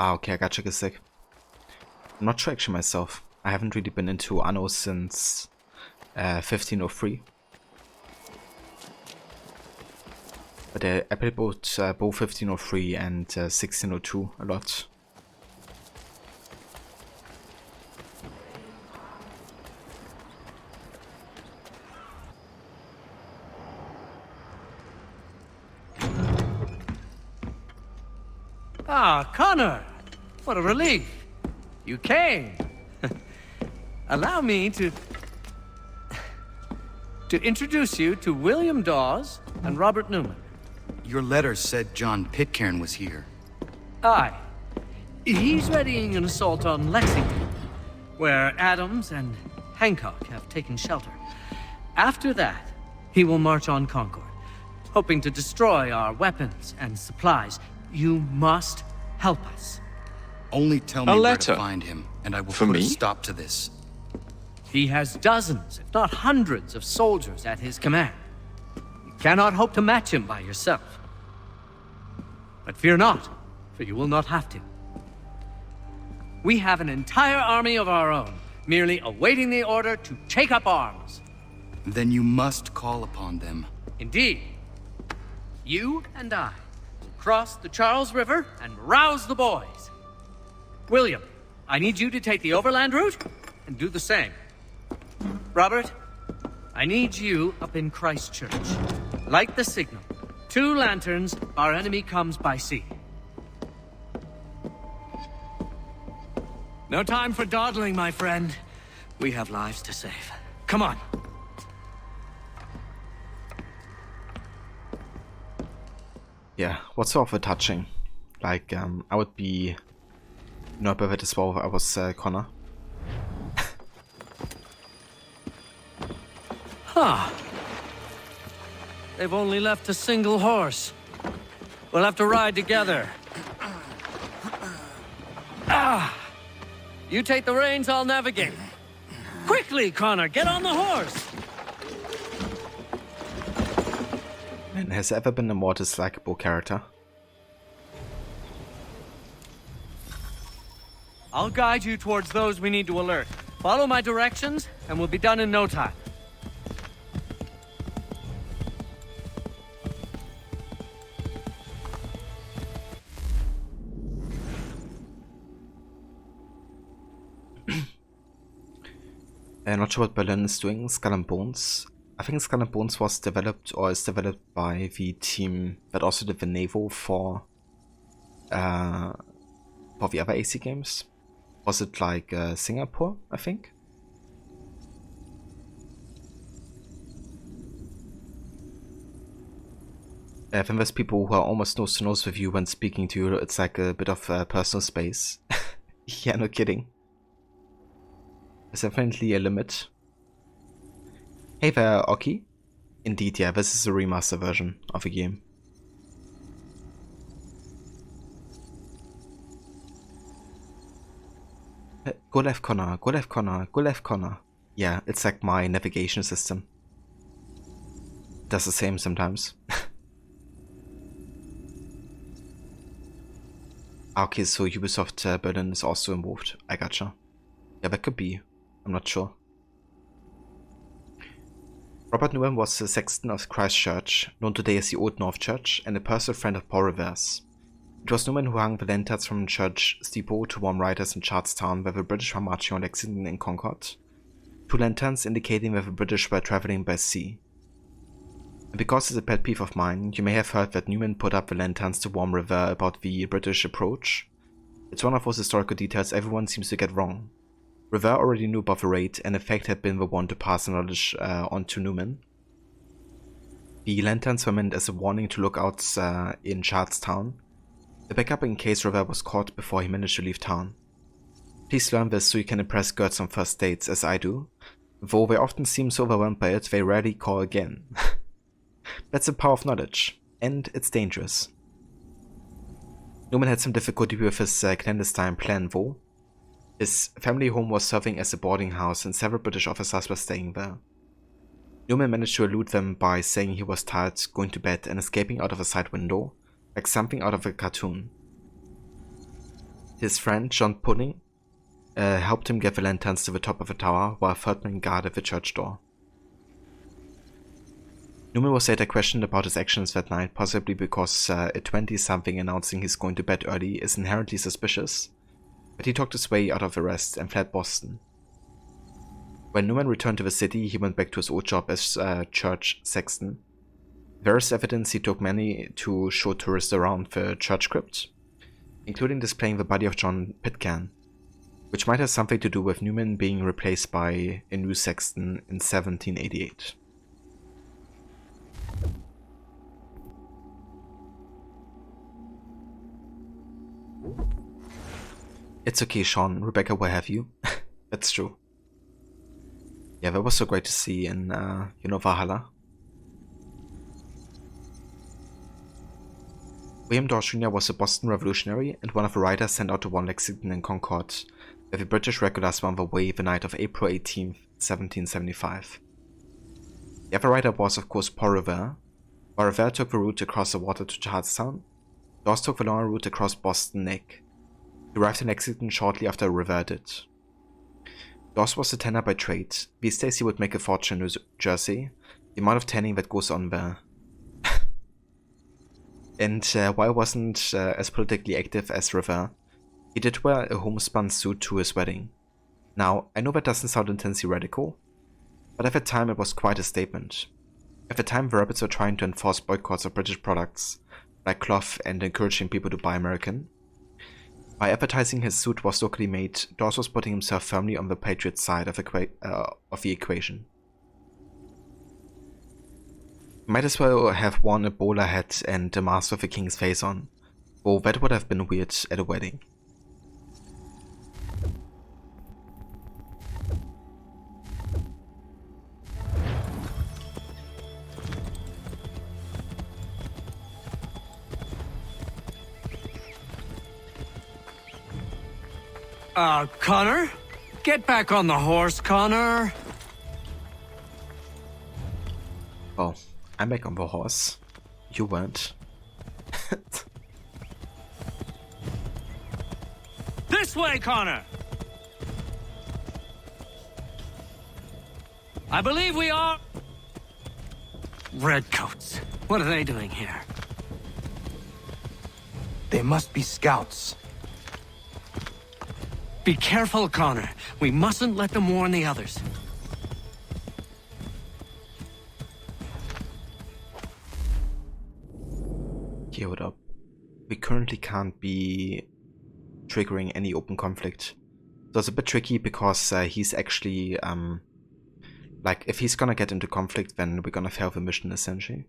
Ah, okay, I got you a sec. I'm not sure actually myself. I haven't really been into Anno since 1503. But I played both 1503 and 1602 a lot. Ah, Connor! What a relief! You came! Allow me to introduce you to William Dawes and Robert Newman. Your letter said John Pitcairn was here. Aye. He's readying an assault on Lexington, where Adams and Hancock have taken shelter. After that, he will march on Concord, hoping to destroy our weapons and supplies. You must help us. Only tell me where to find him, and I will put a stop to this. He has dozens, if not hundreds, of soldiers at his command. You cannot hope to match him by yourself. But fear not, for you will not have to. We have an entire army of our own, merely awaiting the order to take up arms. Then you must call upon them. Indeed. You and I will cross the Charles River and rouse the boys. William, I need you to take the overland route and do the same. Robert, I need you up in Christchurch. Light the signal. 2 lanterns, our enemy comes by sea. No time for dawdling, my friend. We have lives to save. Come on. Yeah, what's sort of touching? Like, I would be not perfect as well if I was Connor. Huh. They've only left a single horse. We'll have to ride together. Ah! You take the reins, I'll navigate. Quickly, Connor, get on the horse! Man, has there ever been a more dislikable character? I'll guide you towards those we need to alert. Follow my directions, and we'll be done in no time. Not sure what Berlin is doing. Skull and Bones. I think Skull and Bones was developed or is developed by the team that also did the Nevo for the other AC games. Was it like Singapore, I think? Then there's people who are almost nose to nose with you when speaking to you. It's like a bit of personal space. Yeah, no kidding. There's definitely a limit. Hey there, Oki. Indeed, yeah, this is a remaster version of the game. Go left corner, go left corner, go left corner. Yeah, it's like my navigation system. Does the same sometimes. Okay, so Ubisoft Berlin is also involved. I gotcha. Yeah, that could be. I'm not sure. Robert Newman was the sexton of Christchurch, known today as the Old North Church, and a personal friend of Paul Revere's. It was Newman who hung the lanterns from the church steeple to warn riders in Charlestown where the British were marching on Lexington and Concord. 2 lanterns indicating where the British were traveling by sea. And because it's a pet peeve of mine, you may have heard that Newman put up the lanterns to warn Revere about the British approach. It's one of those historical details everyone seems to get wrong. Revere already knew about the raid and in fact had been the one to pass the knowledge on to Newman. The lanterns were meant as a warning to lookouts in Charlestown, a backup in case Revere was caught before he managed to leave town. Please learn this so you can impress girls on first dates as I do. Though they often seem so overwhelmed by it, they rarely call again. That's the power of knowledge, and it's dangerous. Newman had some difficulty with his clandestine plan though. His family home was serving as a boarding house and several British officers were staying there. Newman managed to elude them by saying he was tired, going to bed, and escaping out of a side window, like something out of a cartoon. His friend, John Pudding, helped him get the lanterns to the top of the tower while a third man guarded the church door. Newman was later questioned about his actions that night, possibly because a 20-something announcing he's going to bed early is inherently suspicious, but he talked his way out of arrest and fled Boston. When Newman returned to the city, he went back to his old job as church sexton. There is evidence he took many to show tourists around the church crypt, including displaying the body of John Pitcairn, which might have something to do with Newman being replaced by a new sexton in 1788. It's okay, Sean. Rebecca will have you. That's true. Yeah, that was so great to see in, Valhalla. William Dawes Jr. was a Boston revolutionary and one of the riders sent out to warn Lexington and Concord, where the British regulars were on their way the night of April 18, 1775. The other rider was, of course, Paul Revere. While Revere took the route across the water to Charlestown, Dawes took the longer route across Boston Neck. He arrived in Lexington shortly after Revere did. Dawes was a tanner by trade. These days he would make a fortune in New Jersey, the amount of tanning that goes on there. And while he wasn't as politically active as Revere, he did wear a homespun suit to his wedding. Now, I know that doesn't sound intensely radical, but at the time it was quite a statement. At the time the rebels were trying to enforce boycotts of British products, like cloth, and encouraging people to buy American. By advertising his suit was locally made, Dawes was putting himself firmly on the Patriot side of the equation. He might as well have worn a bowler hat and a mask with a king's face on, though that would have been weird at a wedding. Connor? Get back on the horse, Connor. Oh, I'm back on the horse. You weren't. This way, Connor! I believe we are... Redcoats. What are they doing here? They must be scouts. Be careful, Connor. We mustn't let them warn the others. Give it up. We currently can't be triggering any open conflict. So it's a bit tricky because he's actually, like, if he's gonna get into conflict, then we're gonna fail the mission, essentially.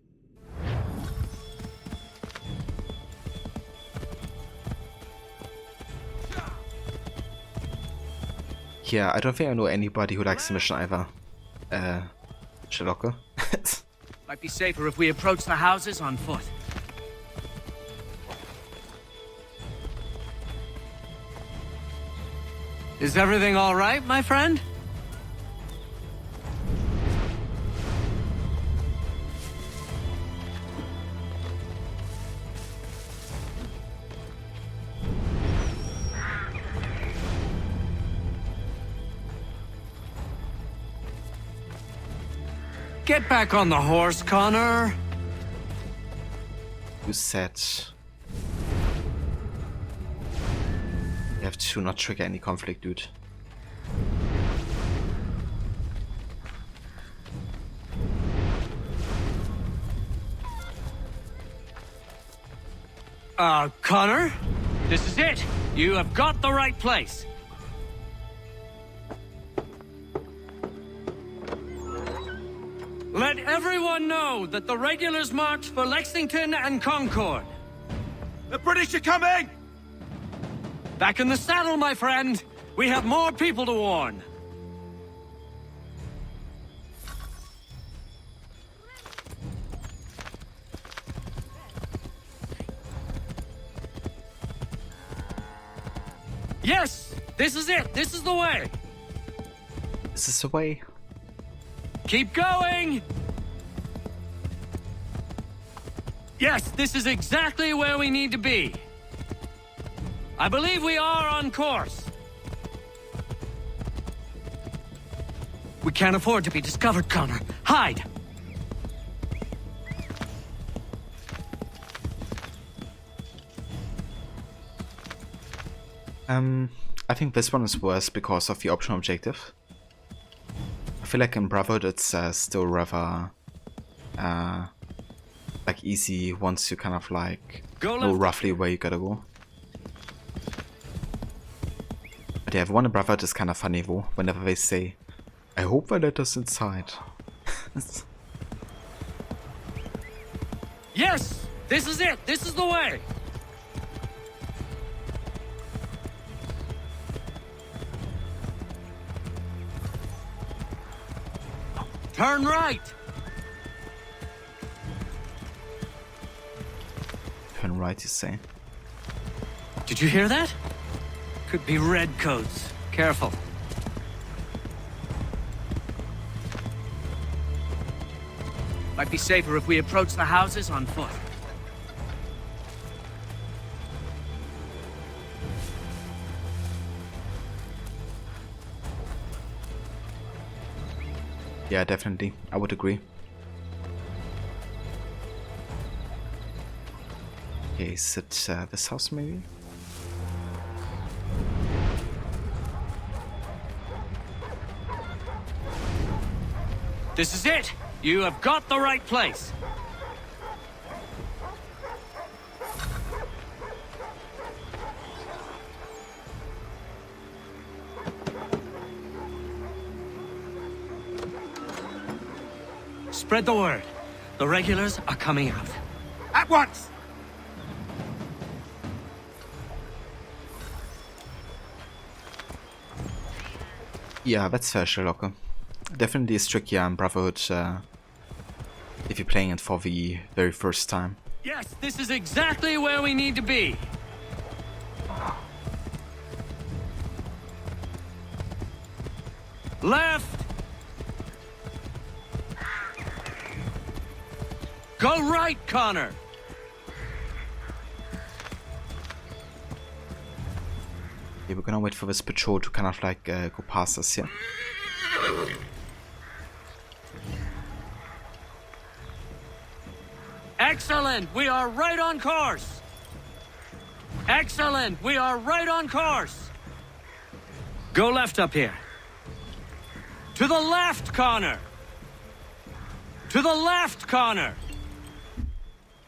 Yeah, I don't think I know anybody who likes the mission either. Sherlock. Might be safer if we approach the houses on foot. Is everything all right, my friend? Get back on the horse, Connor. You said you have to not trigger any conflict, dude. Connor? This is it. You have got the right place. Let everyone know that the regulars marched for Lexington and Concord. The British are coming! Back in the saddle, my friend. We have more people to warn. Yes! This is it! This is the way! Is this the way? Keep going! Yes, this is exactly where we need to be. I believe we are on course. We can't afford to be discovered, Connor. Hide! I think this one is worse because of the optional objective. I feel like in Brotherhood it's still rather like easy once you kind of like know roughly where you gotta go. But yeah, the one in Brotherhood is kind of funny though, whenever they say, I hope they let us inside. Yes! This is it! This is the way! Turn right! Turn right, you say? Did you hear that? Could be redcoats. Careful. Might be safer if we approach the houses on foot. Yeah, definitely. I would agree. Okay, is it this house maybe? This is it! You have got the right place! Spread the word. The regulars are coming out. At once! Yeah, that's fair, Sherlock. Definitely is trickier in Brotherhood if you're playing it for the very first time. Yes, this is exactly where we need to be. Left! Go right, Connor! Yeah, we're gonna wait for this patrol to kind of like go past us here. Excellent! We are right on course! Excellent! We are right on course! Go left up here. To the left, Connor! To the left, Connor!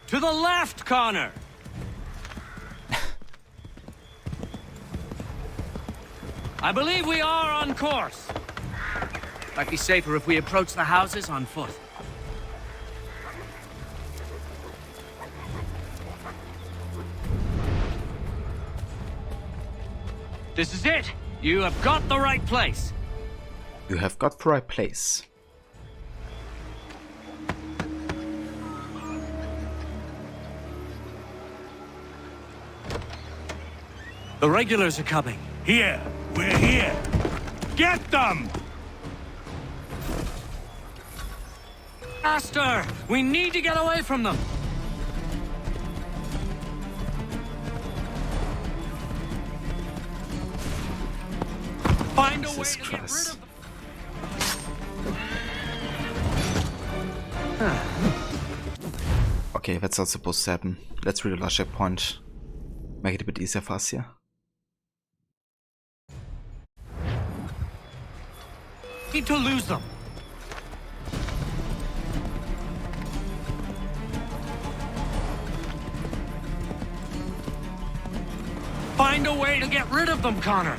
To the left, Connor! I believe we are on course. Might be safer if we approach the houses on foot. This is it! You have got the right place! You have got the right place. The regulars are coming. Here! We're here! Get them! Faster! We need to get away from them! Find a way to get rid of them! Okay, that's not supposed to happen. Let's reload our checkpoint. Make it a bit easier for us here. Need to lose them. Find a way to get rid of them, Connor.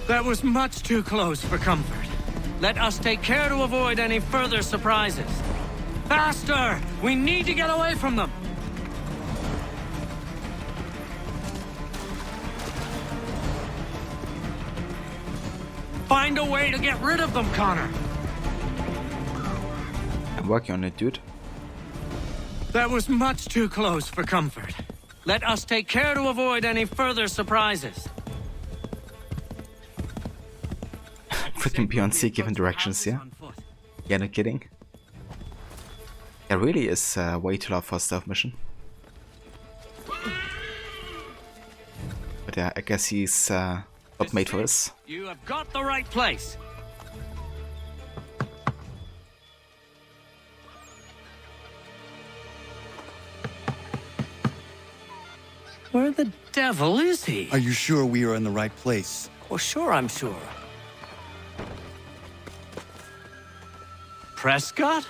That was much too close for comfort. Let us take care to avoid any further surprises. Faster! We need to get away from them. Find a way to get rid of them, Connor. working on it, dude. That was much too close for comfort. Let us take care to avoid any further surprises. Freaking Beyonce giving directions here. Yeah, no kidding. Yeah, really is way too loud for a stealth mission. But yeah, I guess he's not made for this. You have got the right place. Where the devil is he? Are you sure we are in the right place? Well, sure, I'm sure. Prescott?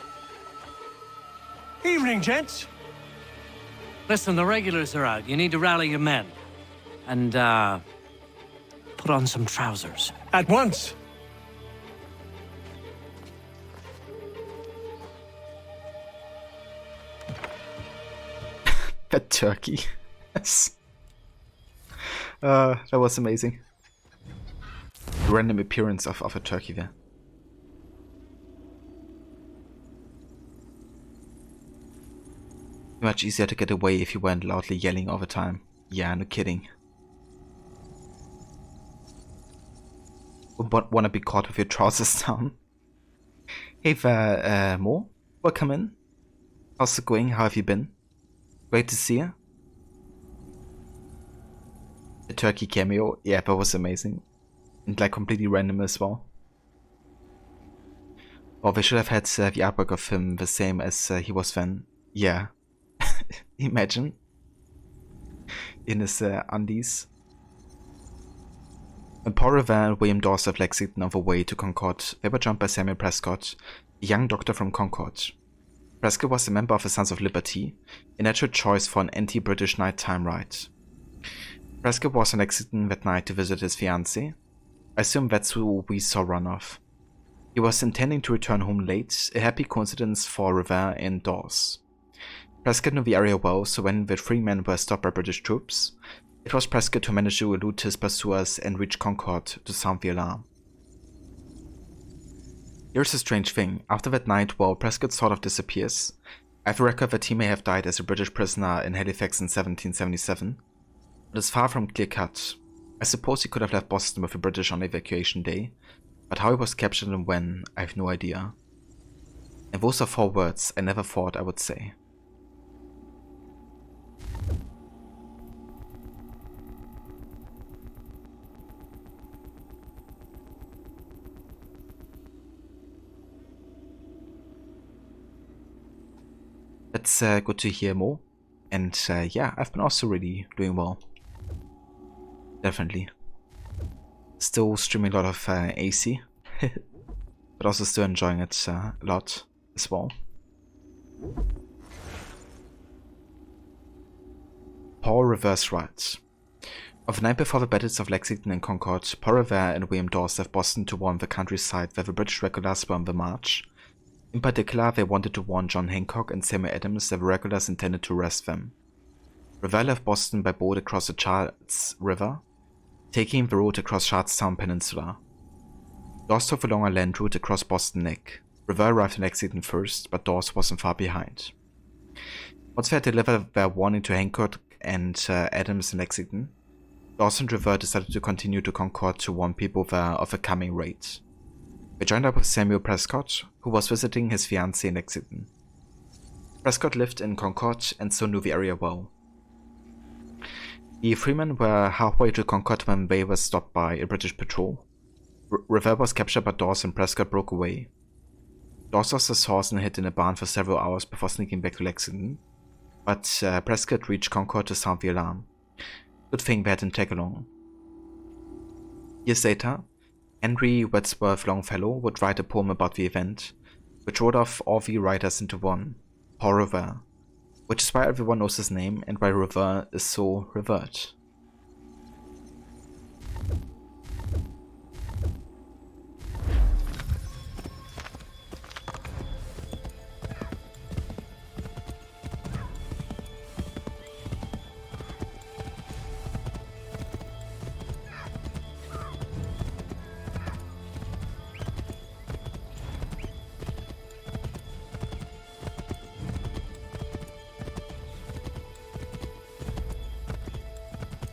Evening, gents. Listen, the regulars are out. You need to rally your men. And, put on some trousers. At once. That turkey. Yes. That was amazing. The random appearance of a turkey there. Much easier to get away if you weren't loudly yelling all the time. Yeah, no kidding. Wanna be caught with your trousers down? Hey there, Mo. Welcome in. How's it going? How have you been? Great to see you. The turkey cameo, yeah, that was amazing. And like completely random as well. Oh, they should have had the artwork of him the same as he was then. Yeah. Imagine. In his undies. When Paul Revere and William Dawes of Lexington on the way to Concord, they were joined by Samuel Prescott, a young doctor from Concord. Prescott was a member of the Sons of Liberty, a natural choice for an anti-British nighttime ride. Prescott was in Lexington that night to visit his fiancée. I assume that's who we saw run off. He was intending to return home late, a happy coincidence for Revere and Dawes. Prescott knew the area well, so when the three men were stopped by British troops, it was Prescott who managed to elude his pursuers and reach Concord to sound the alarm. Here's a strange thing. After that night, while Prescott sort of disappears, I have a record that he may have died as a British prisoner in Halifax in 1777, but it's far from clear-cut. I suppose he could have left Boston with the British on evacuation day, but how he was captured and when, I have no idea. And those are 4 words I never thought I would say. That's good to hear, Mo. And yeah, I've been also really doing well. Definitely. Still streaming a lot of AC, but also still enjoying it a lot as well. Paul Revere's writes, on the night before the battles of Lexington and Concord, Paul Revere and William Dawes left Boston to warn the countryside where the British regulars were on the march. In particular, they wanted to warn John Hancock and Samuel Adams that the regulars intended to arrest them. Revere left Boston by boat across the Charles River, taking the route across Charlestown Peninsula. Dawes took the longer land route across Boston Neck. Revere arrived in Lexington first, but Dawes wasn't far behind. Once they had delivered their warning to Hancock and Adams in Lexington, Dawes and Revere decided to continue to Concord to warn people there of a coming raid. They joined up with Samuel Prescott, who was visiting his fiancée in Lexington. Prescott lived in Concord and so knew the area well. The three men were halfway to Concord when they were stopped by a British patrol. Revere was captured, but Dawes and Prescott broke away. Dawes lost his horse and hid in a barn for several hours before sneaking back to Lexington, but Prescott reached Concord to sound the alarm. Good thing they had him tag along. Years later, Henry Wadsworth Longfellow would write a poem about the event, which wrote off all the writers into one, Paul Revere, which is why everyone knows his name and why Revere is so revered.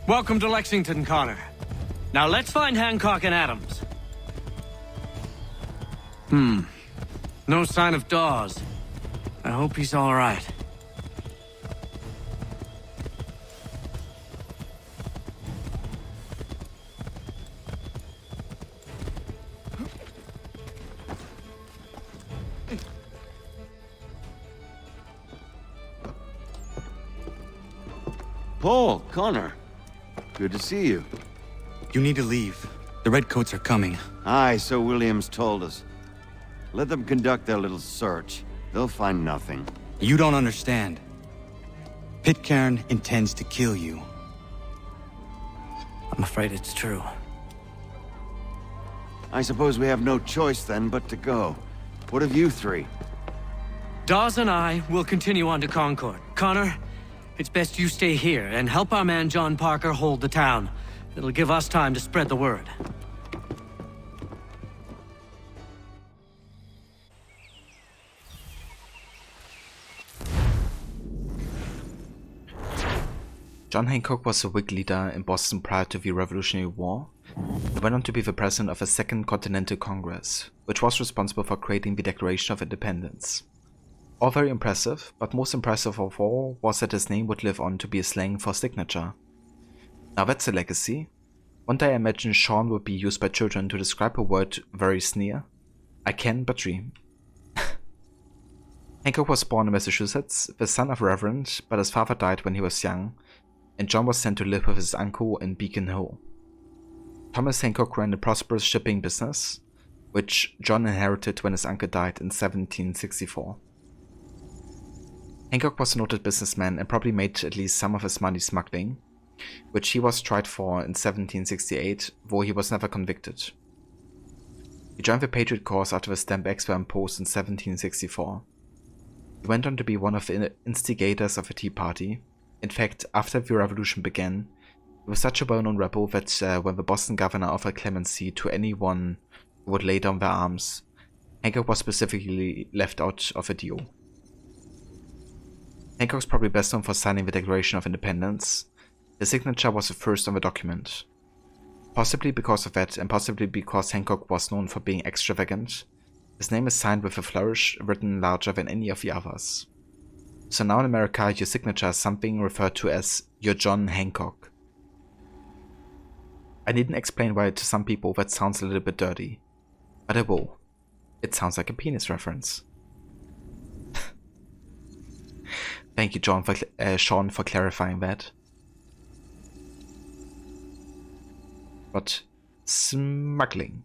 Welcome to Lexington, Connor. Now let's find Hancock and Adams. No sign of Dawes. I hope he's all right. Paul, Connor. Good to see you. You need to leave. The Redcoats are coming. Aye, so Williams told us. Let them conduct their little search. They'll find nothing. You don't understand. Pitcairn intends to kill you. I'm afraid it's true. I suppose we have no choice then but to go. What of you three? Dawes and I will continue on to Concord. Connor, it's best you stay here and help our man John Parker hold the town. It'll give us time to spread the word. John Hancock was a Whig leader in Boston prior to the Revolutionary War. He went on to be the president of the Second Continental Congress, which was responsible for creating the Declaration of Independence. All very impressive, but most impressive of all was that his name would live on to be a slang for signature. Now that's a legacy. One day I imagine Sean would be used by children to describe a word very sneer. I can but dream. Hancock was born in Massachusetts, the son of a reverend, but his father died when he was young, and John was sent to live with his uncle in Beacon Hill. Thomas Hancock ran a prosperous shipping business, which John inherited when his uncle died in 1764. Hancock was a noted businessman and probably made at least some of his money smuggling, which he was tried for in 1768, though he was never convicted. He joined the Patriot cause after the Stamp Acts were imposed in 1764. He went on to be one of the instigators of the Tea Party. In fact, after the revolution began, he was such a well-known rebel that when the Boston governor offered clemency to anyone who would lay down their arms, Hancock was specifically left out of the deal. Hancock's probably best known for signing the Declaration of Independence. His signature was the first on the document. Possibly because of that, and possibly because Hancock was known for being extravagant, his name is signed with a flourish written larger than any of the others. So now in America, your signature is something referred to as your John Hancock. I needn't explain why to some people that sounds a little bit dirty, but I will. It sounds like a penis reference. Thank you, Sean, for clarifying that. But smuggling.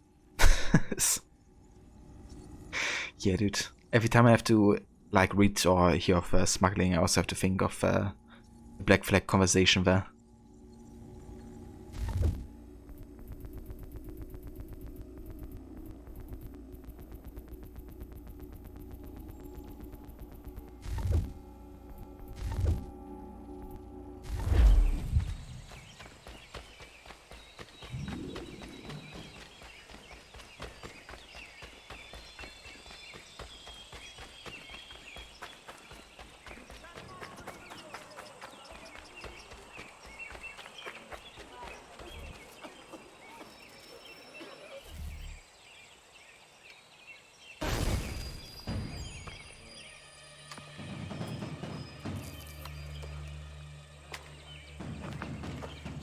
Yeah, dude. Every time I have to like read or hear of smuggling, I also have to think of the Black Flag conversation there.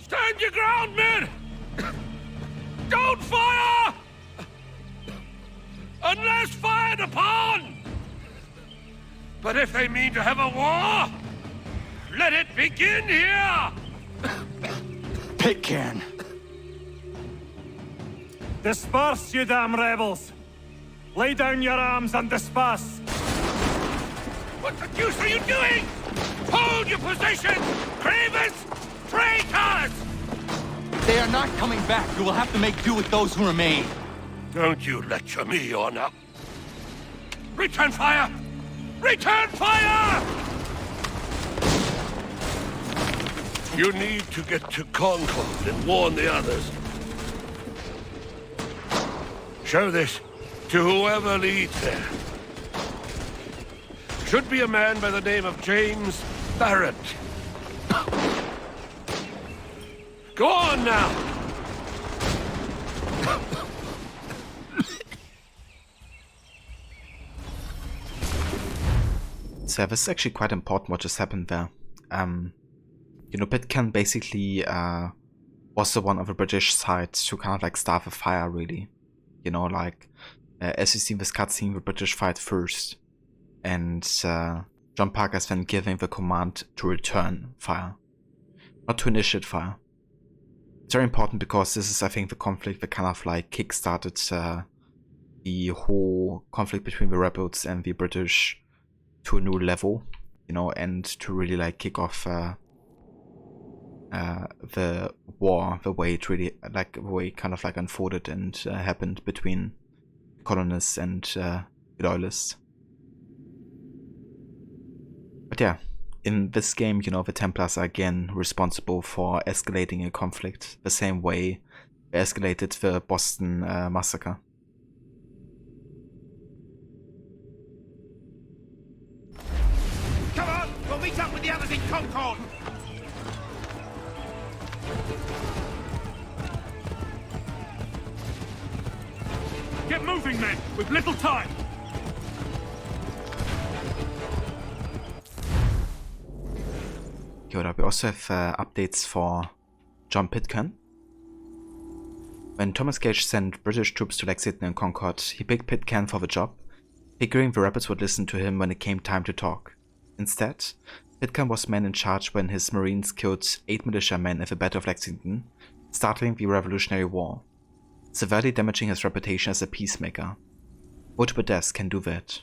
Stand your ground, men! Don't fire! Unless fired upon! But if they mean to have a war, let it begin here! Pitcairn! Disperse, you damn rebels! Lay down your arms and disperse! What the deuce are you doing? Hold your position! Cravens! Traitors! They are not coming back. You will have to make do with those who remain. Don't you lecture me on up. Return fire! Return fire! You need to get to Concord and warn the others. Show this to whoever leads there. Should be a man by the name of James Barrett. Go on now! So this is actually quite important what just happened there. You know, Pitcairn basically was the one of the British side to kind of like start the fire, really. You know, like, as you see in this cutscene, the British fight first. And John Parker is then giving the command to return fire, not to initiate fire. It's very important because this is, I think, the conflict that kind of like kick-started the whole conflict between the rebels and the British to a new level, you know, and to really like kick off the war, the way it really, like, the way it kind of like unfolded and happened between colonists and the loyalists. But yeah, in this game, you know, the Templars are again responsible for escalating a conflict the same way they escalated the Boston massacre. Come on! We'll meet up with the others in Concord! Get moving, men! We've little time! Yoda, we also have updates for John Pitcairn. When Thomas Gage sent British troops to Lexington and Concord, he picked Pitcairn for the job, figuring the rebels would listen to him when it came time to talk. Instead, Pitcairn was man in charge when his Marines killed 8 militiamen at the Battle of Lexington, starting the Revolutionary War, severely damaging his reputation as a peacemaker. Multiple deaths can do that.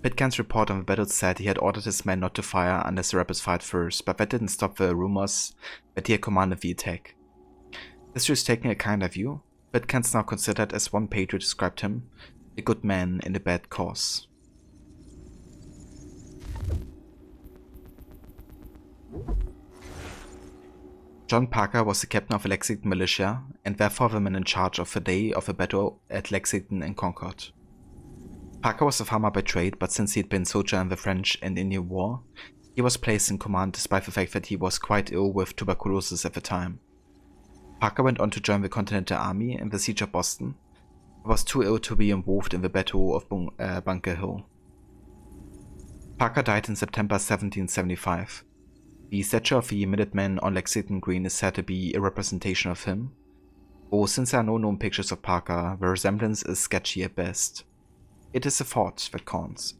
Pitcairn's report on the battle said he had ordered his men not to fire unless the rebels fired first, but that didn't stop the rumors that he had commanded the attack. History is taking a kinder view. Pitcairn's now considered, as one patriot described him, a good man in a bad cause. John Parker was the captain of the Lexington militia, and therefore the man in charge of the day of the battle at Lexington and Concord. Parker was a farmer by trade, but since he had been a soldier in the French and Indian War, he was placed in command despite the fact that he was quite ill with tuberculosis at the time. Parker went on to join the Continental Army in the siege of Boston, but was too ill to be involved in the Battle of Bunker Hill. Parker died in September 1775. The statue of the Minutemen on Lexington Green is said to be a representation of him, though since there are no known pictures of Parker, the resemblance is sketchy at best. It is the thought that counts.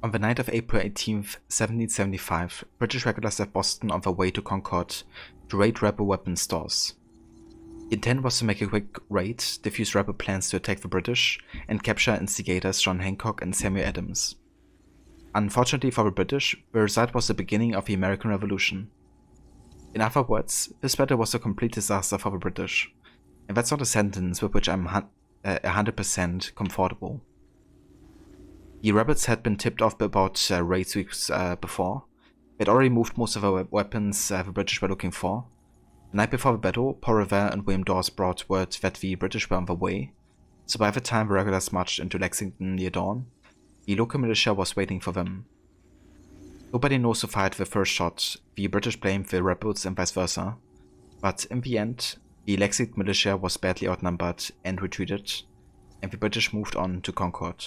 On the night of April 18th, 1775, British regulars left Boston on their way to Concord to raid rebel weapons stores. The intent was to make a quick raid, defuse rebel plans to attack the British, and capture instigators John Hancock and Samuel Adams. Unfortunately for the British, the result was the beginning of the American Revolution. In other words, this battle was a complete disaster for the British, and that's not a sentence with which I'm 100% comfortable. The rebels had been tipped off about raids weeks before. They had already moved most of the weapons the British were looking for. The night before the battle, Paul Revere and William Dawes brought word that the British were on their way, so by the time the regulars marched into Lexington near dawn, the local militia was waiting for them. Nobody knows who fired the first shot. The British blamed the rebels and vice versa, but in the end, the Lexington militia was badly outnumbered and retreated, and the British moved on to Concord.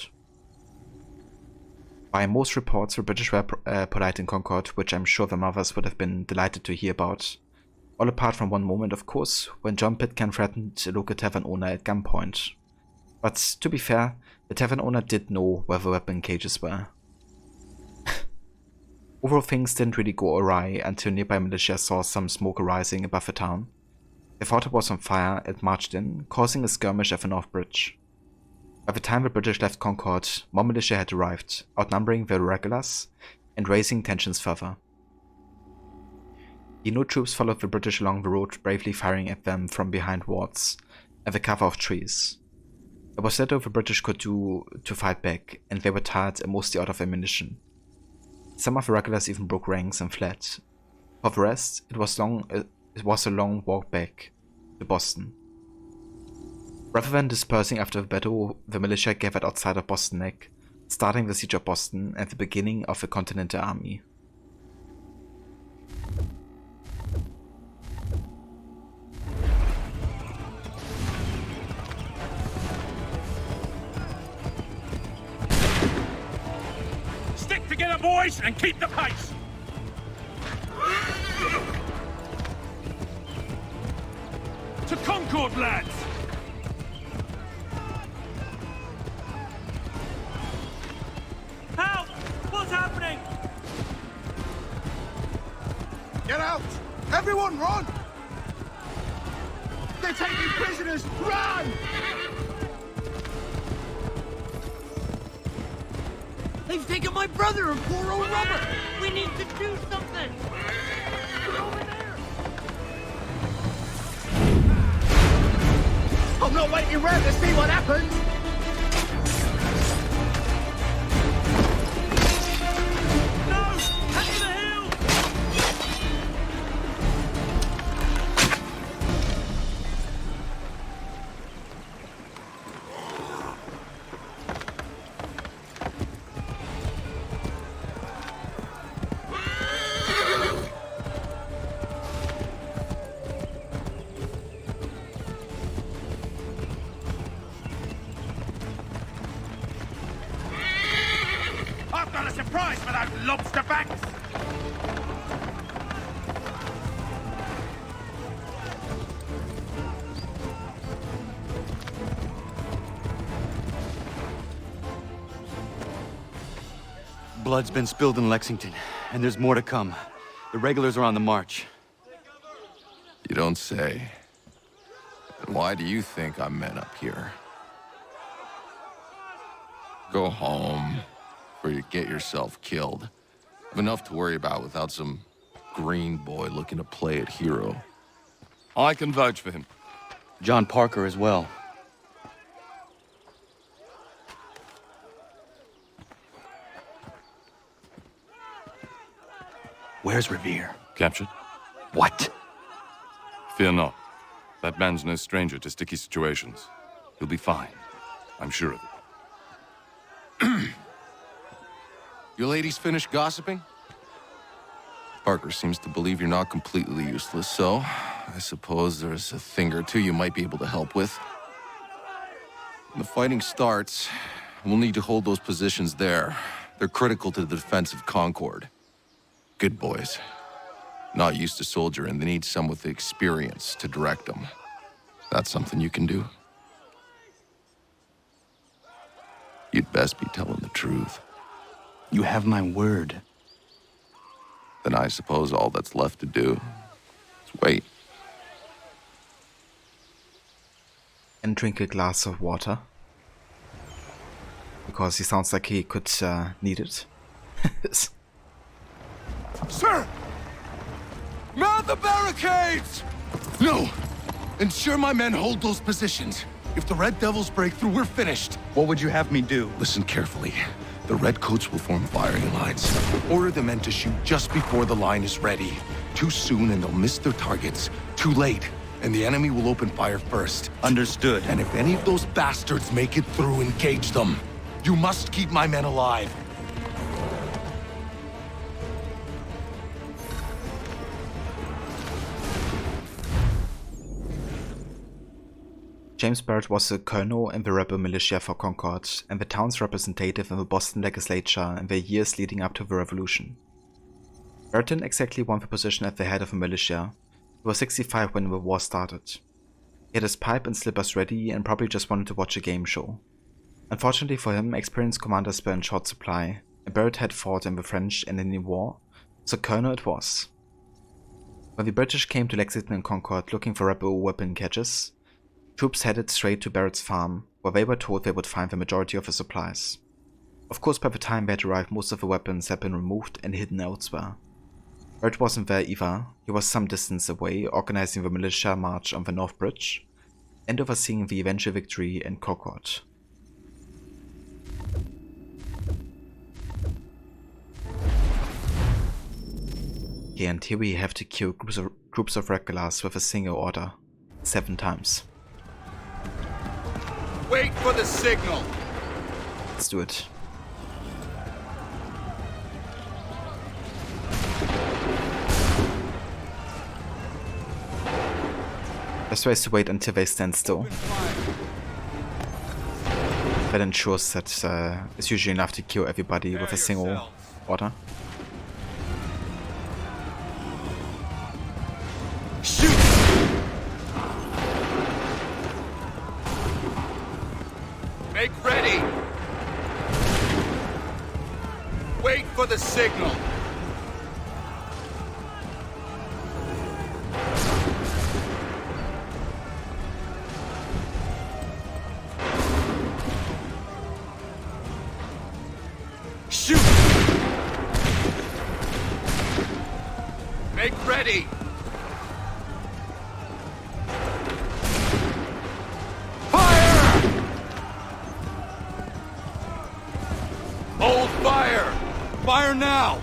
By most reports, the British were polite in Concord, which I'm sure the mothers would have been delighted to hear about. All apart from one moment, of course, when John Pitcairn threatened a local tavern owner at gunpoint. But to be fair, the tavern owner did know where the weapon cages were. Overall, things didn't really go awry until nearby militia saw some smoke arising above the town. They thought it was on fire and marched in, causing a skirmish at the North Bridge. By the time the British left Concord, more militia had arrived, outnumbering the regulars and raising tensions further. The new troops followed the British along the road, bravely firing at them from behind walls and the cover of trees. There was little the British could do to fight back, and they were tired and mostly out of ammunition. Some of the regulars even broke ranks and fled. For the rest, it was it was a long walk back to Boston. Rather than dispersing after the battle, the militia gathered outside of Boston Neck, starting the siege of Boston and the beginning of the Continental Army. Stick together, boys, and keep the pace! To Concord, lads! Help! What's happening? Get out! Everyone run! They're taking prisoners! Run! They've taken my brother and poor old Robert! We need to do something! Over there! I'm not waiting around to see what happens! I've got a surprise for those lobster backs! Blood's been spilled in Lexington, and there's more to come. The regulars are on the march. You don't say. And why do you think I'm men up here? Go home, or you get yourself killed. I've enough to worry about without some green boy looking to play at hero. I can vouch for him. John Parker as well. Where's Revere? Captured? What? Fear not. That man's no stranger to sticky situations. He'll be fine. I'm sure of it. You ladies finished gossiping? Parker seems to believe you're not completely useless, so I suppose there's a thing or two you might be able to help with. When the fighting starts, we'll need to hold those positions there. They're critical to the defense of Concord. Good boys. Not used to soldiering, they need some with the experience to direct them. That's something you can do? You'd best be telling the truth. You have my word. Then I suppose all that's left to do is wait. And drink a glass of water. Because he sounds like he could need it. Sir! Mount the barricades! No! Ensure my men hold those positions. If the Red Devils break through, we're finished. What would you have me do? Listen carefully. The Redcoats will form firing lines. Order the men to shoot just before the line is ready. Too soon and they'll miss their targets. Too late, and the enemy will open fire first. Understood. And if any of those bastards make it through, engage them. You must keep my men alive. James Barrett was a colonel in the rebel militia for Concord and the town's representative in the Boston legislature in the years leading up to the revolution. Barrett didn't exactly want the position at the head of the militia. He was 65 when the war started. He had his pipe and slippers ready and probably just wanted to watch a game show. Unfortunately for him, experienced commanders were in short supply, and Barrett had fought in the French and Indian War, so colonel it was. When the British came to Lexington and Concord looking for rebel weapon caches, troops headed straight to Barrett's farm, where they were told they would find the majority of the supplies. Of course, by the time they had arrived, most of the weapons had been removed and hidden elsewhere. Barrett wasn't there either. He was some distance away, organizing the militia march on the North Bridge, and overseeing the eventual victory in Concord. Okay, and here we have to kill groups of regulars with a single order 7 times. Wait for the signal. Let's do it. Best way is to wait until they stand still. That ensures that it's usually enough to kill everybody with a single order. Shoot! Make ready! Wait for the signal! Shoot! Make ready! Hold fire! Fire now!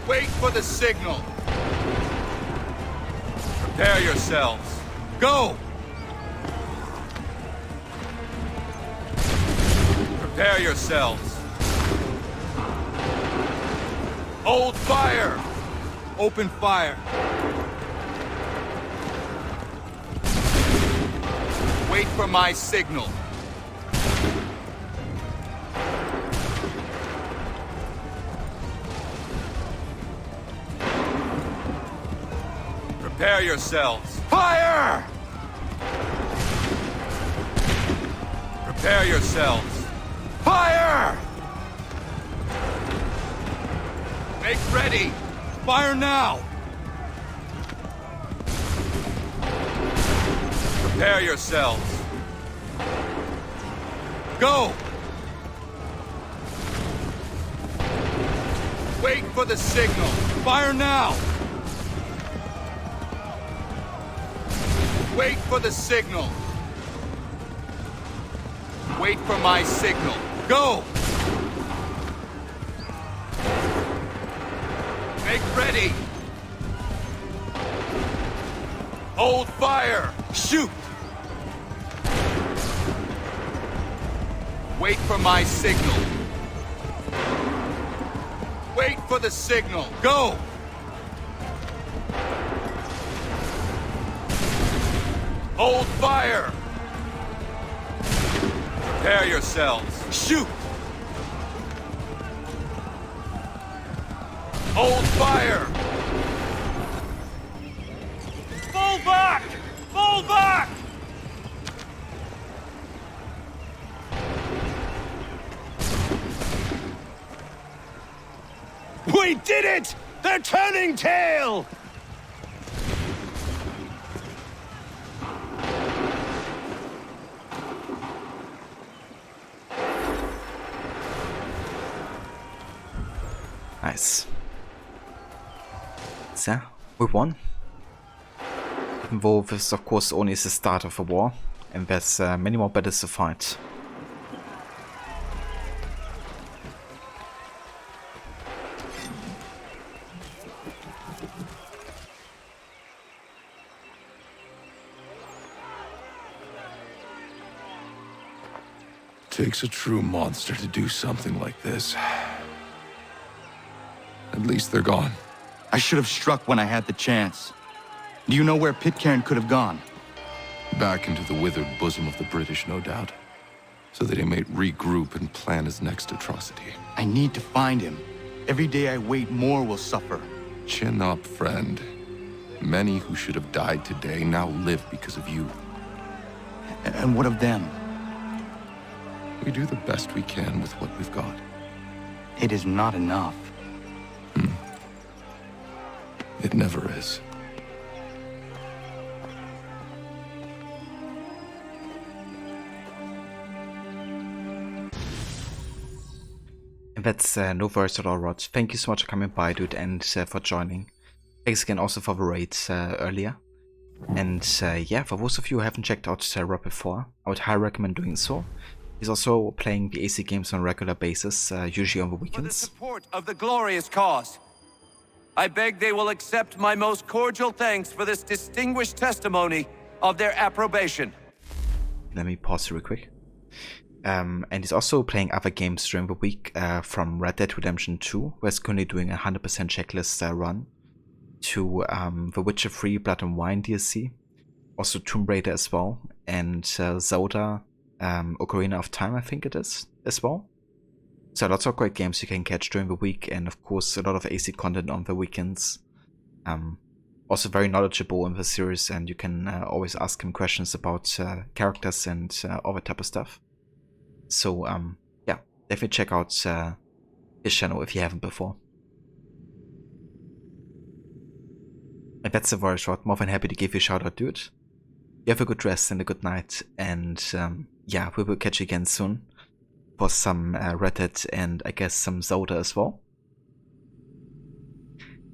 Wait for the signal! Prepare yourselves! Go! Prepare yourselves! Hold fire! Open fire! Wait for my signal. Prepare yourselves. Fire! Prepare yourselves. Fire! Make ready. Fire now. Prepare yourselves. Go! Wait for the signal. Fire now! Wait for the signal. Wait for my signal. Go! Make ready! Hold fire! Shoot! Wait for my signal. Wait for the signal. Go! Hold fire! Prepare yourselves. Shoot! Hold fire! Fall back! Fall back! We did it! They're turning tail! Nice. So, we won. Though this of course only is the start of a war, and there's many more battles to fight. Takes a true monster to do something like this. At least they're gone. I should have struck when I had the chance. Do you know where Pitcairn could have gone? Back into the withered bosom of the British, no doubt. So that he might regroup and plan his next atrocity. I need to find him. Every day I wait, more will suffer. Chin up, friend. Many who should have died today now live because of you. And what of them? We do the best we can with what we've got. It is not enough. It never is. And that's no worries at all, Rod. Thank you so much for coming by, dude, and for joining. Thanks again also for the raid earlier. And yeah, for those of you who haven't checked out Rod before, I would highly recommend doing so. He's also playing the AC games on a regular basis, usually on the For the weekends. support of the glorious cause. I beg they will accept my most cordial thanks for this distinguished testimony of their approbation. Let me pause real quick. And he's also playing other games during the week, from Red Dead Redemption 2, where he's currently doing a 100% checklist run, to The Witcher 3 Blood and Wine DLC, also Tomb Raider as well, and Zelda Ocarina of Time, I think it is, as well. So lots of great games you can catch during the week, and of course a lot of AC content on the weekends. Also very knowledgeable in the series, and you can always ask him questions about characters and all that type of stuff. So yeah, definitely check out his channel if you haven't before. And that's a very short. More than happy to give you a shout out, dude. You have a good rest and a good night, and yeah, we will catch you again soon for some Red Dead and I guess some Zelda as well.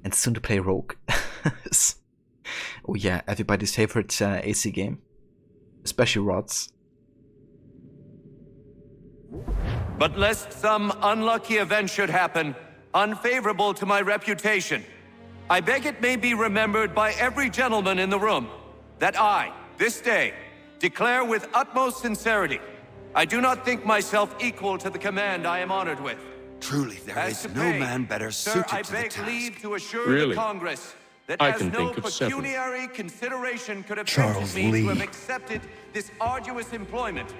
And soon to play Rogue. Oh yeah, everybody's favorite AC game, especially Rod's. But lest some unlucky event should happen, unfavorable to my reputation, I beg it may be remembered by every gentleman in the room that I, this day, declare with utmost sincerity, I do not think myself equal to the command I am honored with. Truly, there is no man better suited I to the beg task. leave to assure Really? the Congress that I as can no think of several. pecuniary consideration could have Charles tempted me Lee. to have accepted this arduous employment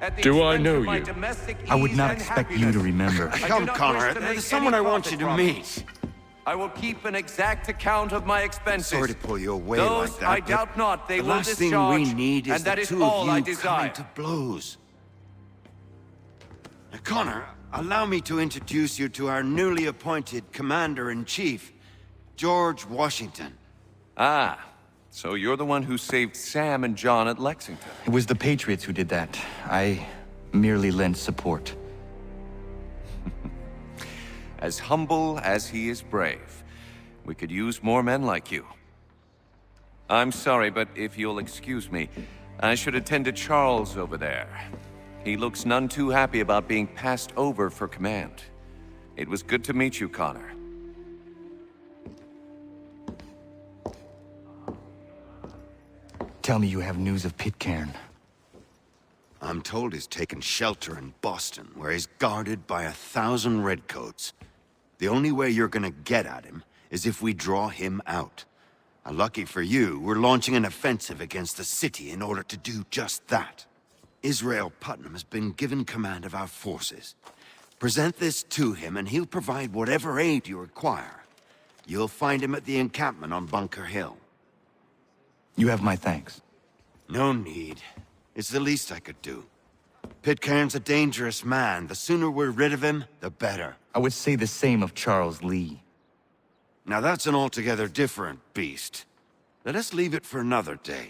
at the Do I expense know of my you? domestic I would ease not and expect you happiness. to remember. I do Come, not Connor, wish to make there's someone any I want you profit to from meet. it. I will keep an exact account of my expenses. Sorry to pull you away Those like that, I but doubt not they the will last thing discharge, we need is and that the is two all of I you desire. coming to blows. Now, Connor, allow me to introduce you to our newly appointed Commander-in-Chief, George Washington. Ah, so you're the one who saved Sam and John at Lexington. It was the Patriots who did that. I merely lent support. As humble as he is brave. We could use more men like you. I'm sorry, but if you'll excuse me, I should attend to Charles over there. He looks none too happy about being passed over for command. It was good to meet you, Connor. Tell me you have news of Pitcairn. I'm told he's taken shelter in Boston, where he's guarded by 1,000 redcoats. The only way you're gonna get at him is if we draw him out. Lucky for you, we're launching an offensive against the city in order to do just that. Israel Putnam has been given command of our forces. Present this to him and he'll provide whatever aid you require. You'll find him at the encampment on Bunker Hill. You have my thanks. No need. It's the least I could do. Pitcairn's a dangerous man. The sooner we're rid of him, the better. I would say the same of Charles Lee. Now that's an altogether different beast. Let us leave it for another day.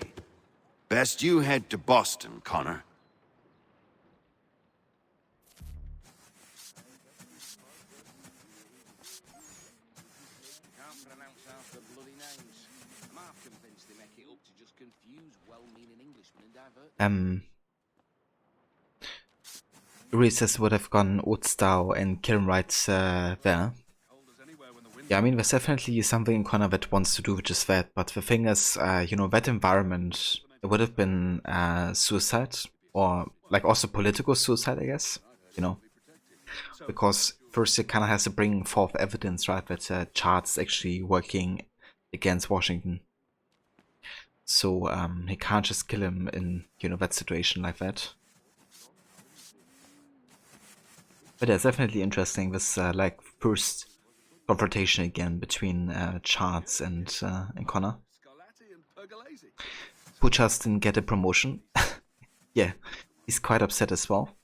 Best you head to Boston, Connor. Recess would have gone Utstau and Kiln right there. Yeah, I mean, there's definitely something in Connor that wants to do with just that, but the thing is, you know, that environment, it would have been suicide, or like also political suicide, I guess, you know, because first it kind of has to bring forth evidence, right, that Charles actually working against Washington. So he can't just kill him in, you know, that situation like that. But yeah, it's definitely interesting, this like first confrontation again between Charles and Connor. Puchas didn't get a promotion. Yeah, he's quite upset as well.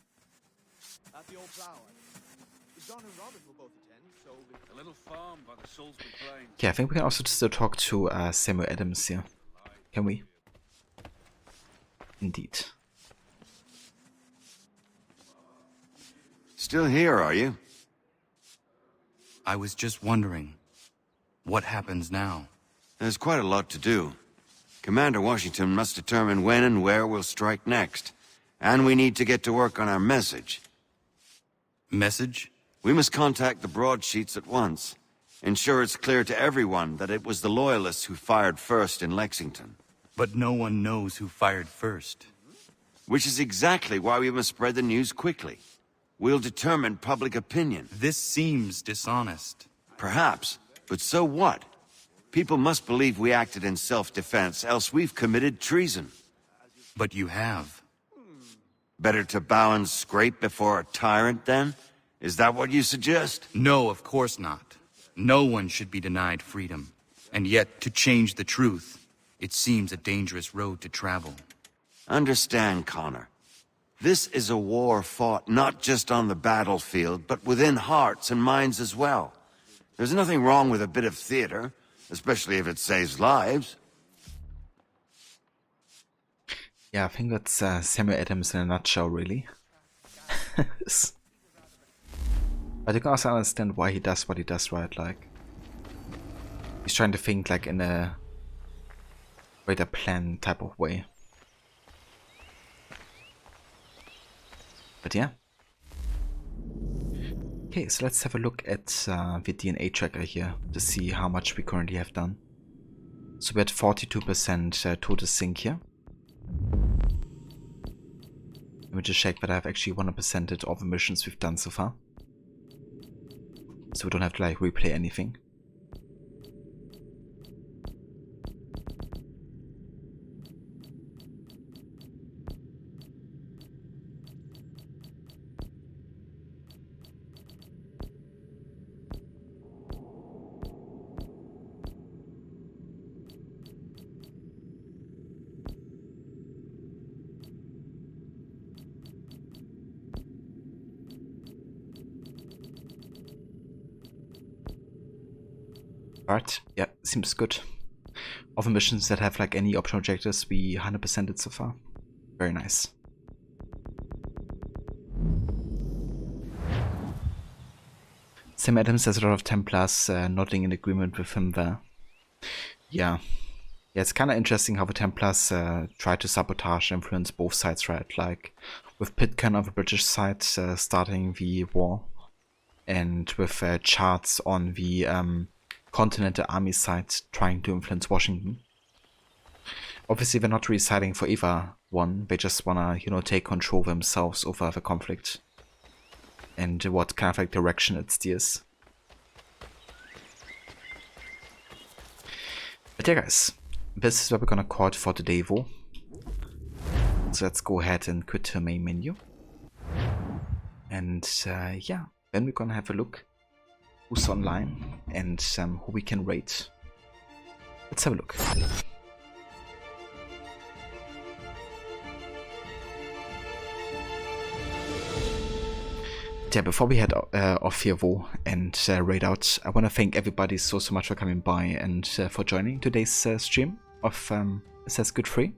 Yeah, I think we can also still talk to Samuel Adams here. Can we? Indeed. Still here, are you? I was just wondering, what happens now? There's quite a lot to do. Commander Washington must determine when and where we'll strike next. And we need to get to work on our message. Message? We must contact the broadsheets at once. Ensure it's clear to everyone that it was the Loyalists who fired first in Lexington. But no one knows who fired first. Which is exactly why we must spread the news quickly. We'll determine public opinion. This seems dishonest. Perhaps, but so what? People must believe we acted in self-defense, else we've committed treason. But you have. Better to bow and scrape before a tyrant, then? Is that what you suggest? No, of course not. No one should be denied freedom. And yet, to change the truth, it seems a dangerous road to travel. Understand, Connor. This is a war fought not just on the battlefield, but within hearts and minds as well. There's nothing wrong with a bit of theater, especially if it saves lives. Yeah, I think that's Samuel Adams in a nutshell, really. But you can also understand why he does what he does, right? Like, he's trying to think like in a greater plan type of way. But yeah. Okay, so let's have a look at the DNA tracker here to see how much we currently have done. So we're at 42% total sync here. Let me just check that I've actually 100%ed all the missions we've done so far. So we don't have to like replay anything. Alright, yeah, seems good. All the missions that have like any optional objectives, we 100%ed so far. Very nice. Sam Adams has a lot of Templars nodding in agreement with him there. Yeah. Yeah, it's kind of interesting how the Templars try to sabotage and influence both sides, right? Like, with Pitcairn on the British side starting the war, and with Charts on the Continental Army side trying to influence Washington. Obviously, they're not really siding for either one. They just wanna, you know, take control themselves over the conflict and what kind of like direction it steers. But yeah, guys, this is what we're gonna call it for today, though. So let's go ahead and quit the main menu. And yeah, then we're gonna have a look who's online and who we can rate. Let's have a look. Yeah, before we head off here though and raid out, I want to thank everybody so much for coming by and for joining today's stream of Assassin's Creed 3.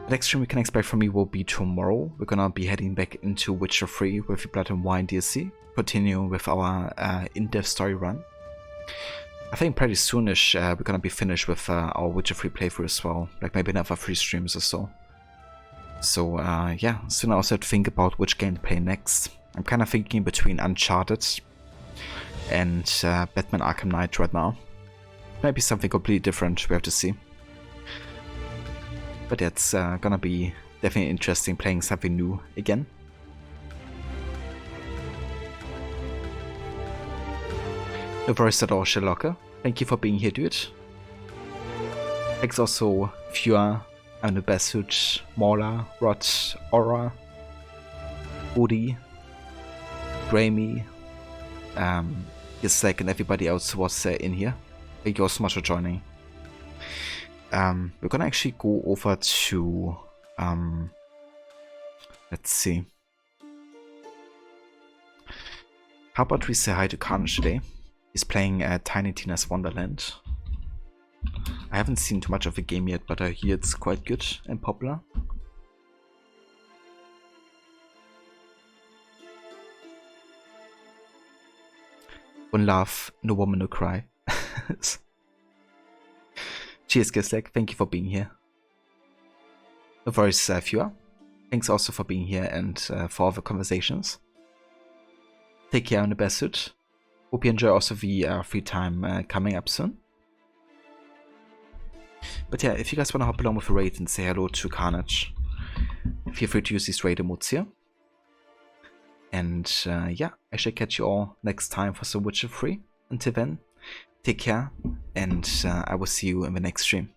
The next stream we can expect from me will be tomorrow. We're gonna be heading back into Witcher 3 with the Blood and Wine DLC, continuing with our in-depth story run. I think pretty soonish we're gonna be finished with our Witcher 3 playthrough as well, like maybe another 3 streams or so. So yeah, soon I also have to think about which game to play next. I'm kind of thinking between Uncharted and Batman Arkham Knight right now. Maybe something completely different, we have to see. But yeah, it's gonna be definitely interesting playing something new again. No worries at all, Sherlocker. Thank you for being here, dude. Thanks also, Fua, Anubesut, Mola, Rod, Aura, Udi, Grammy, Yasek, and everybody else who was in here. Thank you all so much for joining. We're gonna actually go over to let's see. How about we say hi to Carnage today? He's playing Tiny Tina's Wonderland. I haven't seen too much of the game yet, but I hear it's quite good and popular. One laugh, no woman, no cry. Cheers, Gislek. Thank you for being here. No worries, Fua. Thanks also for being here and for all the conversations. Take care in the best suit. Hope you enjoy also the free time coming up soon. But yeah, if you guys want to hop along with a raid and say hello to Carnage, feel free to use these raid emotes here. And yeah, I shall catch you all next time for some Witcher 3. Until then, take care, and I will see you in the next stream.